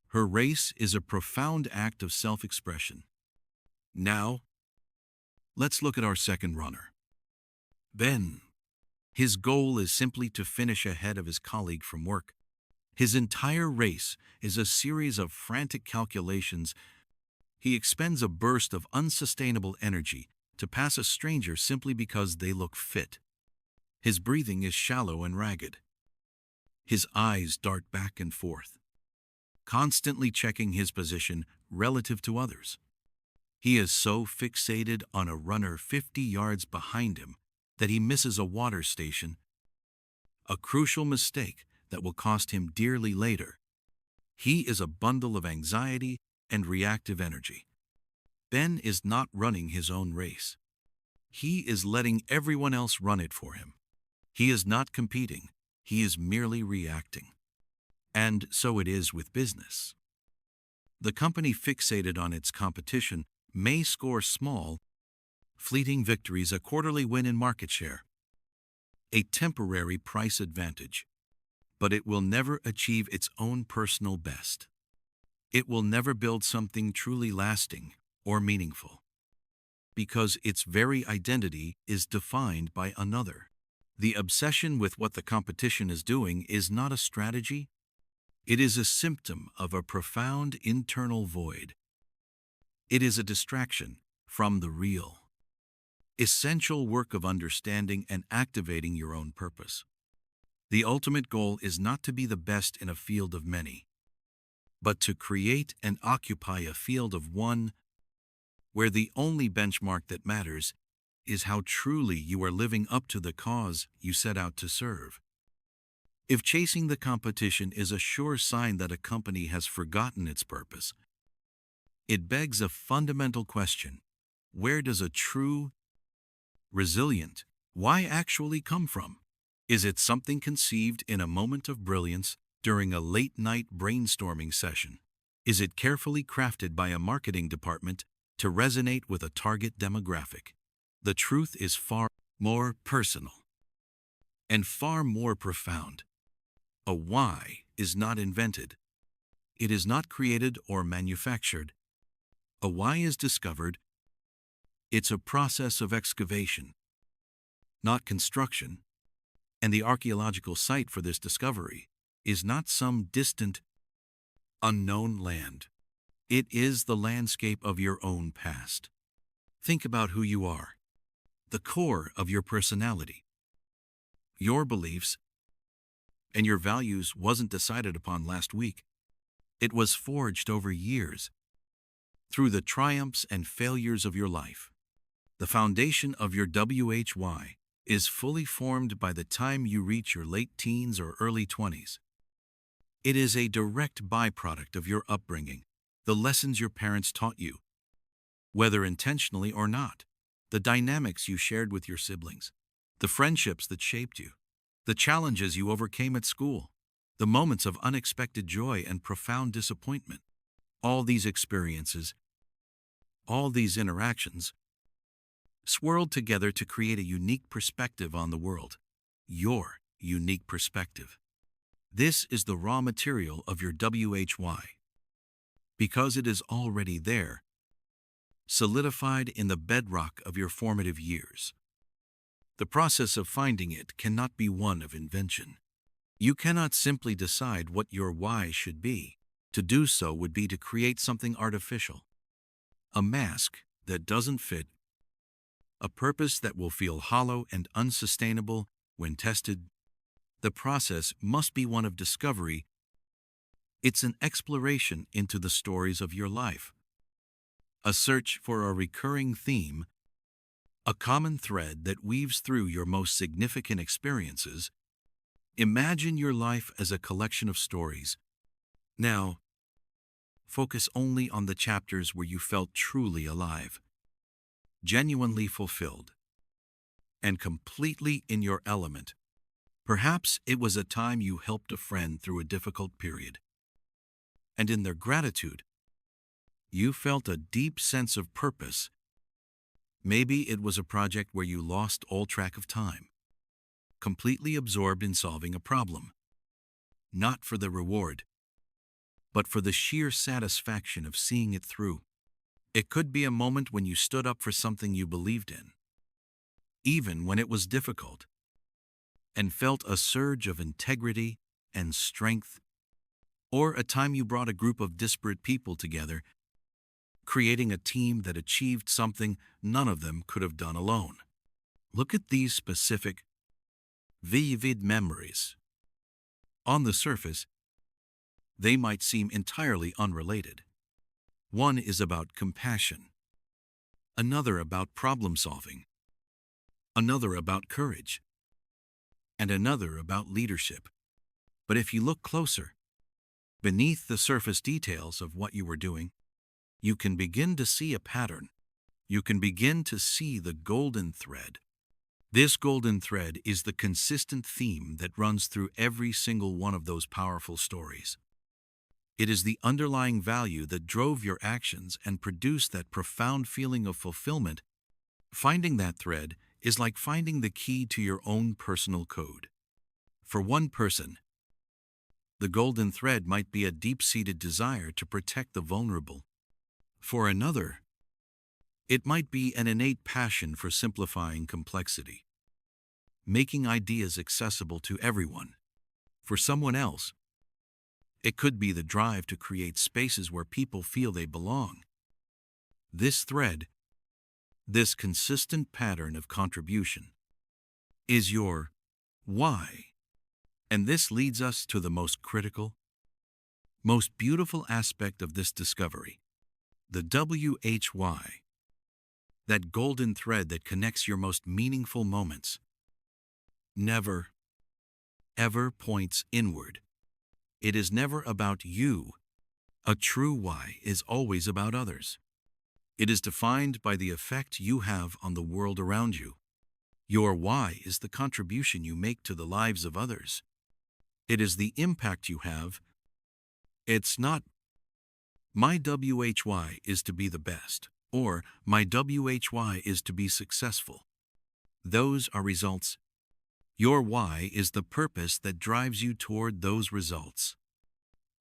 [SPEAKER 1] Her race is a profound act of self-expression. Now, let's look at our second runner, Ben. His goal is simply to finish ahead of his colleague from work. His entire race is a series of frantic calculations. He expends a burst of unsustainable energy to pass a stranger simply because they look fit. His breathing is shallow and ragged. His eyes dart back and forth, constantly checking his position relative to others. He is so fixated on a runner 50 yards behind him that he misses a water station, a crucial mistake that will cost him dearly later. He is a bundle of anxiety and reactive energy. Ben is not running his own race. He is letting everyone else run it for him. He is not competing. He is merely reacting. And so it is with business. The company fixated on its competition may score small, fleeting victories, a quarterly win in market share, a temporary price advantage, but it will never achieve its own personal best. It will never build something truly lasting or meaningful, because its very identity is defined by another. The obsession with what the competition is doing is not a strategy. It is a symptom of a profound internal void. It is a distraction from the real, essential work of understanding and activating your own purpose. The ultimate goal is not to be the best in a field of many, but to create and occupy a field of one, where the only benchmark that matters is how truly you are living up to the cause you set out to serve. If chasing the competition is a sure sign that a company has forgotten its purpose, it begs a fundamental question: where does a true, resilient why actually come from? Is it something conceived in a moment of brilliance during a late-night brainstorming session? Is it carefully crafted by a marketing department to resonate with a target demographic? The truth is far more personal and far more profound. A why is not invented. It is not created or manufactured. A why is discovered. It's a process of excavation, not construction. And the archaeological site for this discovery is not some distant, unknown land. It is the landscape of your own past. Think about who you are, the core of your personality. Your beliefs and your values wasn't decided upon last week. It was forged over years, through the triumphs and failures of your life. The foundation of your WHY is fully formed by the time you reach your late teens or early 20s. It is a direct byproduct of your upbringing, the lessons your parents taught you, whether intentionally or not, the dynamics you shared with your siblings, the friendships that shaped you, the challenges you overcame at school, the moments of unexpected joy and profound disappointment. All these experiences, all these interactions, swirled together to create a unique perspective on the world, your unique perspective. This is the raw material of your WHY. Because it is already there, solidified in the bedrock of your formative years. The process of finding it cannot be one of invention. You cannot simply decide what your why should be. To do so would be to create something artificial, a mask that doesn't fit, a purpose that will feel hollow and unsustainable when tested. The process must be one of discovery. It's an exploration into the stories of your life, a search for a recurring theme, a common thread that weaves through your most significant experiences. Imagine your life as a collection of stories. Now, focus only on the chapters where you felt truly alive, genuinely fulfilled, and completely in your element. Perhaps it was a time you helped a friend through a difficult period, and in their gratitude, you felt a deep sense of purpose. Maybe it was a project where you lost all track of time, completely absorbed in solving a problem, not for the reward, but for the sheer satisfaction of seeing it through. It could be a moment when you stood up for something you believed in, even when it was difficult, and felt a surge of integrity and strength, or a time you brought a group of disparate people together, creating a team that achieved something none of them could have done alone. Look at these specific, vivid memories. On the surface, they might seem entirely unrelated. One is about compassion, another about problem-solving, another about courage, and another about leadership. But if you look closer, beneath the surface details of what you were doing, you can begin to see a pattern. You can begin to see the golden thread. This golden thread is the consistent theme that runs through every single one of those powerful stories. It is the underlying value that drove your actions and produced that profound feeling of fulfillment. Finding that thread is like finding the key to your own personal code. For one person, the golden thread might be a deep-seated desire to protect the vulnerable. For another, it might be an innate passion for simplifying complexity, making ideas accessible to everyone. For someone else, it could be the drive to create spaces where people feel they belong. This thread, this consistent pattern of contribution, is your why. And this leads us to the most critical, most beautiful aspect of this discovery, the WHY, that golden thread that connects your most meaningful moments. Never, ever points inward. It is never about you. A true why is always about others. It is defined by the effect you have on the world around you. Your why is the contribution you make to the lives of others. It is the impact you have. It's not, my WHY is to be the best, or my WHY is to be successful. Those are results. Your why is the purpose that drives you toward those results.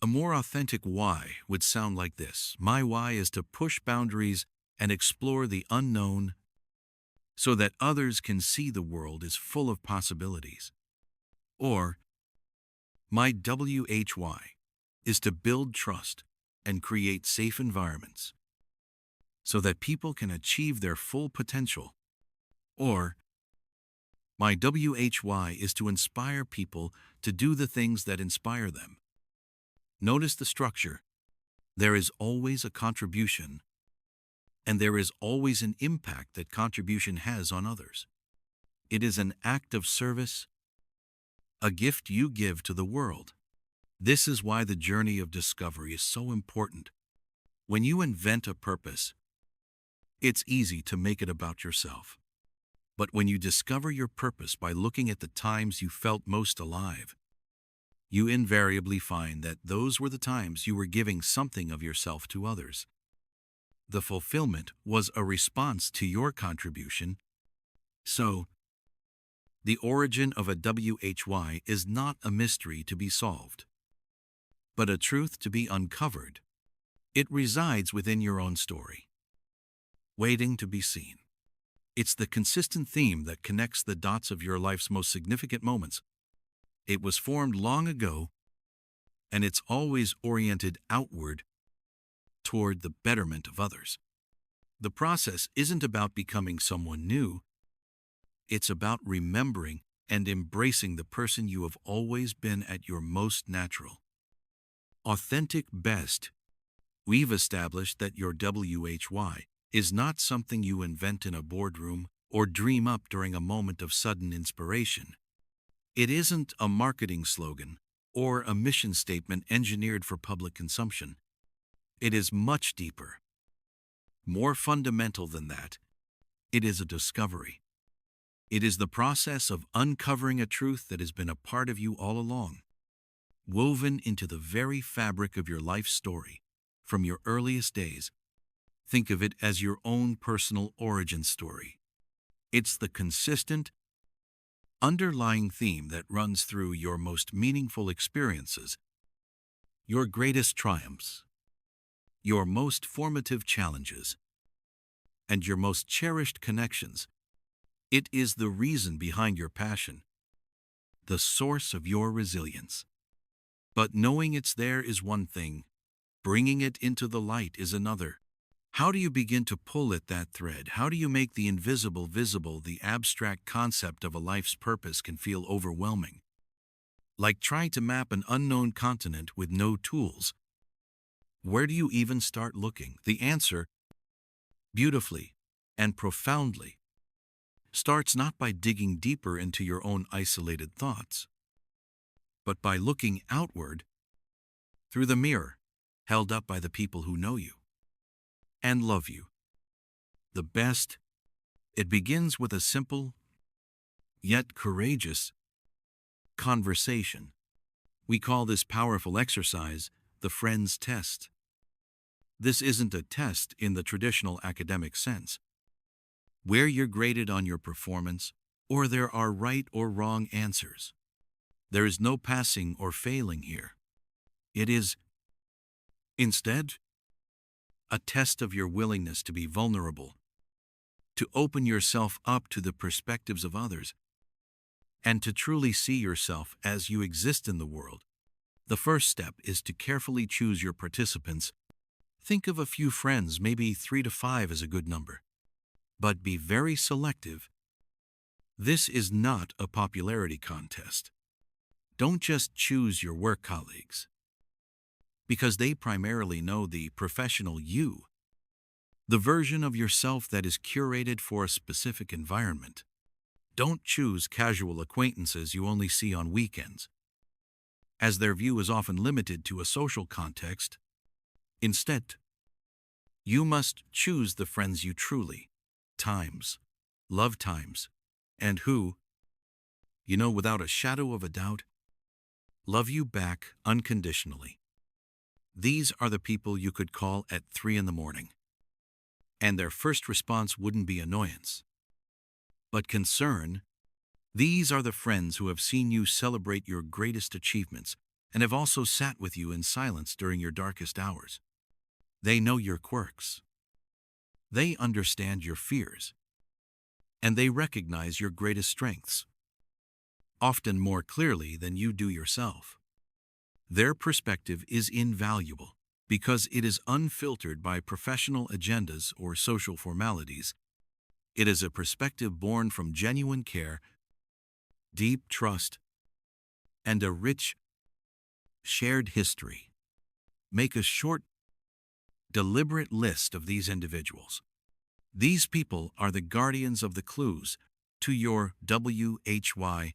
[SPEAKER 1] A more authentic why would sound like this. My why is to push boundaries and explore the unknown so that others can see the world is full of possibilities. Or, my WHY is to build trust and create safe environments so that people can achieve their full potential. Or, my WHY is to inspire people to do the things that inspire them. Notice the structure. There is always a contribution, and there is always an impact that contribution has on others. It is an act of service, a gift you give to the world. This is why the journey of discovery is so important. When you invent a purpose, it's easy to make it about yourself. But when you discover your purpose by looking at the times you felt most alive, you invariably find that those were the times you were giving something of yourself to others. The fulfillment was a response to your contribution. So, the origin of a WHY is not a mystery to be solved, but a truth to be uncovered. It resides within your own story, waiting to be seen. It's the consistent theme that connects the dots of your life's most significant moments. It was formed long ago, and it's always oriented outward toward the betterment of others. The process isn't about becoming someone new. It's about remembering and embracing the person you have always been at your most natural, authentic best. We've established that your WHY is not something you invent in a boardroom or dream up during a moment of sudden inspiration. It isn't a marketing slogan or a mission statement engineered for public consumption. It is much deeper, more fundamental than that. It is a discovery. It is the process of uncovering a truth that has been a part of you all along, woven into the very fabric of your life story from your earliest days. Think of it as your own personal origin story. It's the consistent, underlying theme that runs through your most meaningful experiences, your greatest triumphs, your most formative challenges, and your most cherished connections. It is the reason behind your passion, the source of your resilience. But knowing it's there is one thing, bringing it into the light is another. How do you begin to pull at that thread? How do you make the invisible visible? The abstract concept of a life's purpose can feel overwhelming, like trying to map an unknown continent with no tools. Where do you even start looking? The answer, beautifully and profoundly, starts not by digging deeper into your own isolated thoughts, but by looking outward through the mirror held up by the people who know you and love you the best. It begins with a simple, yet courageous, conversation. We call this powerful exercise the friend's test. This isn't a test in the traditional academic sense, where you're graded on your performance or there are right or wrong answers. There is no passing or failing here. It is, instead, a test of your willingness to be vulnerable, to open yourself up to the perspectives of others, and to truly see yourself as you exist in the world. The first step is to carefully choose your participants. Think of a few friends, maybe 3 to 5 is a good number. But be very selective. This is not a popularity contest. Don't just choose your work colleagues, because they primarily know the professional you, the version of yourself that is curated for a specific environment. Don't choose casual acquaintances you only see on weekends, as their view is often limited to a social context. Instead, you must choose the friends you truly love and who, without a shadow of a doubt, love you back unconditionally. These are the people you could call at 3 a.m, and their first response wouldn't be annoyance, but concern. These are the friends who have seen you celebrate your greatest achievements and have also sat with you in silence during your darkest hours. They know your quirks. They understand your fears, and they recognize your greatest strengths. often more clearly than you do yourself. Their perspective is invaluable because it is unfiltered by professional agendas or social formalities. It is a perspective born from genuine care, deep trust, and a rich, shared history. Make a short, deliberate list of these individuals. These people are the guardians of the clues to your WHY.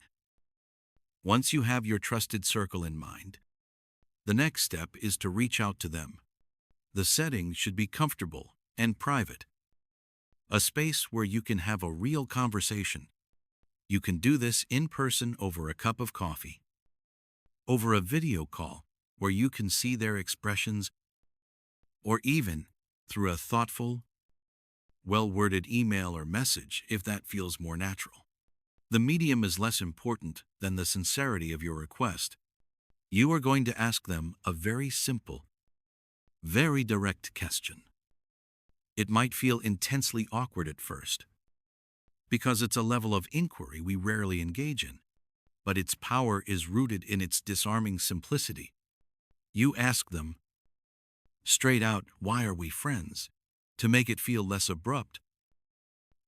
[SPEAKER 1] Once you have your trusted circle in mind, the next step is to reach out to them. The setting should be comfortable and private, a space where you can have a real conversation. You can do this in person over a cup of coffee, over a video call where you can see their expressions, or even through a thoughtful, well-worded email or message if that feels more natural. The medium is less important than the sincerity of your request. You are going to ask them a very simple, very direct question. It might feel intensely awkward at first, because it's a level of inquiry we rarely engage in, but its power is rooted in its disarming simplicity. You ask them, straight out, why are we friends? To make it feel less abrupt,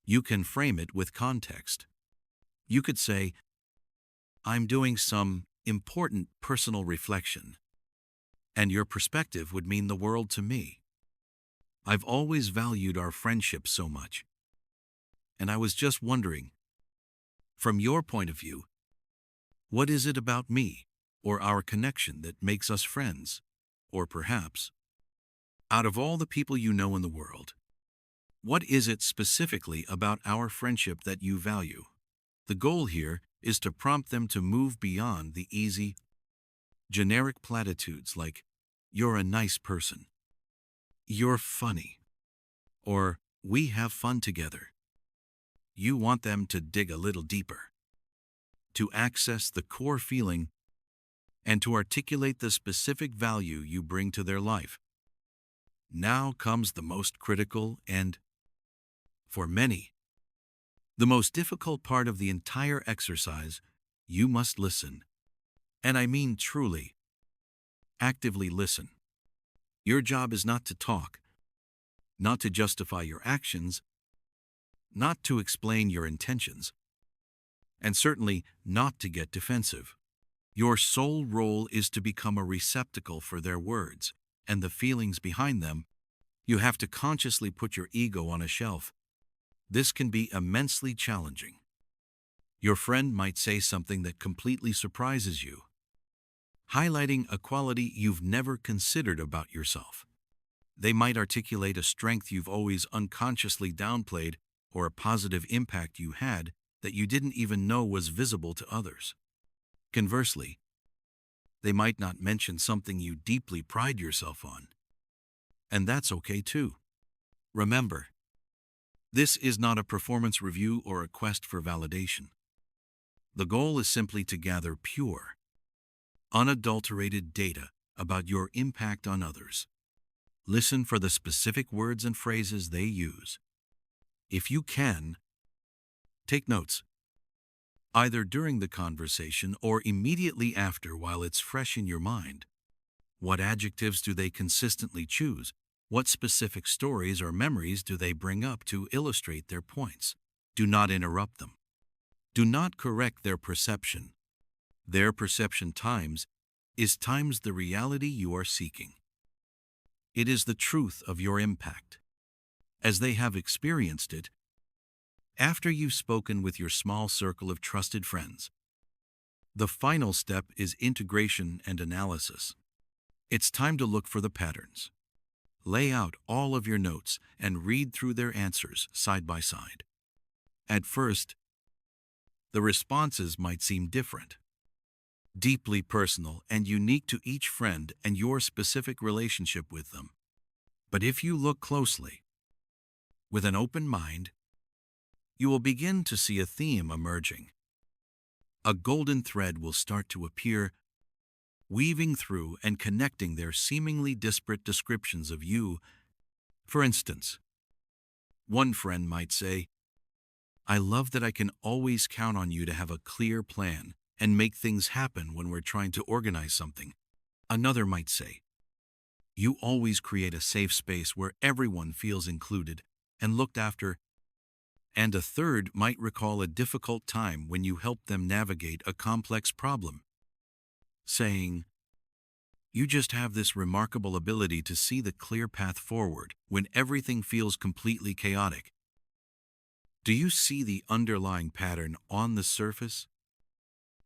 [SPEAKER 1] you can frame it with context. You could say, I'm doing some important personal reflection, and your perspective would mean the world to me. I've always valued our friendship so much, and I was just wondering, from your point of view, what is it about me or our connection that makes us friends? Or perhaps, out of all the people you know in the world, what is it specifically about our friendship that you value? The goal here is to prompt them to move beyond the easy, generic platitudes like, you're a nice person, you're funny, or we have fun together. You want them to dig a little deeper, to access the core feeling, and to articulate the specific value you bring to their life. Now comes the most critical and, for many, the most difficult part of the entire exercise. You must listen. And I mean truly, actively listen. Your job is not to talk, not to justify your actions, not to explain your intentions, and certainly not to get defensive. Your sole role is to become a receptacle for their words and the feelings behind them. You have to consciously put your ego on a shelf. This can be immensely challenging. Your friend might say something that completely surprises you, highlighting a quality you've never considered about yourself. They might articulate a strength you've always unconsciously downplayed or a positive impact you had that you didn't even know was visible to others. Conversely, they might not mention something you deeply pride yourself on. And that's okay too. Remember, this is not a performance review or a quest for validation. The goal is simply to gather pure, unadulterated data about your impact on others. Listen for the specific words and phrases they use. If you can, take notes, either during the conversation or immediately after while it's fresh in your mind. What adjectives do they consistently choose? What specific stories or memories do they bring up to illustrate their points? Do not interrupt them. Do not correct their perception. Their perception times is times the reality you are seeking. It is the truth of your impact, as they have experienced it, after you've spoken with your small circle of trusted friends. The final step is integration and analysis. It's time to look for the patterns. Lay out all of your notes and read through their answers side by side. At first, the responses might seem different, deeply personal and unique to each friend and your specific relationship with them. But if you look closely, with an open mind, you will begin to see a theme emerging. A golden thread will start to appear, weaving through and connecting their seemingly disparate descriptions of you. For instance, one friend might say, I love that I can always count on you to have a clear plan, and make things happen when we're trying to organize something. Another might say, you always create a safe space where everyone feels included and looked after. And a third might recall a difficult time when you helped them navigate a complex problem, saying, you just have this remarkable ability to see the clear path forward when everything feels completely chaotic. Do you see the underlying pattern on the surface?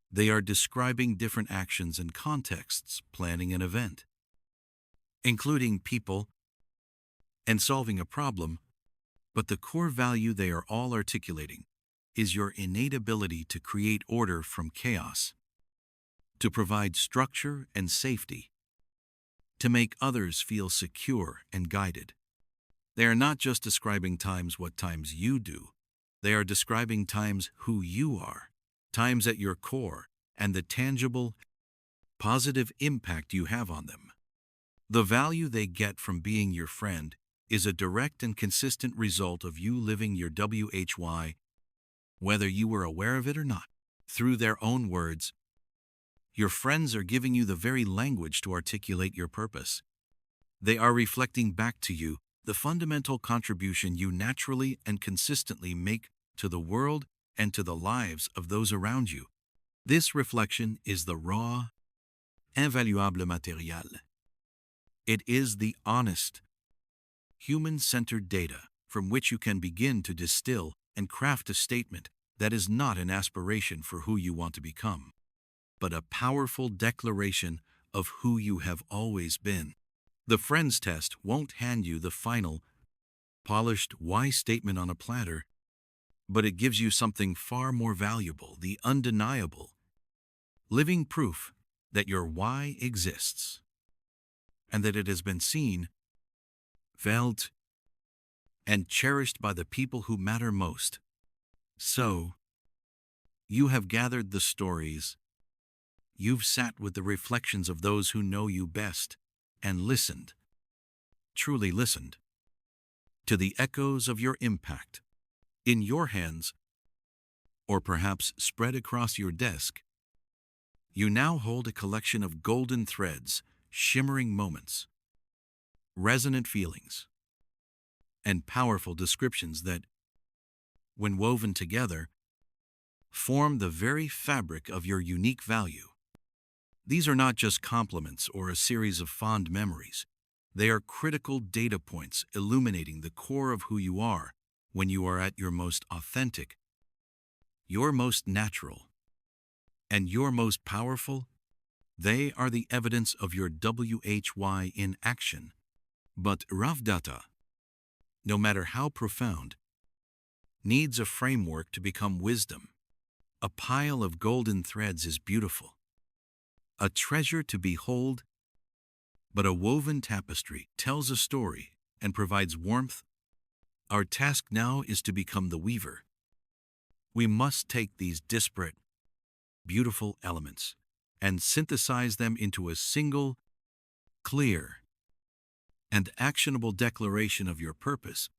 [SPEAKER 1] They are describing different actions and contexts, planning an event, including people, and solving a problem, but the core value they are all articulating is your innate ability to create order from chaos, to provide structure and safety, to make others feel secure and guided. They are not just describing times what times you do, they are describing times who you are, times at your core, and the tangible, positive impact you have on them. The value they get from being your friend is a direct and consistent result of you living your WHY, whether you were aware of it or not. Through their own words, your friends are giving you the very language to articulate your purpose. They are reflecting back to you the fundamental contribution you naturally and consistently make to the world and to the lives of those around you. This reflection is the raw, invaluable matériel. It is the honest, human-centered data from which you can begin to distill and craft a statement that is not an aspiration for who you want to become, but a powerful declaration of who you have always been. The Friends test won't hand you the final, polished why statement on a platter, but it gives you something far more valuable, the undeniable, living proof that your why exists, and that it has been seen, felt, and cherished by the people who matter most. So, you have gathered the stories, you've sat with the reflections of those who know you best, and listened, truly listened, to the echoes of your impact. In your hands, or perhaps spread across your desk, you now hold a collection of golden threads, shimmering moments, resonant feelings, and powerful descriptions that, when woven together, form the very fabric of your unique value. These are not just compliments or a series of fond memories. They are critical data points illuminating the core of who you are when you are at your most authentic, your most natural, and your most powerful. They are the evidence of your WHY in action. But rough data, no matter how profound, needs a framework to become wisdom. A pile of golden threads is beautiful, a treasure to behold, but a woven tapestry tells a story and provides warmth. Our task now is to become the weaver. We must take these disparate, beautiful elements and synthesize them into a single, clear, and actionable declaration of your purpose.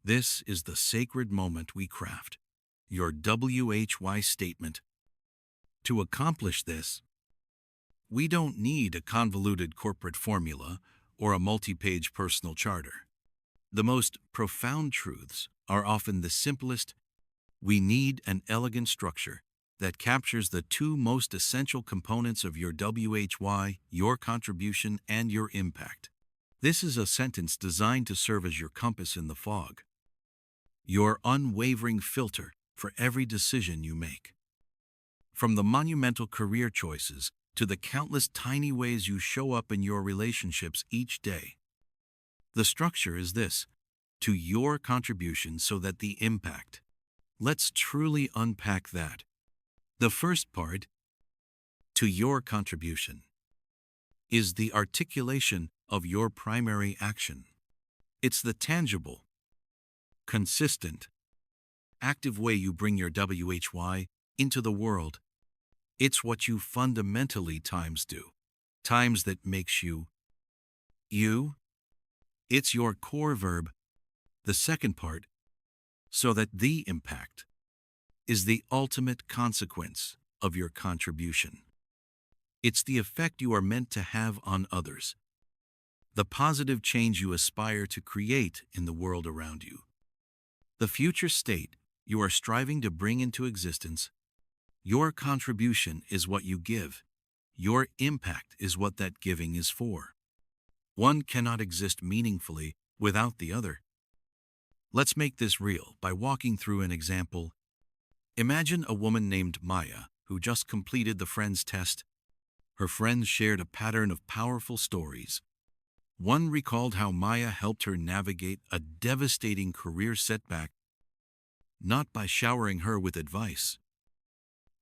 [SPEAKER 1] This is the sacred moment we craft, your WHY statement. To accomplish this, we don't need a convoluted corporate formula or a multi-page personal charter. The most profound truths are often the simplest. We need an elegant structure that captures the two most essential components of your WHY, your contribution and your impact. This is a sentence designed to serve as your compass in the fog, your unwavering filter for every decision you make. From the monumental career choices to the countless tiny ways you show up in your relationships each day, the structure is this: to your contribution so that the impact. Let's truly unpack that. The first part, to your contribution, is the articulation of your primary action. It's the tangible, consistent, active way you bring your WHY into the world. It's what you fundamentally times do, times that makes you, you. It's your core verb. The second part, so that the impact, is the ultimate consequence. of your contribution. It's the effect you are meant to have on others, the positive change you aspire to create in the world around you. The future state you are striving to bring into existence. Your contribution is what you give. Your impact is what that giving is for. One cannot exist meaningfully without the other. Let's make this real by walking through an example. Imagine a woman named Maya who just completed the Friends test. Her friends shared a pattern of powerful stories. One recalled how Maya helped her navigate a devastating career setback, not by showering her with advice,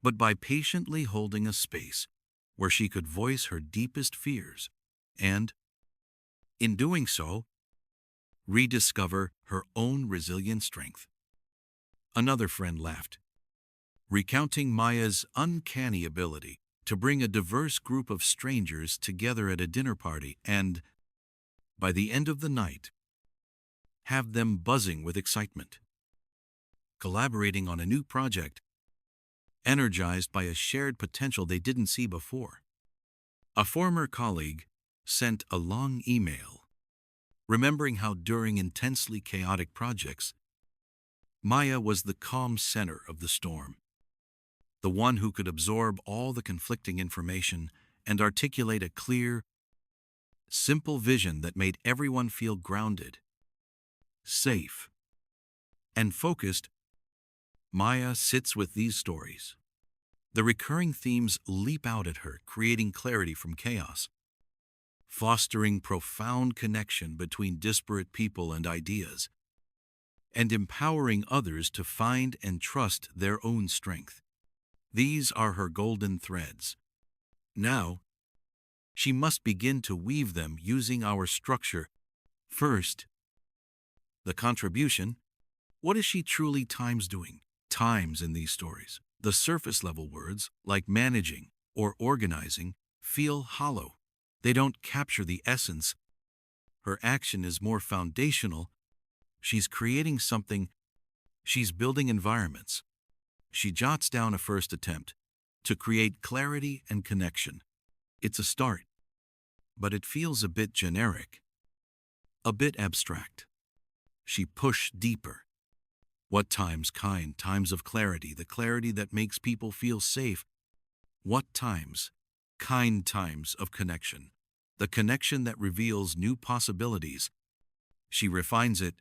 [SPEAKER 1] but by patiently holding a space where she could voice her deepest fears and, in doing so, rediscover her own resilient strength. Another friend laughed, recounting Maya's uncanny ability to bring a diverse group of strangers together at a dinner party and, by the end of the night, have them buzzing with excitement, collaborating on a new project, energized by a shared potential they didn't see before. A former colleague sent a long email, remembering how during intensely chaotic projects, Maya was the calm center of the storm, the one who could absorb all the conflicting information and articulate a clear, simple vision that made everyone feel grounded, safe, and focused. Maya sits with these stories. The recurring themes leap out at her, creating clarity from chaos, fostering profound connection between disparate people and ideas, and empowering others to find and trust their own strength. These are her golden threads. Now, she must begin to weave them using our structure. First, the contribution. What is she truly doing? Times in these stories. The surface-level words, like managing or organizing, feel hollow. They don't capture the essence. Her action is more foundational. She's creating something. She's building environments. She jots down a first attempt to create clarity and connection. It's a start, but it feels a bit generic, a bit abstract. She pushed deeper. What times? Kind times of clarity, the clarity that makes people feel safe. What times? Kind times of connection, the connection that reveals new possibilities. She refines it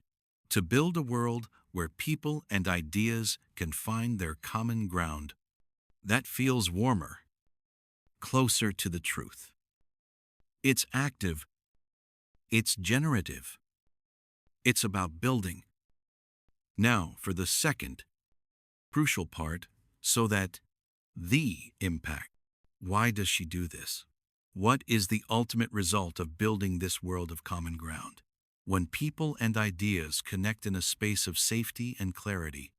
[SPEAKER 1] to build a world where people and ideas can find their common ground. That feels warmer, closer to the truth. It's active. It's generative. It's about building. Now for the second, crucial part, so that the impact. Why does she do this? What is the ultimate result of building this world of common ground? When people and ideas connect in a space of safety and clarity,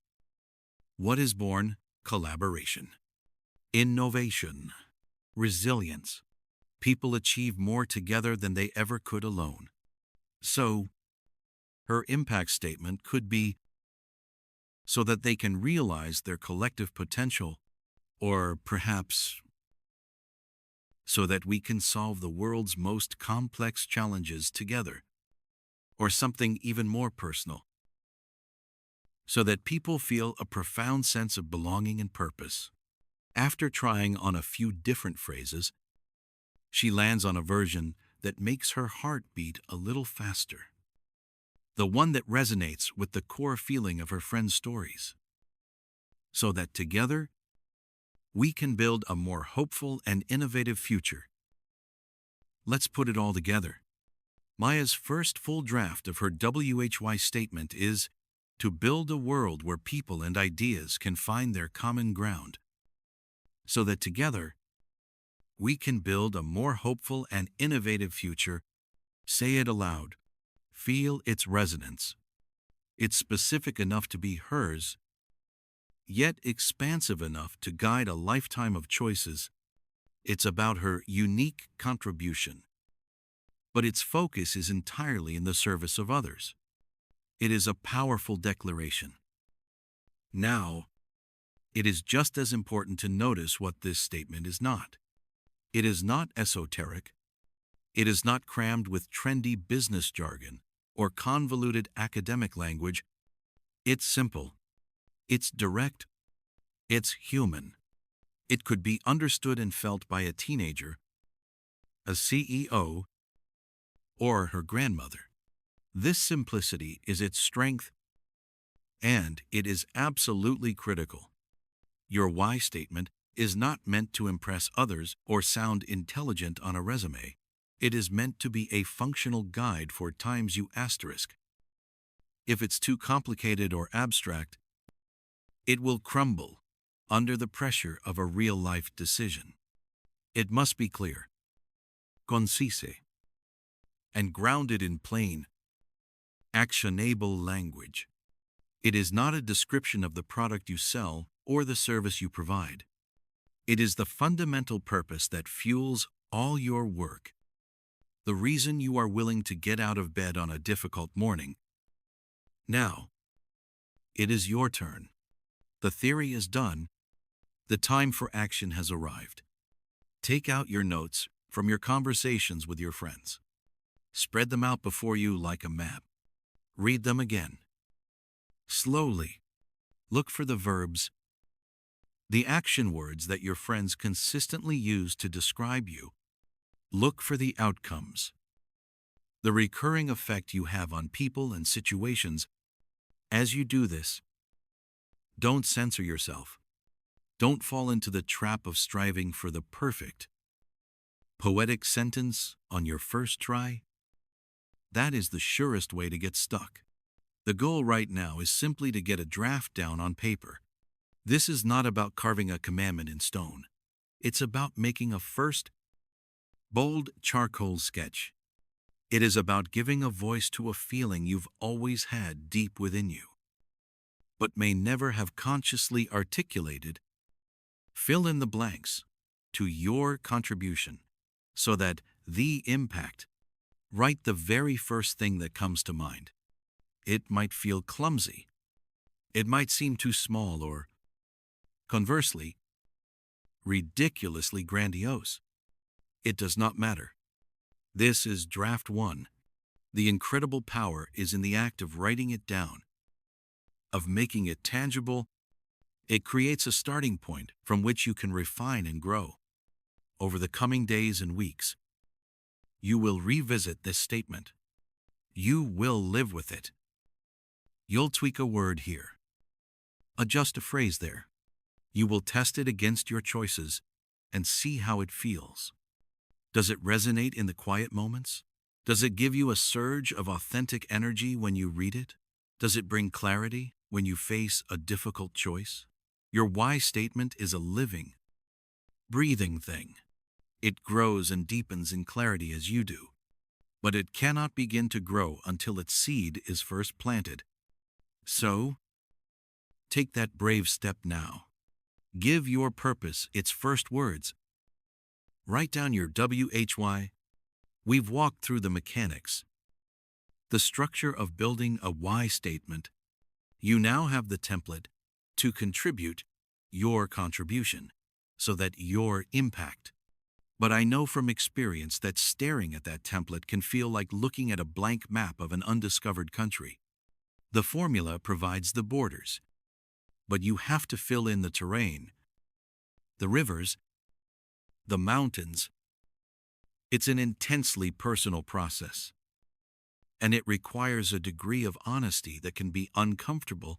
[SPEAKER 1] what is born? Collaboration, innovation, resilience. People achieve more together than they ever could alone. So, her impact statement could be so that they can realize their collective potential, or perhaps so that we can solve the world's most complex challenges together, or something even more personal, so that people feel a profound sense of belonging and purpose. After trying on a few different phrases, she lands on a version that makes her heart beat a little faster, the one that resonates with the core feeling of her friends' stories, so that together we can build a more hopeful and innovative future. Let's put it all together. Maya's first full draft of her WHY statement is to build a world where people and ideas can find their common ground, so that together we can build a more hopeful and innovative future. Say it aloud. Feel its resonance. It's specific enough to be hers, yet expansive enough to guide a lifetime of choices. It's about her unique contribution, but its focus is entirely in the service of others. It is a powerful declaration. Now, It is just as important to notice what this statement is not. It is not esoteric. It is not crammed with trendy business jargon or convoluted academic language. It's simple. It's direct. It's human. It could be understood and felt by a teenager, a CEO, or her grandmother. This simplicity is its strength, and it is absolutely critical. Your why statement is not meant to impress others or sound intelligent on a resume. It is meant to be a functional guide for times you asterisk. If it's too complicated or abstract, it will crumble under the pressure of a real-life decision. It must be clear, concise, and grounded in plain, actionable language. It is not a description of the product you sell or the service you provide. It is the fundamental purpose that fuels all your work. The reason you are willing to get out of bed on a difficult morning. Now, it is your turn. The theory is done. The time for action has arrived. Take out your notes from your conversations with your friends. Spread them out before you like a map. Read them again. Slowly. Look for the verbs, the action words that your friends consistently use to describe you. Look for the outcomes, the recurring effect you have on people and situations. As you do this, don't censor yourself. Don't fall into the trap of striving for the perfect, poetic sentence on your first try. That is the surest way to get stuck. The goal right now is simply to get a draft down on paper. This is not about carving a commandment in stone. It's about making a first, bold charcoal sketch. It is about giving a voice to a feeling you've always had deep within you, but may never have consciously articulated. Fill in the blanks to your contribution so that the impact. Write the very first thing that comes to mind. It might feel clumsy. It might seem too small or, conversely, ridiculously grandiose. It does not matter. This is draft 1. The incredible power is in the act of writing it down, of making it tangible. It creates a starting point from which you can refine and grow. Over the coming days and weeks, you will revisit this statement. You will live with it. You'll tweak a word here, adjust a phrase there. You will test it against your choices and see how it feels. Does it resonate in the quiet moments? Does it give you a surge of authentic energy when you read it? Does it bring clarity when you face a difficult choice? Your why statement is a living, breathing thing. It grows and deepens in clarity as you do, but it cannot begin to grow until its seed is first planted. So, take that brave step now. Give your purpose its first words. Write down your WHY. We've walked through the mechanics, the structure of building a why statement. You now have the template to contribute your contribution so that your impact. But I know from experience that staring at that template can feel like looking at a blank map of an undiscovered country. The formula provides the borders, but you have to fill in the terrain, the rivers, the mountains. It's an intensely personal process, and it requires a degree of honesty that can be uncomfortable.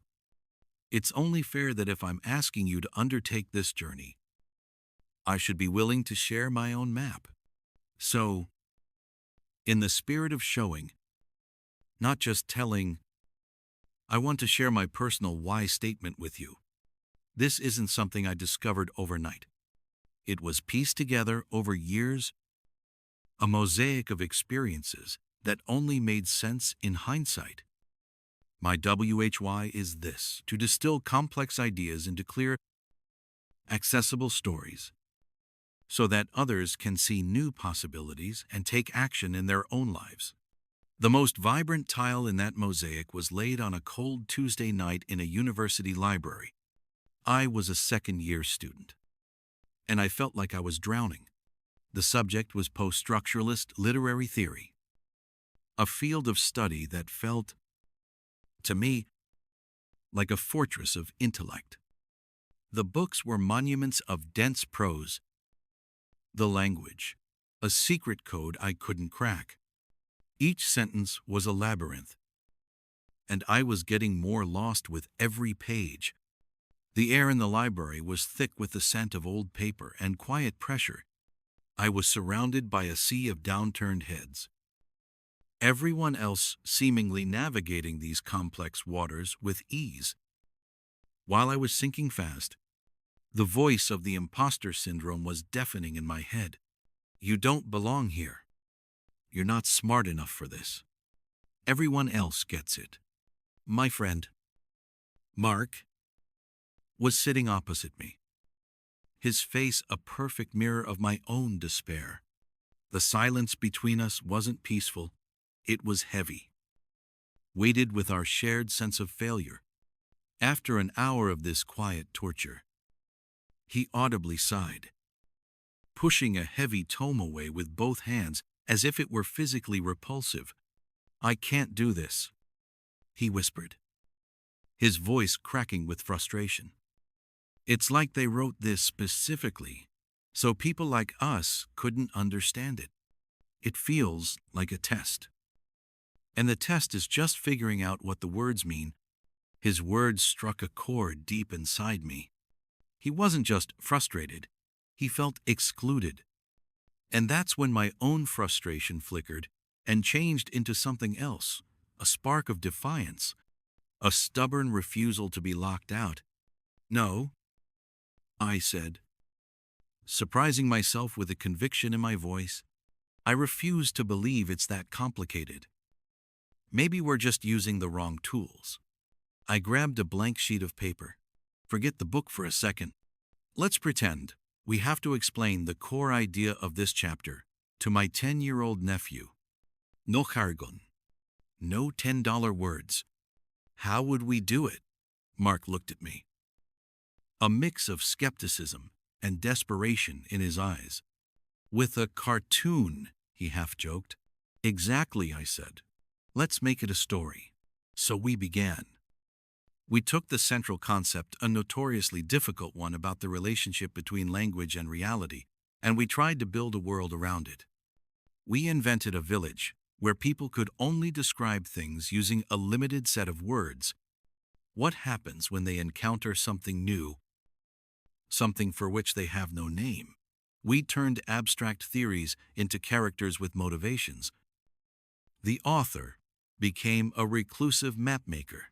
[SPEAKER 1] It's only fair that if I'm asking you to undertake this journey, I should be willing to share my own map. So, in the spirit of showing, not just telling, I want to share my personal why statement with you. This isn't something I discovered overnight. It was pieced together over years, a mosaic of experiences that only made sense in hindsight. My WHY is this: to distill complex ideas into clear, accessible stories, so that others can see new possibilities and take action in their own lives. The most vibrant tile in that mosaic was laid on a cold Tuesday night in a university library. I was a second-year student, and I felt like I was drowning. The subject was post-structuralist literary theory, a field of study that felt, to me, like a fortress of intellect. The books were monuments of dense prose, the language, a secret code I couldn't crack. Each sentence was a labyrinth, and I was getting more lost with every page. The air in the library was thick with the scent of old paper and quiet pressure. I was surrounded by a sea of downturned heads, everyone else seemingly navigating these complex waters with ease. While I was sinking fast, the voice of the imposter syndrome was deafening in my head. You don't belong here. You're not smart enough for this. Everyone else gets it. My friend, Mark, was sitting opposite me, his face a perfect mirror of my own despair. The silence between us wasn't peaceful, it was heavy, weighted with our shared sense of failure. After an hour of this quiet torture, he audibly sighed, pushing a heavy tome away with both hands as if it were physically repulsive. I can't do this, he whispered, his voice cracking with frustration. It's like they wrote this specifically so people like us couldn't understand it. It feels like a test. And the test is just figuring out what the words mean. His words struck a chord deep inside me. He wasn't just frustrated, he felt excluded. And that's when my own frustration flickered and changed into something else, a spark of defiance, a stubborn refusal to be locked out. No, I said, surprising myself with a conviction in my voice. I refuse to believe it's that complicated. Maybe we're just using the wrong tools. I grabbed a blank sheet of paper. Forget the book for a second. Let's pretend we have to explain the core idea of this chapter to my 10-year-old nephew. No jargon. No $10 words. How would we do it? Mark looked at me, a mix of skepticism and desperation in his eyes. With a cartoon, he half joked. Exactly, I said. Let's make it a story. So we began. We took the central concept, a notoriously difficult one about the relationship between language and reality, and we tried to build a world around it. We invented a village where people could only describe things using a limited set of words. What happens when they encounter something new, something for which they have no name? We turned abstract theories into characters with motivations. The author became a reclusive mapmaker,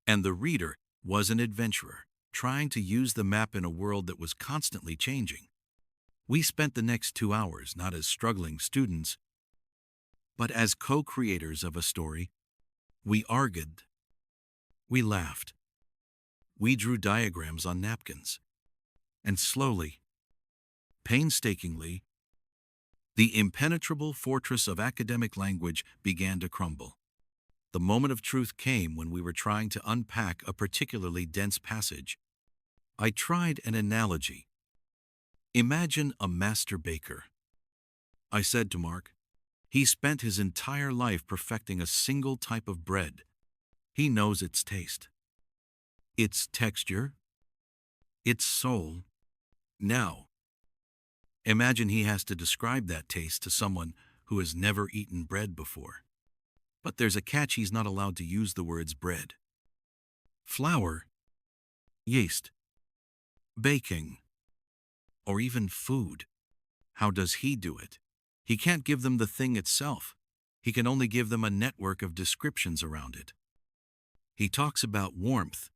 [SPEAKER 1] and the reader was an adventurer, trying to use the map in a world that was constantly changing. We spent the next 2 hours not as struggling students, but as co-creators of a story. We argued. We laughed. We drew diagrams on napkins. And slowly, painstakingly, the impenetrable fortress of academic language began to crumble. The moment of truth came when we were trying to unpack a particularly dense passage. I tried an analogy. Imagine a master baker. I said to Mark. He spent his entire life perfecting a single type of bread. He knows its taste, its texture, its soul. Now, imagine he has to describe that taste to someone who has never eaten bread before. But there's a catch: he's not allowed to use the words bread, flour, yeast, baking, or even food. How does he do it? He can't give them the thing itself. He can only give them a network of descriptions around it. He talks about warmth,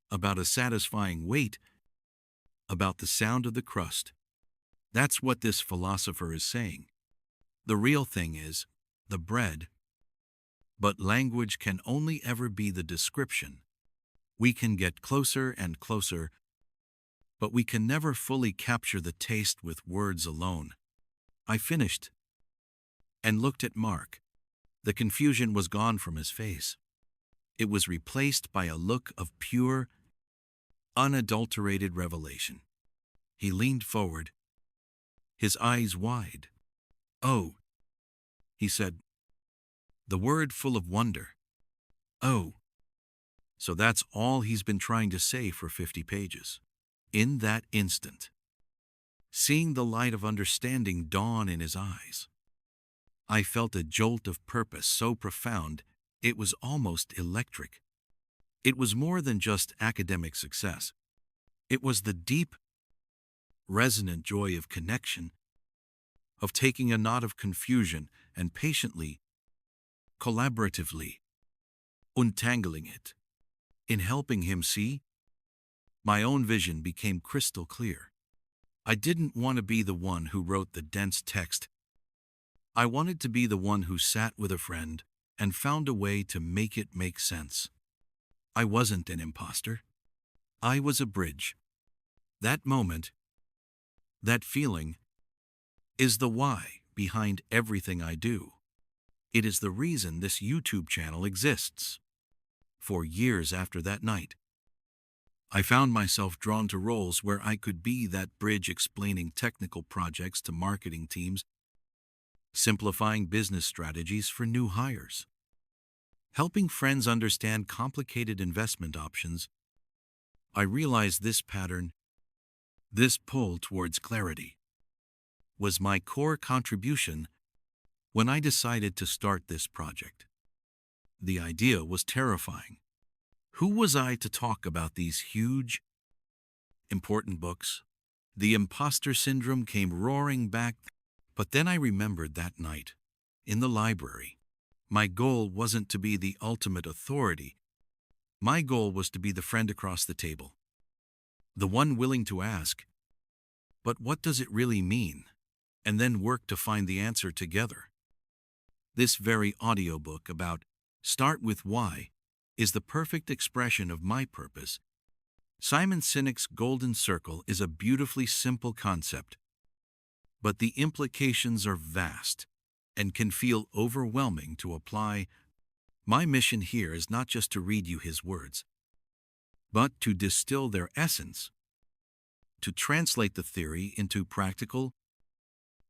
[SPEAKER 1] about a satisfying weight, about the sound of the crust. That's what this philosopher is saying. The real thing is the bread. But language can only ever be the description. We can get closer and closer, but we can never fully capture the taste with words alone. I finished and looked at Mark. The confusion was gone from his face. It was replaced by a look of pure, unadulterated revelation. He leaned forward, his eyes wide. "Oh," he said, the word full of wonder. "Oh." So that's all he's been trying to say for 50 pages. In that instant, seeing the light of understanding dawn in his eyes, I felt a jolt of purpose so profound it was almost electric. It was more than just academic success. It was the deep, resonant joy of connection, of taking a knot of confusion and patiently, collaboratively, untangling it. In helping him see, my own vision became crystal clear. I didn't want to be the one who wrote the dense text. I wanted to be the one who sat with a friend and found a way to make it make sense. I wasn't an imposter. I was a bridge. That moment, that feeling, is the why behind everything I do. It is the reason this YouTube channel exists. For years after that night, I found myself drawn to roles where I could be that bridge explaining technical projects to marketing teams, simplifying business strategies for new hires, helping friends understand complicated investment options. I realized this pattern, this pull towards clarity, was my core contribution when I decided to start this project. The idea was terrifying. Who was I to talk about these huge, important books? The imposter syndrome came roaring back, but then I remembered that night, in the library. My goal wasn't to be the ultimate authority. My goal was to be the friend across the table, the one willing to ask, "But what does it really mean?" and then work to find the answer together. This very audiobook about Start with Why is the perfect expression of my purpose. Simon Sinek's Golden Circle is a beautifully simple concept, but the implications are vast and can feel overwhelming to apply. My mission here is not just to read you his words, but to distill their essence, to translate the theory into practical,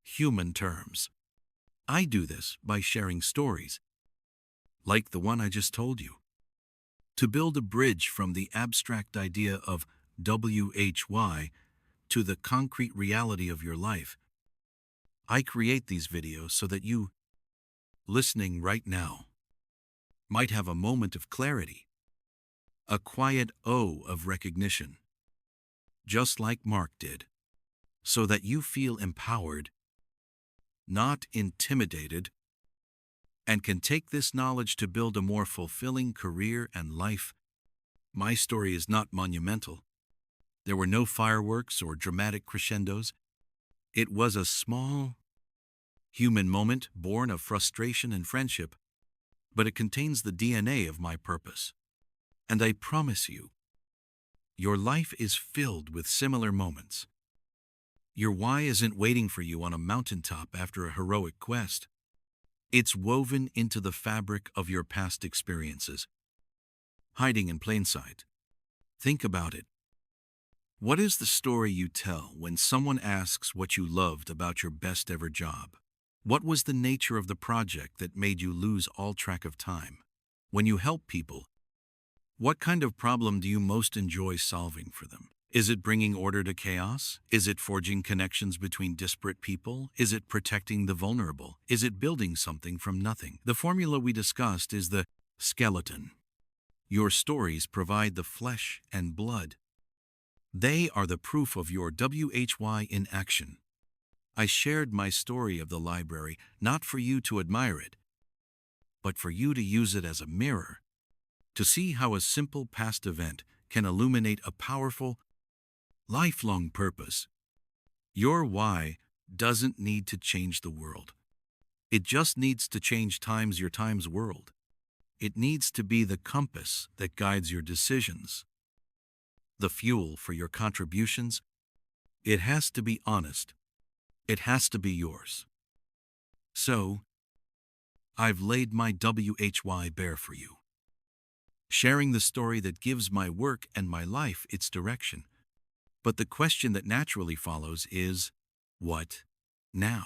[SPEAKER 1] human terms. I do this by sharing stories, like the one I just told you, to build a bridge from the abstract idea of WHY to the concrete reality of your life. I create these videos so that you, listening right now, might have a moment of clarity, a quiet "oh" of recognition, just like Mark did, so that you feel empowered, not intimidated, and can take this knowledge to build a more fulfilling career and life. My story is not monumental. There were no fireworks or dramatic crescendos. It was a small, human moment born of frustration and friendship, but it contains the DNA of my purpose. And I promise you, your life is filled with similar moments. Your why isn't waiting for you on a mountaintop after a heroic quest. It's woven into the fabric of your past experiences, hiding in plain sight. Think about it. What is the story you tell when someone asks what you loved about your best ever job? What was the nature of the project that made you lose all track of time? When you help people, what kind of problem do you most enjoy solving for them? Is it bringing order to chaos? Is it forging connections between disparate people? Is it protecting the vulnerable? Is it building something from nothing? The formula we discussed is the skeleton. Your stories provide the flesh and blood. They are the proof of your WHY in action. I shared my story of the library not for you to admire it, but for you to use it as a mirror, to see how a simple past event can illuminate a powerful, lifelong purpose. Your why doesn't need to change the world. It just needs to change your time's world. It needs to be the compass that guides your decisions, the fuel for your contributions. It has to be honest. It has to be yours. So, I've laid my WHY bare for you. sharing the story that gives my work and my life its direction. But the question that naturally follows is, what now?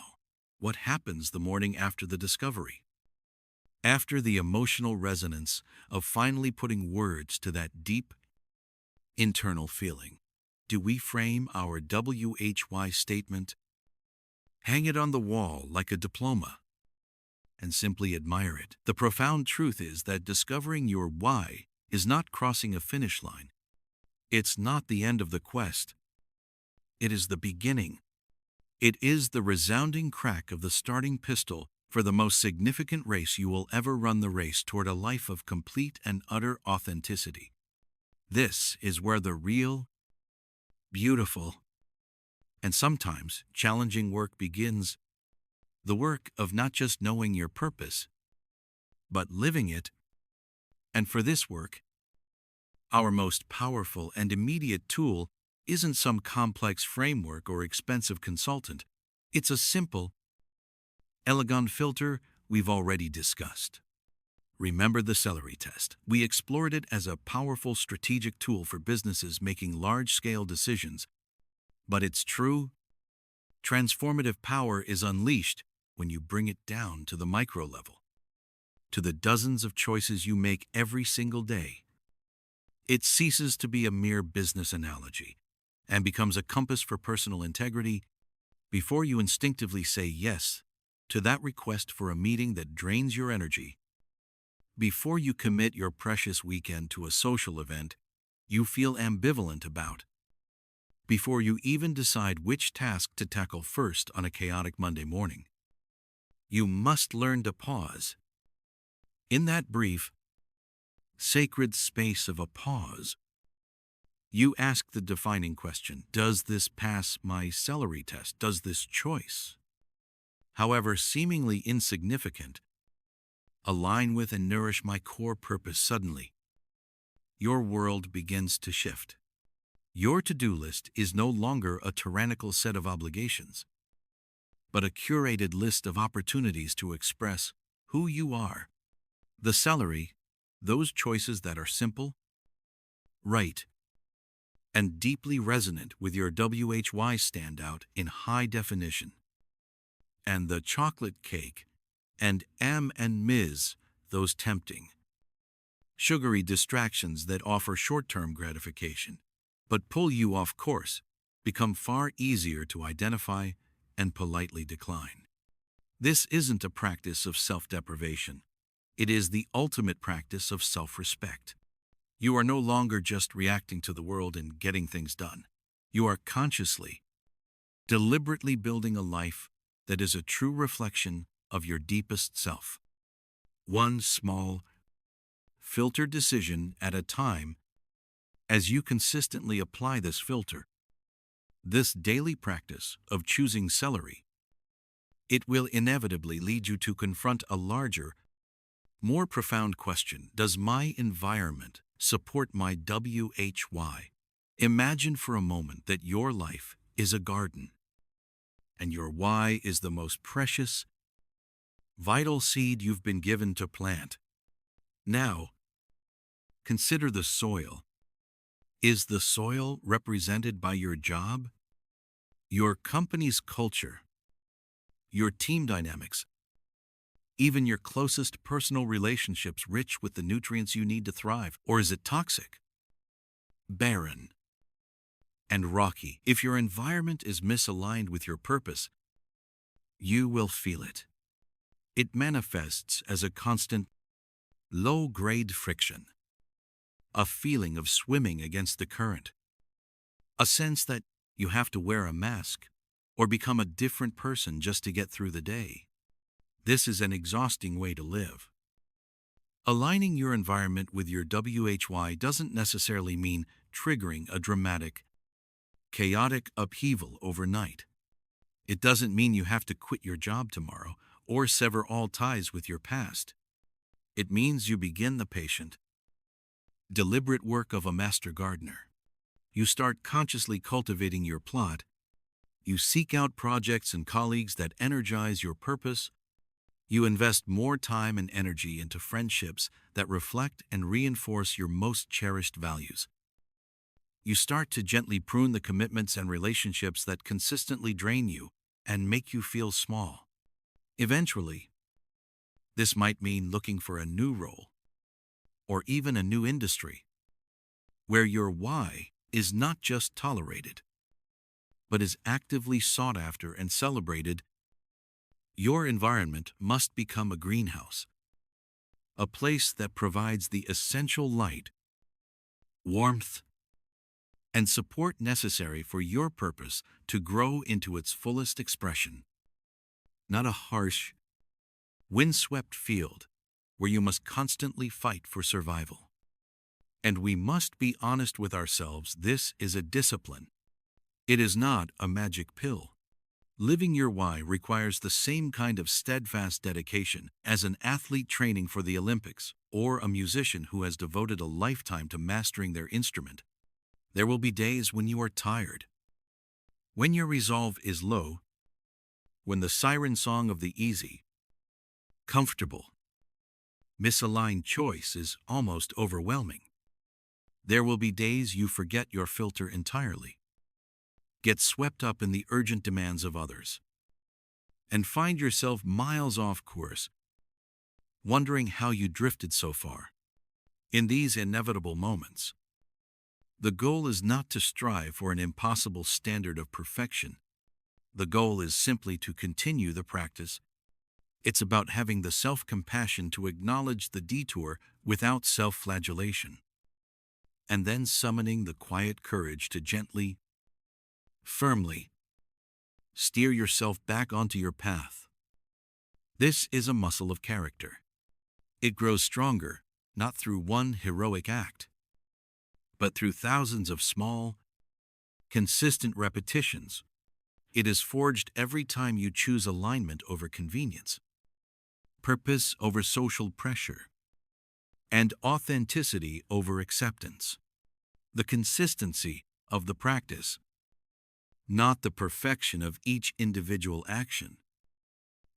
[SPEAKER 1] What happens the morning after the discovery? After the emotional resonance of finally putting words to that deep, internal feeling, do we frame our WHY statement, hang it on the wall like a diploma, and simply admire it? The profound truth is that discovering your why is not crossing a finish line. It's not the end of the quest. It is the beginning. It is the resounding crack of the starting pistol for the most significant race you will ever run, the race toward a life of complete and utter authenticity. This is where the real, beautiful, and sometimes challenging work begins. The work of not just knowing your purpose, but living it. And for this work, our most powerful and immediate tool isn't some complex framework or expensive consultant. It's a simple, elegant filter we've already discussed. Remember the celery test. We explored it as a powerful strategic tool for businesses making large-scale decisions. But its true, transformative power is unleashed when you bring it down to the micro level, to the dozens of choices you make every single day. It ceases to be a mere business analogy and becomes a compass for personal integrity. Before you instinctively say yes to that request for a meeting that drains your energy, before you commit your precious weekend to a social event you feel ambivalent about, before you even decide which task to tackle first on a chaotic Monday morning, you must learn to pause. In that brief, sacred space of a pause, you ask the defining question: does this pass my celery test? Does this choice, however seemingly insignificant, align with and nourish my core purpose? Suddenly, your world begins to shift. Your to-do list is no longer a tyrannical set of obligations, but a curated list of opportunities to express who you are. The celery, those choices that are simple, right, and deeply resonant with your WHY, stand out in high definition. And the chocolate cake and and Ms., those tempting, sugary distractions that offer short-term gratification but pull you off course, become far easier to identify and politely decline. This isn't a practice of self-deprivation. It is the ultimate practice of self-respect. You are no longer just reacting to the world and getting things done. You are consciously, deliberately building a life that is a true reflection of your deepest self. One small, filtered decision at a time. As you consistently apply this filter, this daily practice of choosing celery, it will inevitably lead you to confront a larger, more profound question: does my environment support my WHY? Imagine for a moment that your life is a garden, and your why is the most precious, vital seed you've been given to plant. Now, consider the soil. Is the soil represented by your job, your company's culture, your team dynamics, even your closest personal relationships rich with the nutrients you need to thrive? Or is it toxic, barren, and rocky? If your environment is misaligned with your purpose, you will feel it. It manifests as a constant, low-grade friction, a feeling of swimming against the current, a sense that you have to wear a mask or become a different person just to get through the day. This is an exhausting way to live. Aligning your environment with your WHY doesn't necessarily mean triggering a dramatic, chaotic upheaval overnight. It doesn't mean you have to quit your job tomorrow or sever all ties with your past. It means you begin the patient, deliberate work of a master gardener. You start consciously cultivating your plot. You seek out projects and colleagues that energize your purpose, You invest more time and energy into friendships that reflect and reinforce your most cherished values. You start to gently prune the commitments and relationships that consistently drain you and make you feel small. Eventually, this might mean looking for a new role or even a new industry where your why is not just tolerated, but is actively sought after and celebrated. Your environment must become a greenhouse, a place that provides the essential light, warmth, and support necessary for your purpose to grow into its fullest expression. Not a harsh, windswept field where you must constantly fight for survival. And we must be honest with ourselves, this is a discipline. It is not a magic pill. Living your why requires the same kind of steadfast dedication as an athlete training for the Olympics or a musician who has devoted a lifetime to mastering their instrument. There will be days when you are tired, when your resolve is low, when the siren song of the easy, comfortable, misaligned choice is almost overwhelming. There will be days you forget your filter entirely, get swept up in the urgent demands of others, and find yourself miles off course, wondering how you drifted so far. In these inevitable moments, the goal is not to strive for an impossible standard of perfection. The goal is simply to continue the practice. It's about having the self-compassion to acknowledge the detour without self-flagellation, and then summoning the quiet courage to gently, firmly steer yourself back onto your path. This is a muscle of character. It grows stronger, not through one heroic act, but through thousands of small, consistent repetitions. It is forged every time you choose alignment over convenience, purpose over social pressure, and authenticity over acceptance. The consistency of the practice, not the perfection of each individual action,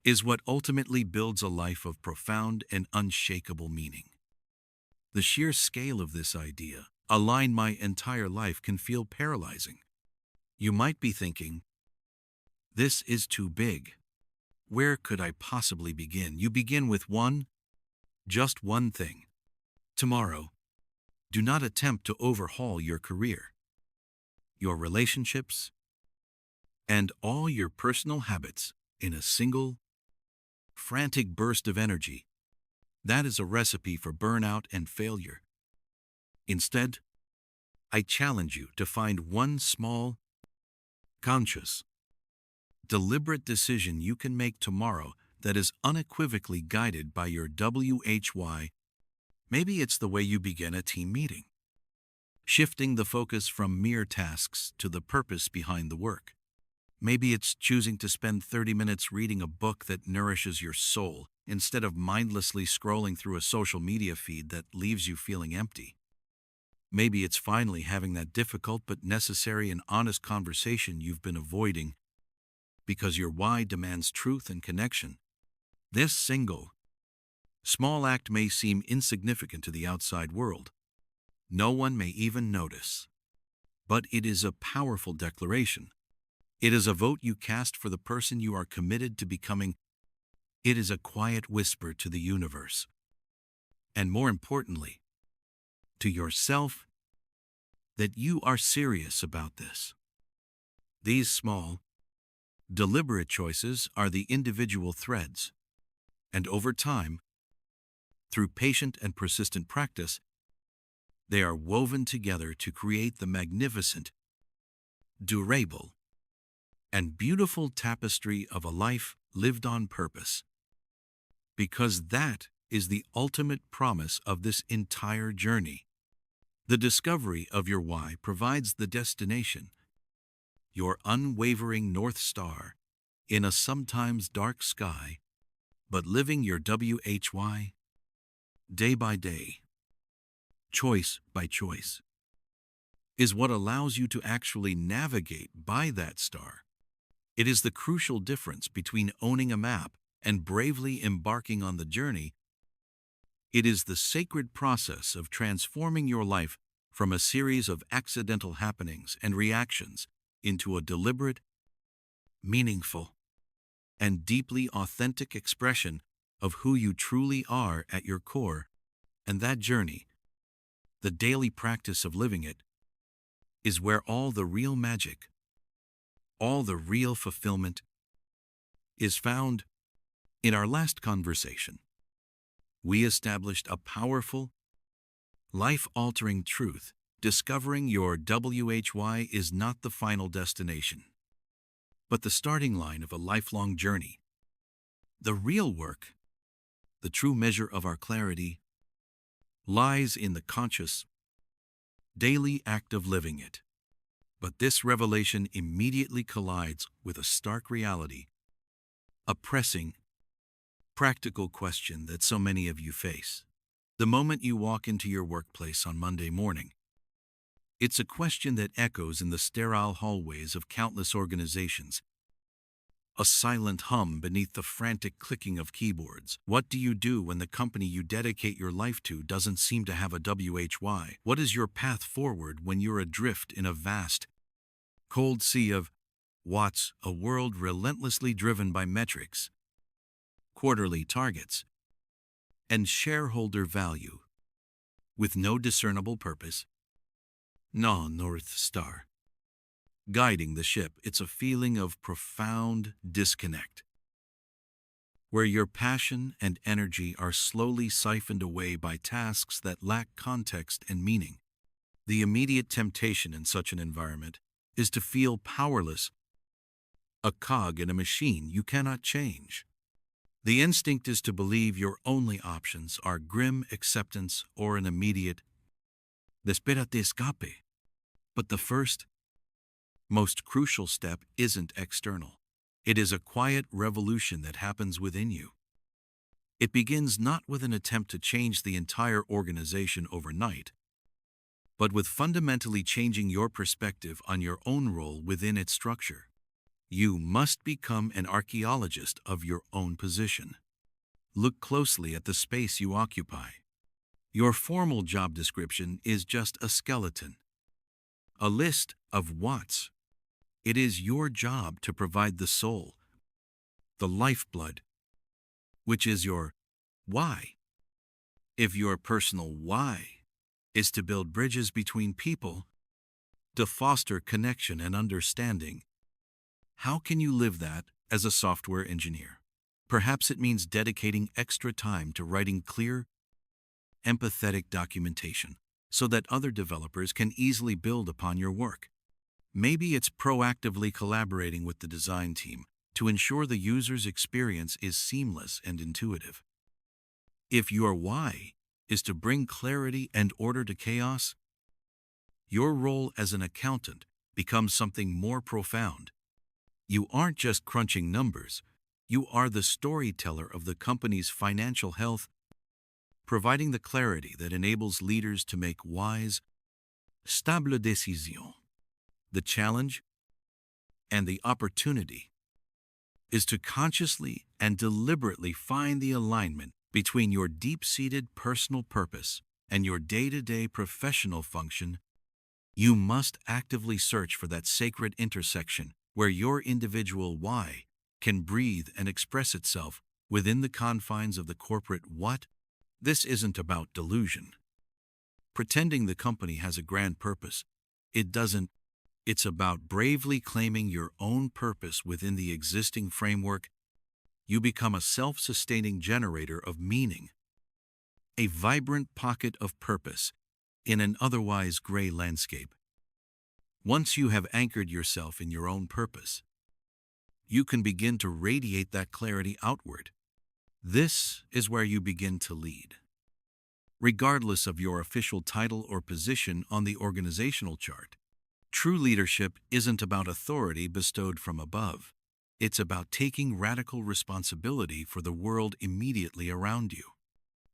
[SPEAKER 1] is what ultimately builds a life of profound and unshakable meaning. The sheer scale of this idea, align my entire life, can feel paralyzing. You might be thinking, this is too big. Where could I possibly begin? You begin with just one thing. Tomorrow, do not attempt to overhaul your career, your relationships, and all your personal habits in a single, frantic burst of energy. That is a recipe for burnout and failure. Instead, I challenge you to find one small, conscious, deliberate decision you can make tomorrow that is unequivocally guided by your WHY. Maybe it's the way you begin a team meeting, shifting the focus from mere tasks to the purpose behind the work. Maybe it's choosing to spend 30 minutes reading a book that nourishes your soul instead of mindlessly scrolling through a social media feed that leaves you feeling empty. Maybe it's finally having that difficult but necessary and honest conversation you've been avoiding because your why demands truth and connection. This single, small act may seem insignificant to the outside world. No one may even notice. But it is a powerful declaration. It is a vote you cast for the person you are committed to becoming. It is a quiet whisper to the universe, and more importantly, to yourself, that you are serious about this. These small, deliberate choices are the individual threads, and over time, through patient and persistent practice, they are woven together to create the magnificent, durable, and beautiful tapestry of a life lived on purpose. Because that is the ultimate promise of this entire journey. The discovery of your why provides the destination, your unwavering North Star in a sometimes dark sky, but living your WHY day by day, choice by choice, is what allows you to actually navigate by that star. It is the crucial difference between owning a map and bravely embarking on the journey. It is the sacred process of transforming your life from a series of accidental happenings and reactions into a deliberate, meaningful, and deeply authentic expression of who you truly are at your core. And that journey, the daily practice of living it, is where all the real magic, all the real fulfillment is found. In our last conversation, we established a powerful, life-altering truth. Discovering your WHY is not the final destination, but the starting line of a lifelong journey. The real work, the true measure of our clarity, lies in the conscious, daily act of living it. But this revelation immediately collides with a stark reality, a pressing, practical question that so many of you face. The moment you walk into your workplace on Monday morning, it's a question that echoes in the sterile hallways of countless organizations, a silent hum beneath the frantic clicking of keyboards. What do you do when the company you dedicate your life to doesn't seem to have a WHY? What is your path forward when you're adrift in a vast, cold sea of what's, a world relentlessly driven by metrics, quarterly targets, and shareholder value, with no discernible purpose, no North Star guiding the ship? It's a feeling of profound disconnect, where your passion and energy are slowly siphoned away by tasks that lack context and meaning. The immediate temptation in such an environment is to feel powerless, a cog in a machine you cannot change. The instinct is to believe your only options are grim acceptance or an immediate "despérate escape." But the first, most crucial step isn't external. It is a quiet revolution that happens within you. It begins not with an attempt to change the entire organization overnight, but with fundamentally changing your perspective on your own role within its structure. You must become an archaeologist of your own position. Look closely at the space you occupy. Your formal job description is just a skeleton, a list of what's. It is your job to provide the soul, the lifeblood, which is your why. If your personal why is to build bridges between people, to foster connection and understanding, how can you live that as a software engineer? Perhaps it means dedicating extra time to writing clear, empathetic documentation so that other developers can easily build upon your work. Maybe it's proactively collaborating with the design team to ensure the user's experience is seamless and intuitive. If your why is to bring clarity and order to chaos, your role as an accountant becomes something more profound. You aren't just crunching numbers, you are the storyteller of the company's financial health, providing the clarity that enables leaders to make wise, stable décisions. The challenge and the opportunity is to consciously and deliberately find the alignment between your deep-seated personal purpose and your day-to-day professional function. You must actively search for that sacred intersection where your individual why can breathe and express itself within the confines of the corporate what. This isn't about delusion, pretending the company has a grand purpose. It doesn't. It's about bravely claiming your own purpose within the existing framework. You become a self-sustaining generator of meaning, a vibrant pocket of purpose in an otherwise gray landscape. Once you have anchored yourself in your own purpose, you can begin to radiate that clarity outward. This is where you begin to lead. Regardless of your official title or position on the organizational chart, true leadership isn't about authority bestowed from above. It's about taking radical responsibility for the world immediately around you.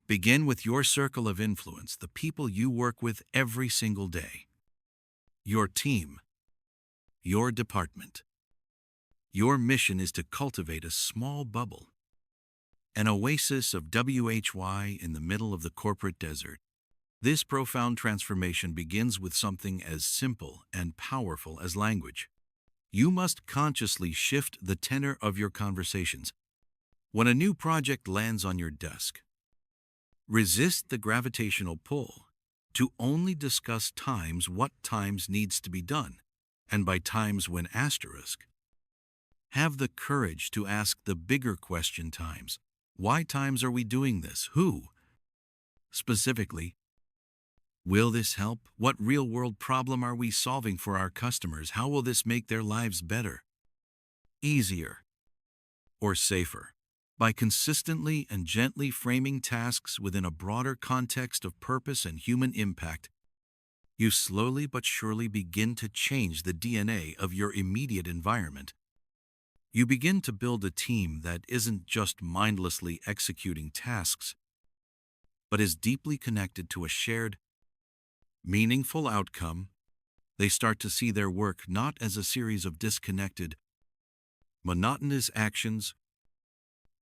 [SPEAKER 1] Begin with your circle of influence, the people you work with every single day. Your team, your department. Your mission is to cultivate a small bubble, an oasis of WHY in the middle of the corporate desert. This profound transformation begins with something as simple and powerful as language. You must consciously shift the tenor of your conversations. When a new project lands on your desk, resist the gravitational pull to only discuss times what times needs to be done, and by times when asterisk. Have the courage to ask the bigger question times. Why times are we doing this? Who? Specifically, will this help? What real-world problem are we solving for our customers? How will this make their lives better, easier, or safer? By consistently and gently framing tasks within a broader context of purpose and human impact, you slowly but surely begin to change the DNA of your immediate environment. You begin to build a team that isn't just mindlessly executing tasks, but is deeply connected to a shared, meaningful outcome. They start to see their work not as a series of disconnected, monotonous actions,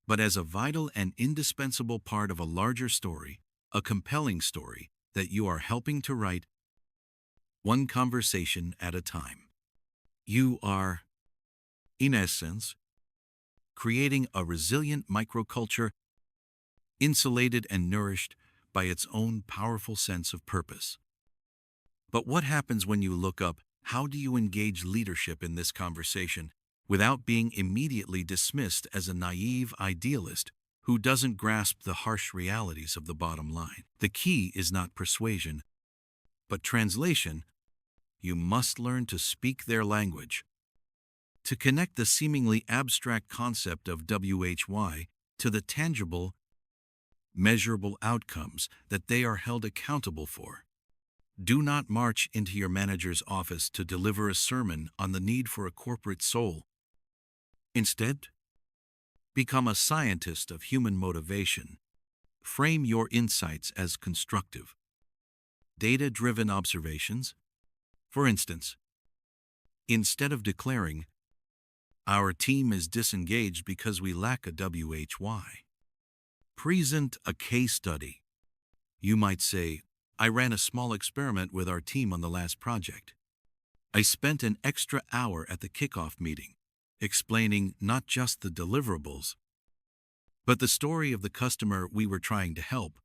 [SPEAKER 1] but as a vital and indispensable part of a larger story, a compelling story that you are helping to write, one conversation at a time. You are, in essence, creating a resilient microculture, insulated and nourished by its own powerful sense of purpose. But what happens when you look up? How do you engage leadership in this conversation without being immediately dismissed as a naive idealist who doesn't grasp the harsh realities of the bottom line? The key is not persuasion, but translation. You must learn to speak their language, to connect the seemingly abstract concept of WHY to the tangible, measurable outcomes that they are held accountable for. Do not march into your manager's office to deliver a sermon on the need for a corporate soul. Instead, become a scientist of human motivation. Frame your insights as constructive, data-driven observations. For instance, instead of declaring, "Our team is disengaged because we lack a WHY," present a case study. You might say, "I ran a small experiment with our team on the last project. I spent an extra hour at the kickoff meeting, explaining not just the deliverables, but the story of the customer we were trying to help.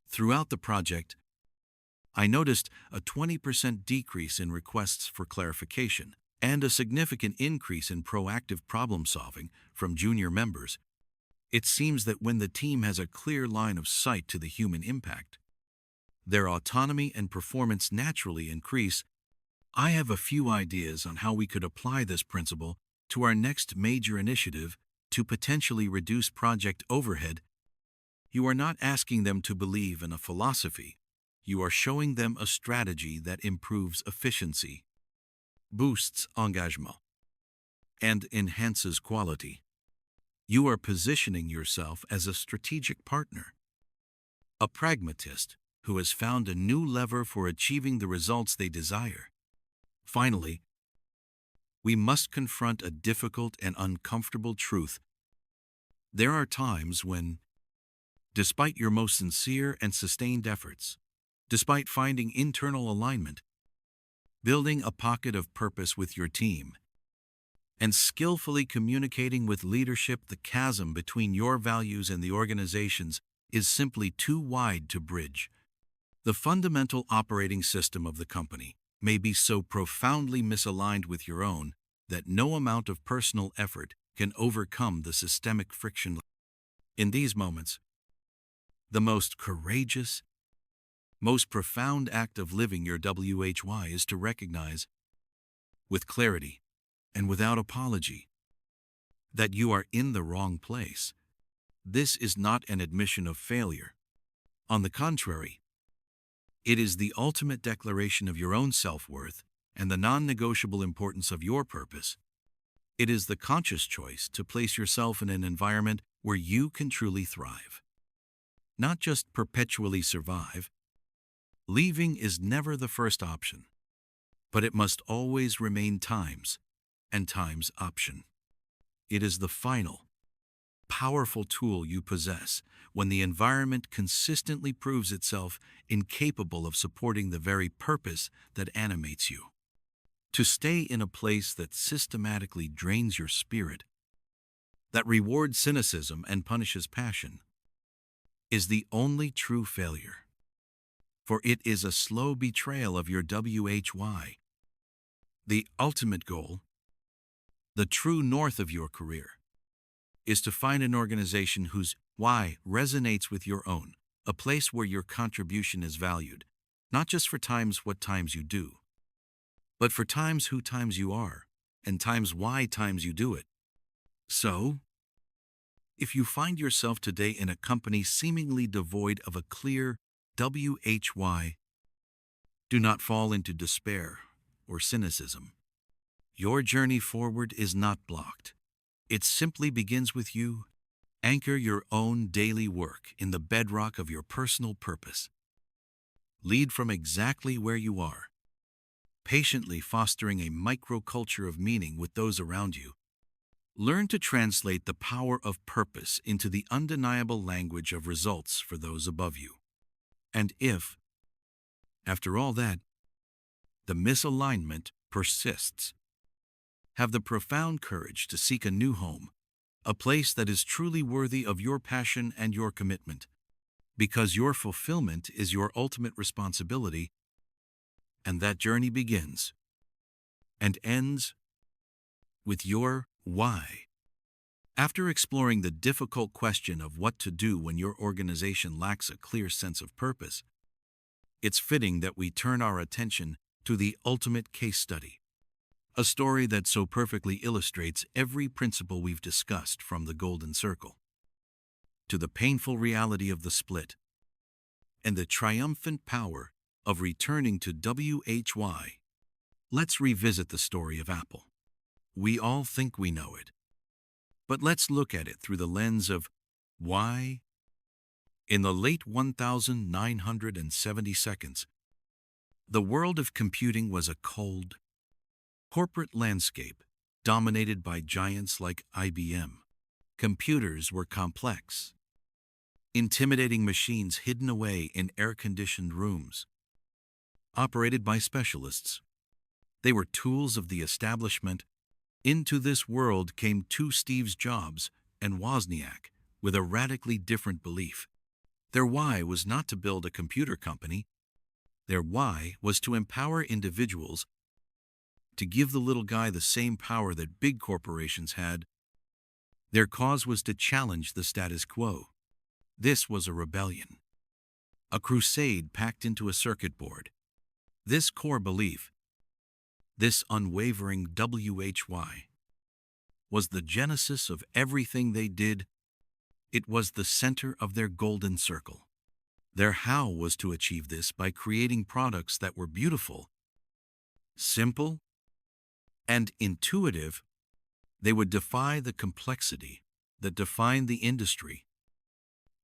[SPEAKER 1] Throughout the project, I noticed a 20% decrease in requests for clarification and a significant increase in proactive problem-solving from junior members. It seems that when the team has a clear line of sight to the human impact, their autonomy and performance naturally increase. I have a few ideas on how we could apply this principle to our next major initiative to potentially reduce project overhead." You are not asking them to believe in a philosophy. You are showing them a strategy that improves efficiency, boosts engagement, and enhances quality. You are positioning yourself as a strategic partner, a pragmatist who has found a new lever for achieving the results they desire. Finally, we must confront a difficult and uncomfortable truth. There are times when, despite your most sincere and sustained efforts, despite finding internal alignment, building a pocket of purpose with your team, and skillfully communicating with leadership, the chasm between your values and the organization's is simply too wide to bridge. The fundamental operating system of the company may be so profoundly misaligned with your own that no amount of personal effort can overcome the systemic friction. In these moments, the most courageous, most profound act of living your WHY is to recognize, with clarity and without apology, that you are in the wrong place. This is not an admission of failure. On the contrary, it is the ultimate declaration of your own self-worth and the non-negotiable importance of your purpose. It is the conscious choice to place yourself in an environment where you can truly thrive, not just perpetually survive. Leaving is never the first option, but it must always remain times and time's option. It is the final, powerful tool you possess when the environment consistently proves itself incapable of supporting the very purpose that animates you. To stay in a place that systematically drains your spirit, that rewards cynicism and punishes passion, is the only true failure. For it is a slow betrayal of your WHY. The ultimate goal, the true north of your career, is to find an organization whose why resonates with your own, a place where your contribution is valued, not just for times what times you do, but for times who times you are, and times why times you do it. So, if you find yourself today in a company seemingly devoid of a clear WHY, do not fall into despair or cynicism. Your journey forward is not blocked. It simply begins with you. Anchor your own daily work in the bedrock of your personal purpose. Lead from exactly where you are, patiently fostering a microculture of meaning with those around you. Learn to translate the power of purpose into the undeniable language of results for those above you. And if, after all that, the misalignment persists, have the profound courage to seek a new home, a place that is truly worthy of your passion and your commitment, because your fulfillment is your ultimate responsibility, and that journey begins and ends with your why. After exploring the difficult question of what to do when your organization lacks a clear sense of purpose, it's fitting that we turn our attention to the ultimate case study, a story that so perfectly illustrates every principle we've discussed, from the golden circle to the painful reality of the split, and the triumphant power of returning to WHY. Let's revisit the story of Apple. We all think we know it, but let's look at it through the lens of why. In the late 1970s, the world of computing was a cold, corporate landscape dominated by giants like IBM. Computers were complex, intimidating machines hidden away in air-conditioned rooms, operated by specialists. They were tools of the establishment. Into this world came two Steve Jobs and Wozniak with a radically different belief. Their why was not to build a computer company. Their why was to empower individuals, to give the little guy the same power that big corporations had. Their cause was to challenge the status quo. This was a rebellion, a crusade packed into a circuit board. This core belief, this unwavering WHY, was the genesis of everything they did. It was the center of their golden circle. Their how was to achieve this by creating products that were beautiful, simple, and intuitive. They would defy the complexity that defined the industry.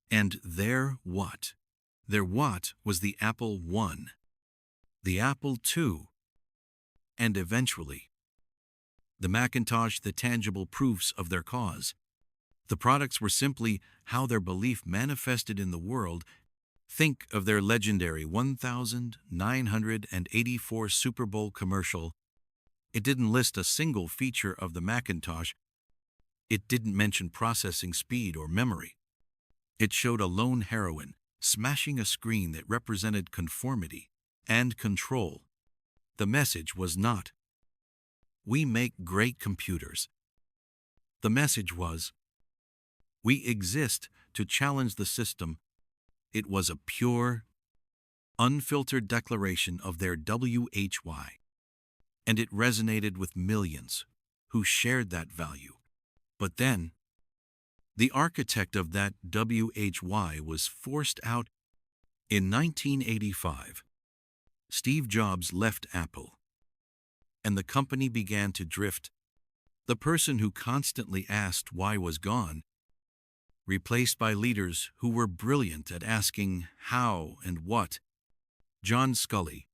[SPEAKER 1] And their what? Their what was the Apple I, the Apple II, and eventually the Macintosh, the tangible proofs of their cause. The products were simply how their belief manifested in the world. Think of their legendary 1984 Super Bowl commercial. It didn't list a single feature of the Macintosh. It didn't mention processing speed or memory. It showed a lone heroine smashing a screen that represented conformity and control. The message was not, "We make great computers." The message was, "We exist to challenge the system." It was a pure, unfiltered declaration of their WHY, and it resonated with millions who shared that value. But then, the architect of that WHY was forced out. In 1985, Steve Jobs left Apple, and the company began to drift. The person who constantly asked why was gone, replaced by leaders who were brilliant at asking how and what. John Scully,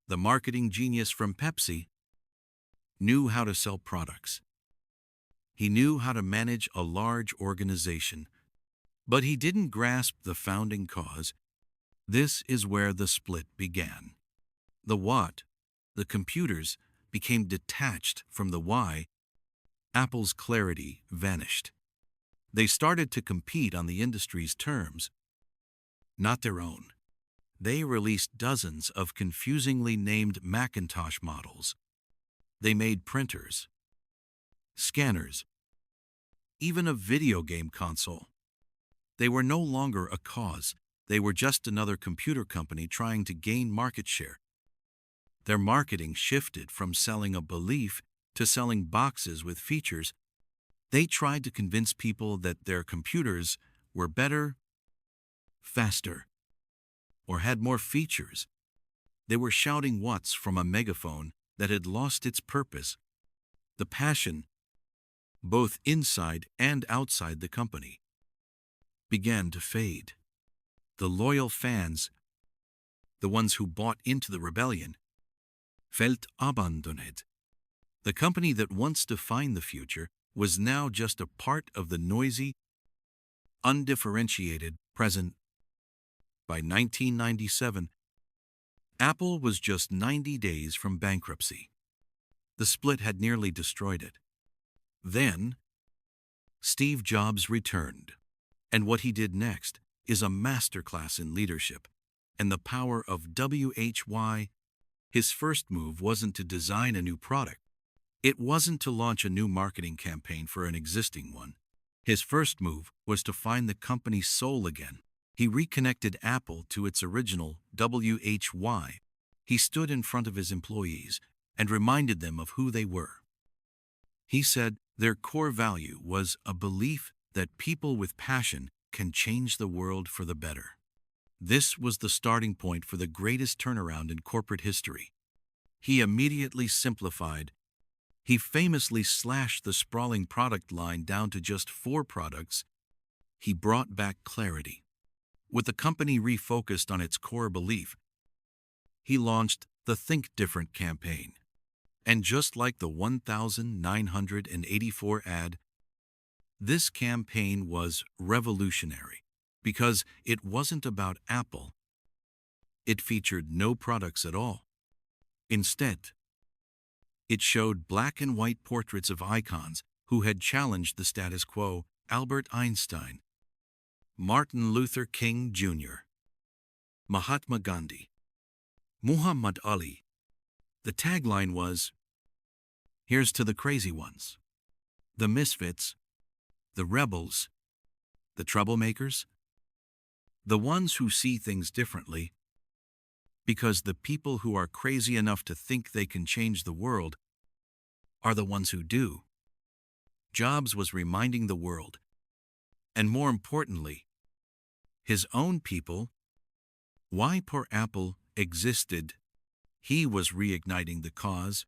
[SPEAKER 1] the marketing genius from Pepsi, knew how to sell products. He knew how to manage a large organization, but he didn't grasp the founding cause. This is where the split began. The what, the computers, became detached from the why. Apple's clarity vanished. They started to compete on the industry's terms, not their own. They released dozens of confusingly named Macintosh models. They made printers, scanners, even a video game console. They were no longer a cause. They were just another computer company trying to gain market share. Their marketing shifted from selling a belief to selling boxes with features. They tried to convince people that their computers were better, faster, or had more features. They were shouting what's from a megaphone that had lost its purpose. The passion, both inside and outside the company, began to fade. The loyal fans, the ones who bought into the rebellion, felt abandoned. The company that once defined the future was now just a part of the noisy, undifferentiated present. By 1997, Apple was just 90 days from bankruptcy. The split had nearly destroyed it. Then, Steve Jobs returned, and what he did next is a masterclass in leadership and the power of WHY. His first move wasn't to design a new product. It wasn't to launch a new marketing campaign for an existing one. His first move was to find the company's soul again. He reconnected Apple to its original WHY. He stood in front of his employees and reminded them of who they were. He said their core value was a belief that people with passion can change the world for the better. This was the starting point for the greatest turnaround in corporate history. He immediately simplified. He famously slashed the sprawling product line down to just 4 products. He brought back clarity. With the company refocused on its core belief, he launched the Think Different campaign. And just like the 1984 ad, this campaign was revolutionary because it wasn't about Apple. It featured no products at all. Instead, it showed black and white portraits of icons who had challenged the status quo: Albert Einstein, Martin Luther King Jr., Mahatma Gandhi, Muhammad Ali. The tagline was, "Here's to the crazy ones, the misfits, the rebels, the troublemakers, the ones who see things differently, because the people who are crazy enough to think they can change the world are the ones who do." Jobs was reminding the world, and more importantly, his own people, why poor Apple existed. He was reigniting the cause.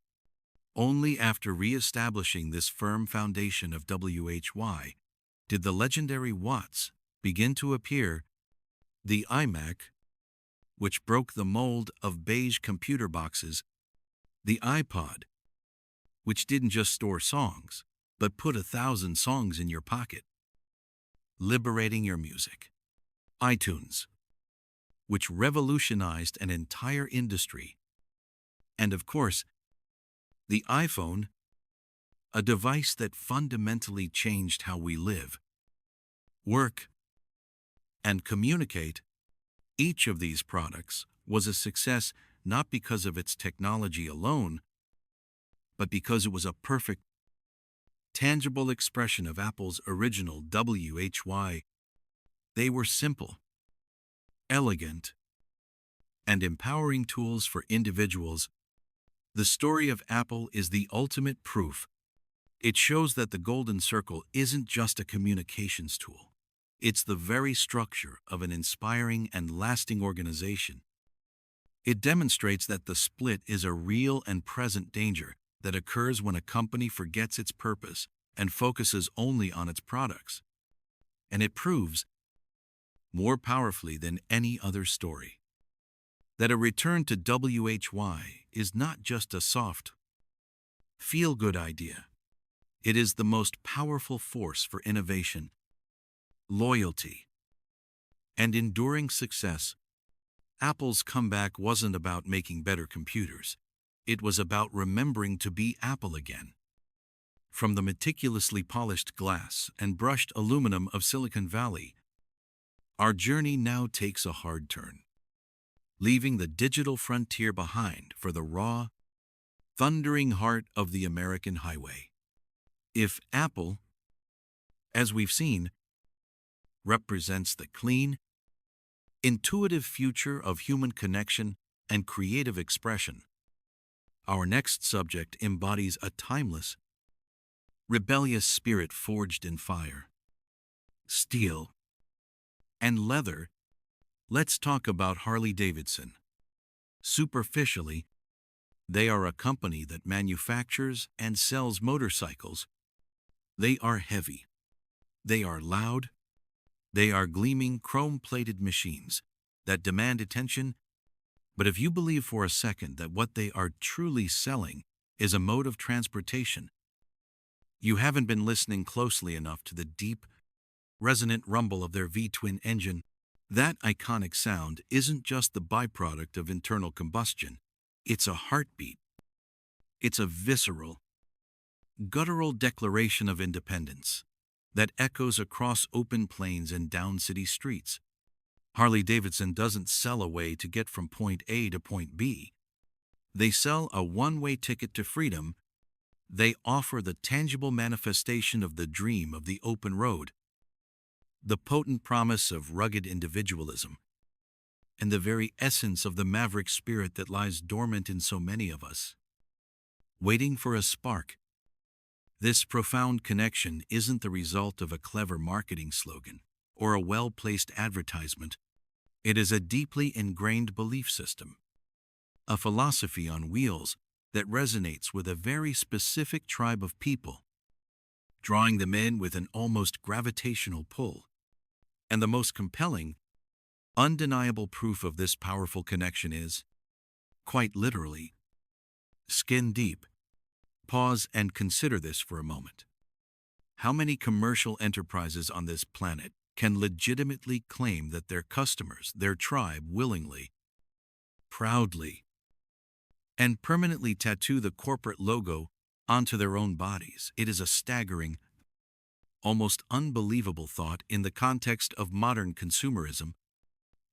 [SPEAKER 1] Only after re-establishing this firm foundation of WHY did the legendary Watts begin to appear. The iMac, which broke the mold of beige computer boxes, the iPod, which didn't just store songs, but put 1,000 songs in your pocket, liberating your music, iTunes, which revolutionized an entire industry, and of course, the iPhone, a device that fundamentally changed how we live, work, and communicate. Each of these products was a success not because of its technology alone, but because it was a perfect, tangible expression of Apple's original WHY. They were simple, elegant, and empowering tools for individuals. The story of Apple is the ultimate proof. It shows that the Golden Circle isn't just a communications tool. It's the very structure of an inspiring and lasting organization. It demonstrates that the split is a real and present danger that occurs when a company forgets its purpose and focuses only on its products. And it proves, more powerfully than any other story, that a return to WHY is not just a soft, feel-good idea. It is the most powerful force for innovation, loyalty, and enduring success. Apple's comeback wasn't about making better computers. It was about remembering to be Apple again. From the meticulously polished glass and brushed aluminum of Silicon Valley, our journey now takes a hard turn, leaving the digital frontier behind for the raw, thundering heart of the American highway. If Apple, as we've seen, represents the clean, intuitive future of human connection and creative expression, our next subject embodies a timeless, rebellious spirit forged in fire, steel, and leather. Let's talk about Harley-Davidson. Superficially, they are a company that manufactures and sells motorcycles. They are heavy. They are loud. They are gleaming, chrome-plated machines that demand attention. But if you believe for a second that what they are truly selling is a mode of transportation, you haven't been listening closely enough to the deep, resonant rumble of their V-twin engine. That iconic sound isn't just the byproduct of internal combustion. It's a heartbeat. It's a visceral, guttural declaration of independence that echoes across open plains and down city streets. Harley-Davidson doesn't sell a way to get from point A to point B. They sell a one-way ticket to freedom. They offer the tangible manifestation of the dream of the open road, the potent promise of rugged individualism, and the very essence of the maverick spirit that lies dormant in so many of us, waiting for a spark. This profound connection isn't the result of a clever marketing slogan or a well-placed advertisement. It is a deeply ingrained belief system, a philosophy on wheels that resonates with a very specific tribe of people, drawing them in with an almost gravitational pull. And the most compelling, undeniable proof of this powerful connection is, quite literally, skin deep. Pause and consider this for a moment. How many commercial enterprises on this planet can legitimately claim that their customers, their tribe, willingly, proudly, and permanently tattoo the corporate logo onto their own bodies? It is a staggering, almost unbelievable thought in the context of modern consumerism.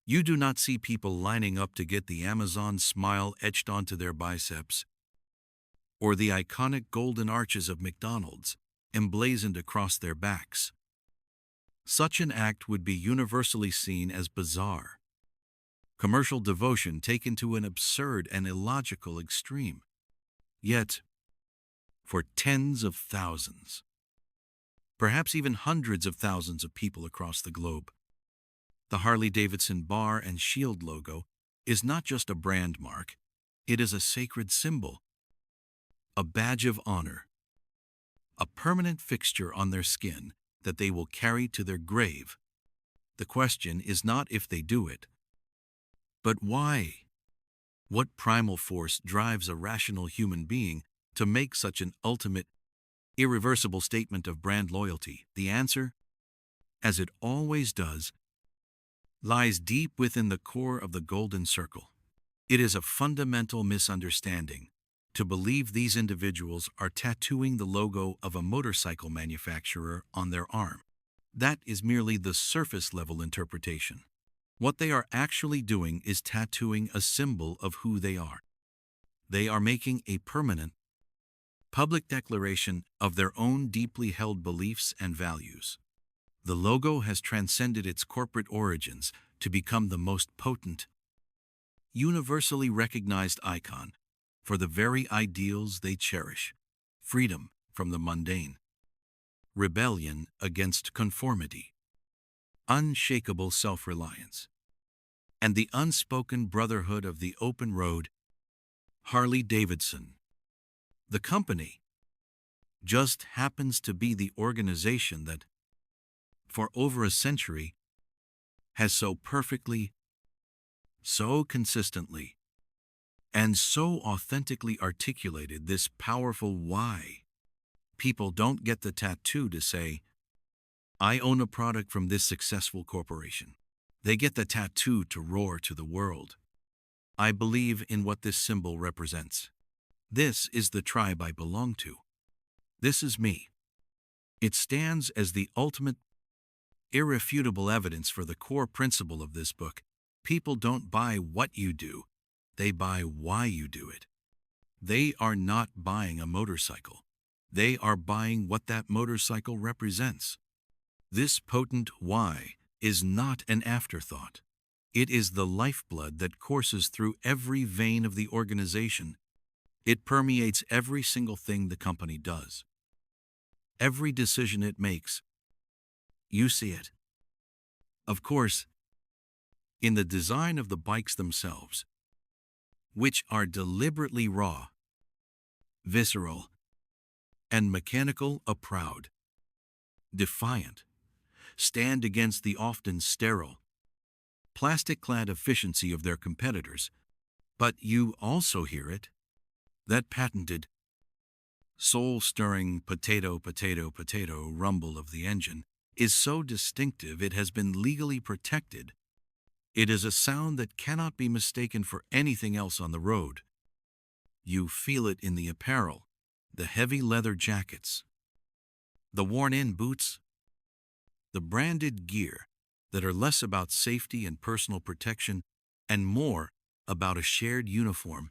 [SPEAKER 1] You do not see people lining up to get the Amazon smile etched onto their biceps, or the iconic golden arches of McDonald's emblazoned across their backs. Such an act would be universally seen as bizarre, commercial devotion taken to an absurd and illogical extreme. Yet, for tens of thousands, perhaps even hundreds of thousands of people across the globe, the Harley-Davidson bar and shield logo is not just a brand mark, it is a sacred symbol, a badge of honor, a permanent fixture on their skin that they will carry to their grave. The question is not if they do it, but why? What primal force drives a rational human being to make such an ultimate, irreversible statement of brand loyalty? The answer, as it always does, lies deep within the core of the golden circle. It is a fundamental misunderstanding to believe these individuals are tattooing the logo of a motorcycle manufacturer on their arm. That is merely the surface-level interpretation. What they are actually doing is tattooing a symbol of who they are. They are making a permanent, public declaration of their own deeply held beliefs and values. The logo has transcended its corporate origins to become the most potent, universally recognized icon for the very ideals they cherish: freedom from the mundane, rebellion against conformity, unshakable self-reliance, and the unspoken brotherhood of the open road. Harley-Davidson, the company, just happens to be the organization that, for over a century, has so perfectly, so consistently, and so authentically articulated this powerful why. People don't get the tattoo to say, I own a product from this successful corporation. They get the tattoo to roar to the world, I believe in what this symbol represents. This is the tribe I belong to. This is me. It stands as the ultimate, irrefutable evidence for the core principle of this book. People don't buy what you do, they buy why you do it. They are not buying a motorcycle. They are buying what that motorcycle represents. This potent why is not an afterthought. It is the lifeblood that courses through every vein of the organization. It permeates every single thing the company does. Every decision it makes. You see it. Of course, in the design of the bikes themselves, which are deliberately raw, visceral, and mechanical, proud, defiant, stand against the often sterile, plastic-clad efficiency of their competitors. But you also hear it, that patented, soul-stirring potato, potato, potato rumble of the engine is so distinctive it has been legally protected. It is a sound that cannot be mistaken for anything else on the road. You feel it in the apparel, the heavy leather jackets, the worn-in boots, the branded gear that are less about safety and personal protection and more about a shared uniform,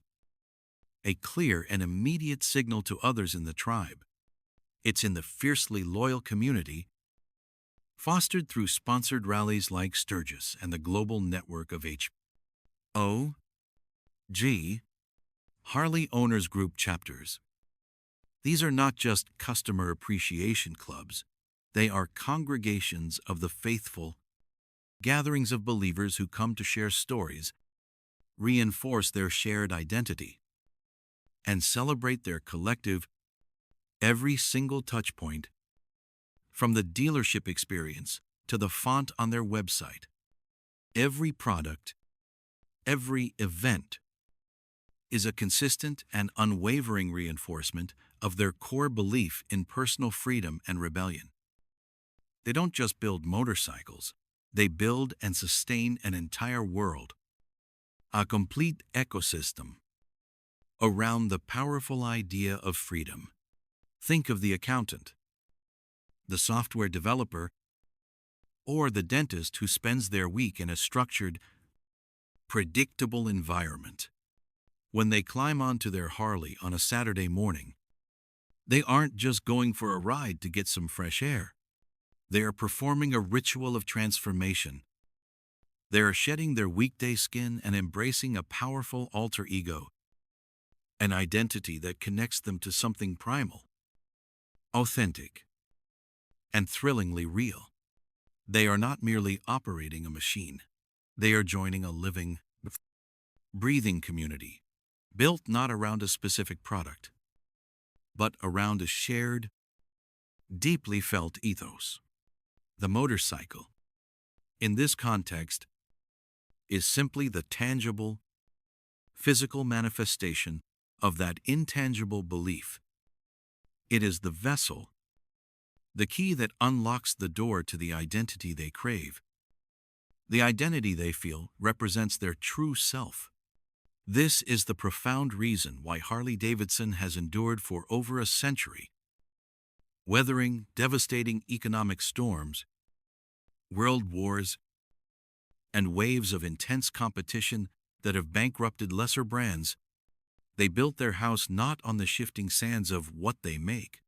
[SPEAKER 1] a clear and immediate signal to others in the tribe. It's in the fiercely loyal community, fostered through sponsored rallies like Sturgis and the global network of H.O.G. Harley Owners Group chapters. These are not just customer appreciation clubs, they are congregations of the faithful, gatherings of believers who come to share stories, reinforce their shared identity, and celebrate their collective, every single touch point, from the dealership experience to the font on their website. Every product, every event, is a consistent and unwavering reinforcement of their core belief in personal freedom and rebellion. They don't just build motorcycles, they build and sustain an entire world, a complete ecosystem, around the powerful idea of freedom. Think of the accountant, the software developer, or the dentist who spends their week in a structured, predictable environment. When they climb onto their Harley on a Saturday morning, they aren't just going for a ride to get some fresh air. They are performing a ritual of transformation. They are shedding their weekday skin and embracing a powerful alter ego, an identity that connects them to something primal, authentic, and thrillingly real. They are not merely operating a machine. They are joining a living, breathing community, built not around a specific product, but around a shared, deeply felt ethos. The motorcycle, in this context, is simply the tangible, physical manifestation of that intangible belief. It is the vessel, the key that unlocks the door to the identity they crave. The identity they feel represents their true self. This is the profound reason why Harley-Davidson has endured for over a century, weathering devastating economic storms, world wars, and waves of intense competition that have bankrupted lesser brands. They built their house not on the shifting sands of what they make,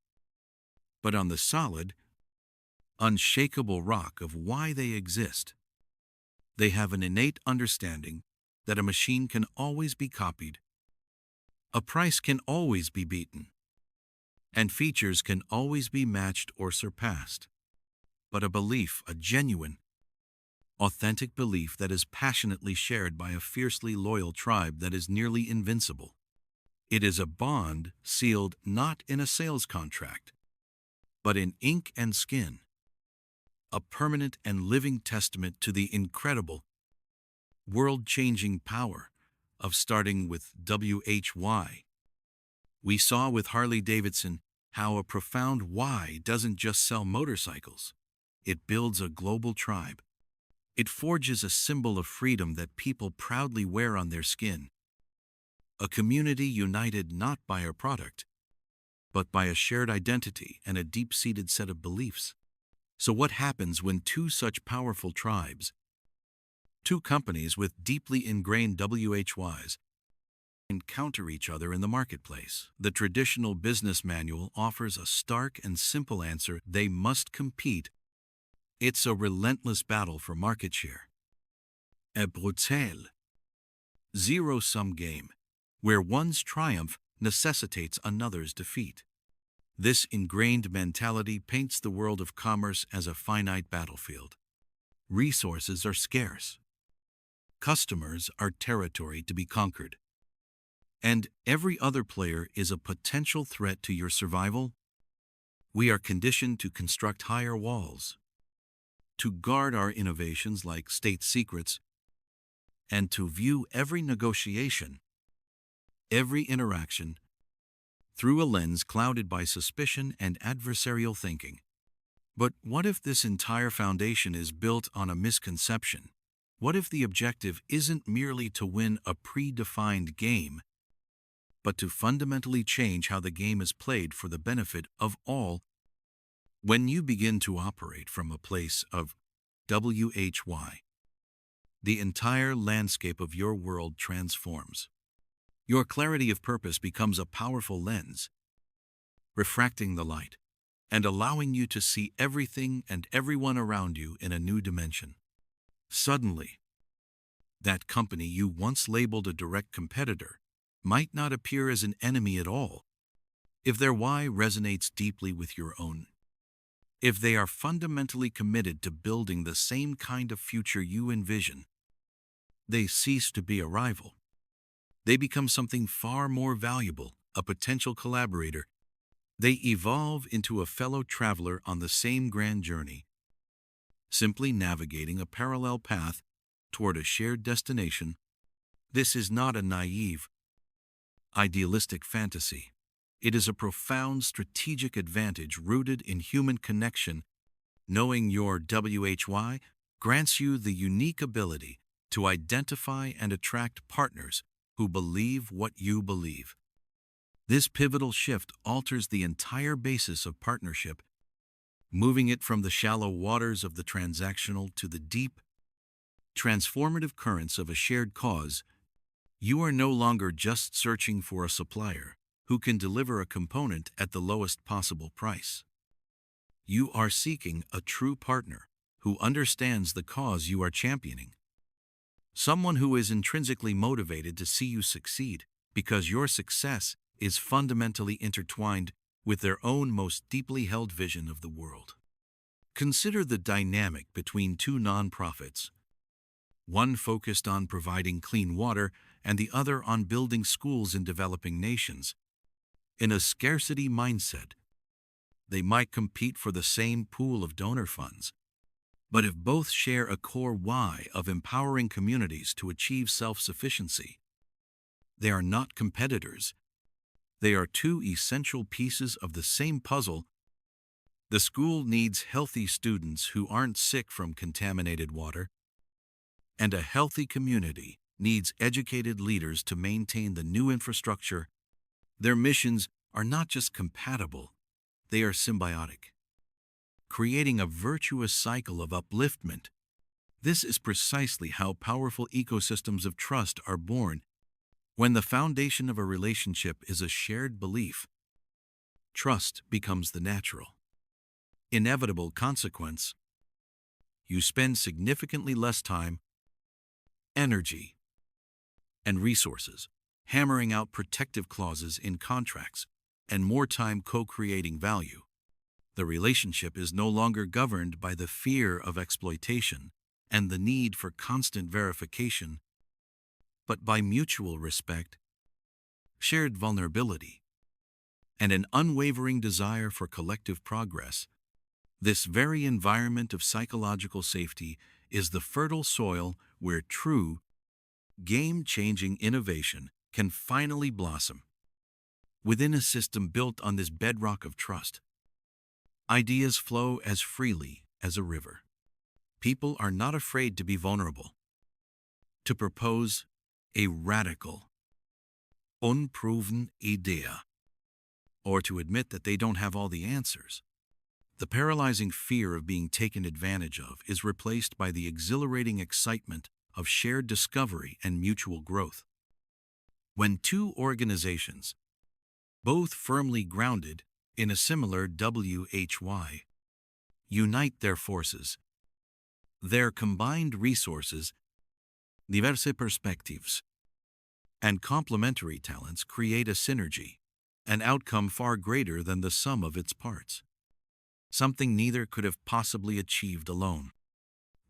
[SPEAKER 1] but on the solid, unshakable rock of why they exist. They have an innate understanding that a machine can always be copied, a price can always be beaten, and features can always be matched or surpassed. But a belief, a genuine, authentic belief that is passionately shared by a fiercely loyal tribe that is nearly invincible. It is a bond sealed not in a sales contract, but in ink and skin, a permanent and living testament to the incredible, world-changing power of starting with WHY. We saw with Harley-Davidson how a profound why doesn't just sell motorcycles. It builds a global tribe. It forges a symbol of freedom that people proudly wear on their skin. A community united not by a product, but by a shared identity and a deep-seated set of beliefs. So what happens when two such powerful tribes, two companies with deeply ingrained WHYs, encounter each other in the marketplace? The traditional business manual offers a stark and simple answer: they must compete. It's a relentless battle for market share. A brutal, zero-sum game, where one's triumph necessitates another's defeat. This ingrained mentality paints the world of commerce as a finite battlefield. Resources are scarce. Customers are territory to be conquered. And every other player is a potential threat to your survival. We are conditioned to construct higher walls, to guard our innovations like state secrets, and to view every negotiation, every interaction, through a lens clouded by suspicion and adversarial thinking. But what if this entire foundation is built on a misconception? What if the objective isn't merely to win a predefined game, but to fundamentally change how the game is played for the benefit of all? When you begin to operate from a place of WHY, the entire landscape of your world transforms. Your clarity of purpose becomes a powerful lens, refracting the light and allowing you to see everything and everyone around you in a new dimension. Suddenly, that company you once labeled a direct competitor might not appear as an enemy at all if their why resonates deeply with your own. If they are fundamentally committed to building the same kind of future you envision, they cease to be a rival. They become something far more valuable, a potential collaborator. They evolve into a fellow traveler on the same grand journey, simply navigating a parallel path toward a shared destination. This is not a naive, idealistic fantasy. It is a profound strategic advantage rooted in human connection. Knowing your WHY grants you the unique ability to identify and attract partners who believe what you believe. This pivotal shift alters the entire basis of partnership, moving it from the shallow waters of the transactional to the deep, transformative currents of a shared cause. You are no longer just searching for a supplier who can deliver a component at the lowest possible price. You are seeking a true partner who understands the cause you are championing. Someone who is intrinsically motivated to see you succeed, because your success is fundamentally intertwined with their own most deeply held vision of the world. Consider the dynamic between two nonprofits, one focused on providing clean water and the other on building schools in developing nations. In a scarcity mindset, they might compete for the same pool of donor funds. But if both share a core why of empowering communities to achieve self-sufficiency, they are not competitors. They are two essential pieces of the same puzzle. The school needs healthy students who aren't sick from contaminated water, and a healthy community needs educated leaders to maintain the new infrastructure. Their missions are not just compatible, they are symbiotic, creating a virtuous cycle of upliftment. This is precisely how powerful ecosystems of trust are born. When the foundation of a relationship is a shared belief, trust becomes the natural, inevitable consequence. You spend significantly less time, energy, and resources hammering out protective clauses in contracts and more time co-creating value. The relationship is no longer governed by the fear of exploitation and the need for constant verification, but by mutual respect, shared vulnerability, and an unwavering desire for collective progress. This very environment of psychological safety is the fertile soil where true, game-changing innovation can finally blossom. within a system built on this bedrock of trust. Ideas flow as freely as a river. People are not afraid to be vulnerable, to propose a radical, unproven idea, or to admit that they don't have all the answers. The paralyzing fear of being taken advantage of is replaced by the exhilarating excitement of shared discovery and mutual growth. When two organizations, both firmly grounded in a similar WHY, unite their forces, their combined resources, diverse perspectives, and complementary talents create a synergy, an outcome far greater than the sum of its parts. Something neither could have possibly achieved alone.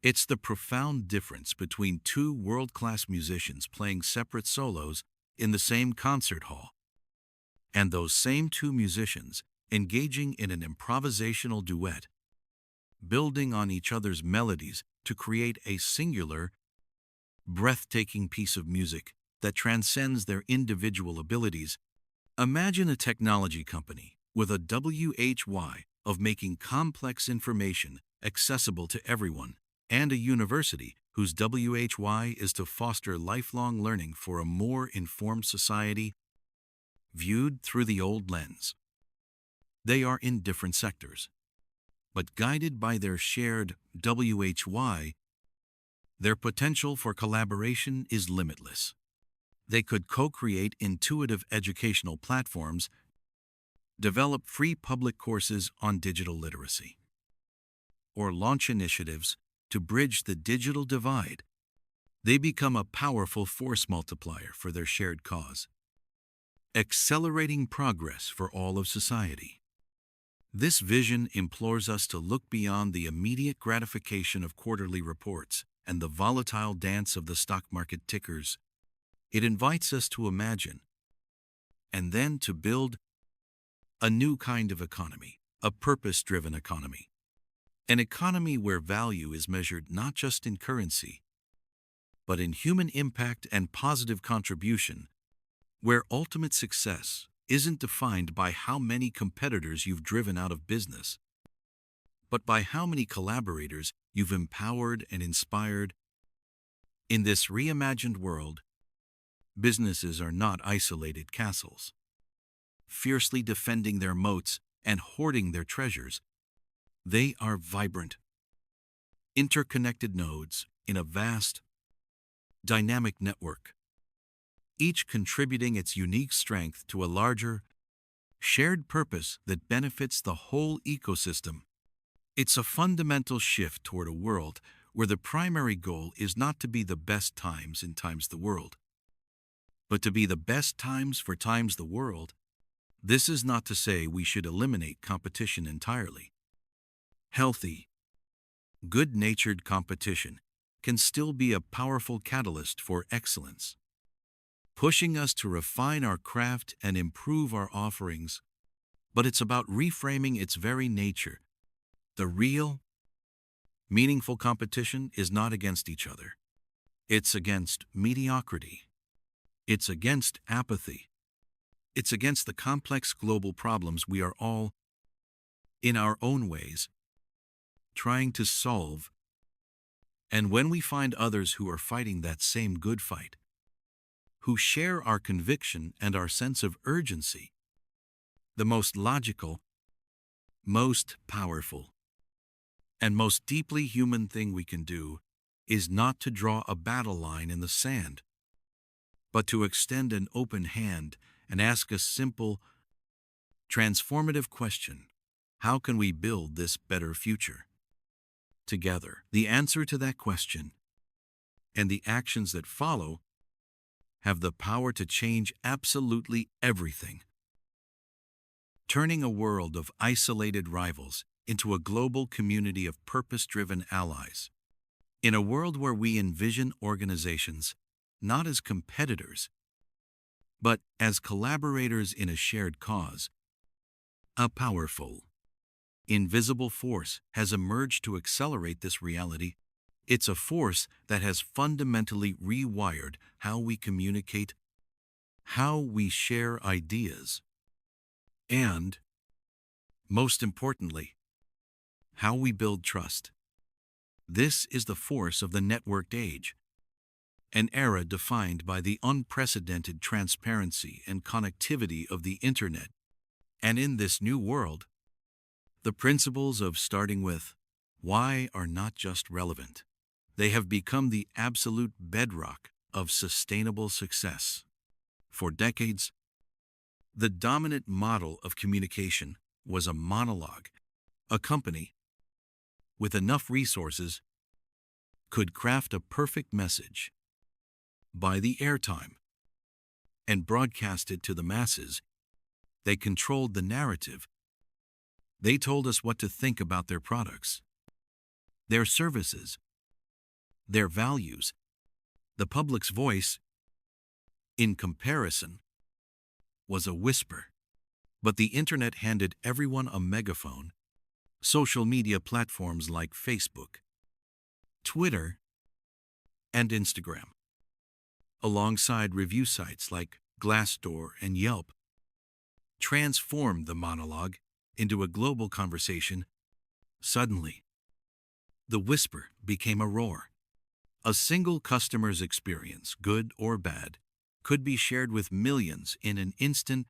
[SPEAKER 1] It's the profound difference between two world-class musicians playing separate solos in the same concert hall, and those same two musicians engaging in an improvisational duet, building on each other's melodies to create a singular, breathtaking piece of music that transcends their individual abilities. Imagine a technology company with a WHY of making complex information accessible to everyone, and a university whose WHY is to foster lifelong learning for a more informed society viewed through the old lens. They are in different sectors, but guided by their shared WHY, their potential for collaboration is limitless. They could co-create intuitive educational platforms, develop free public courses on digital literacy, or launch initiatives to bridge the digital divide. They become a powerful force multiplier for their shared cause, accelerating progress for all of society. This vision implores us to look beyond the immediate gratification of quarterly reports and the volatile dance of the stock market tickers. It invites us to imagine, and then to build, a new kind of economy, a purpose-driven economy. An economy where value is measured not just in currency, but in human impact and positive contribution, where ultimate success isn't defined by how many competitors you've driven out of business, but by how many collaborators you've empowered and inspired. In this reimagined world, businesses are not isolated castles, fiercely defending their moats and hoarding their treasures. They are vibrant, interconnected nodes in a vast, dynamic network, each contributing its unique strength to a larger, shared purpose that benefits the whole ecosystem. It's a fundamental shift toward a world where the primary goal is not to be the best times in times the world, but to be the best times for times the world. This is not to say we should eliminate competition entirely. Healthy, good-natured competition can still be a powerful catalyst for excellence, pushing us to refine our craft and improve our offerings. But it's about reframing its very nature. The real, meaningful competition is not against each other. It's against mediocrity. It's against apathy. It's against the complex global problems we are all, in our own ways, trying to solve. And when we find others who are fighting that same good fight, who share our conviction and our sense of urgency, the most logical, most powerful, and most deeply human thing we can do is not to draw a battle line in the sand, but to extend an open hand and ask a simple, transformative question: how can we build this better future together? The answer to that question and the actions that follow have the power to change absolutely everything, turning a world of isolated rivals into a global community of purpose-driven allies. In a world where we envision organizations not as competitors, but as collaborators in a shared cause, a powerful, invisible force has emerged to accelerate this reality. It's a force that has fundamentally rewired how we communicate, how we share ideas, And, most importantly, how we build trust. This is the force of the networked age, an era defined by the unprecedented transparency and connectivity of the Internet. And in this new world, the principles of starting with why are not just relevant. They have become the absolute bedrock of sustainable success. For decades, the dominant model of communication was a monologue. A company, with enough resources, could craft a perfect message, buy the airtime, and broadcast it to the masses. They controlled the narrative. They told us what to think about their products, their services, their values. The public's voice, in comparison, was a whisper. But the Internet handed everyone a megaphone. Social media platforms like Facebook, Twitter, and Instagram, alongside review sites like Glassdoor and Yelp, transformed the monologue into a global conversation. Suddenly, the whisper became a roar. A single customer's experience, good or bad, could be shared with millions in an instant.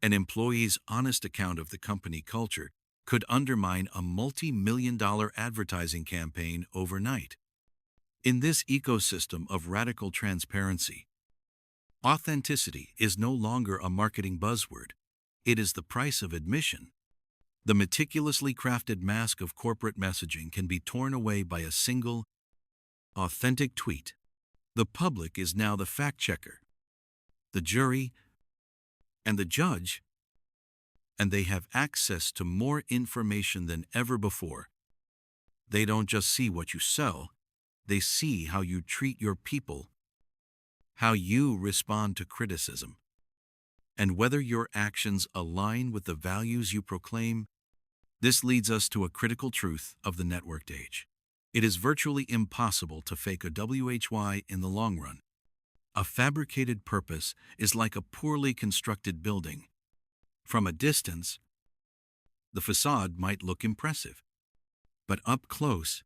[SPEAKER 1] An employee's honest account of the company culture could undermine a multi-million-dollar advertising campaign overnight. In this ecosystem of radical transparency, authenticity is no longer a marketing buzzword. It is the price of admission. The meticulously crafted mask of corporate messaging can be torn away by a single, authentic tweet. The public is now the fact-checker, the jury, and the judge, and they have access to more information than ever before. They don't just see what you sell, they see how you treat your people, how you respond to criticism, and whether your actions align with the values you proclaim. This leads us to a critical truth of the networked age. It is virtually impossible to fake a WHY in the long run. A fabricated purpose is like a poorly constructed building. From a distance, the facade might look impressive, but up close,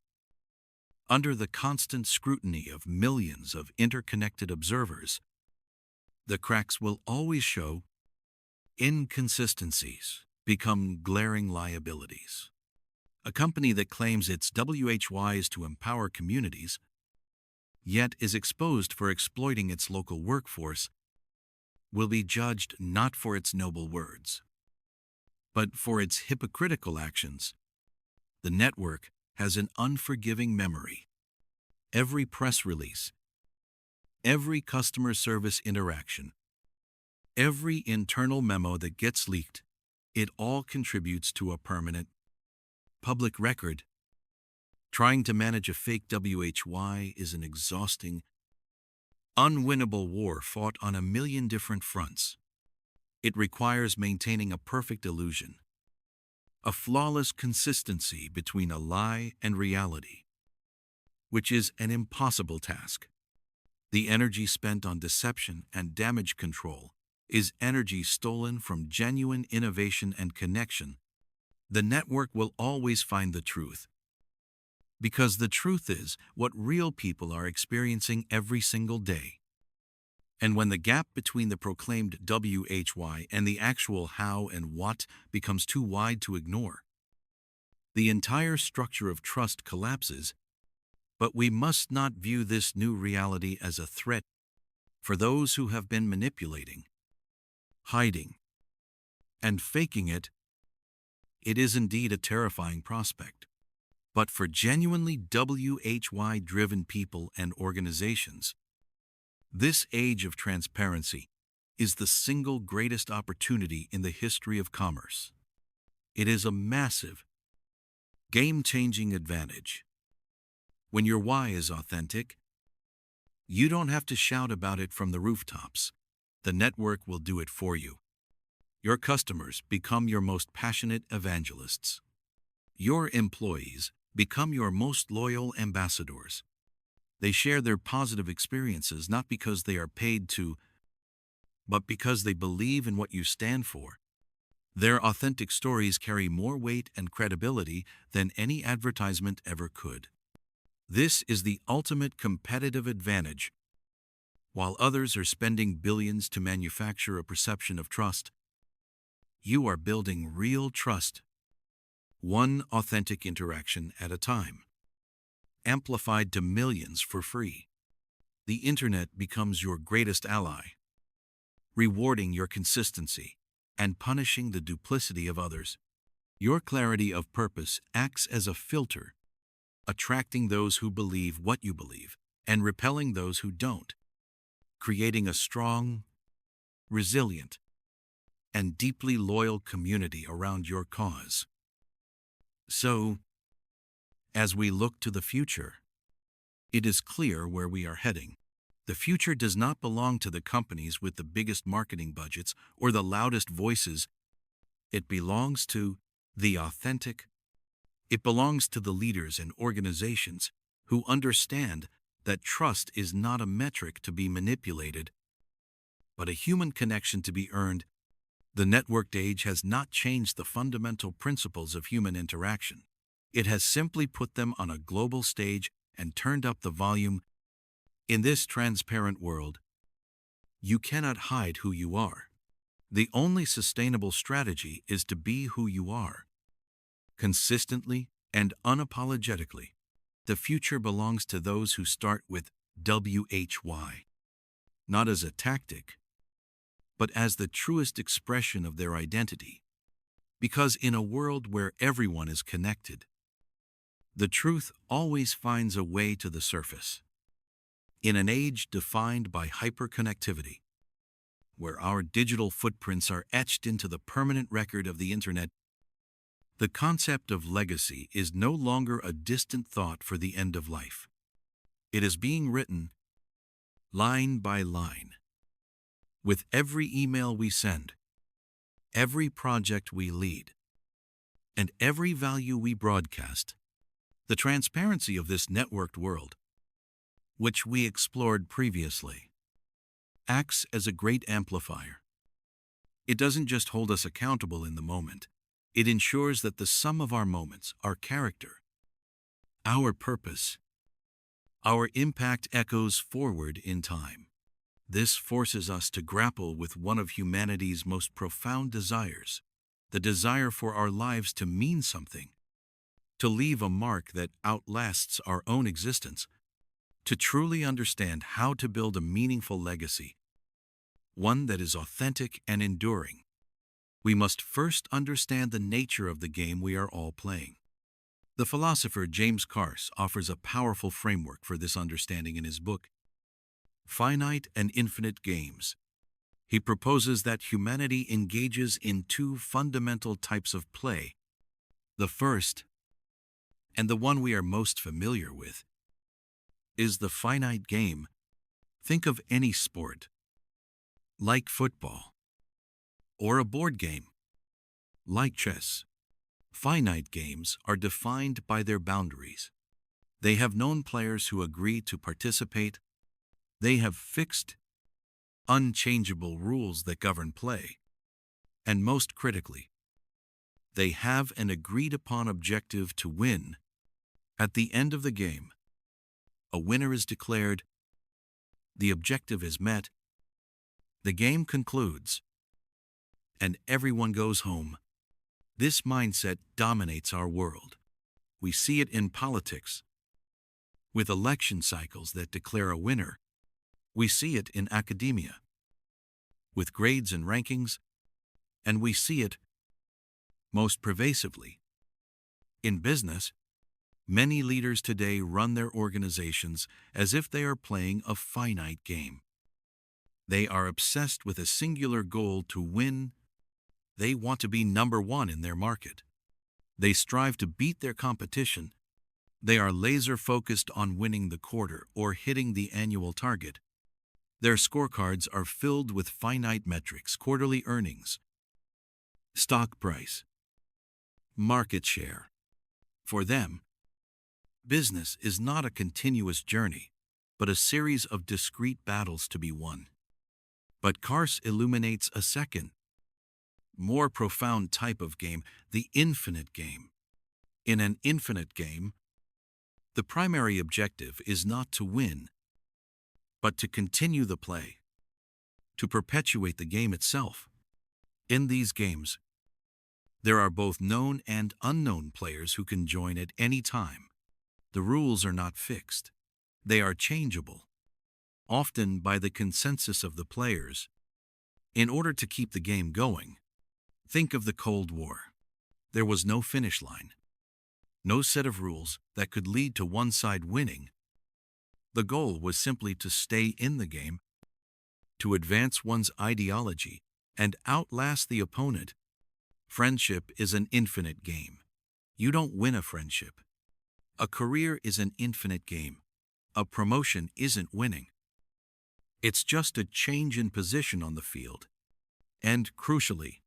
[SPEAKER 1] under the constant scrutiny of millions of interconnected observers, the cracks will always show. Inconsistencies become glaring liabilities. A company that claims its WHY is to empower communities, yet is exposed for exploiting its local workforce, will be judged not for its noble words, but for its hypocritical actions. The network has an unforgiving memory. Every press release, every customer service interaction, every internal memo that gets leaked, it all contributes to a permanent public record. Trying to manage a fake WHY is an exhausting, unwinnable war fought on a million different fronts. It requires maintaining a perfect illusion, a flawless consistency between a lie and reality, which is an impossible task. The energy spent on deception and damage control is energy stolen from genuine innovation and connection. The network will always find the truth, because the truth is what real people are experiencing every single day. And when the gap between the proclaimed WHY and the actual how and what becomes too wide to ignore, the entire structure of trust collapses. But we must not view this new reality as a threat. For those who have been manipulating, hiding, and faking it, it is indeed a terrifying prospect. But for genuinely WHY-driven people and organizations, this age of transparency is the single greatest opportunity in the history of commerce. It is a massive, game-changing advantage. When your why is authentic, you don't have to shout about it from the rooftops. The network will do it for you. Your customers become your most passionate evangelists. Your employees become your most loyal ambassadors. They share their positive experiences not because they are paid to, but because they believe in what you stand for. Their authentic stories carry more weight and credibility than any advertisement ever could. This is the ultimate competitive advantage. While others are spending billions to manufacture a perception of trust, you are building real trust, one authentic interaction at a time, amplified to millions for free. The internet becomes your greatest ally, rewarding your consistency and punishing the duplicity of others. Your clarity of purpose acts as a filter, attracting those who believe what you believe and repelling those who don't, creating a strong, resilient, and deeply loyal community around your cause. So, as we look to the future, it is clear where we are heading. The future does not belong to the companies with the biggest marketing budgets or the loudest voices. It belongs to the authentic. It belongs to the leaders and organizations who understand that trust is not a metric to be manipulated, but a human connection to be earned. The networked age has not changed the fundamental principles of human interaction. It has simply put them on a global stage and turned up the volume. In this transparent world, you cannot hide who you are. The only sustainable strategy is to be who you are, consistently and unapologetically. The future belongs to those who start with WHY, not as a tactic, but as the truest expression of their identity. Because in a world where everyone is connected, the truth always finds a way to the surface. In an age defined by hyperconnectivity, where our digital footprints are etched into the permanent record of the internet, the concept of legacy is no longer a distant thought for the end of life. It is being written, line by line, with every email we send, every project we lead, and every value we broadcast. The transparency of this networked world, which we explored previously, acts as a great amplifier. It doesn't just hold us accountable in the moment. It ensures that the sum of our moments, our character, our purpose, our impact echoes forward in time. This forces us to grapple with one of humanity's most profound desires, the desire for our lives to mean something, to leave a mark that outlasts our own existence. To truly understand how to build a meaningful legacy, one that is authentic and enduring, we must first understand the nature of the game we are all playing. The philosopher James Carse offers a powerful framework for this understanding in his book, Finite and Infinite Games. He proposes that humanity engages in two fundamental types of play. The first, and the one we are most familiar with, is the finite game. Think of any sport, like football, or a board game, like chess. Finite games are defined by their boundaries. They have known players who agree to participate. They have fixed, unchangeable rules that govern play. And most critically, they have an agreed-upon objective to win. At the end of the game, a winner is declared, the objective is met, the game concludes, and everyone goes home. This mindset dominates our world. We see it in politics, with election cycles that declare a winner. We see it in academia, with grades and rankings, and we see it, most pervasively, in business. Many leaders today run their organizations as if they are playing a finite game. They are obsessed with a singular goal to win. They want to be number one in their market. They strive to beat their competition. They are laser-focused on winning the quarter or hitting the annual target. Their scorecards are filled with finite metrics: quarterly earnings, stock price, market share. For them, business is not a continuous journey, but a series of discrete battles to be won. But Carse illuminates a second more profound type of game, the infinite game. In an infinite game, the primary objective is not to win, but to continue the play, to perpetuate the game itself. In these games, there are both known and unknown players who can join at any time. The rules are not fixed. They are changeable, often by the consensus of the players. In order to keep the game going, think of the Cold War. There was no finish line, no set of rules that could lead to one side winning. The goal was simply to stay in the game, to advance one's ideology, and outlast the opponent. Friendship is an infinite game. You don't win a friendship. A career is an infinite game. A promotion isn't winning. It's just a change in position on the field. And crucially,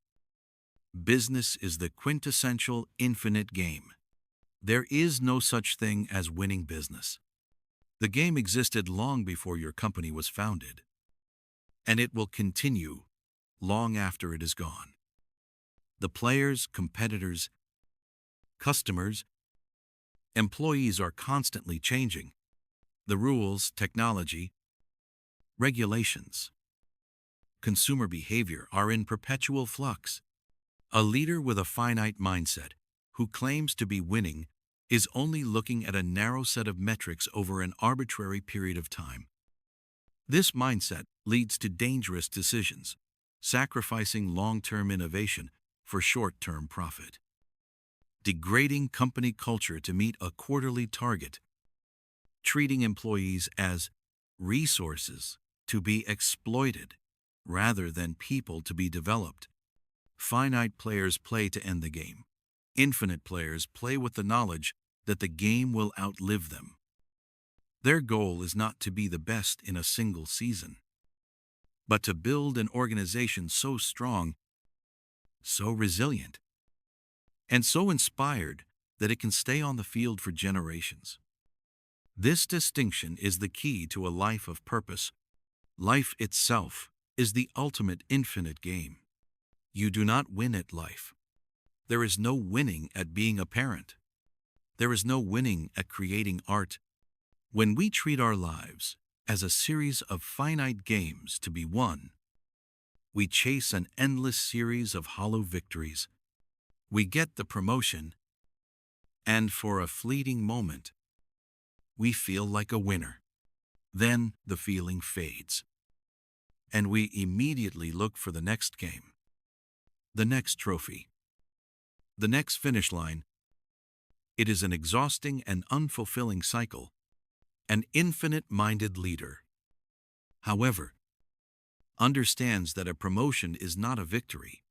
[SPEAKER 1] business is the quintessential infinite game. There is no such thing as winning business. The game existed long before your company was founded, and it will continue long after it is gone. The players, competitors, customers, employees are constantly changing. The rules, technology, regulations, consumer behavior are in perpetual flux. A leader with a finite mindset who claims to be winning is only looking at a narrow set of metrics over an arbitrary period of time. This mindset leads to dangerous decisions, sacrificing long-term innovation for short-term profit, degrading company culture to meet a quarterly target, treating employees as resources to be exploited rather than people to be developed. Finite players play to end the game. Infinite players play with the knowledge that the game will outlive them. Their goal is not to be the best in a single season, but to build an organization so strong, so resilient, and so inspired that it can stay on the field for generations. This distinction is the key to a life of purpose. Life itself is the ultimate infinite game. You do not win at life. There is no winning at being a parent. There is no winning at creating art. When we treat our lives as a series of finite games to be won, we chase an endless series of hollow victories. We get the promotion, and for a fleeting moment, we feel like a winner. Then the feeling fades, and we immediately look for the next game, the next trophy, the next finish line. It is an exhausting and unfulfilling cycle. An infinite-minded leader, however, understands that a promotion is not a victory,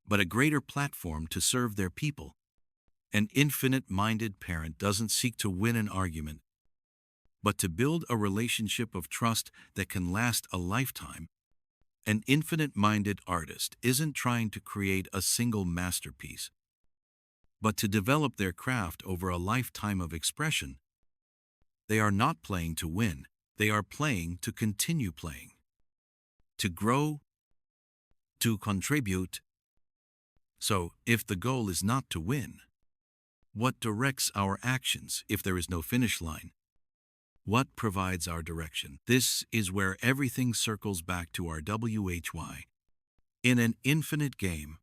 [SPEAKER 1] but a greater platform to serve their people. An infinite-minded parent doesn't seek to win an argument, but to build a relationship of trust that can last a lifetime. An infinite-minded artist isn't trying to create a single masterpiece, but to develop their craft over a lifetime of expression. They are not playing to win, they are playing to continue playing, to grow, to contribute. So, if the goal is not to win, what directs our actions if there is no finish line? What provides our direction? This is where everything circles back to our why. In an infinite game,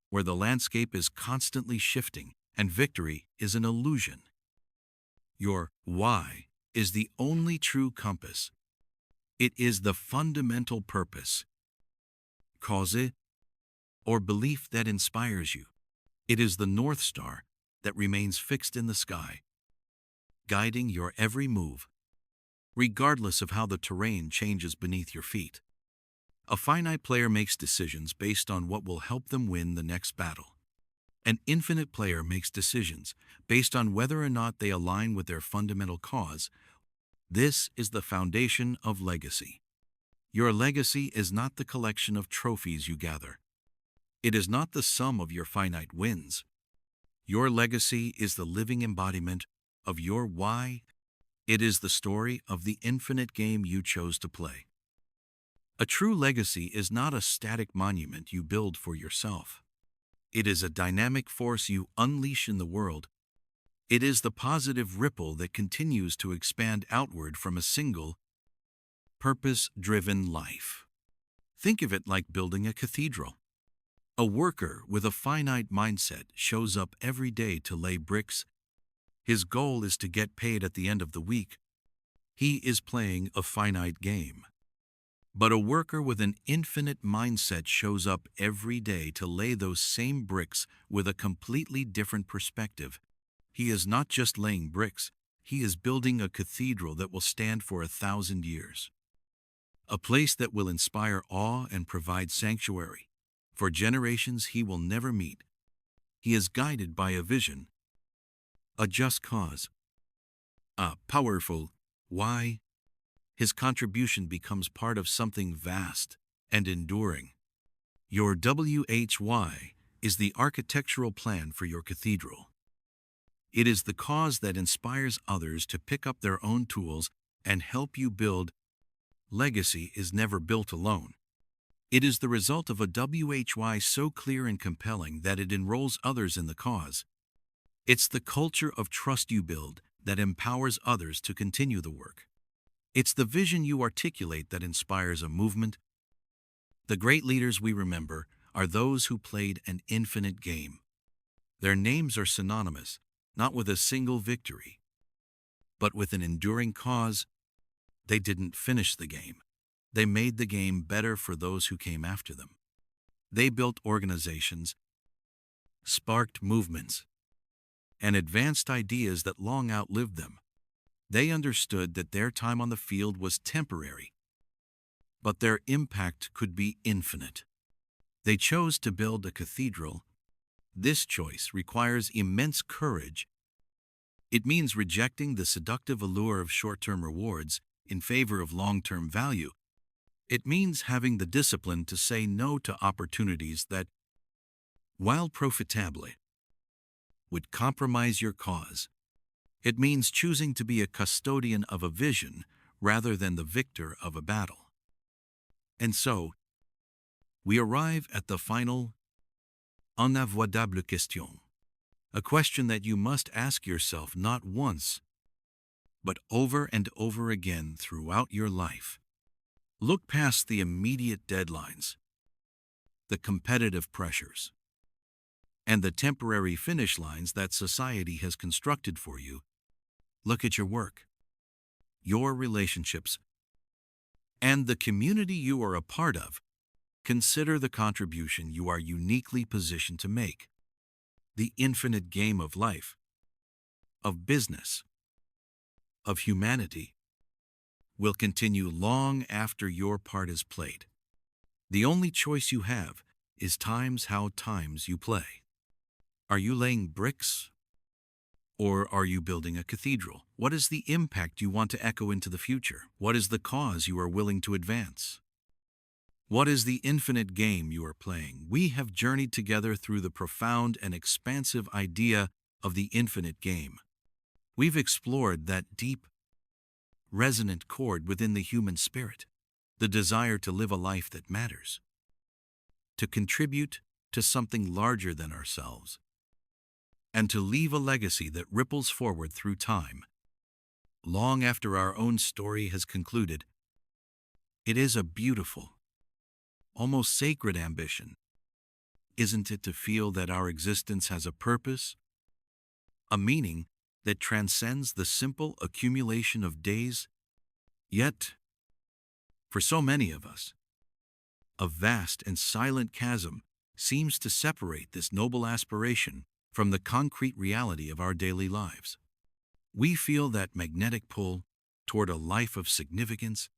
[SPEAKER 1] where the landscape is constantly shifting and victory is an illusion, your why is the only true compass. It is the fundamental purpose, cause, or belief that inspires you. It is the North Star that remains fixed in the sky, guiding your every move, regardless of how the terrain changes beneath your feet. A finite player makes decisions based on what will help them win the next battle. An infinite player makes decisions based on whether or not they align with their fundamental cause. This is the foundation of legacy. Your legacy is not the collection of trophies you gather. It is not the sum of your finite wins. Your legacy is the living embodiment of your why. It is the story of the infinite game you chose to play. A true legacy is not a static monument you build for yourself. It is a dynamic force you unleash in the world. It is the positive ripple that continues to expand outward from a single, purpose-driven life. Think of it like building a cathedral. A worker with a finite mindset shows up every day to lay bricks. His goal is to get paid at the end of the week. He is playing a finite game. But a worker with an infinite mindset shows up every day to lay those same bricks with a completely different perspective. He is not just laying bricks, he is building a cathedral that will stand for 1,000 years. A place that will inspire awe and provide sanctuary for generations he will never meet. He is guided by a vision, a just cause, a powerful why. His contribution becomes part of something vast and enduring. Your WHY is the architectural plan for your cathedral. It is the cause that inspires others to pick up their own tools and help you build. Legacy is never built alone. It is the result of a WHY so clear and compelling that it enrolls others in the cause. It's the culture of trust you build that empowers others to continue the work. It's the vision you articulate that inspires a movement. The great leaders we remember are those who played an infinite game. Their names are synonymous, not with a single victory, but with an enduring cause. They didn't finish the game. They made the game better for those who came after them. They built organizations, sparked movements, and advanced ideas that long outlived them. They understood that their time on the field was temporary, but their impact could be infinite. They chose to build a cathedral. This choice requires immense courage. It means rejecting the seductive allure of short-term rewards in favor of long-term value. It means having the discipline to say no to opportunities that, while profitable, would compromise your cause. It means choosing to be a custodian of a vision rather than the victor of a battle. And so, we arrive at the final, unavoidable question, a question that you must ask yourself not once, but over and over again throughout your life. Look past the immediate deadlines, the competitive pressures, and the temporary finish lines that society has constructed for you. Look at your work, your relationships, and the community you are a part of. Consider the contribution you are uniquely positioned to make. The infinite game of life, of business, of humanity will continue long after your part is played. The only choice you have is how times you play. Are you laying bricks? Or are you building a cathedral? What is the impact you want to echo into the future? What is the cause you are willing to advance? What is the infinite game you are playing? We have journeyed together through the profound and expansive idea of the infinite game. We've explored that deep, resonant chord within the human spirit, the desire to live a life that matters, to contribute to something larger than ourselves, and to leave a legacy that ripples forward through time, long after our own story has concluded. It is a beautiful, almost sacred ambition, isn't it, to feel that our existence has a purpose, a meaning that transcends the simple accumulation of days? Yet, for so many of us, a vast and silent chasm seems to separate this noble aspiration from the concrete reality of our daily lives. We feel that magnetic pull toward a life of significance,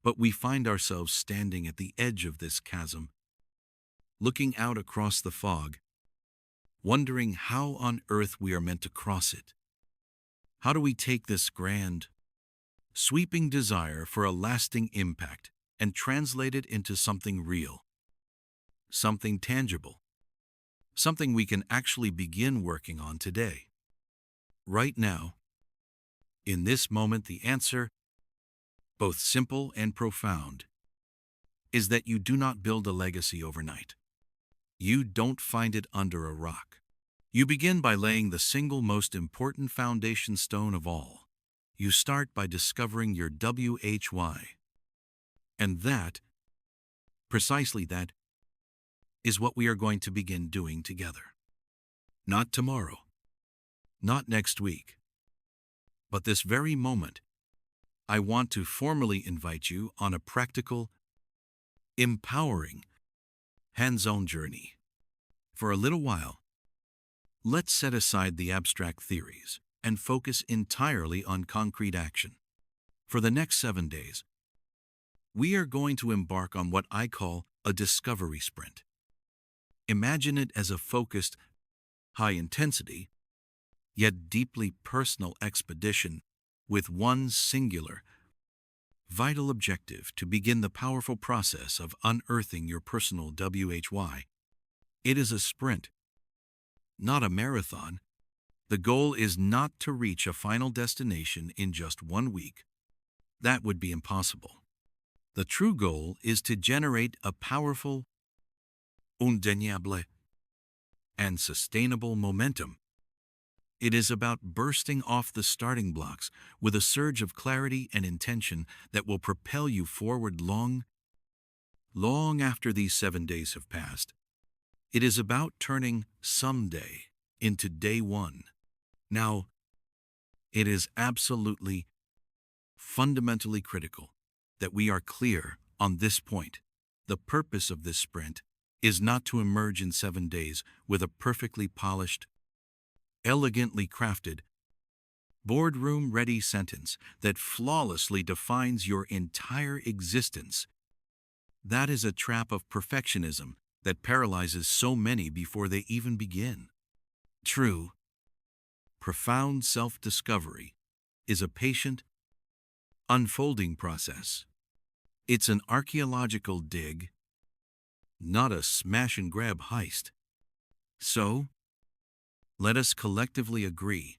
[SPEAKER 1] but we find ourselves standing at the edge of this chasm, looking out across the fog, wondering how on earth we are meant to cross it. How do we take this grand, sweeping desire for a lasting impact and translate it into something real, something tangible, something we can actually begin working on today? Right now, in this moment, the answer, both simple and profound, is that you do not build a legacy overnight. You don't find it under a rock. You begin by laying the single most important foundation stone of all. You start by discovering your WHY. And that, precisely that, is what we are going to begin doing together. Not tomorrow, not next week, but this very moment, I want to formally invite you on a practical, empowering, hands-on journey. For a little while, let's set aside the abstract theories and focus entirely on concrete action. For the next 7 days, we are going to embark on what I call a discovery sprint. Imagine it as a focused, high-intensity, yet deeply personal expedition with one singular, vital objective to begin the powerful process of unearthing your personal WHY. It is a sprint, not a marathon. The goal is not to reach a final destination in just 1 week. That would be impossible. The true goal is to generate a powerful, undeniable, and sustainable momentum. It is about bursting off the starting blocks with a surge of clarity and intention that will propel you forward long after these 7 days have passed. It is about turning someday into day one. Now, it is absolutely, fundamentally critical that we are clear on this point. The purpose of this sprint is not to emerge in 7 days with a perfectly polished, elegantly crafted, boardroom-ready sentence that flawlessly defines your entire existence. That is a trap of perfectionism that paralyzes so many before they even begin. True, profound self-discovery is a patient, unfolding process. It's an archaeological dig, not a smash-and-grab heist. So, let us collectively agree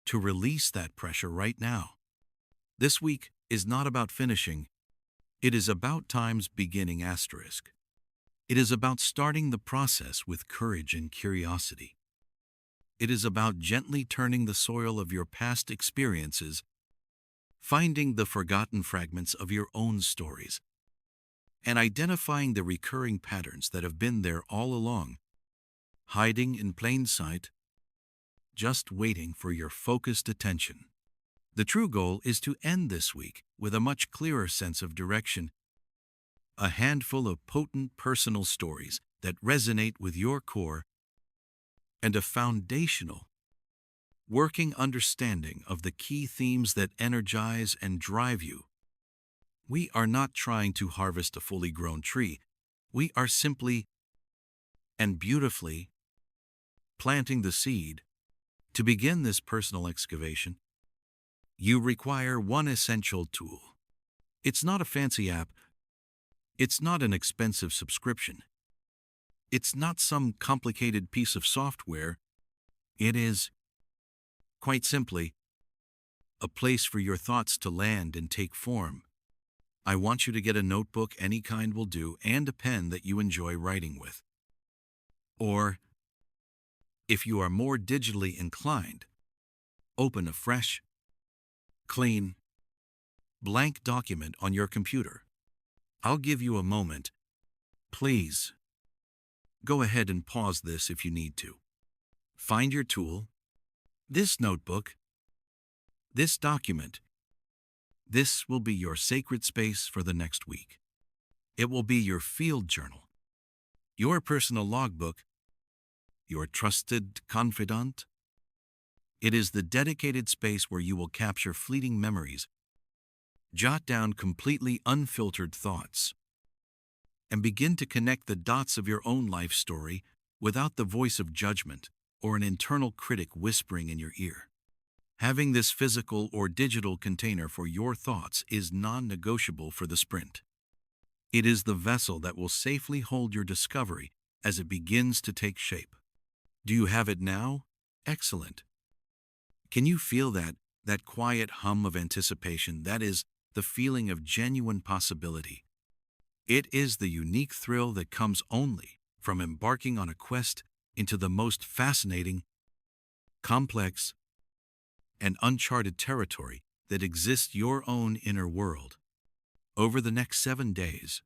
[SPEAKER 1] to release that pressure right now. This week is not about finishing. It is about time's beginning asterisk. It is about starting the process with courage and curiosity. It is about gently turning the soil of your past experiences, finding the forgotten fragments of your own stories, and identifying the recurring patterns that have been there all along, hiding in plain sight, just waiting for your focused attention. The true goal is to end this week with a much clearer sense of direction, a handful of potent personal stories that resonate with your core, and a foundational, working understanding of the key themes that energize and drive you. We are not trying to harvest a fully grown tree. We are simply and beautifully planting the seed. To begin this personal excavation, you require one essential tool. It's not a fancy app. It's not an expensive subscription. It's not some complicated piece of software. It is, quite simply, a place for your thoughts to land and take form. I want you to get a notebook, any kind will do, and a pen that you enjoy writing with. Or, if you are more digitally inclined, open a fresh, clean, blank document on your computer. I'll give you a moment. Please, go ahead and pause this if you need to. Find your tool, this notebook, this document. This will be your sacred space for the next week. It will be your field journal, your personal logbook, your trusted confidant. It is the dedicated space where you will capture fleeting memories, jot down completely unfiltered thoughts, and begin to connect the dots of your own life story without the voice of judgment or an internal critic whispering in your ear. Having this physical or digital container for your thoughts is non-negotiable for the sprint. It is the vessel that will safely hold your discovery as it begins to take shape. Do you have it now? Excellent. Can you feel that quiet hum of anticipation? That is the feeling of genuine possibility. It is the unique thrill that comes only from embarking on a quest into the most fascinating, complex, and uncharted territory that exists your own inner world. Over the next 7 days,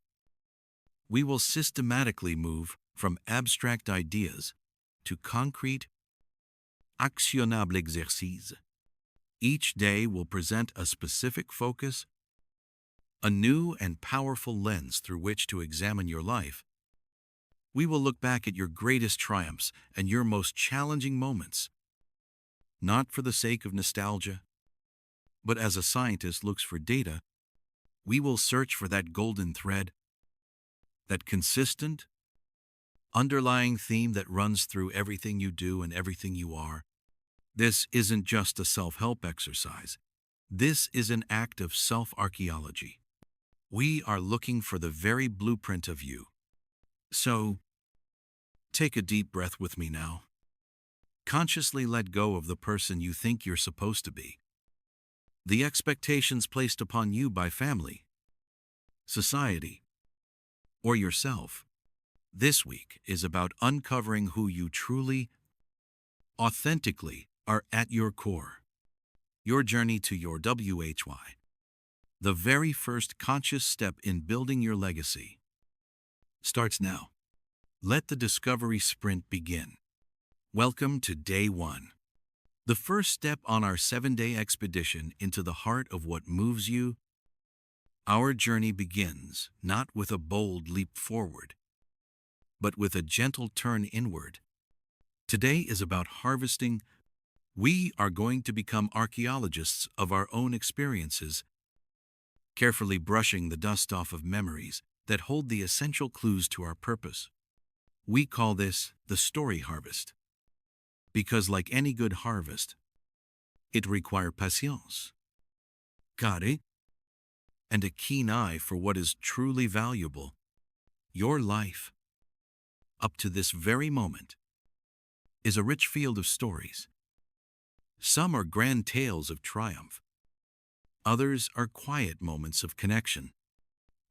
[SPEAKER 1] we will systematically move from abstract ideas to concrete, actionnable exercices. Each day will present a specific focus, a new and powerful lens through which to examine your life. We will look back at your greatest triumphs and your most challenging moments, not for the sake of nostalgia, but as a scientist looks for data. We will search for that golden thread, that consistent, underlying theme that runs through everything you do and everything you are. This isn't just a self-help exercise. This is an act of self-archaeology. We are looking for the very blueprint of you. So, take a deep breath with me now. Consciously let go of the person you think you're supposed to be. The expectations placed upon you by family, society, or yourself. This week is about uncovering who you truly, authentically are at your core. Your journey to your WHY. The very first conscious step in building your legacy starts now. Let the discovery sprint begin. Welcome to Day 1. The first step on our 7-day expedition into the heart of what moves you. Our journey begins not with a bold leap forward, but with a gentle turn inward. Today is about harvesting. We are going to become archaeologists of our own experiences, carefully brushing the dust off of memories that hold the essential clues to our purpose. We call this the story harvest, because like any good harvest, it requires patience, care, and a keen eye for what is truly valuable. Your life, up to this very moment, is a rich field of stories. Some are grand tales of triumph. Others are quiet moments of connection.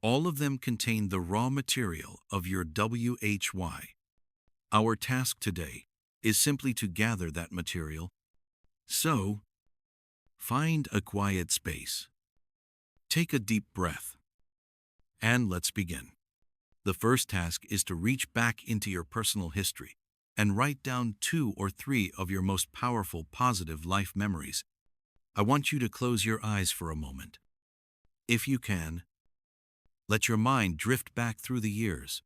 [SPEAKER 1] All of them contain the raw material of your WHY. Our task today is simply to gather that material. So, find a quiet space. Take a deep breath. And let's begin. The first task is to reach back into your personal history and write down 2 or 3 of your most powerful positive life memories. I want you to close your eyes for a moment. If you can, let your mind drift back through the years,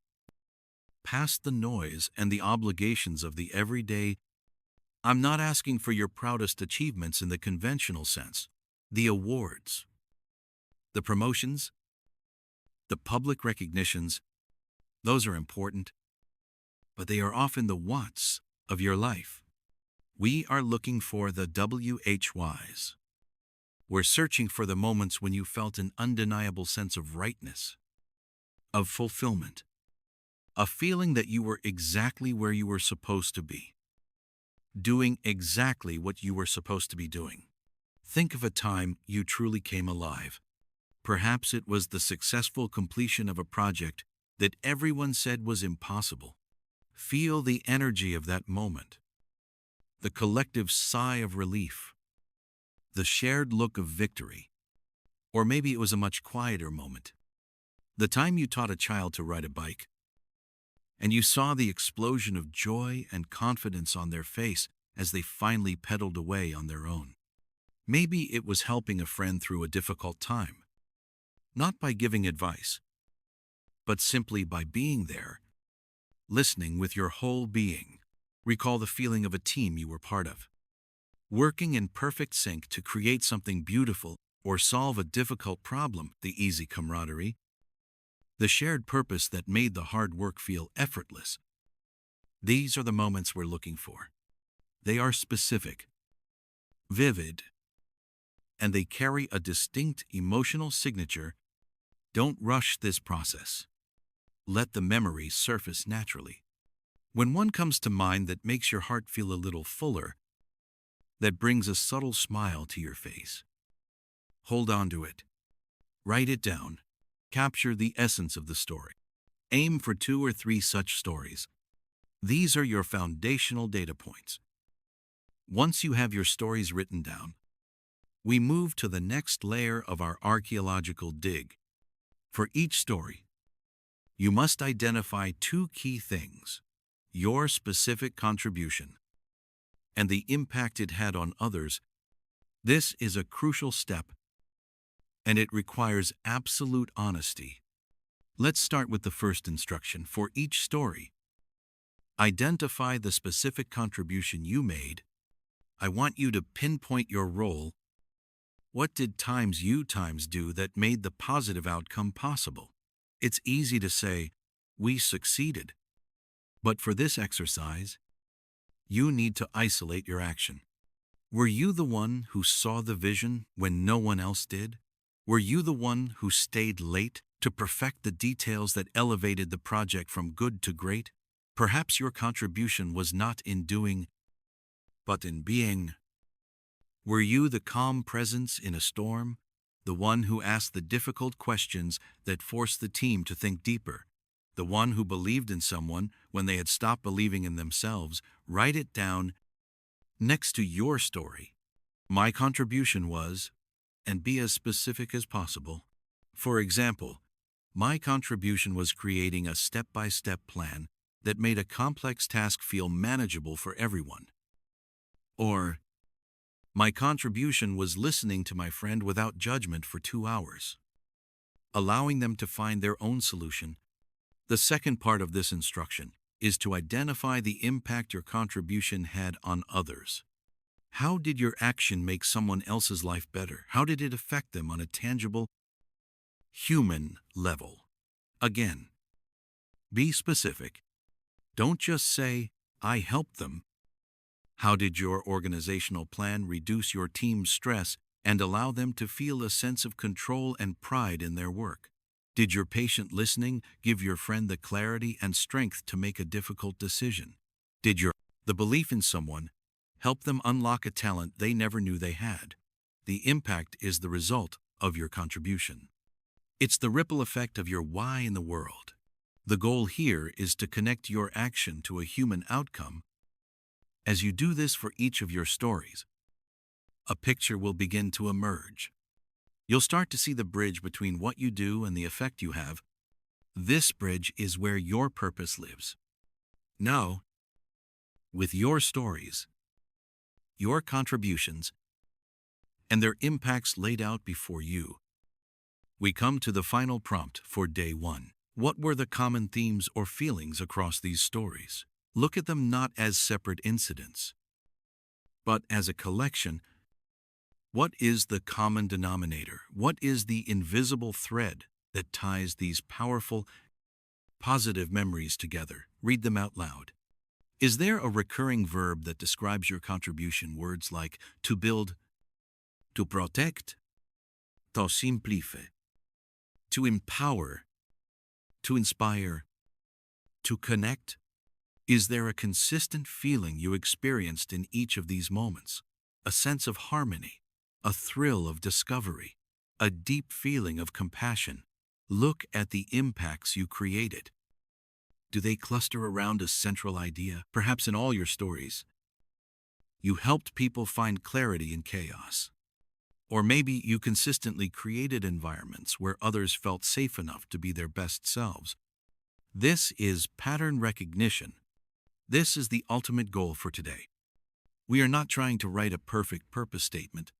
[SPEAKER 1] past the noise and the obligations of the everyday. I'm not asking for your proudest achievements in the conventional sense, the awards, the promotions, the public recognitions. Those are important, but they are often the whats of your life. We are looking for the WHYs. We're searching for the moments when you felt an undeniable sense of rightness, of fulfillment, a feeling that you were exactly where you were supposed to be, doing exactly what you were supposed to be doing. Think of a time you truly came alive. Perhaps it was the successful completion of a project that everyone said was impossible. Feel the energy of that moment, the collective sigh of relief, the shared look of victory. Or maybe it was a much quieter moment. The time you taught a child to ride a bike, and you saw the explosion of joy and confidence on their face as they finally pedaled away on their own. Maybe it was helping a friend through a difficult time, not by giving advice, but simply by being there, listening with your whole being. Recall the feeling of a team you were part of, working in perfect sync to create something beautiful or solve a difficult problem. The easy camaraderie, the shared purpose that made the hard work feel effortless. These are the moments we're looking for. They are specific, vivid, and they carry a distinct emotional signature. Don't rush this process. Let the memories surface naturally. When one comes to mind that makes your heart feel a little fuller, that brings a subtle smile to your face, hold on to it. Write it down. Capture the essence of the story. Aim for 2 or 3 such stories. These are your foundational data points. Once you have your stories written down, we move to the next layer of our archaeological dig. For each story, you must identify 2 key things: your specific contribution and the impact it had on others. This is a crucial step, and it requires absolute honesty. Let's start with the first instruction. For each story, identify the specific contribution you made. I want you to pinpoint your role. What did you do that made the positive outcome possible? It's easy to say, "We succeeded." But for this exercise, you need to isolate your action. Were you the one who saw the vision when no one else did? Were you the one who stayed late to perfect the details that elevated the project from good to great? Perhaps your contribution was not in doing, but in being. Were you the calm presence in a storm? The one who asked the difficult questions that forced the team to think deeper? The one who believed in someone when they had stopped believing in themselves? Write it down next to your story. My contribution was, and be as specific as possible. For example, my contribution was creating a step-by-step plan that made a complex task feel manageable for everyone. Or, my contribution was listening to my friend without judgment for 2 hours, allowing them to find their own solution. The second part of this instruction is to identify the impact your contribution had on others. How did your action make someone else's life better? How did it affect them on a tangible, human level? Again, be specific. Don't just say, "I helped them." How did your organizational plan reduce your team's stress and allow them to feel a sense of control and pride in their work? Did your patient listening give your friend the clarity and strength to make a difficult decision? Did the belief in someone help them unlock a talent they never knew they had? The impact is the result of your contribution. It's the ripple effect of your why in the world. The goal here is to connect your action to a human outcome. As you do this for each of your stories, a picture will begin to emerge. You'll start to see the bridge between what you do and the effect you have. This bridge is where your purpose lives. Now, with your stories, your contributions, and their impacts laid out before you, we come to the final prompt for day 1. What were the common themes or feelings across these stories? Look at them not as separate incidents, but as a collection. What is the common denominator? What is the invisible thread that ties these powerful, positive memories together? Read them out loud. Is there a recurring verb that describes your contribution? Words like to build, to protect, to simplify, to empower, to inspire, to connect. Is there a consistent feeling you experienced in each of these moments? A sense of harmony, a thrill of discovery, a deep feeling of compassion? Look at the impacts you created. Do they cluster around a central idea? Perhaps in all your stories, you helped people find clarity in chaos. Or maybe you consistently created environments where others felt safe enough to be their best selves. This is pattern recognition. This is the ultimate goal for today. We are not trying to write a perfect purpose statement.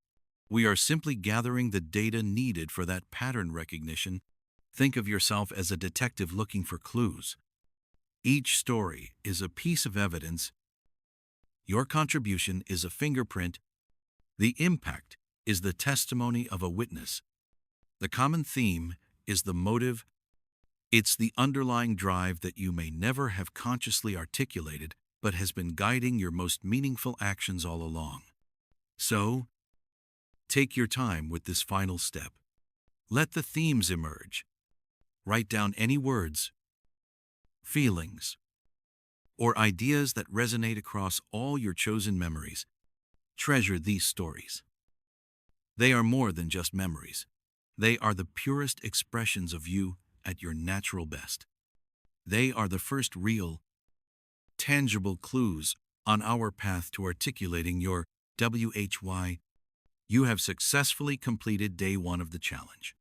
[SPEAKER 1] We are simply gathering the data needed for that pattern recognition. Think of yourself as a detective looking for clues. Each story is a piece of evidence. Your contribution is a fingerprint. The impact is the testimony of a witness. The common theme is the motive. It's the underlying drive that you may never have consciously articulated, but has been guiding your most meaningful actions all along. So, take your time with this final step. Let the themes emerge. Write down any words, feelings, or ideas that resonate across all your chosen memories. Treasure these stories. They are more than just memories. They are the purest expressions of you at your natural best. They are the first real, tangible clues on our path to articulating your WHY. You have successfully completed day one of the challenge.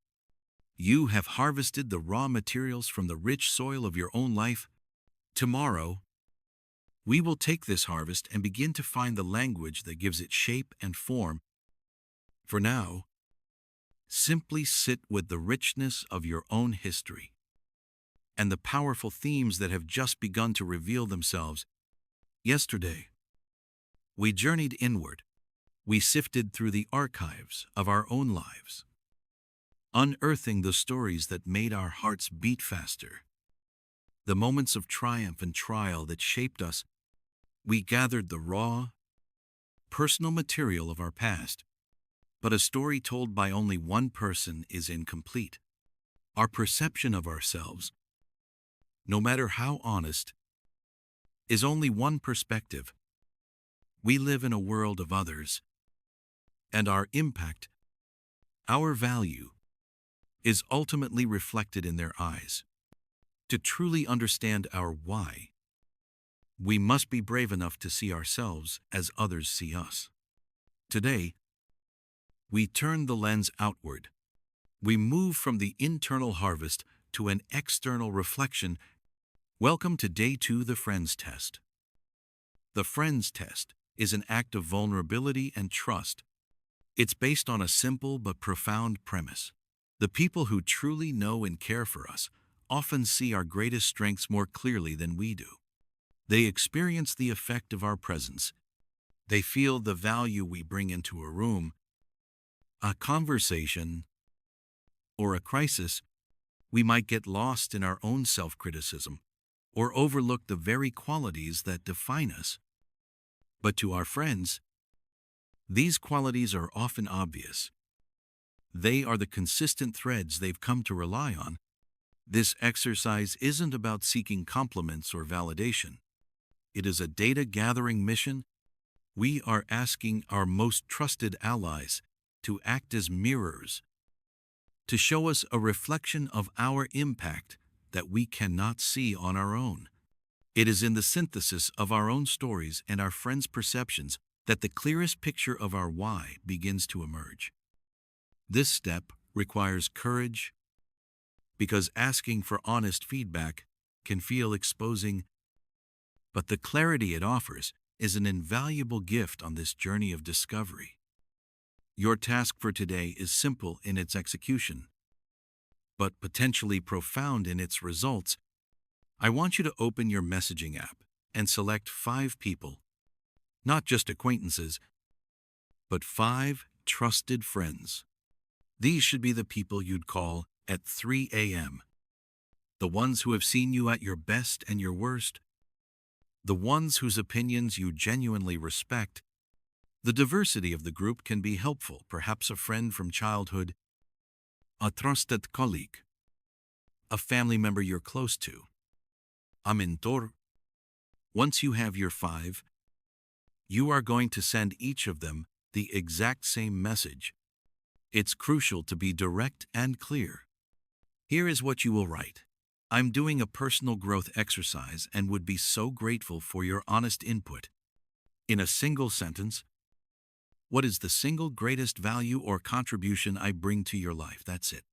[SPEAKER 1] You have harvested the raw materials from the rich soil of your own life. Tomorrow, we will take this harvest and begin to find the language that gives it shape and form. For now, simply sit with the richness of your own history and the powerful themes that have just begun to reveal themselves. Yesterday, we journeyed inward. We sifted through the archives of our own lives, unearthing the stories that made our hearts beat faster, the moments of triumph and trial that shaped us. We gathered the raw, personal material of our past, but a story told by only one person is incomplete. Our perception of ourselves, no matter how honest, is only one perspective. We live in a world of others, and our impact, our value, is ultimately reflected in their eyes. To truly understand our why, we must be brave enough to see ourselves as others see us. Today, we turn the lens outward. We move from the internal harvest to an external reflection. Welcome to Day 2, the Friends Test. The Friends Test is an act of vulnerability and trust. It's based on a simple but profound premise. The people who truly know and care for us often see our greatest strengths more clearly than we do. They experience the effect of our presence. They feel the value we bring into a room, a conversation, or a crisis. We might get lost in our own self-criticism or overlook the very qualities that define us. But to our friends, these qualities are often obvious. They are the consistent threads they've come to rely on. This exercise isn't about seeking compliments or validation. It is a data-gathering mission. We are asking our most trusted allies to act as mirrors, to show us a reflection of our impact that we cannot see on our own. It is in the synthesis of our own stories and our friends' perceptions that the clearest picture of our why begins to emerge. This step requires courage, because asking for honest feedback can feel exposing, but the clarity it offers is an invaluable gift on this journey of discovery. Your task for today is simple in its execution, but potentially profound in its results. I want you to open your messaging app and select 5 people, not just acquaintances, but 5 trusted friends. These should be the people you'd call at 3 a.m., the ones who have seen you at your best and your worst, the ones whose opinions you genuinely respect. The diversity of the group can be helpful, perhaps a friend from childhood, a trusted colleague, a family member you're close to, a mentor. Once you have your 5, you are going to send each of them the exact same message. It's crucial to be direct and clear. Here is what you will write. I'm doing a personal growth exercise and would be so grateful for your honest input. In a single sentence, what is the single greatest value or contribution I bring to your life? That's it.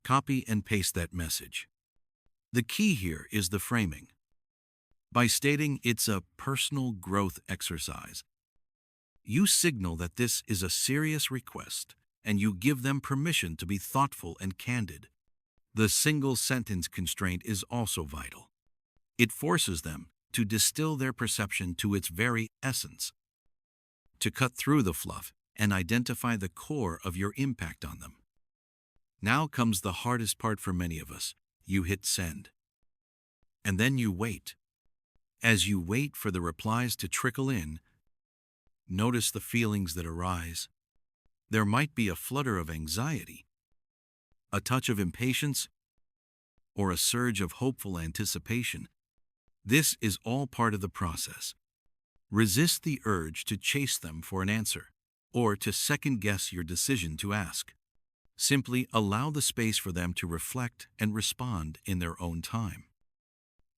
[SPEAKER 1] Copy and paste that message. The key here is the framing. By stating it's a personal growth exercise, you signal that this is a serious request and you give them permission to be thoughtful and candid. The single sentence constraint is also vital. It forces them to distill their perception to its very essence, to cut through the fluff and identify the core of your impact on them. Now comes the hardest part for many of us. You hit send. And then you wait. As you wait for the replies to trickle in, notice the feelings that arise. There might be a flutter of anxiety, a touch of impatience, or a surge of hopeful anticipation. This is all part of the process. Resist the urge to chase them for an answer, or to second-guess your decision to ask. Simply allow the space for them to reflect and respond in their own time.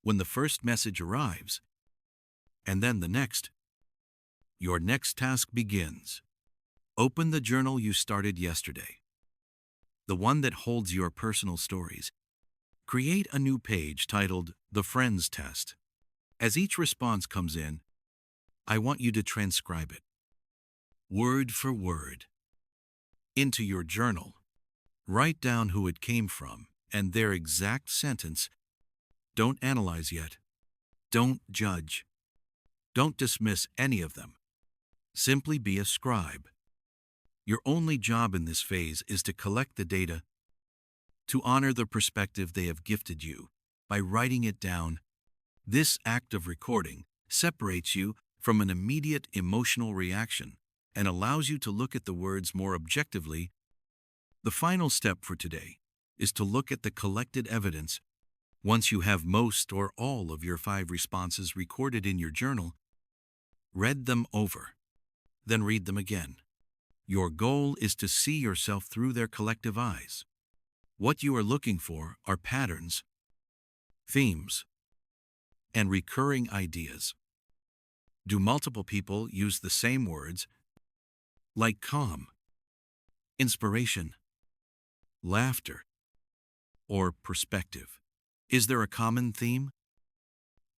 [SPEAKER 1] When the first message arrives, and then the next, your next task begins. Open the journal you started yesterday, the one that holds your personal stories. Create a new page titled The Friends Test. As each response comes in, I want you to transcribe it, word for word, into your journal. Write down who it came from and their exact sentence. Don't analyze yet. Don't judge. Don't dismiss any of them. Simply be a scribe. Your only job in this phase is to collect the data, to honor the perspective they have gifted you by writing it down. This act of recording separates you from an immediate emotional reaction and allows you to look at the words more objectively. The final step for today is to look at the collected evidence. Once you have most or all of your 5 responses recorded in your journal, read them over, then read them again. Your goal is to see yourself through their collective eyes. What you are looking for are patterns, themes, and recurring ideas. Do multiple people use the same words, like calm, inspiration, laughter, or perspective? Is there a common theme?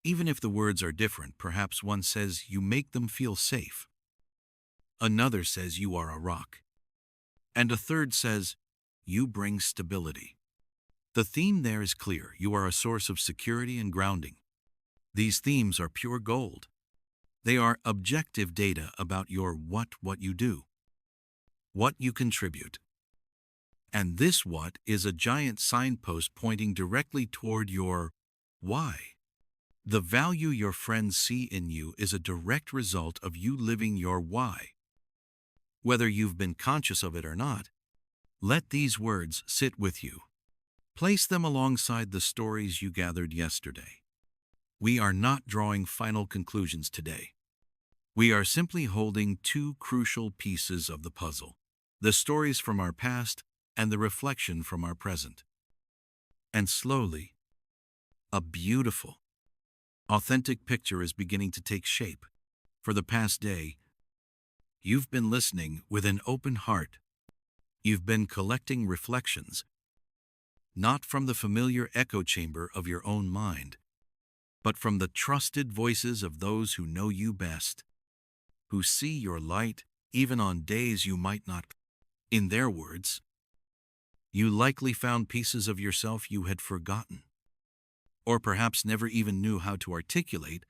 [SPEAKER 1] Even if the words are different, perhaps one says you make them feel safe. Another says you are a rock. And a third says you bring stability. The theme there is clear. You are a source of security and grounding. These themes are pure gold. They are objective data about your what you do, what you contribute. And this what is a giant signpost pointing directly toward your why. The value your friends see in you is a direct result of you living your why. Whether you've been conscious of it or not, let these words sit with you. Place them alongside the stories you gathered yesterday. We are not drawing final conclusions today. We are simply holding 2 crucial pieces of the puzzle: the stories from our past and the reflection from our present. And slowly, a beautiful, authentic picture is beginning to take shape. For the past day, you've been listening with an open heart. You've been collecting reflections, not from the familiar echo chamber of your own mind, but from the trusted voices of those who know you best, who see your light even on days you might not. In their words, you likely found pieces of yourself you had forgotten, or perhaps never even knew how to articulate.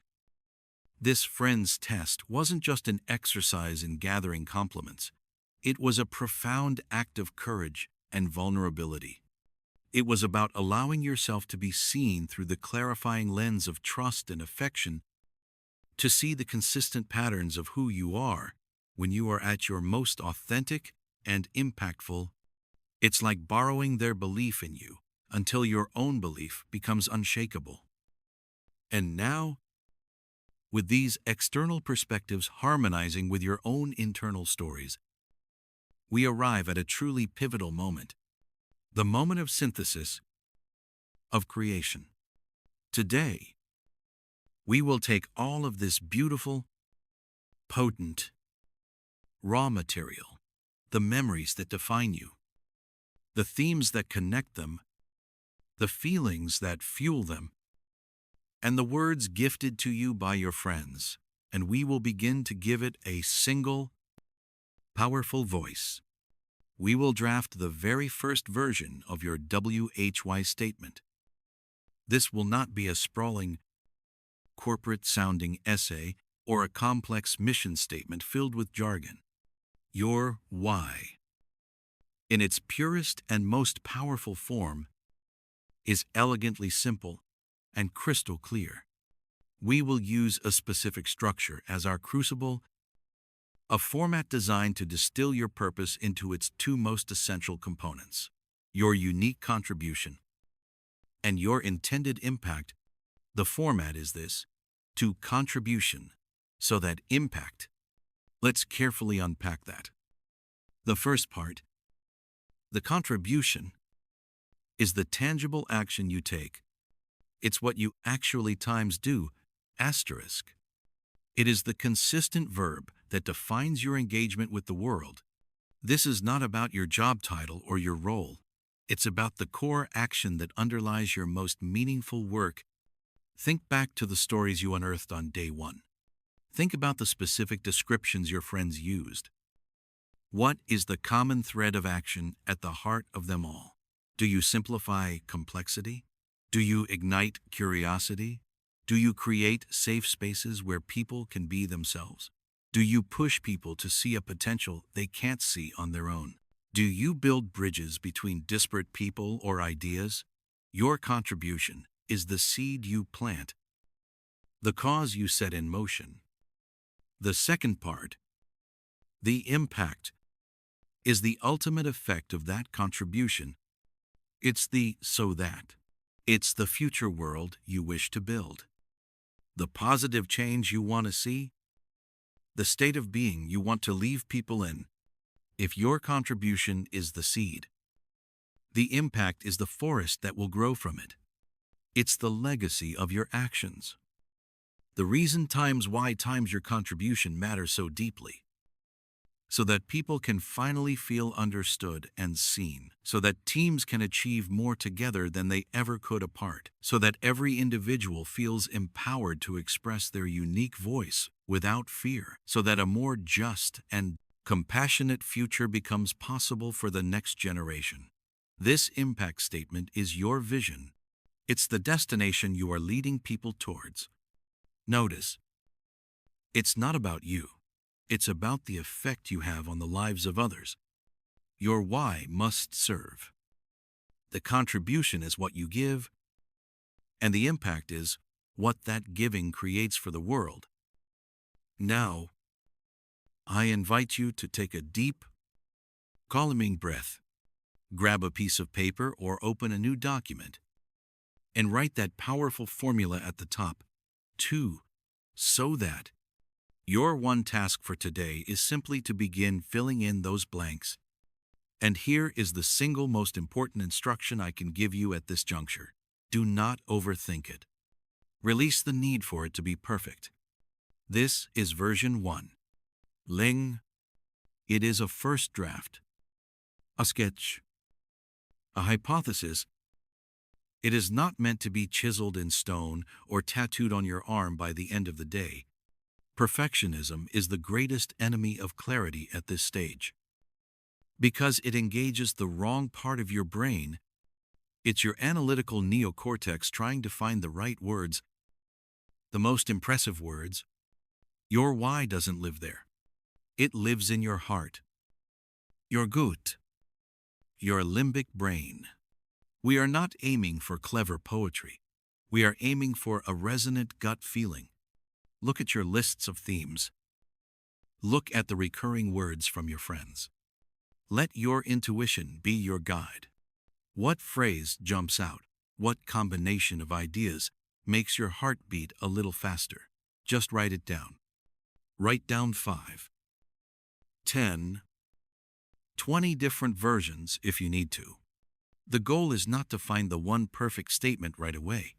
[SPEAKER 1] This friend's test wasn't just an exercise in gathering compliments. It was a profound act of courage and vulnerability. It was about allowing yourself to be seen through the clarifying lens of trust and affection, to see the consistent patterns of who you are when you are at your most authentic and impactful. It's like borrowing their belief in you until your own belief becomes unshakable. And now, with these external perspectives harmonizing with your own internal stories, we arrive at a truly pivotal moment, the moment of synthesis, of creation. Today, we will take all of this beautiful, potent, raw material, the memories that define you, the themes that connect them, the feelings that fuel them, and the words gifted to you by your friends, and we will begin to give it a single, powerful voice. We will draft the very first version of your WHY statement. This will not be a sprawling, corporate-sounding essay or a complex mission statement filled with jargon. Your why, in its purest and most powerful form, is elegantly simple and crystal clear. We will use a specific structure as our crucible, a format designed to distill your purpose into its 2 most essential components: your unique contribution and your intended impact. The format is this: to contribution, so that impact. Let's carefully unpack that. The first part, The contribution is the tangible action you take. It's what you actually times do, asterisk. It is the consistent verb that defines your engagement with the world. This is not about your job title or your role. It's about the core action that underlies your most meaningful work. Think back to the stories you unearthed on day one. Think about the specific descriptions your friends used. What is the common thread of action at the heart of them all? Do you simplify complexity? Do you ignite curiosity? Do you create safe spaces where people can be themselves? Do you push people to see a potential they can't see on their own? Do you build bridges between disparate people or ideas? Your contribution is the seed you plant, the cause you set in motion. The second part, the impact, is the ultimate effect of that contribution. It's the so that. It's the future world you wish to build, the positive change you want to see, the state of being you want to leave people in. If your contribution is the seed, the impact is the forest that will grow from it. It's the legacy of your actions. The reason times why times your contribution matters so deeply. So that people can finally feel understood and seen. So that teams can achieve more together than they ever could apart. So that every individual feels empowered to express their unique voice without fear. So that a more just and compassionate future becomes possible for the next generation. This impact statement is your vision. It's the destination you are leading people towards. Notice, it's not about you. It's about the effect you have on the lives of others. Your why must serve. The contribution is what you give, and the impact is what that giving creates for the world. Now, I invite you to take a deep, calming breath, grab a piece of paper or open a new document, and write that powerful formula at the top, so that. Your one task for today is simply to begin filling in those blanks. And here is the single most important instruction I can give you at this juncture. Do not overthink it. Release the need for it to be perfect. This is version 1. Ling. It is a first draft. A sketch. A hypothesis. It is not meant to be chiseled in stone or tattooed on your arm by the end of the day. Perfectionism is the greatest enemy of clarity at this stage. Because it engages the wrong part of your brain. It's your analytical neocortex trying to find the right words, the most impressive words. Your why doesn't live there. It lives in your heart. Your gut. Your limbic brain. We are not aiming for clever poetry. We are aiming for a resonant gut feeling. Look at your lists of themes. Look at the recurring words from your friends. Let your intuition be your guide. What phrase jumps out? What combination of ideas makes your heart beat a little faster? Just write it down. Write down 5, 10, 20 different versions if you need to. The goal is not to find the one perfect statement right away,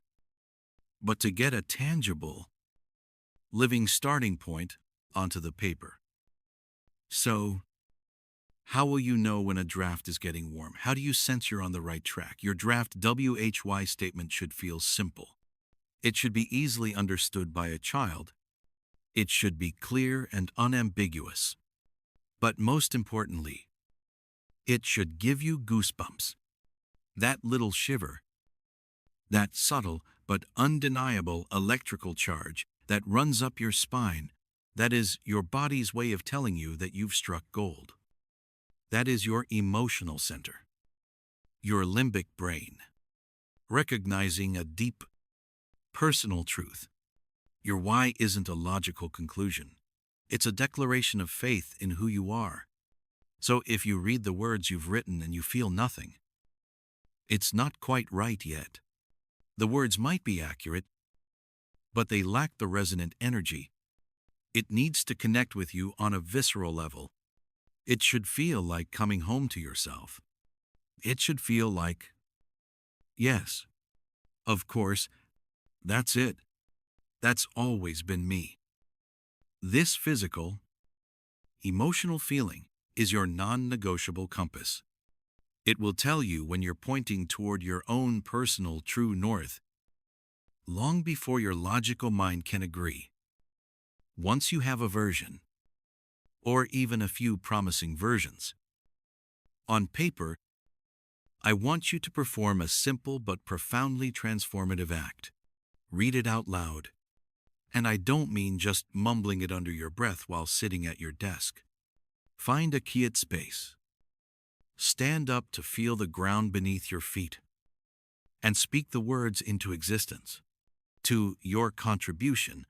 [SPEAKER 1] but to get a tangible, living starting point onto the paper. So, how will you know when a draft is getting warm? How do you sense you're on the right track? Your draft WHY statement should feel simple. It should be easily understood by a child. It should be clear and unambiguous. But most importantly, it should give you goosebumps. That little shiver. That subtle but undeniable electrical charge that runs up your spine, that is your body's way of telling you that you've struck gold. That is your emotional center, your limbic brain, recognizing a deep, personal truth. Your why isn't a logical conclusion. It's a declaration of faith in who you are. So if you read the words you've written and you feel nothing, it's not quite right yet. The words might be accurate, but they lack the resonant energy. It needs to connect with you on a visceral level. It should feel like coming home to yourself. It should feel like, yes, of course, that's it. That's always been me. This physical, emotional feeling is your non-negotiable compass. It will tell you when you're pointing toward your own personal true north, long before your logical mind can agree. Once you have a version, or even a few promising versions, on paper, I want you to perform a simple but profoundly transformative act. Read it out loud. And I don't mean just mumbling it under your breath while sitting at your desk. Find a quiet space. Stand up to feel the ground beneath your feet. And speak the words into existence, to your contribution,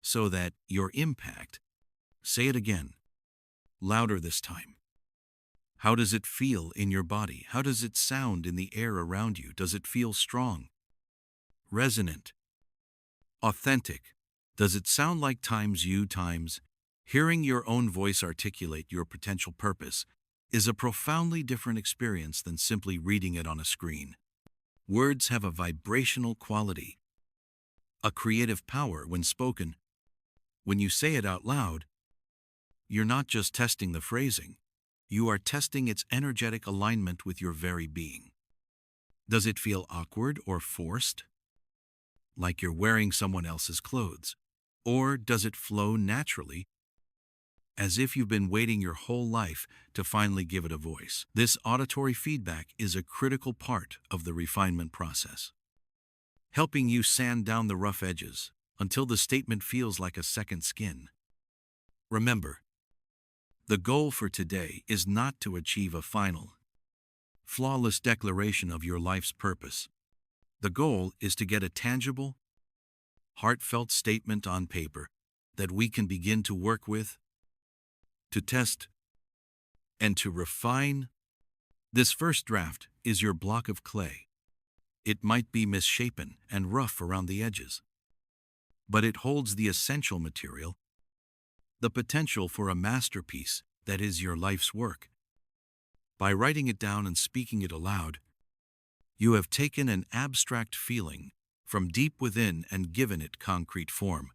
[SPEAKER 1] so that your impact, say it again, louder this time. How does it feel in your body? How does it sound in the air around you? Does it feel strong, resonant, authentic? Does it sound like times you times? Hearing your own voice articulate your potential purpose is a profoundly different experience than simply reading it on a screen. Words have a vibrational quality, a creative power when spoken. When you say it out loud, you're not just testing the phrasing, you are testing its energetic alignment with your very being. Does it feel awkward or forced, like you're wearing someone else's clothes? Or does it flow naturally, as if you've been waiting your whole life to finally give it a voice? This auditory feedback is a critical part of the refinement process, helping you sand down the rough edges until the statement feels like a second skin. Remember, the goal for today is not to achieve a final, flawless declaration of your life's purpose. The goal is to get a tangible, heartfelt statement on paper that we can begin to work with, to test, and to refine. This first draft is your block of clay. It might be misshapen and rough around the edges, but it holds the essential material, the potential for a masterpiece that is your life's work. By writing it down and speaking it aloud, you have taken an abstract feeling from deep within and given it concrete form.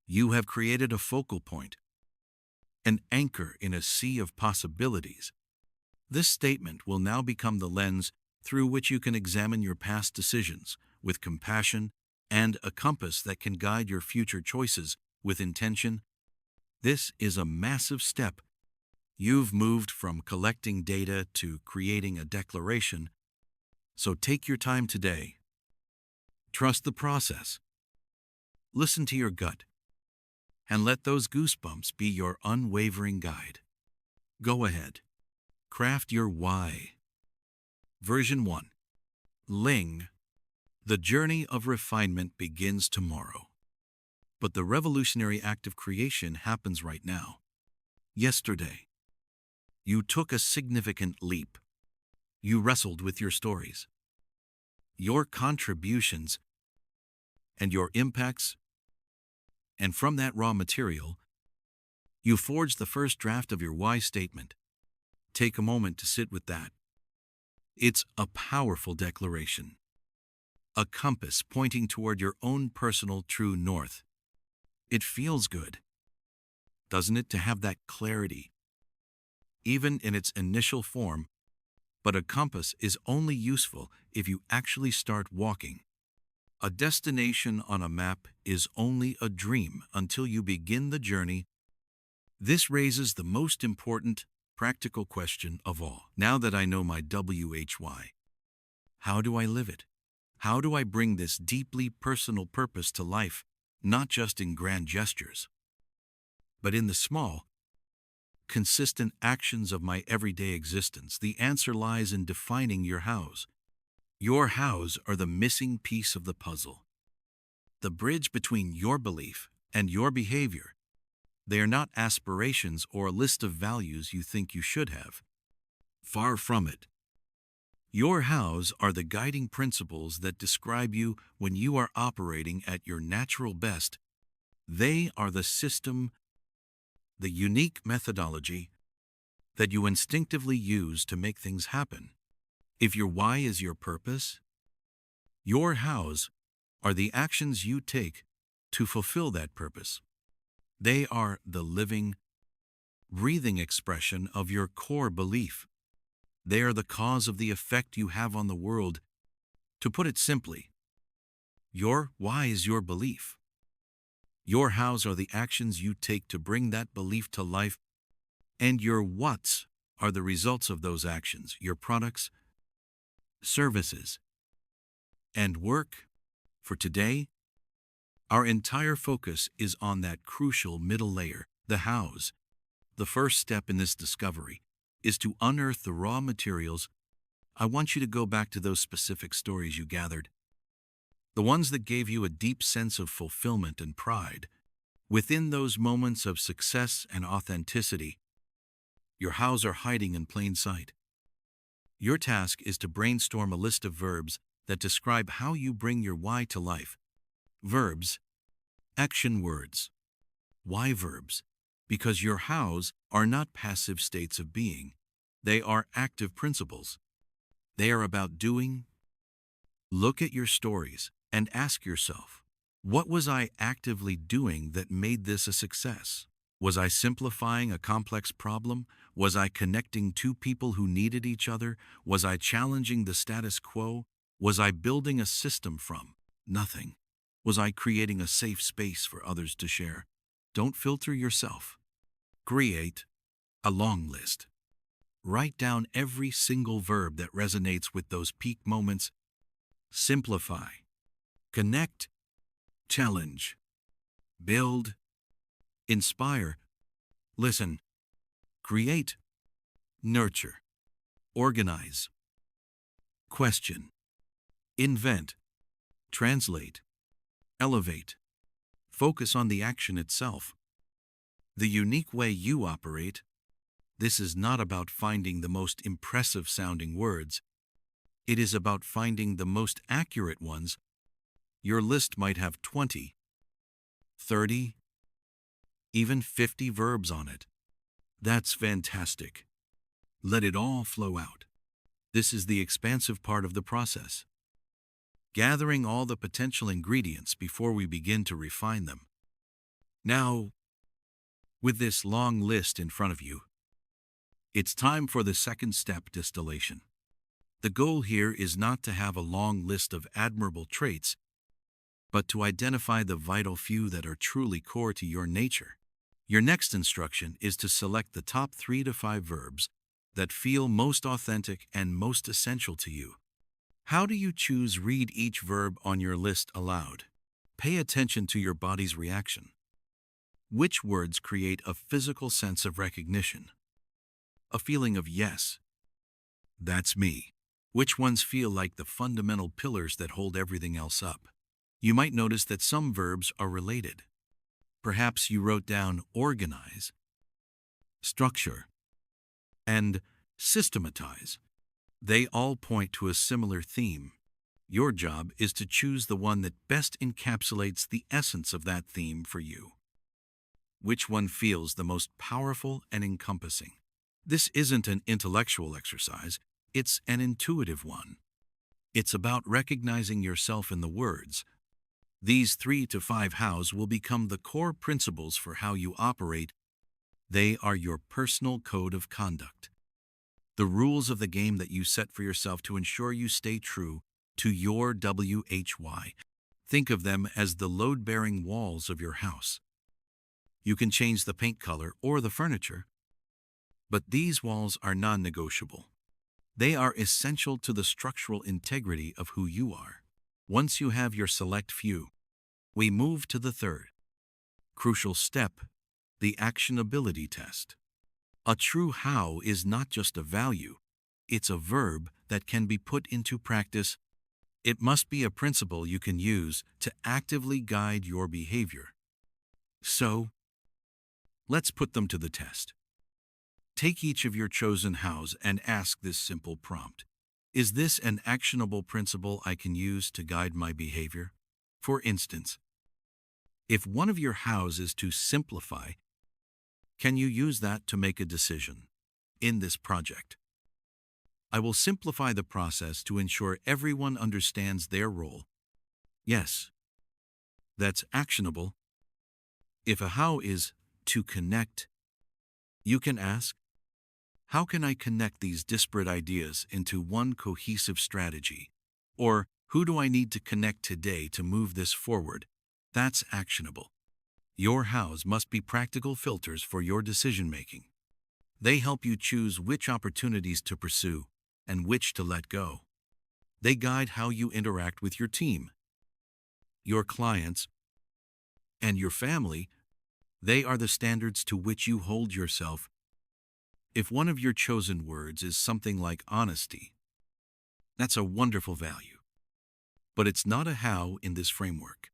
[SPEAKER 1] You have created a focal point, an anchor in a sea of possibilities. This statement will now become the lens through which you can examine your past decisions with compassion and a compass that can guide your future choices with intention. This is a massive step. You've moved from collecting data to creating a declaration. So take your time today. Trust the process. Listen to your gut, and let those goosebumps be your unwavering guide. Go ahead. Craft your why. Version 1. Ling. The journey of refinement begins tomorrow. But the revolutionary act of creation happens right now. Yesterday, you took a significant leap. You wrestled with your stories, your contributions, and your impacts. And from that raw material, you forged the first draft of your why statement. Take a moment to sit with that. It's a powerful declaration, a compass pointing toward your own personal true north. It feels good, doesn't it, to have that clarity, even in its initial form? But a compass is only useful if you actually start walking. A destination on a map is only a dream until you begin the journey. This raises the most important, practical question of all. Now that I know my WHY, how do I live it? How do I bring this deeply personal purpose to life, not just in grand gestures, but in the small, consistent actions of my everyday existence? The answer lies in defining your hows. Your hows are the missing piece of the puzzle, the bridge between your belief and your behavior. They are not aspirations or a list of values you think you should have. Far from it. Your hows are the guiding principles that describe you when you are operating at your natural best. They are the system, the unique methodology that you instinctively use to make things happen. If your why is your purpose, your hows are the actions you take to fulfill that purpose. They are the living, breathing expression of your core belief. They are the cause of the effect you have on the world. To put it simply, your why is your belief. Your hows are the actions you take to bring that belief to life, and your whats are the results of those actions, your products, services, and work. For today, our entire focus is on that crucial middle layer, the hows. The first step in this discovery is to unearth the raw materials. I want you to go back to those specific stories you gathered, the ones that gave you a deep sense of fulfillment and pride. Within those moments of success and authenticity, your hows are hiding in plain sight. Your task is to brainstorm a list of verbs that describe how you bring your why to life. Verbs, action words. Why verbs? Because your hows are not passive states of being. They are active principles. They are about doing. Look at your stories and ask yourself, what was I actively doing that made this a success? Was I simplifying a complex problem? Was I connecting two people who needed each other? Was I challenging the status quo? Was I building a system from nothing? Was I creating a safe space for others to share? Don't filter yourself. Create a long list. Write down every single verb that resonates with those peak moments. Simplify, connect, challenge, build, inspire, listen, create, nurture, organize, question, invent, translate, elevate. Focus on the action itself. The unique way you operate. This is not about finding the most impressive sounding words. It is about finding the most accurate ones. Your list might have 20, 30, even 50 verbs on it. That's fantastic. Let it all flow out. This is the expansive part of the process. Gathering all the potential ingredients before we begin to refine them. Now, with this long list in front of you, it's time for the second step, distillation. The goal here is not to have a long list of admirable traits, but to identify the vital few that are truly core to your nature. Your next instruction is to select the top 3 to 5 verbs that feel most authentic and most essential to you. How do you choose? Read each verb on your list aloud. Pay attention to your body's reaction. Which words create a physical sense of recognition? A feeling of yes, that's me. Which ones feel like the fundamental pillars that hold everything else up? You might notice that some verbs are related. Perhaps you wrote down organize, structure, and systematize. They all point to a similar theme. Your job is to choose the one that best encapsulates the essence of that theme for you. Which one feels the most powerful and encompassing? This isn't an intellectual exercise, it's an intuitive one. It's about recognizing yourself in the words. These 3 to 5 hows will become the core principles for how you operate. They are your personal code of conduct. The rules of the game that you set for yourself to ensure you stay true to your WHY. Think of them as the load-bearing walls of your house. You can change the paint color or the furniture, but these walls are non-negotiable. They are essential to the structural integrity of who you are. Once you have your select few, we move to the third crucial step, the actionability test. A true how is not just a value, it's a verb that can be put into practice. It must be a principle you can use to actively guide your behavior. So, let's put them to the test. Take each of your chosen hows and ask this simple prompt. Is this an actionable principle I can use to guide my behavior? For instance, if one of your hows is to simplify, can you use that to make a decision in this project? I will simplify the process to ensure everyone understands their role. Yes, that's actionable. If a how is to connect, you can ask, how can I connect these disparate ideas into one cohesive strategy? Or, who do I need to connect today to move this forward? That's actionable. Your hows must be practical filters for your decision-making. They help you choose which opportunities to pursue and which to let go. They guide how you interact with your team, your clients, and your family. They are the standards to which you hold yourself. If one of your chosen words is something like honesty, that's a wonderful value. But it's not a how in this framework.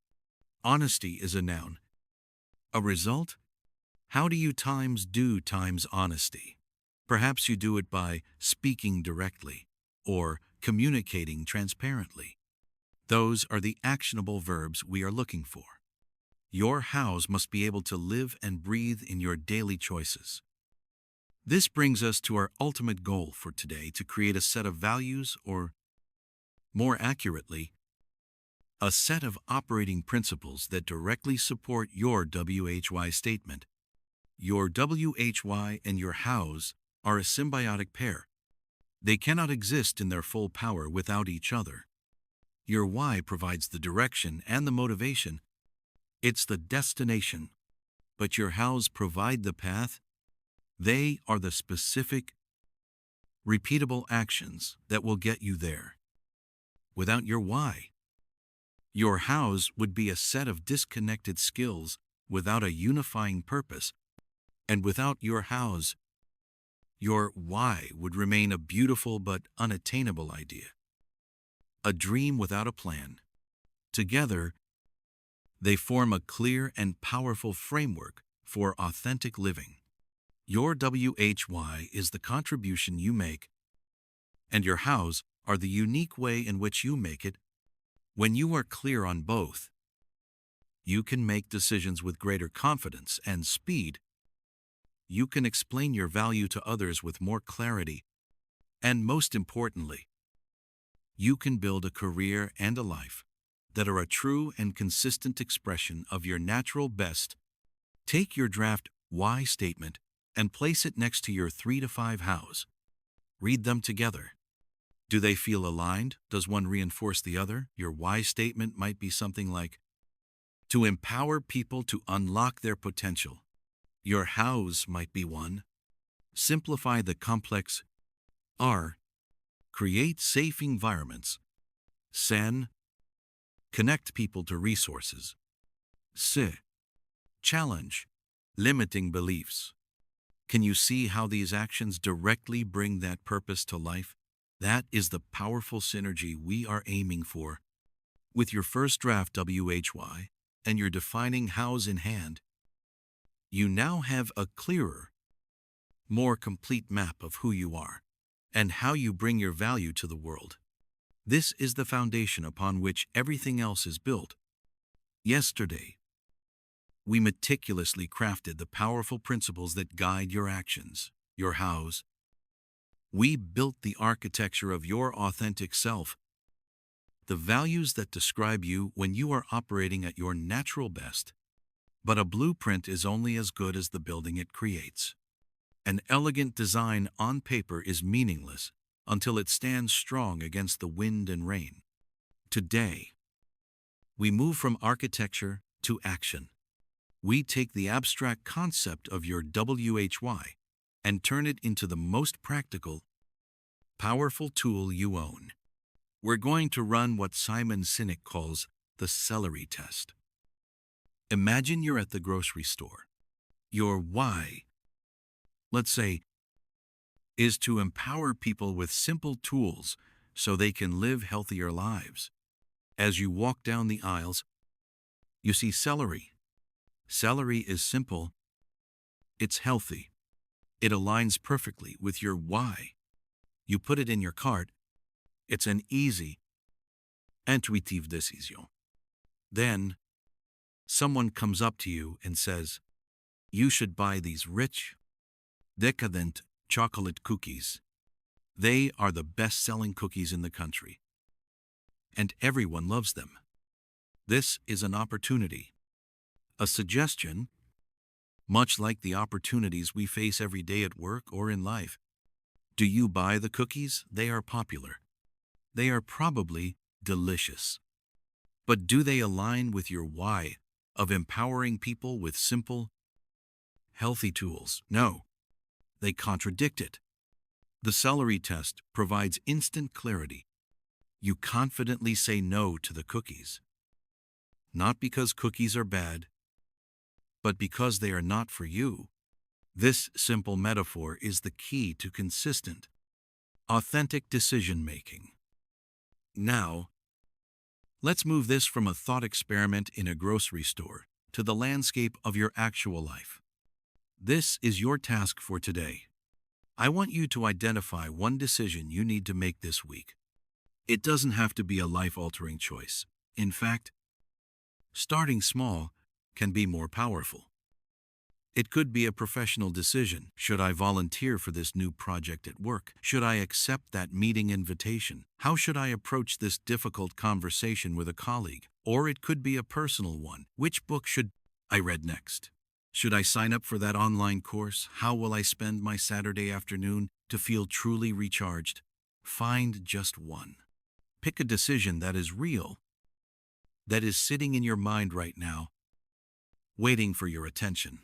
[SPEAKER 1] Honesty is a noun. A result? How do you times do times honesty? Perhaps you do it by speaking directly or communicating transparently. Those are the actionable verbs we are looking for. Your hows must be able to live and breathe in your daily choices. This brings us to our ultimate goal for today, to create a set of values, or more accurately, a set of operating principles that directly support your WHY statement. Your WHY and your hows are a symbiotic pair. They cannot exist in their full power without each other. Your why provides the direction and the motivation. It's the destination. But your hows provide the path. They are the specific, repeatable actions that will get you there. Without your why, your hows would be a set of disconnected skills without a unifying purpose. And without your hows, your why would remain a beautiful but unattainable idea. A dream without a plan. Together, they form a clear and powerful framework for authentic living. Your WHY is the contribution you make, and your hows are the unique way in which you make it. When you are clear on both, you can make decisions with greater confidence and speed. You can explain your value to others with more clarity, and most importantly, you can build a career and a life that are a true and consistent expression of your natural best. Take your draft why statement and place it next to your 3 to 5 hows. Read them together. Do they feel aligned? Does one reinforce the other? Your why statement might be something like, to empower people to unlock their potential. Your hows might be one, simplify the complex. R, create safe environments. Sen, connect people to resources. S, challenge limiting beliefs. Can you see how these actions directly bring that purpose to life? That is the powerful synergy we are aiming for. With your first draft WHY and your defining hows in hand, you now have a clearer, more complete map of who you are and how you bring your value to the world. This is the foundation upon which everything else is built. Yesterday, we meticulously crafted the powerful principles that guide your actions, your hows. We built the architecture of your authentic self, the values that describe you when you are operating at your natural best. But a blueprint is only as good as the building it creates. An elegant design on paper is meaningless until it stands strong against the wind and rain. Today, we move from architecture to action. We take the abstract concept of your WHY and turn it into the most practical, powerful tool you own. We're going to run what Simon Sinek calls the celery test. Imagine you're at the grocery store. Your why, let's say, is to empower people with simple tools so they can live healthier lives. As you walk down the aisles, you see celery. Celery is simple. It's healthy. It aligns perfectly with your why. You put it in your cart. It's an easy, intuitive decision. Then, someone comes up to you and says, you should buy these rich, decadent chocolate cookies. They are the best-selling cookies in the country, and everyone loves them. This is an opportunity, a suggestion, much like the opportunities we face every day at work or in life. Do you buy the cookies? They are popular. They are probably delicious. But do they align with your why of empowering people with simple, healthy tools? No, they contradict it. The celery test provides instant clarity. You confidently say no to the cookies. Not because cookies are bad, but because they are not for you. This simple metaphor is the key to consistent, authentic decision-making. Now, let's move this from a thought experiment in a grocery store to the landscape of your actual life. This is your task for today. I want you to identify one decision you need to make this week. It doesn't have to be a life-altering choice. In fact, starting small can be more powerful. It could be a professional decision. Should I volunteer for this new project at work? Should I accept that meeting invitation? How should I approach this difficult conversation with a colleague? Or it could be a personal one. Which book should I read next? Should I sign up for that online course? How will I spend my Saturday afternoon to feel truly recharged? Find just one. Pick a decision that is real, that is sitting in your mind right now, waiting for your attention.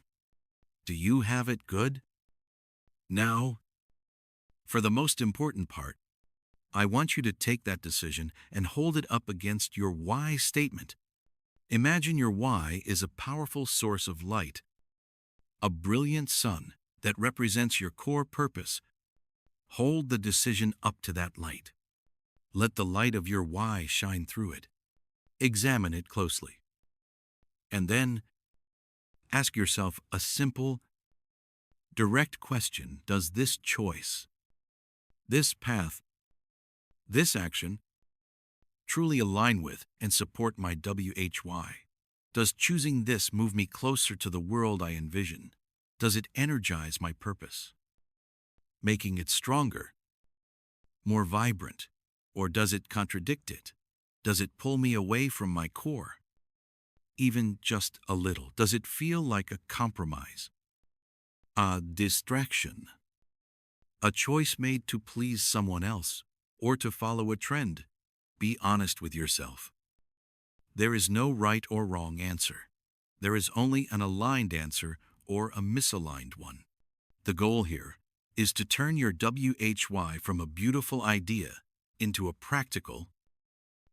[SPEAKER 1] Do you have it good? Now, for the most important part, I want you to take that decision and hold it up against your why statement. Imagine your why is a powerful source of light, a brilliant sun that represents your core purpose. Hold the decision up to that light. Let the light of your why shine through it. Examine it closely. And then, ask yourself a simple, direct question. Does this choice, this path, this action truly align with and support my WHY? Does choosing this move me closer to the world I envision? Does it energize my purpose, making it stronger, more vibrant? Or does it contradict it? Does it pull me away from my core? Even just a little. Does it feel like a compromise, a distraction, a choice made to please someone else or to follow a trend? Be honest with yourself. There is no right or wrong answer. There is only an aligned answer or a misaligned one. The goal here is to turn your WHY from a beautiful idea into a practical,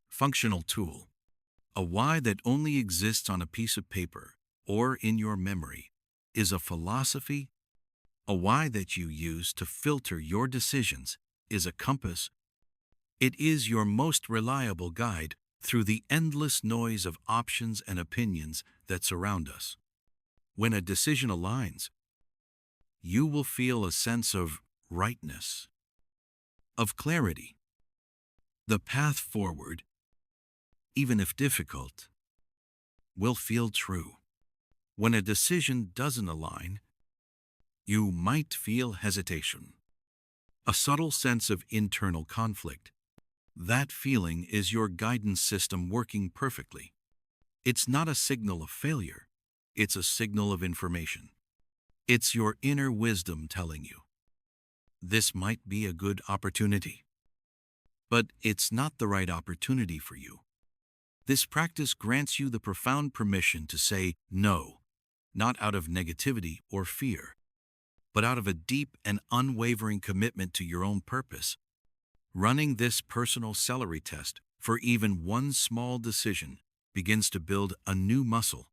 [SPEAKER 1] functional tool. A why that only exists on a piece of paper or in your memory is a philosophy. A why that you use to filter your decisions is a compass. It is your most reliable guide through the endless noise of options and opinions that surround us. When a decision aligns, you will feel a sense of rightness, of clarity. The path forward, even if difficult, will feel true. When a decision doesn't align, you might feel hesitation, a subtle sense of internal conflict. That feeling is your guidance system working perfectly. It's not a signal of failure, it's a signal of information. It's your inner wisdom telling you, this might be a good opportunity. But it's not the right opportunity for you. This practice grants you the profound permission to say no, not out of negativity or fear, but out of a deep and unwavering commitment to your own purpose. Running this personal celery test for even one small decision begins to build a new muscle.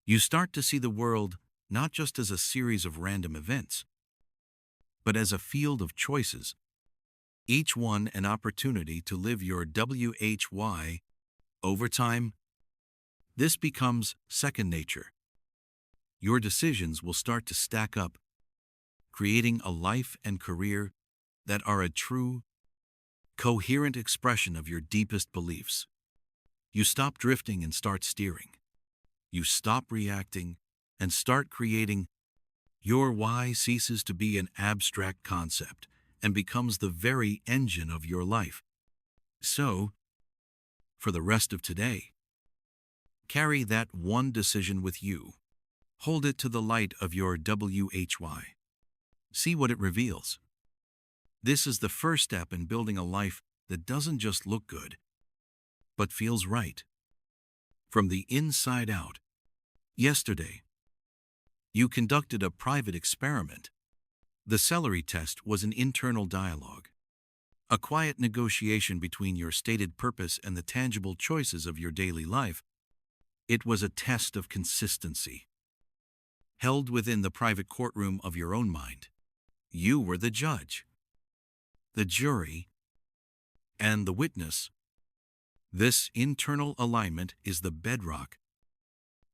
[SPEAKER 1] You start to see the world not just as a series of random events, but as a field of choices, each one an opportunity to live your WHY. Over time, this becomes second nature. Your decisions will start to stack up, creating a life and career that are a true, coherent expression of your deepest beliefs. You stop drifting and start steering. You stop reacting and start creating. Your why ceases to be an abstract concept and becomes the very engine of your life. So, for the rest of today, carry that one decision with you. Hold it to the light of your WHY. See what it reveals. This is the first step in building a life that doesn't just look good, but feels right. From the inside out. Yesterday, you conducted a private experiment. The celery test was an internal dialogue, a quiet negotiation between your stated purpose and the tangible choices of your daily life. It was a test of consistency, held within the private courtroom of your own mind. You were the judge, the jury, and the witness. This internal alignment is the bedrock,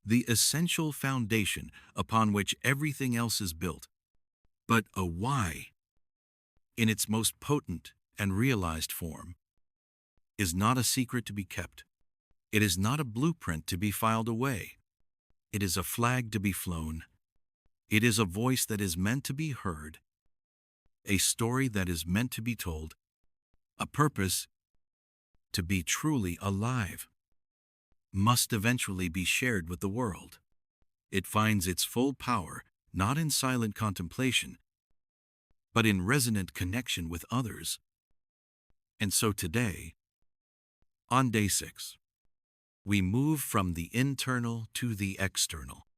[SPEAKER 1] the essential foundation upon which everything else is built. But a why, in its most potent and realized form, is not a secret to be kept. It is not a blueprint to be filed away. It is a flag to be flown. It is a voice that is meant to be heard, a story that is meant to be told, a purpose to be truly alive, must eventually be shared with the world. It finds its full power not in silent contemplation, but in resonant connection with others. And so today, on day 6, we move from the internal to the external.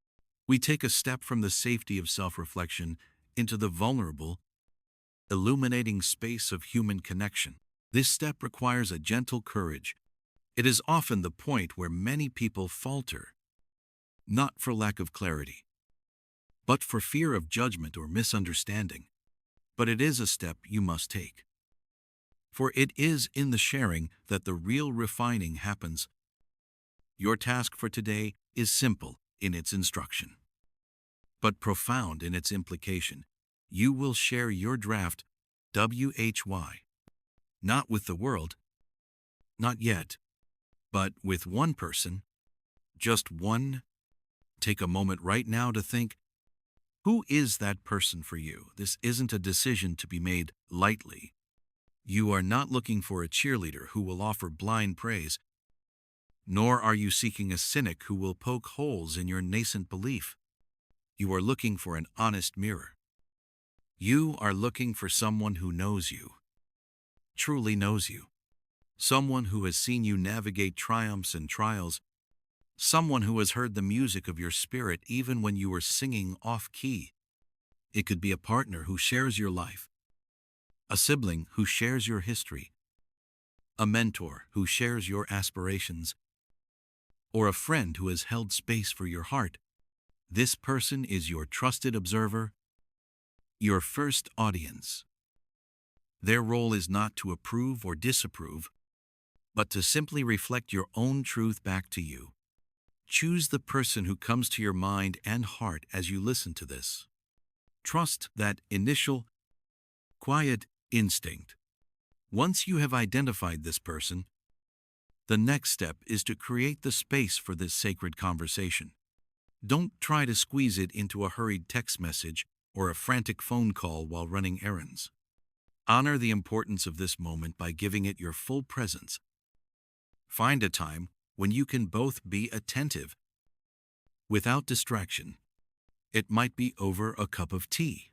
[SPEAKER 1] We take a step from the safety of self-reflection into the vulnerable, illuminating space of human connection. This step requires a gentle courage. It is often the point where many people falter, not for lack of clarity, but for fear of judgment or misunderstanding. But it is a step you must take. For it is in the sharing that the real refining happens. Your task for today is simple in its instruction, but profound in its implication. You will share your draft, WHY, not with the world, not yet, but with one person, just one. Take a moment right now to think, who is that person for you? This isn't a decision to be made lightly. You are not looking for a cheerleader who will offer blind praise, nor are you seeking a cynic who will poke holes in your nascent belief. You are looking for an honest mirror. You are looking for someone who knows you, truly knows you, someone who has seen you navigate triumphs and trials, someone who has heard the music of your spirit even when you were singing off-key. It could be a partner who shares your life, a sibling who shares your history, a mentor who shares your aspirations, or a friend who has held space for your heart. This person is your trusted observer, your first audience. Their role is not to approve or disapprove, but to simply reflect your own truth back to you. Choose the person who comes to your mind and heart as you listen to this. Trust that initial, quiet instinct. Once you have identified this person, the next step is to create the space for this sacred conversation. Don't try to squeeze it into a hurried text message or a frantic phone call while running errands. Honor the importance of this moment by giving it your full presence. Find a time when you can both be attentive, without distraction. It might be over a cup of tea,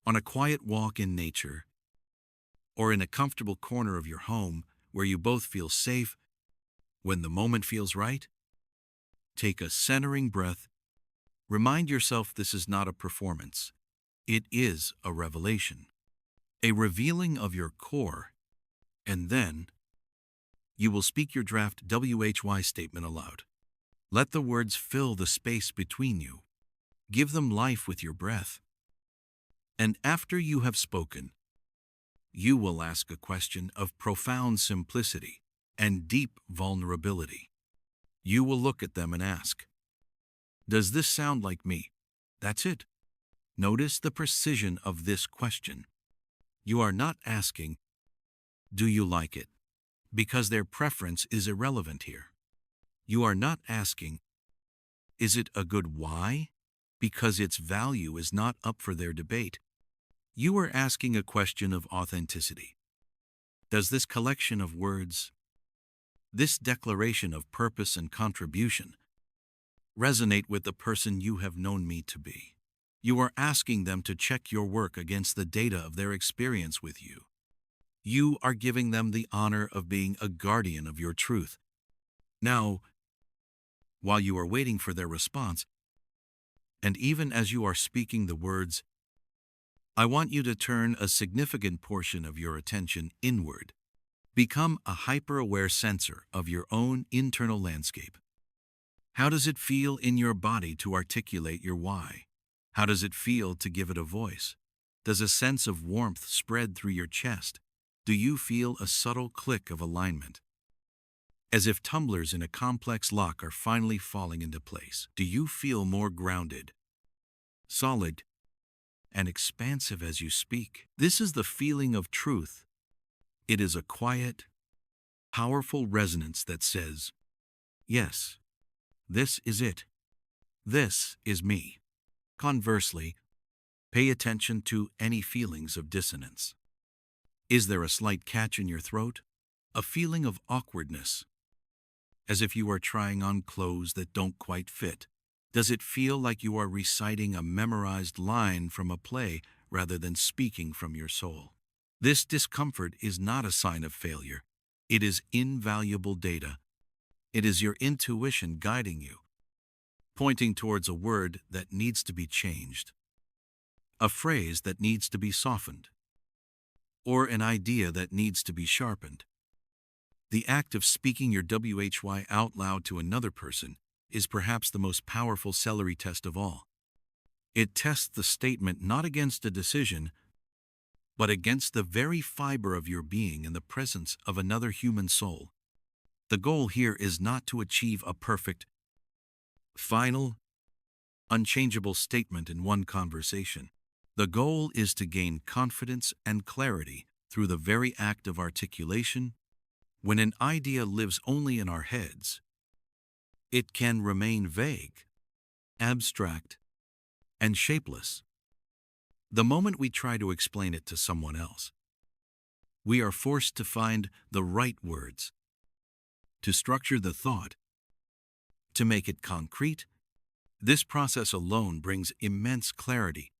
[SPEAKER 1] on a quiet walk in nature, or in a comfortable corner of your home where you both feel safe. When the moment feels right, take a centering breath. Remind yourself this is not a performance. It is a revelation, a revealing of your core, and then you will speak your draft WHY statement aloud. Let the words fill the space between you. Give them life with your breath. And after you have spoken, you will ask a question of profound simplicity and deep vulnerability. You will look at them and ask, does this sound like me? That's it. Notice the precision of this question. You are not asking, do you like it? Because their preference is irrelevant here. You are not asking, is it a good why? Because its value is not up for their debate. You are asking a question of authenticity. Does this collection of words, this declaration of purpose and contribution, resonate with the person you have known me to be? You are asking them to check your work against the data of their experience with you. You are giving them the honor of being a guardian of your truth. Now, while you are waiting for their response, and even as you are speaking the words, I want you to turn a significant portion of your attention inward. Become a hyper-aware sensor of your own internal landscape. How does it feel in your body to articulate your why? How does it feel to give it a voice? Does a sense of warmth spread through your chest? Do you feel a subtle click of alignment? As if tumblers in a complex lock are finally falling into place. Do you feel more grounded, solid, and expansive as you speak? This is the feeling of truth. It is a quiet, powerful resonance that says, yes, this is it. This is me. Conversely, pay attention to any feelings of dissonance. Is there a slight catch in your throat? A feeling of awkwardness? As if you are trying on clothes that don't quite fit? Does it feel like you are reciting a memorized line from a play rather than speaking from your soul? This discomfort is not a sign of failure. It is invaluable data. It is your intuition guiding you, pointing towards a word that needs to be changed, a phrase that needs to be softened, or an idea that needs to be sharpened. The act of speaking your WHY out loud to another person is perhaps the most powerful celery test of all. It tests the statement not against a decision, but against the very fiber of your being in the presence of another human soul. The goal here is not to achieve a perfect, final, unchangeable statement in one conversation. The goal is to gain confidence and clarity through the very act of articulation. When an idea lives only in our heads, it can remain vague, abstract, and shapeless. The moment we try to explain it to someone else, we are forced to find the right words, to structure the thought, to make it concrete. This process alone brings immense clarity,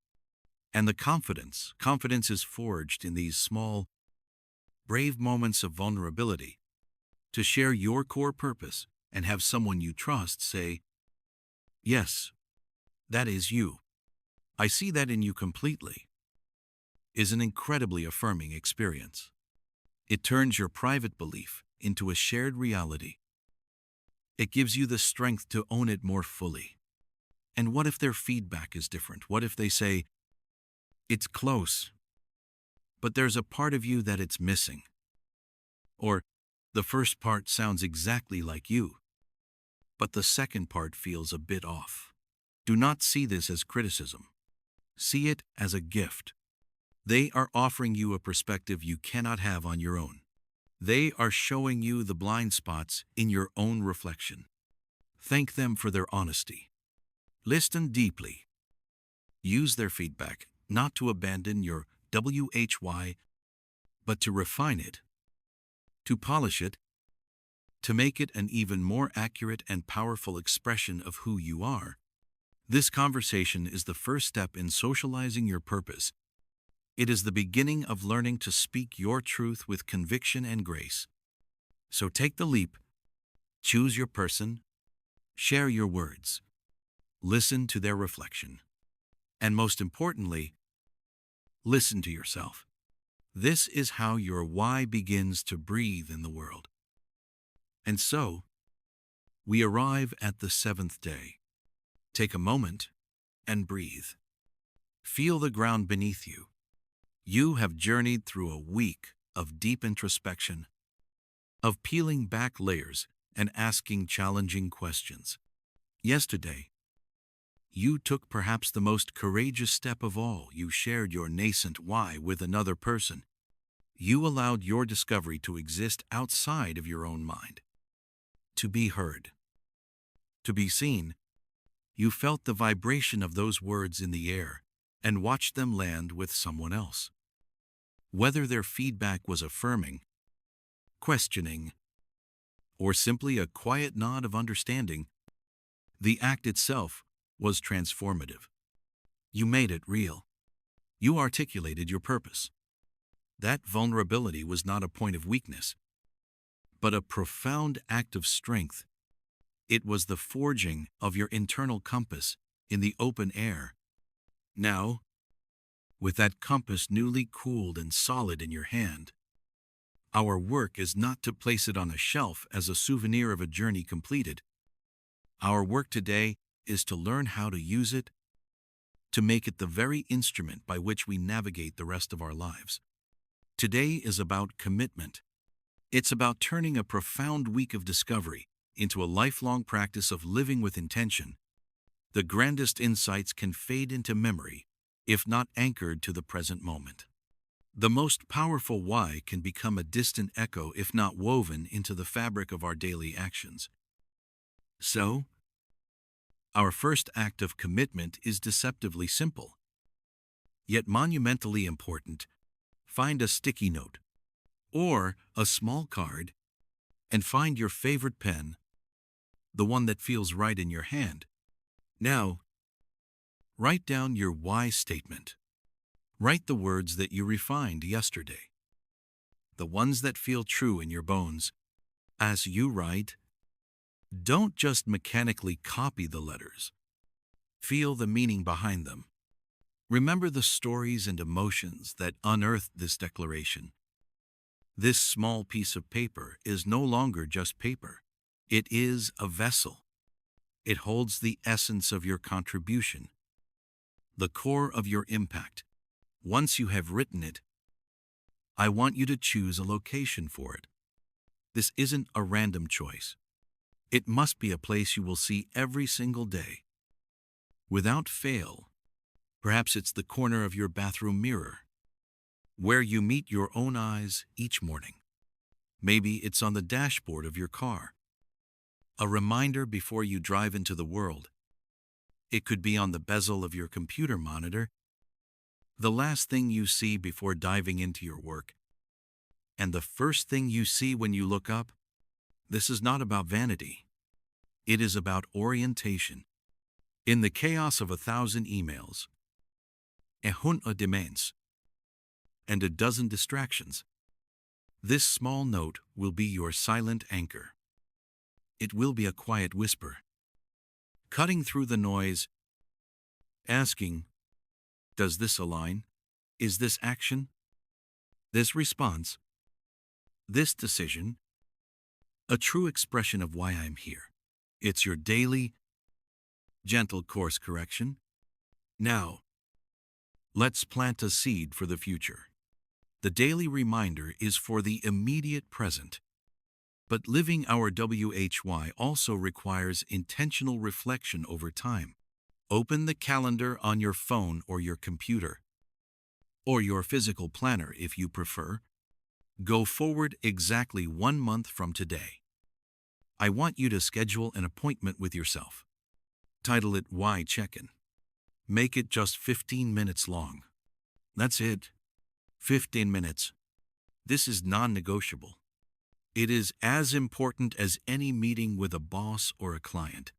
[SPEAKER 1] and the confidence is forged in these small, brave moments of vulnerability, to share your core purpose and have someone you trust say, yes, that is you. I see that in you completely, is an incredibly affirming experience. It turns your private belief into a shared reality. It gives you the strength to own it more fully. And what if their feedback is different? What if they say, it's close, but there's a part of you that it's missing? Or, the first part sounds exactly like you, but the second part feels a bit off. Do not see this as criticism. See it as a gift. They are offering you a perspective you cannot have on your own. They are showing you the blind spots in your own reflection. Thank them for their honesty. Listen deeply. Use their feedback not to abandon your WHY, but to refine it, to polish it, to make it an even more accurate and powerful expression of who you are. This conversation is the first step in socializing your purpose. It is the beginning of learning to speak your truth with conviction and grace. So take the leap, choose your person, share your words, listen to their reflection, and most importantly, listen to yourself. This is how your why begins to breathe in the world. And so, we arrive at the 7th day. Take a moment and breathe. Feel the ground beneath you. You have journeyed through a week of deep introspection, of peeling back layers and asking challenging questions. Yesterday, you took perhaps the most courageous step of all. You shared your nascent why with another person. You allowed your discovery to exist outside of your own mind, to be heard, to be seen. You felt the vibration of those words in the air. and watched them land with someone else. Whether their feedback was affirming, questioning, or simply a quiet nod of understanding, the act itself was transformative. You made it real. You articulated your purpose. That vulnerability was not a point of weakness, but a profound act of strength. It was the forging of your internal compass in the open air. Now, with that compass newly cooled and solid in your hand, our work is not to place it on a shelf as a souvenir of a journey completed. Our work today is to learn how to use it, to make it the very instrument by which we navigate the rest of our lives. Today is about commitment. It's about turning a profound week of discovery into a lifelong practice of living with intention. The grandest insights can fade into memory, if not anchored to the present moment. The most powerful why can become a distant echo if not woven into the fabric of our daily actions. So, our first act of commitment is deceptively simple, yet monumentally important. Find a sticky note or a small card and find your favorite pen, the one that feels right in your hand. Now, write down your why statement. Write the words that you refined yesterday, the ones that feel true in your bones. As you write, don't just mechanically copy the letters. Feel the meaning behind them. Remember the stories and emotions that unearthed this declaration. This small piece of paper is no longer just paper. It is a vessel. It holds the essence of your contribution, the core of your impact. Once you have written it, I want you to choose a location for it. This isn't a random choice. It must be a place you will see every single day. Without fail, perhaps it's the corner of your bathroom mirror, where you meet your own eyes each morning. Maybe it's on the dashboard of your car, a reminder before you drive into the world. It could be on the bezel of your computer monitor, the last thing you see before diving into your work, and the first thing you see when you look up. This is not about vanity. It is about orientation. In the chaos of 1,000 emails, 100 demands, and a dozen distractions, this small note will be your silent anchor. It will be a quiet whisper, cutting through the noise, asking, does this align? Is this action? This response? This decision? A true expression of why I'm here. It's your daily, gentle course correction. Now, let's plant a seed for the future. The daily reminder is for the immediate present. But living our WHY also requires intentional reflection over time. Open the calendar on your phone or your computer, or your physical planner if you prefer. Go forward exactly 1 month from today. I want you to schedule an appointment with yourself. Title it Why Check-in. Make it just 15 minutes long. That's it. 15 minutes. This is non-negotiable. It is as important as any meeting with a boss or a client.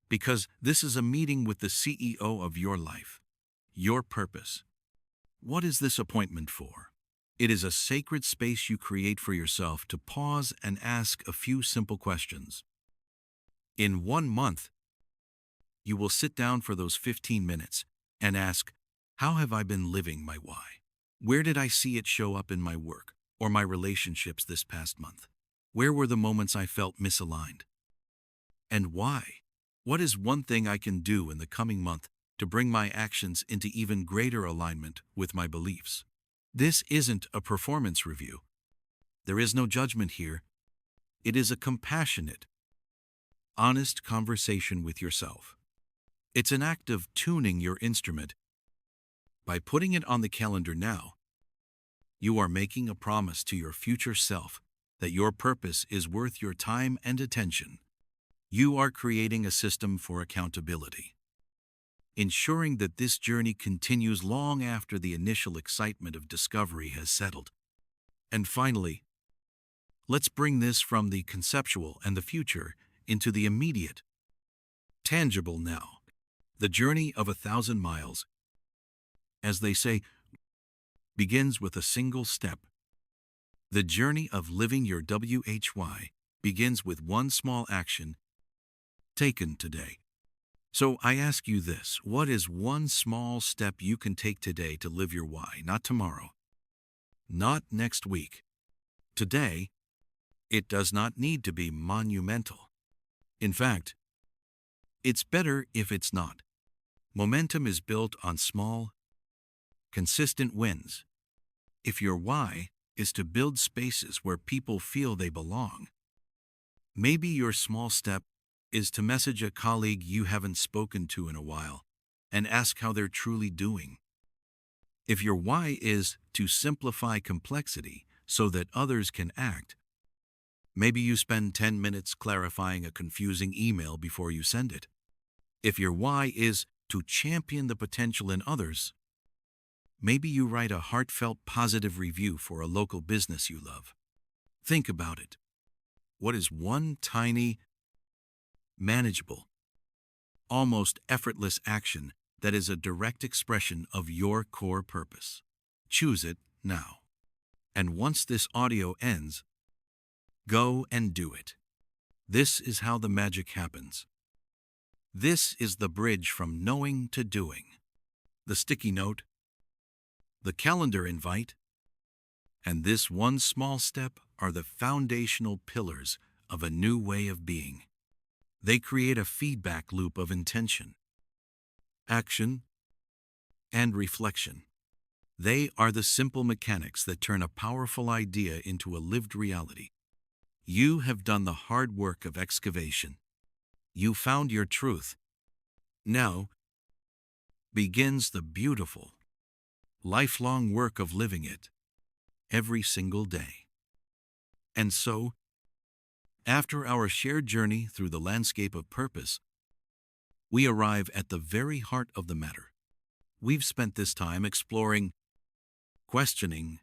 [SPEAKER 1] Because this is a meeting with the CEO of your life, your purpose. What is this appointment for? It is a sacred space you create for yourself to pause and ask a few simple questions. In 1 month, you will sit down for those 15 minutes and ask, how have I been living my why? Where did I see it show up in my work or my relationships this past month? Where were the moments I felt misaligned? And why? What is one thing I can do in the coming month to bring my actions into even greater alignment with my beliefs? This isn't a performance review. There is no judgment here. It is a compassionate, honest conversation with yourself. It's an act of tuning your instrument. By putting it on the calendar now, you are making a promise to your future self that your purpose is worth your time and attention. You are creating a system for accountability. ensuring that this journey continues long after the initial excitement of discovery has settled. And finally, let's bring this from the conceptual and the future into the immediate, tangible now. The journey of 1,000 miles, as they say, begins with a single step. The journey of living your WHY begins with one small action taken today. So I ask you this: what is one small step you can take today to live your why? Not tomorrow, not next week. Today. It does not need to be monumental. In fact, it's better if it's not. Momentum is built on small, consistent wins. If your why is to build spaces where people feel they belong, maybe your small step is to message a colleague you haven't spoken to in a while and ask how they're truly doing. If your why is to simplify complexity so that others can act, maybe you spend 10 minutes clarifying a confusing email before you send it. If your why is to champion the potential in others, maybe you write a heartfelt positive review for a local business you love. Think about it. What is one tiny, manageable, almost effortless action that is a direct expression of your core purpose? Choose it now. And once this audio ends, go and do it. This is how the magic happens. This is the bridge from knowing to doing. The sticky note, the calendar invite, and this one small step are the foundational pillars of a new way of being. They create a feedback loop of intention, action, and reflection. They are the simple mechanics that turn a powerful idea into a lived reality. You have done the hard work of excavation. You found your truth. Now begins the beautiful, lifelong work of living it every single day. And so, after our shared journey through the landscape of purpose, we arrive at the very heart of the matter. We've spent this time exploring, questioning,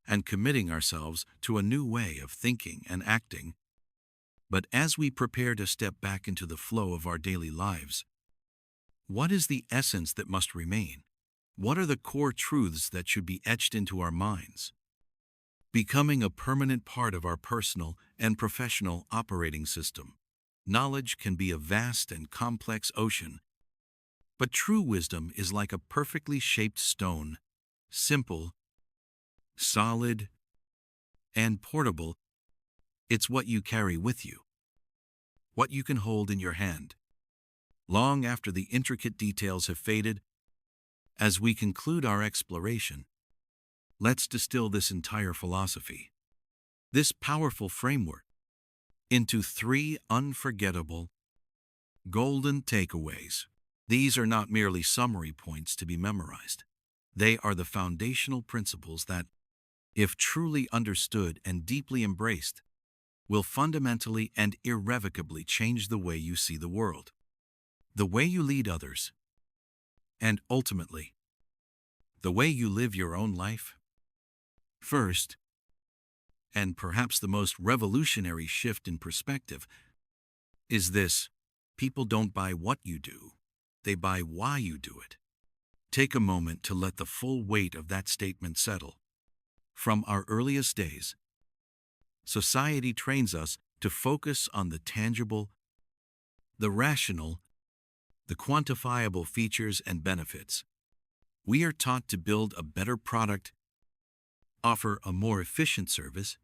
[SPEAKER 1] and committing ourselves to a new way of thinking and acting. But as we prepare to step back into the flow of our daily lives, what is the essence that must remain? What are the core truths that should be etched into our minds, becoming a permanent part of our personal and professional operating system? Knowledge can be a vast and complex ocean, but true wisdom is like a perfectly shaped stone, simple, solid, and portable. It's what you carry with you, what you can hold in your hand, long after the intricate details have faded. As we conclude our exploration, let's distill this entire philosophy, this powerful framework, into 3 unforgettable, golden takeaways. These are not merely summary points to be memorized. They are the foundational principles that, if truly understood and deeply embraced, will fundamentally and irrevocably change the way you see the world, the way you lead others, and ultimately, the way you live your own life. First, and perhaps the most revolutionary shift in perspective, is this: people don't buy what you do, they buy why you do it. Take a moment to let the full weight of that statement settle. From our earliest days, society trains us to focus on the tangible, the rational, the quantifiable features and benefits. We are taught to build a better product, offer a more efficient service,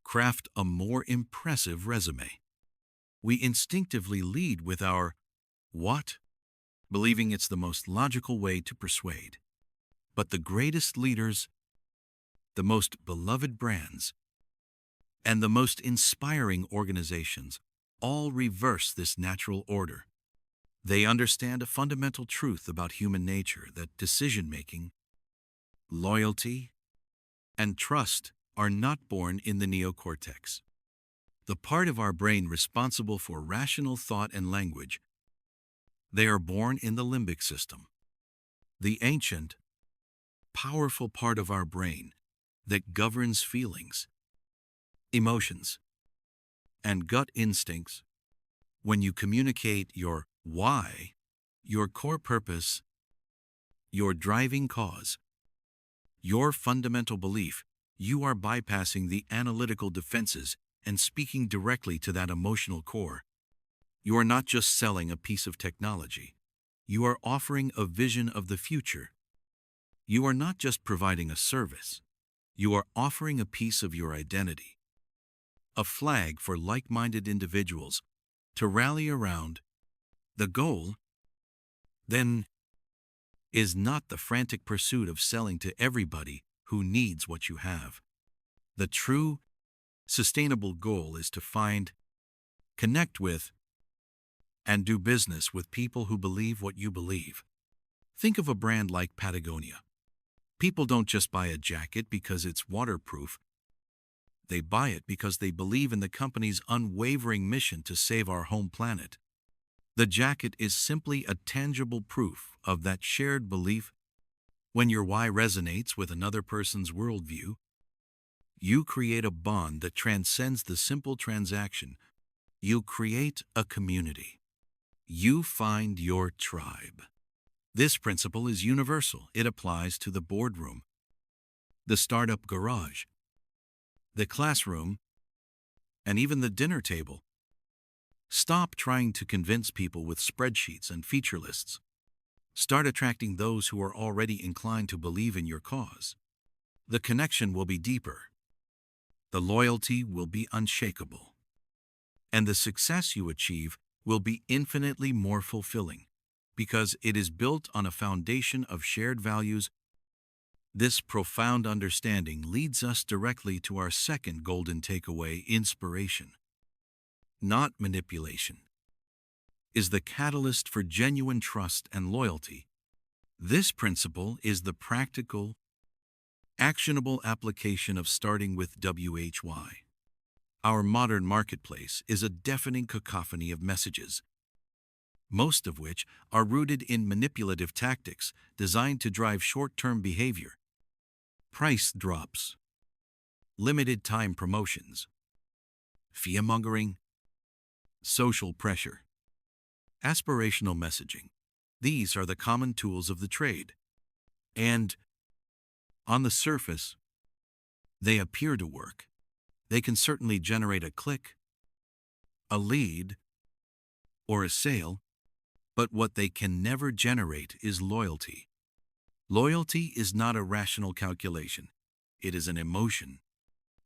[SPEAKER 1] craft a more impressive resume. We instinctively lead with our what, believing it's the most logical way to persuade. But the greatest leaders, the most beloved brands, and the most inspiring organizations all reverse this natural order. They understand a fundamental truth about human nature: that decision-making, loyalty, and trust are not born in the neocortex, the part of our brain responsible for rational thought and language. They are born in the limbic system, the ancient, powerful part of our brain that governs feelings, emotions, and gut instincts. When you communicate your why, your core purpose, your driving cause, your fundamental belief, you are bypassing the analytical defenses and speaking directly to that emotional core. You are not just selling a piece of technology. You are offering a vision of the future. You are not just providing a service. You are offering a piece of your identity, a flag for like-minded individuals to rally around. The goal, then, is not the frantic pursuit of selling to everybody who needs what you have. The true, sustainable goal is to find, connect with, and do business with people who believe what you believe. Think of a brand like Patagonia. People don't just buy a jacket because it's waterproof. They buy it because they believe in the company's unwavering mission to save our home planet. The jacket is simply a tangible proof of that shared belief. When your why resonates with another person's worldview, you create a bond that transcends the simple transaction. You create a community. You find your tribe. This principle is universal. It applies to the boardroom, the startup garage, the classroom, and even the dinner table. Stop trying to convince people with spreadsheets and feature lists. Start attracting those who are already inclined to believe in your cause. The connection will be deeper. The loyalty will be unshakable. And the success you achieve will be infinitely more fulfilling because it is built on a foundation of shared values. This profound understanding leads us directly to our second golden takeaway: inspiration, not manipulation, is the catalyst for genuine trust and loyalty. This principle is the practical, actionable application of starting with WHY. Our modern marketplace is a deafening cacophony of messages, most of which are rooted in manipulative tactics designed to drive short-term behavior. Price drops, limited time promotions, fear-mongering, social pressure, aspirational messaging. These are the common tools of the trade. And, on the surface, they appear to work. They can certainly generate a click, a lead, or a sale, but what they can never generate is loyalty. Loyalty is not a rational calculation. It is an emotion.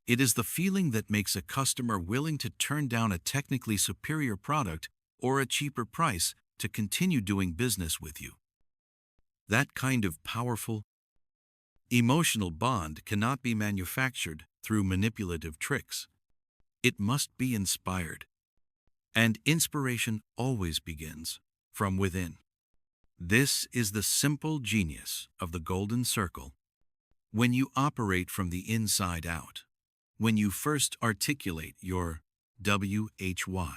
[SPEAKER 1] It is the feeling that makes a customer willing to turn down a technically superior product or a cheaper price to continue doing business with you. That kind of powerful, emotional bond cannot be manufactured through manipulative tricks. It must be inspired. And inspiration always begins from within. This is the simple genius of the golden circle. When you operate from the inside out, when you first articulate your WHY,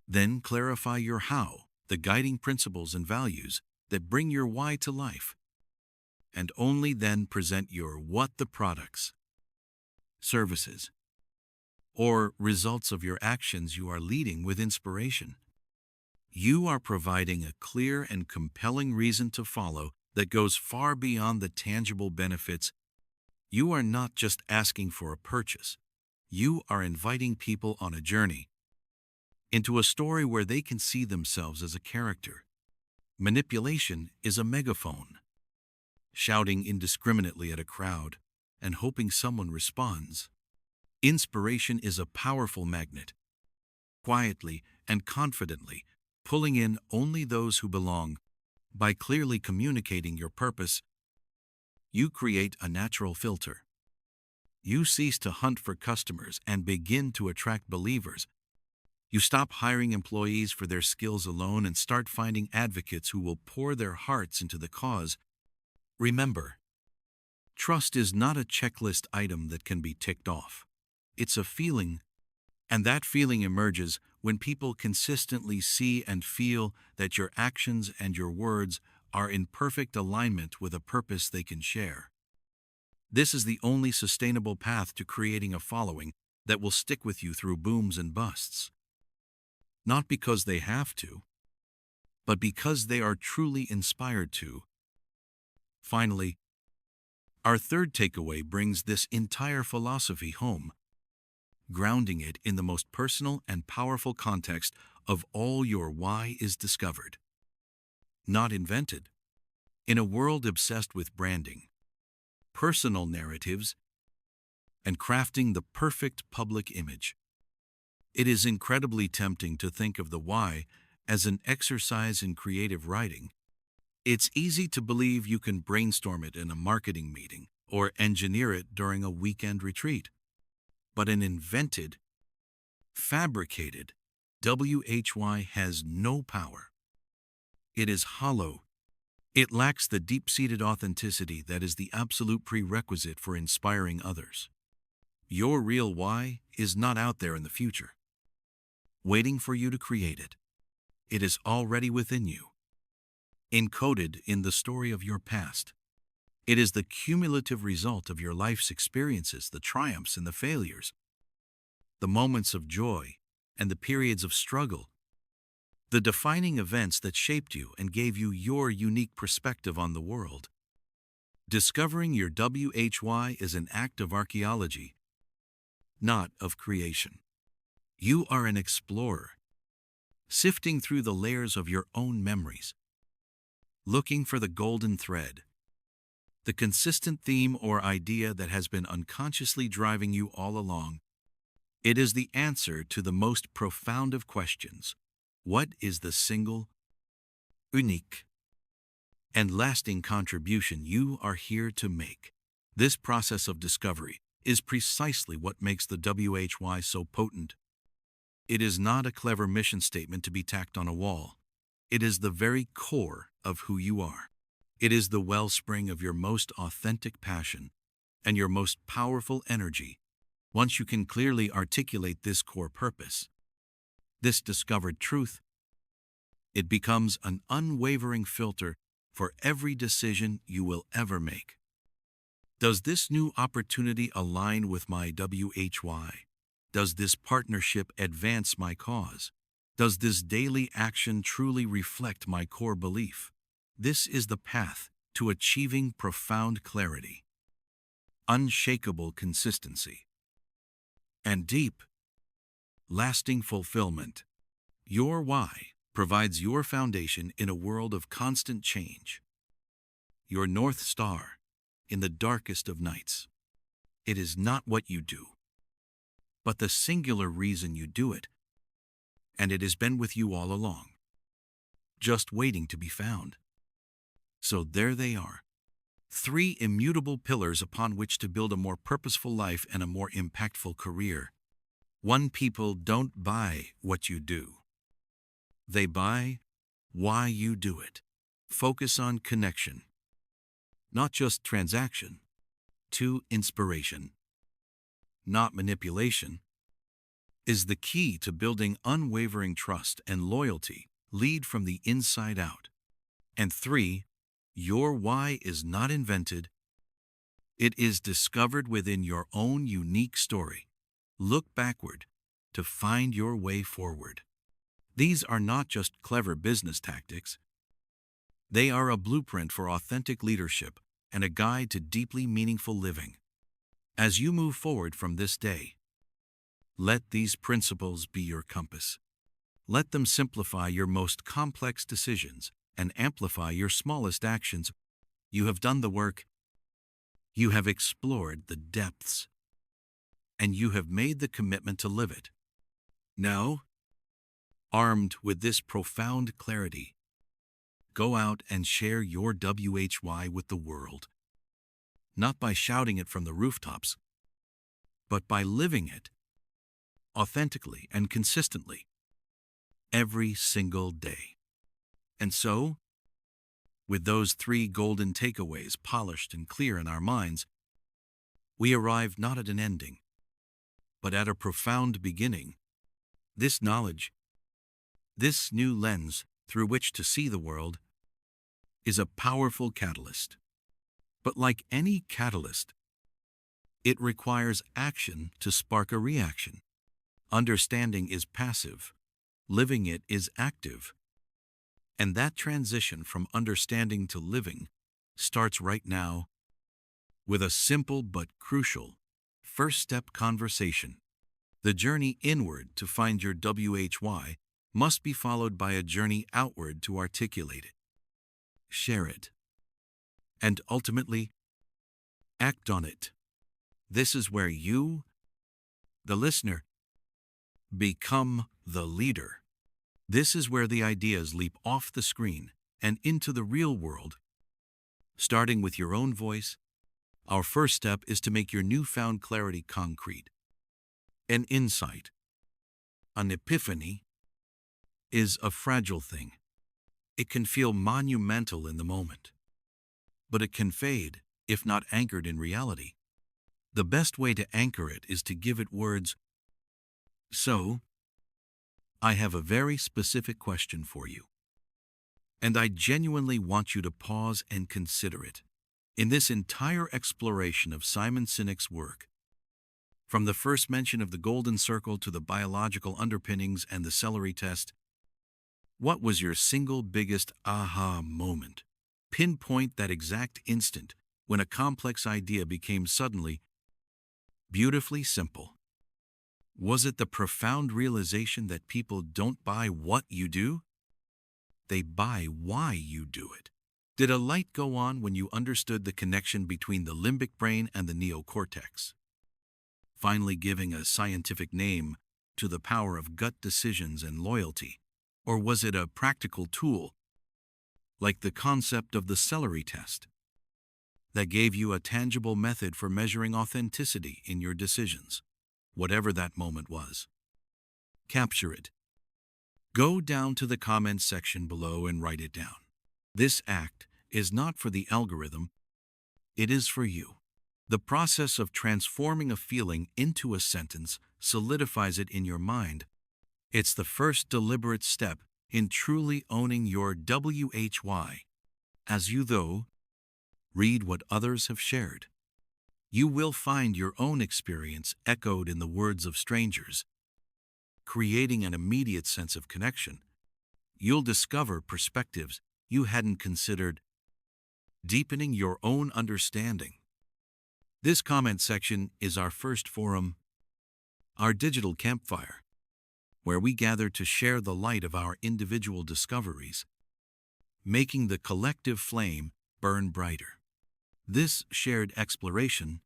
[SPEAKER 1] then clarify your how, the guiding principles and values that bring your why to life, and only then present your what, the products, services, or results of your actions you are leading with inspiration. You are providing a clear and compelling reason to follow that goes far beyond the tangible benefits. You are not just asking for a purchase. You are inviting people on a journey into a story where they can see themselves as a character. Manipulation is a megaphone, shouting indiscriminately at a crowd and hoping someone responds. Inspiration is a powerful magnet, quietly and confidently pulling in only those who belong. By clearly communicating your purpose, you create a natural filter. You cease to hunt for customers and begin to attract believers. You stop hiring employees for their skills alone and start finding advocates who will pour their hearts into the cause. Remember, trust is not a checklist item that can be ticked off. It's a feeling, And that feeling emerges when people consistently see and feel that your actions and your words are in perfect alignment with a purpose they can share. This is the only sustainable path to creating a following that will stick with you through booms and busts. Not because they have to, but because they are truly inspired to. Finally, our third takeaway brings this entire philosophy home, grounding it in the most personal and powerful context of all. Your why is discovered, not invented. In a world obsessed with branding, personal narratives, and crafting the perfect public image, it is incredibly tempting to think of the why as an exercise in creative writing. It's easy to believe you can brainstorm it in a marketing meeting or engineer it during a weekend retreat. But an invented, fabricated WHY has no power. It is hollow. It lacks the deep-seated authenticity that is the absolute prerequisite for inspiring others. Your real why is not out there in the future, waiting for you to create it. It is already within you, encoded in the story of your past. It is the cumulative result of your life's experiences, the triumphs and the failures, the moments of joy and the periods of struggle, the defining events that shaped you and gave you your unique perspective on the world. Discovering your WHY is an act of archaeology, not of creation. You are an explorer, sifting through the layers of your own memories, looking for the golden thread, the consistent theme or idea that has been unconsciously driving you all along. It is the answer to the most profound of questions. What is the single, unique, and lasting contribution you are here to make? This process of discovery is precisely what makes the WHY so potent. It is not a clever mission statement to be tacked on a wall. It is the very core of who you are. It is the wellspring of your most authentic passion and your most powerful energy. Once you can clearly articulate this core purpose, this discovered truth, it becomes an unwavering filter for every decision you will ever make. Does this new opportunity align with my WHY? Does this partnership advance my cause? Does this daily action truly reflect my core belief? This is the path to achieving profound clarity, unshakable consistency, and deep, lasting fulfillment. Your why provides your foundation in a world of constant change, your North Star in the darkest of nights. It is not what you do, but the singular reason you do it, and it has been with you all along, just waiting to be found. So there they are, 3 immutable pillars upon which to build a more purposeful life and a more impactful career. 1. People don't buy what you do. They buy why you do it. Focus on connection, not just transaction. 2. Inspiration, not manipulation, is the key to building unwavering trust and loyalty. Lead from the inside out. And 3. Your why is not invented. It is discovered within your own unique story. Look backward to find your way forward. These are not just clever business tactics. They are a blueprint for authentic leadership and a guide to deeply meaningful living. As you move forward from this day, let these principles be your compass. Let them simplify your most complex decisions and amplify your smallest actions. You have done the work. You have explored the depths, and you have made the commitment to live it. Now, armed with this profound clarity, go out and share your WHY with the world, not by shouting it from the rooftops, but by living it authentically and consistently every single day. And so, with those 3 golden takeaways polished and clear in our minds, we arrive not at an ending, but at a profound beginning. This knowledge, this new lens through which to see the world, is a powerful catalyst. But like any catalyst, it requires action to spark a reaction. Understanding is passive, living it is active. And that transition from understanding to living starts right now with a simple but crucial first step conversation. The journey inward to find your WHY must be followed by a journey outward to articulate it, share it, and ultimately act on it. This is where you, the listener, become the leader. This is where the ideas leap off the screen and into the real world. Starting with your own voice, our first step is to make your newfound clarity concrete. An insight, an epiphany, is a fragile thing. It can feel monumental in the moment, but it can fade if not anchored in reality. The best way to anchor it is to give it words. So, I have a very specific question for you, and I genuinely want you to pause and consider it. In this entire exploration of Simon Sinek's work, from the first mention of the golden circle to the biological underpinnings and the celery test, what was your single biggest aha moment? Pinpoint that exact instant when a complex idea became suddenly beautifully simple. Was it the profound realization that people don't buy what you do? They buy why you do it. Did a light go on when you understood the connection between the limbic brain and the neocortex, finally giving a scientific name to the power of gut decisions and loyalty? Or was it a practical tool, like the concept of the celery test, that gave you a tangible method for measuring authenticity in your decisions? Whatever that moment was, capture it. Go down to the comments section below and write it down. This act is not for the algorithm, it is for you. The process of transforming a feeling into a sentence solidifies it in your mind. It's the first deliberate step in truly owning your WHY. As you, though, read what others have shared, you will find your own experience echoed in the words of strangers, creating an immediate sense of connection. You'll discover perspectives you hadn't considered, deepening your own understanding. This comment section is our first forum, our digital campfire, where we gather to share the light of our individual discoveries, making the collective flame burn brighter. This shared exploration,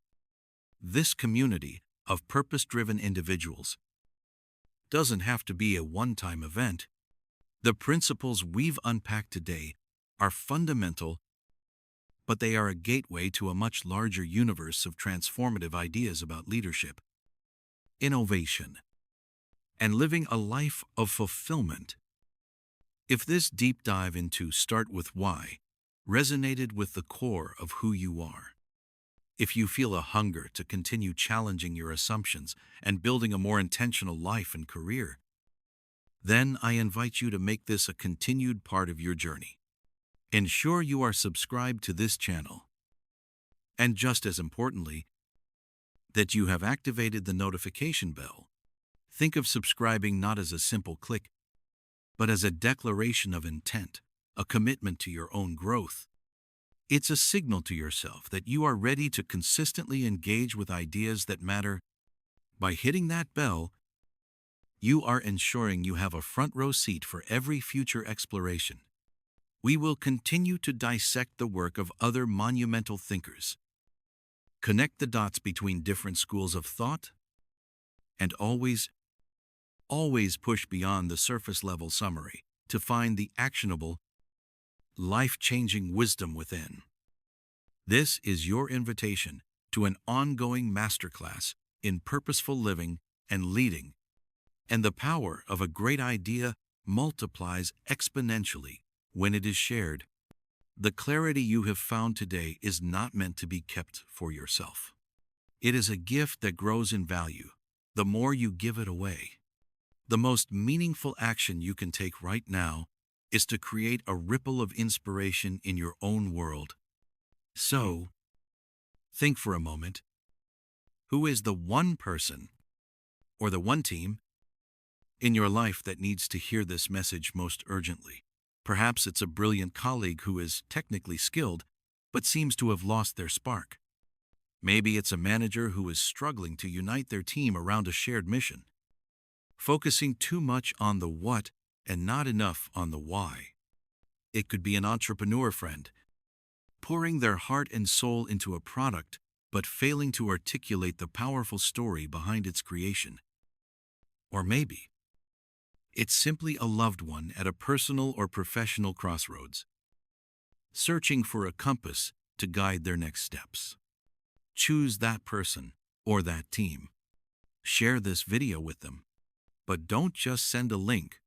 [SPEAKER 1] this community of purpose-driven individuals, doesn't have to be a one-time event. The principles we've unpacked today are fundamental, but they are a gateway to a much larger universe of transformative ideas about leadership, innovation, and living a life of fulfillment. If this deep dive into Start With Why resonated with the core of who you are, if you feel a hunger to continue challenging your assumptions and building a more intentional life and career, then I invite you to make this a continued part of your journey. Ensure you are subscribed to this channel, and just as importantly, that you have activated the notification bell. Think of subscribing not as a simple click, but as a declaration of intent, a commitment to your own growth. It's a signal to yourself that you are ready to consistently engage with ideas that matter. By hitting that bell, you are ensuring you have a front row seat for every future exploration. We will continue to dissect the work of other monumental thinkers, connect the dots between different schools of thought, and always push beyond the surface-level summary to find the actionable, life-changing wisdom within. This is your invitation to an ongoing masterclass in purposeful living and leading, and the power of a great idea multiplies exponentially when it is shared. The clarity you have found today is not meant to be kept for yourself. It is a gift that grows in value, the more you give it away. The most meaningful action you can take right now is to create a ripple of inspiration in your own world. So, think for a moment. Who is the one person or the one team in your life that needs to hear this message most urgently? Perhaps it's a brilliant colleague who is technically skilled but seems to have lost their spark. Maybe it's a manager who is struggling to unite their team around a shared mission, focusing too much on the what and not enough on the why. It could be an entrepreneur friend, pouring their heart and soul into a product but failing to articulate the powerful story behind its creation. Or maybe it's simply a loved one at a personal or professional crossroads, searching for a compass to guide their next steps. Choose that person or that team. Share this video with them. But don't just send a link.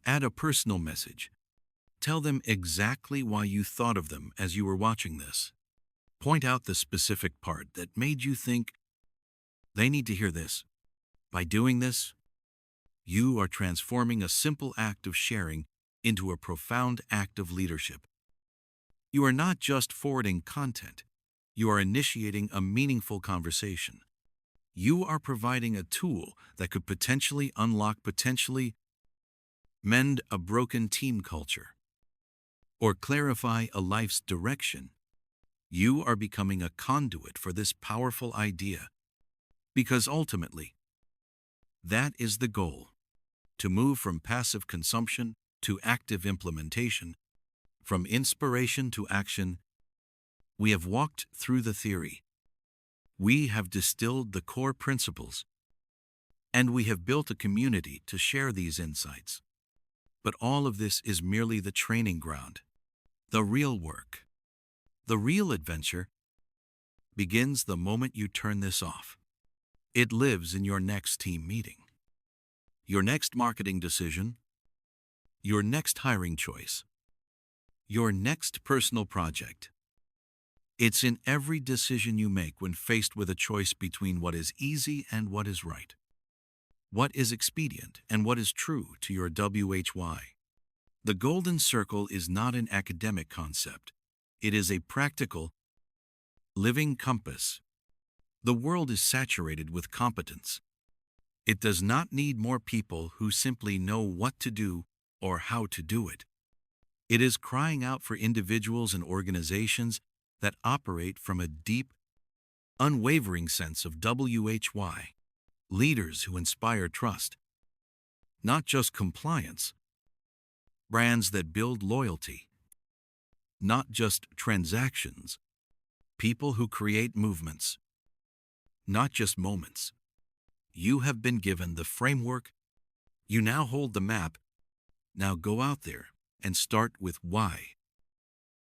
[SPEAKER 1] Add a personal message. Tell them exactly why you thought of them as you were watching this. Point out the specific part that made you think they need to hear this. By doing this, you are transforming a simple act of sharing into a profound act of leadership. You are not just forwarding content, you are initiating a meaningful conversation. You are providing a tool that could potentially mend a broken team culture, or clarify a life's direction. You are becoming a conduit for this powerful idea, because ultimately, that is the goal: to move from passive consumption to active implementation, from inspiration to action. We have walked through the theory. We have distilled the core principles, and we have built a community to share these insights. But all of this is merely the training ground. The real work, the real adventure, begins the moment you turn this off. It lives in your next team meeting, your next marketing decision, your next hiring choice, your next personal project. It's in every decision you make when faced with a choice between what is easy and what is right, what is expedient and what is true to your WHY. The golden circle is not an academic concept. It is a practical, living compass. The world is saturated with competence. It does not need more people who simply know what to do or how to do it. It is crying out for individuals and organizations that operate from a deep, unwavering sense of WHY. Leaders who inspire trust, not just compliance. Brands that build loyalty, not just transactions. People who create movements, not just moments. You have been given the framework. You now hold the map. Now go out there and start with why.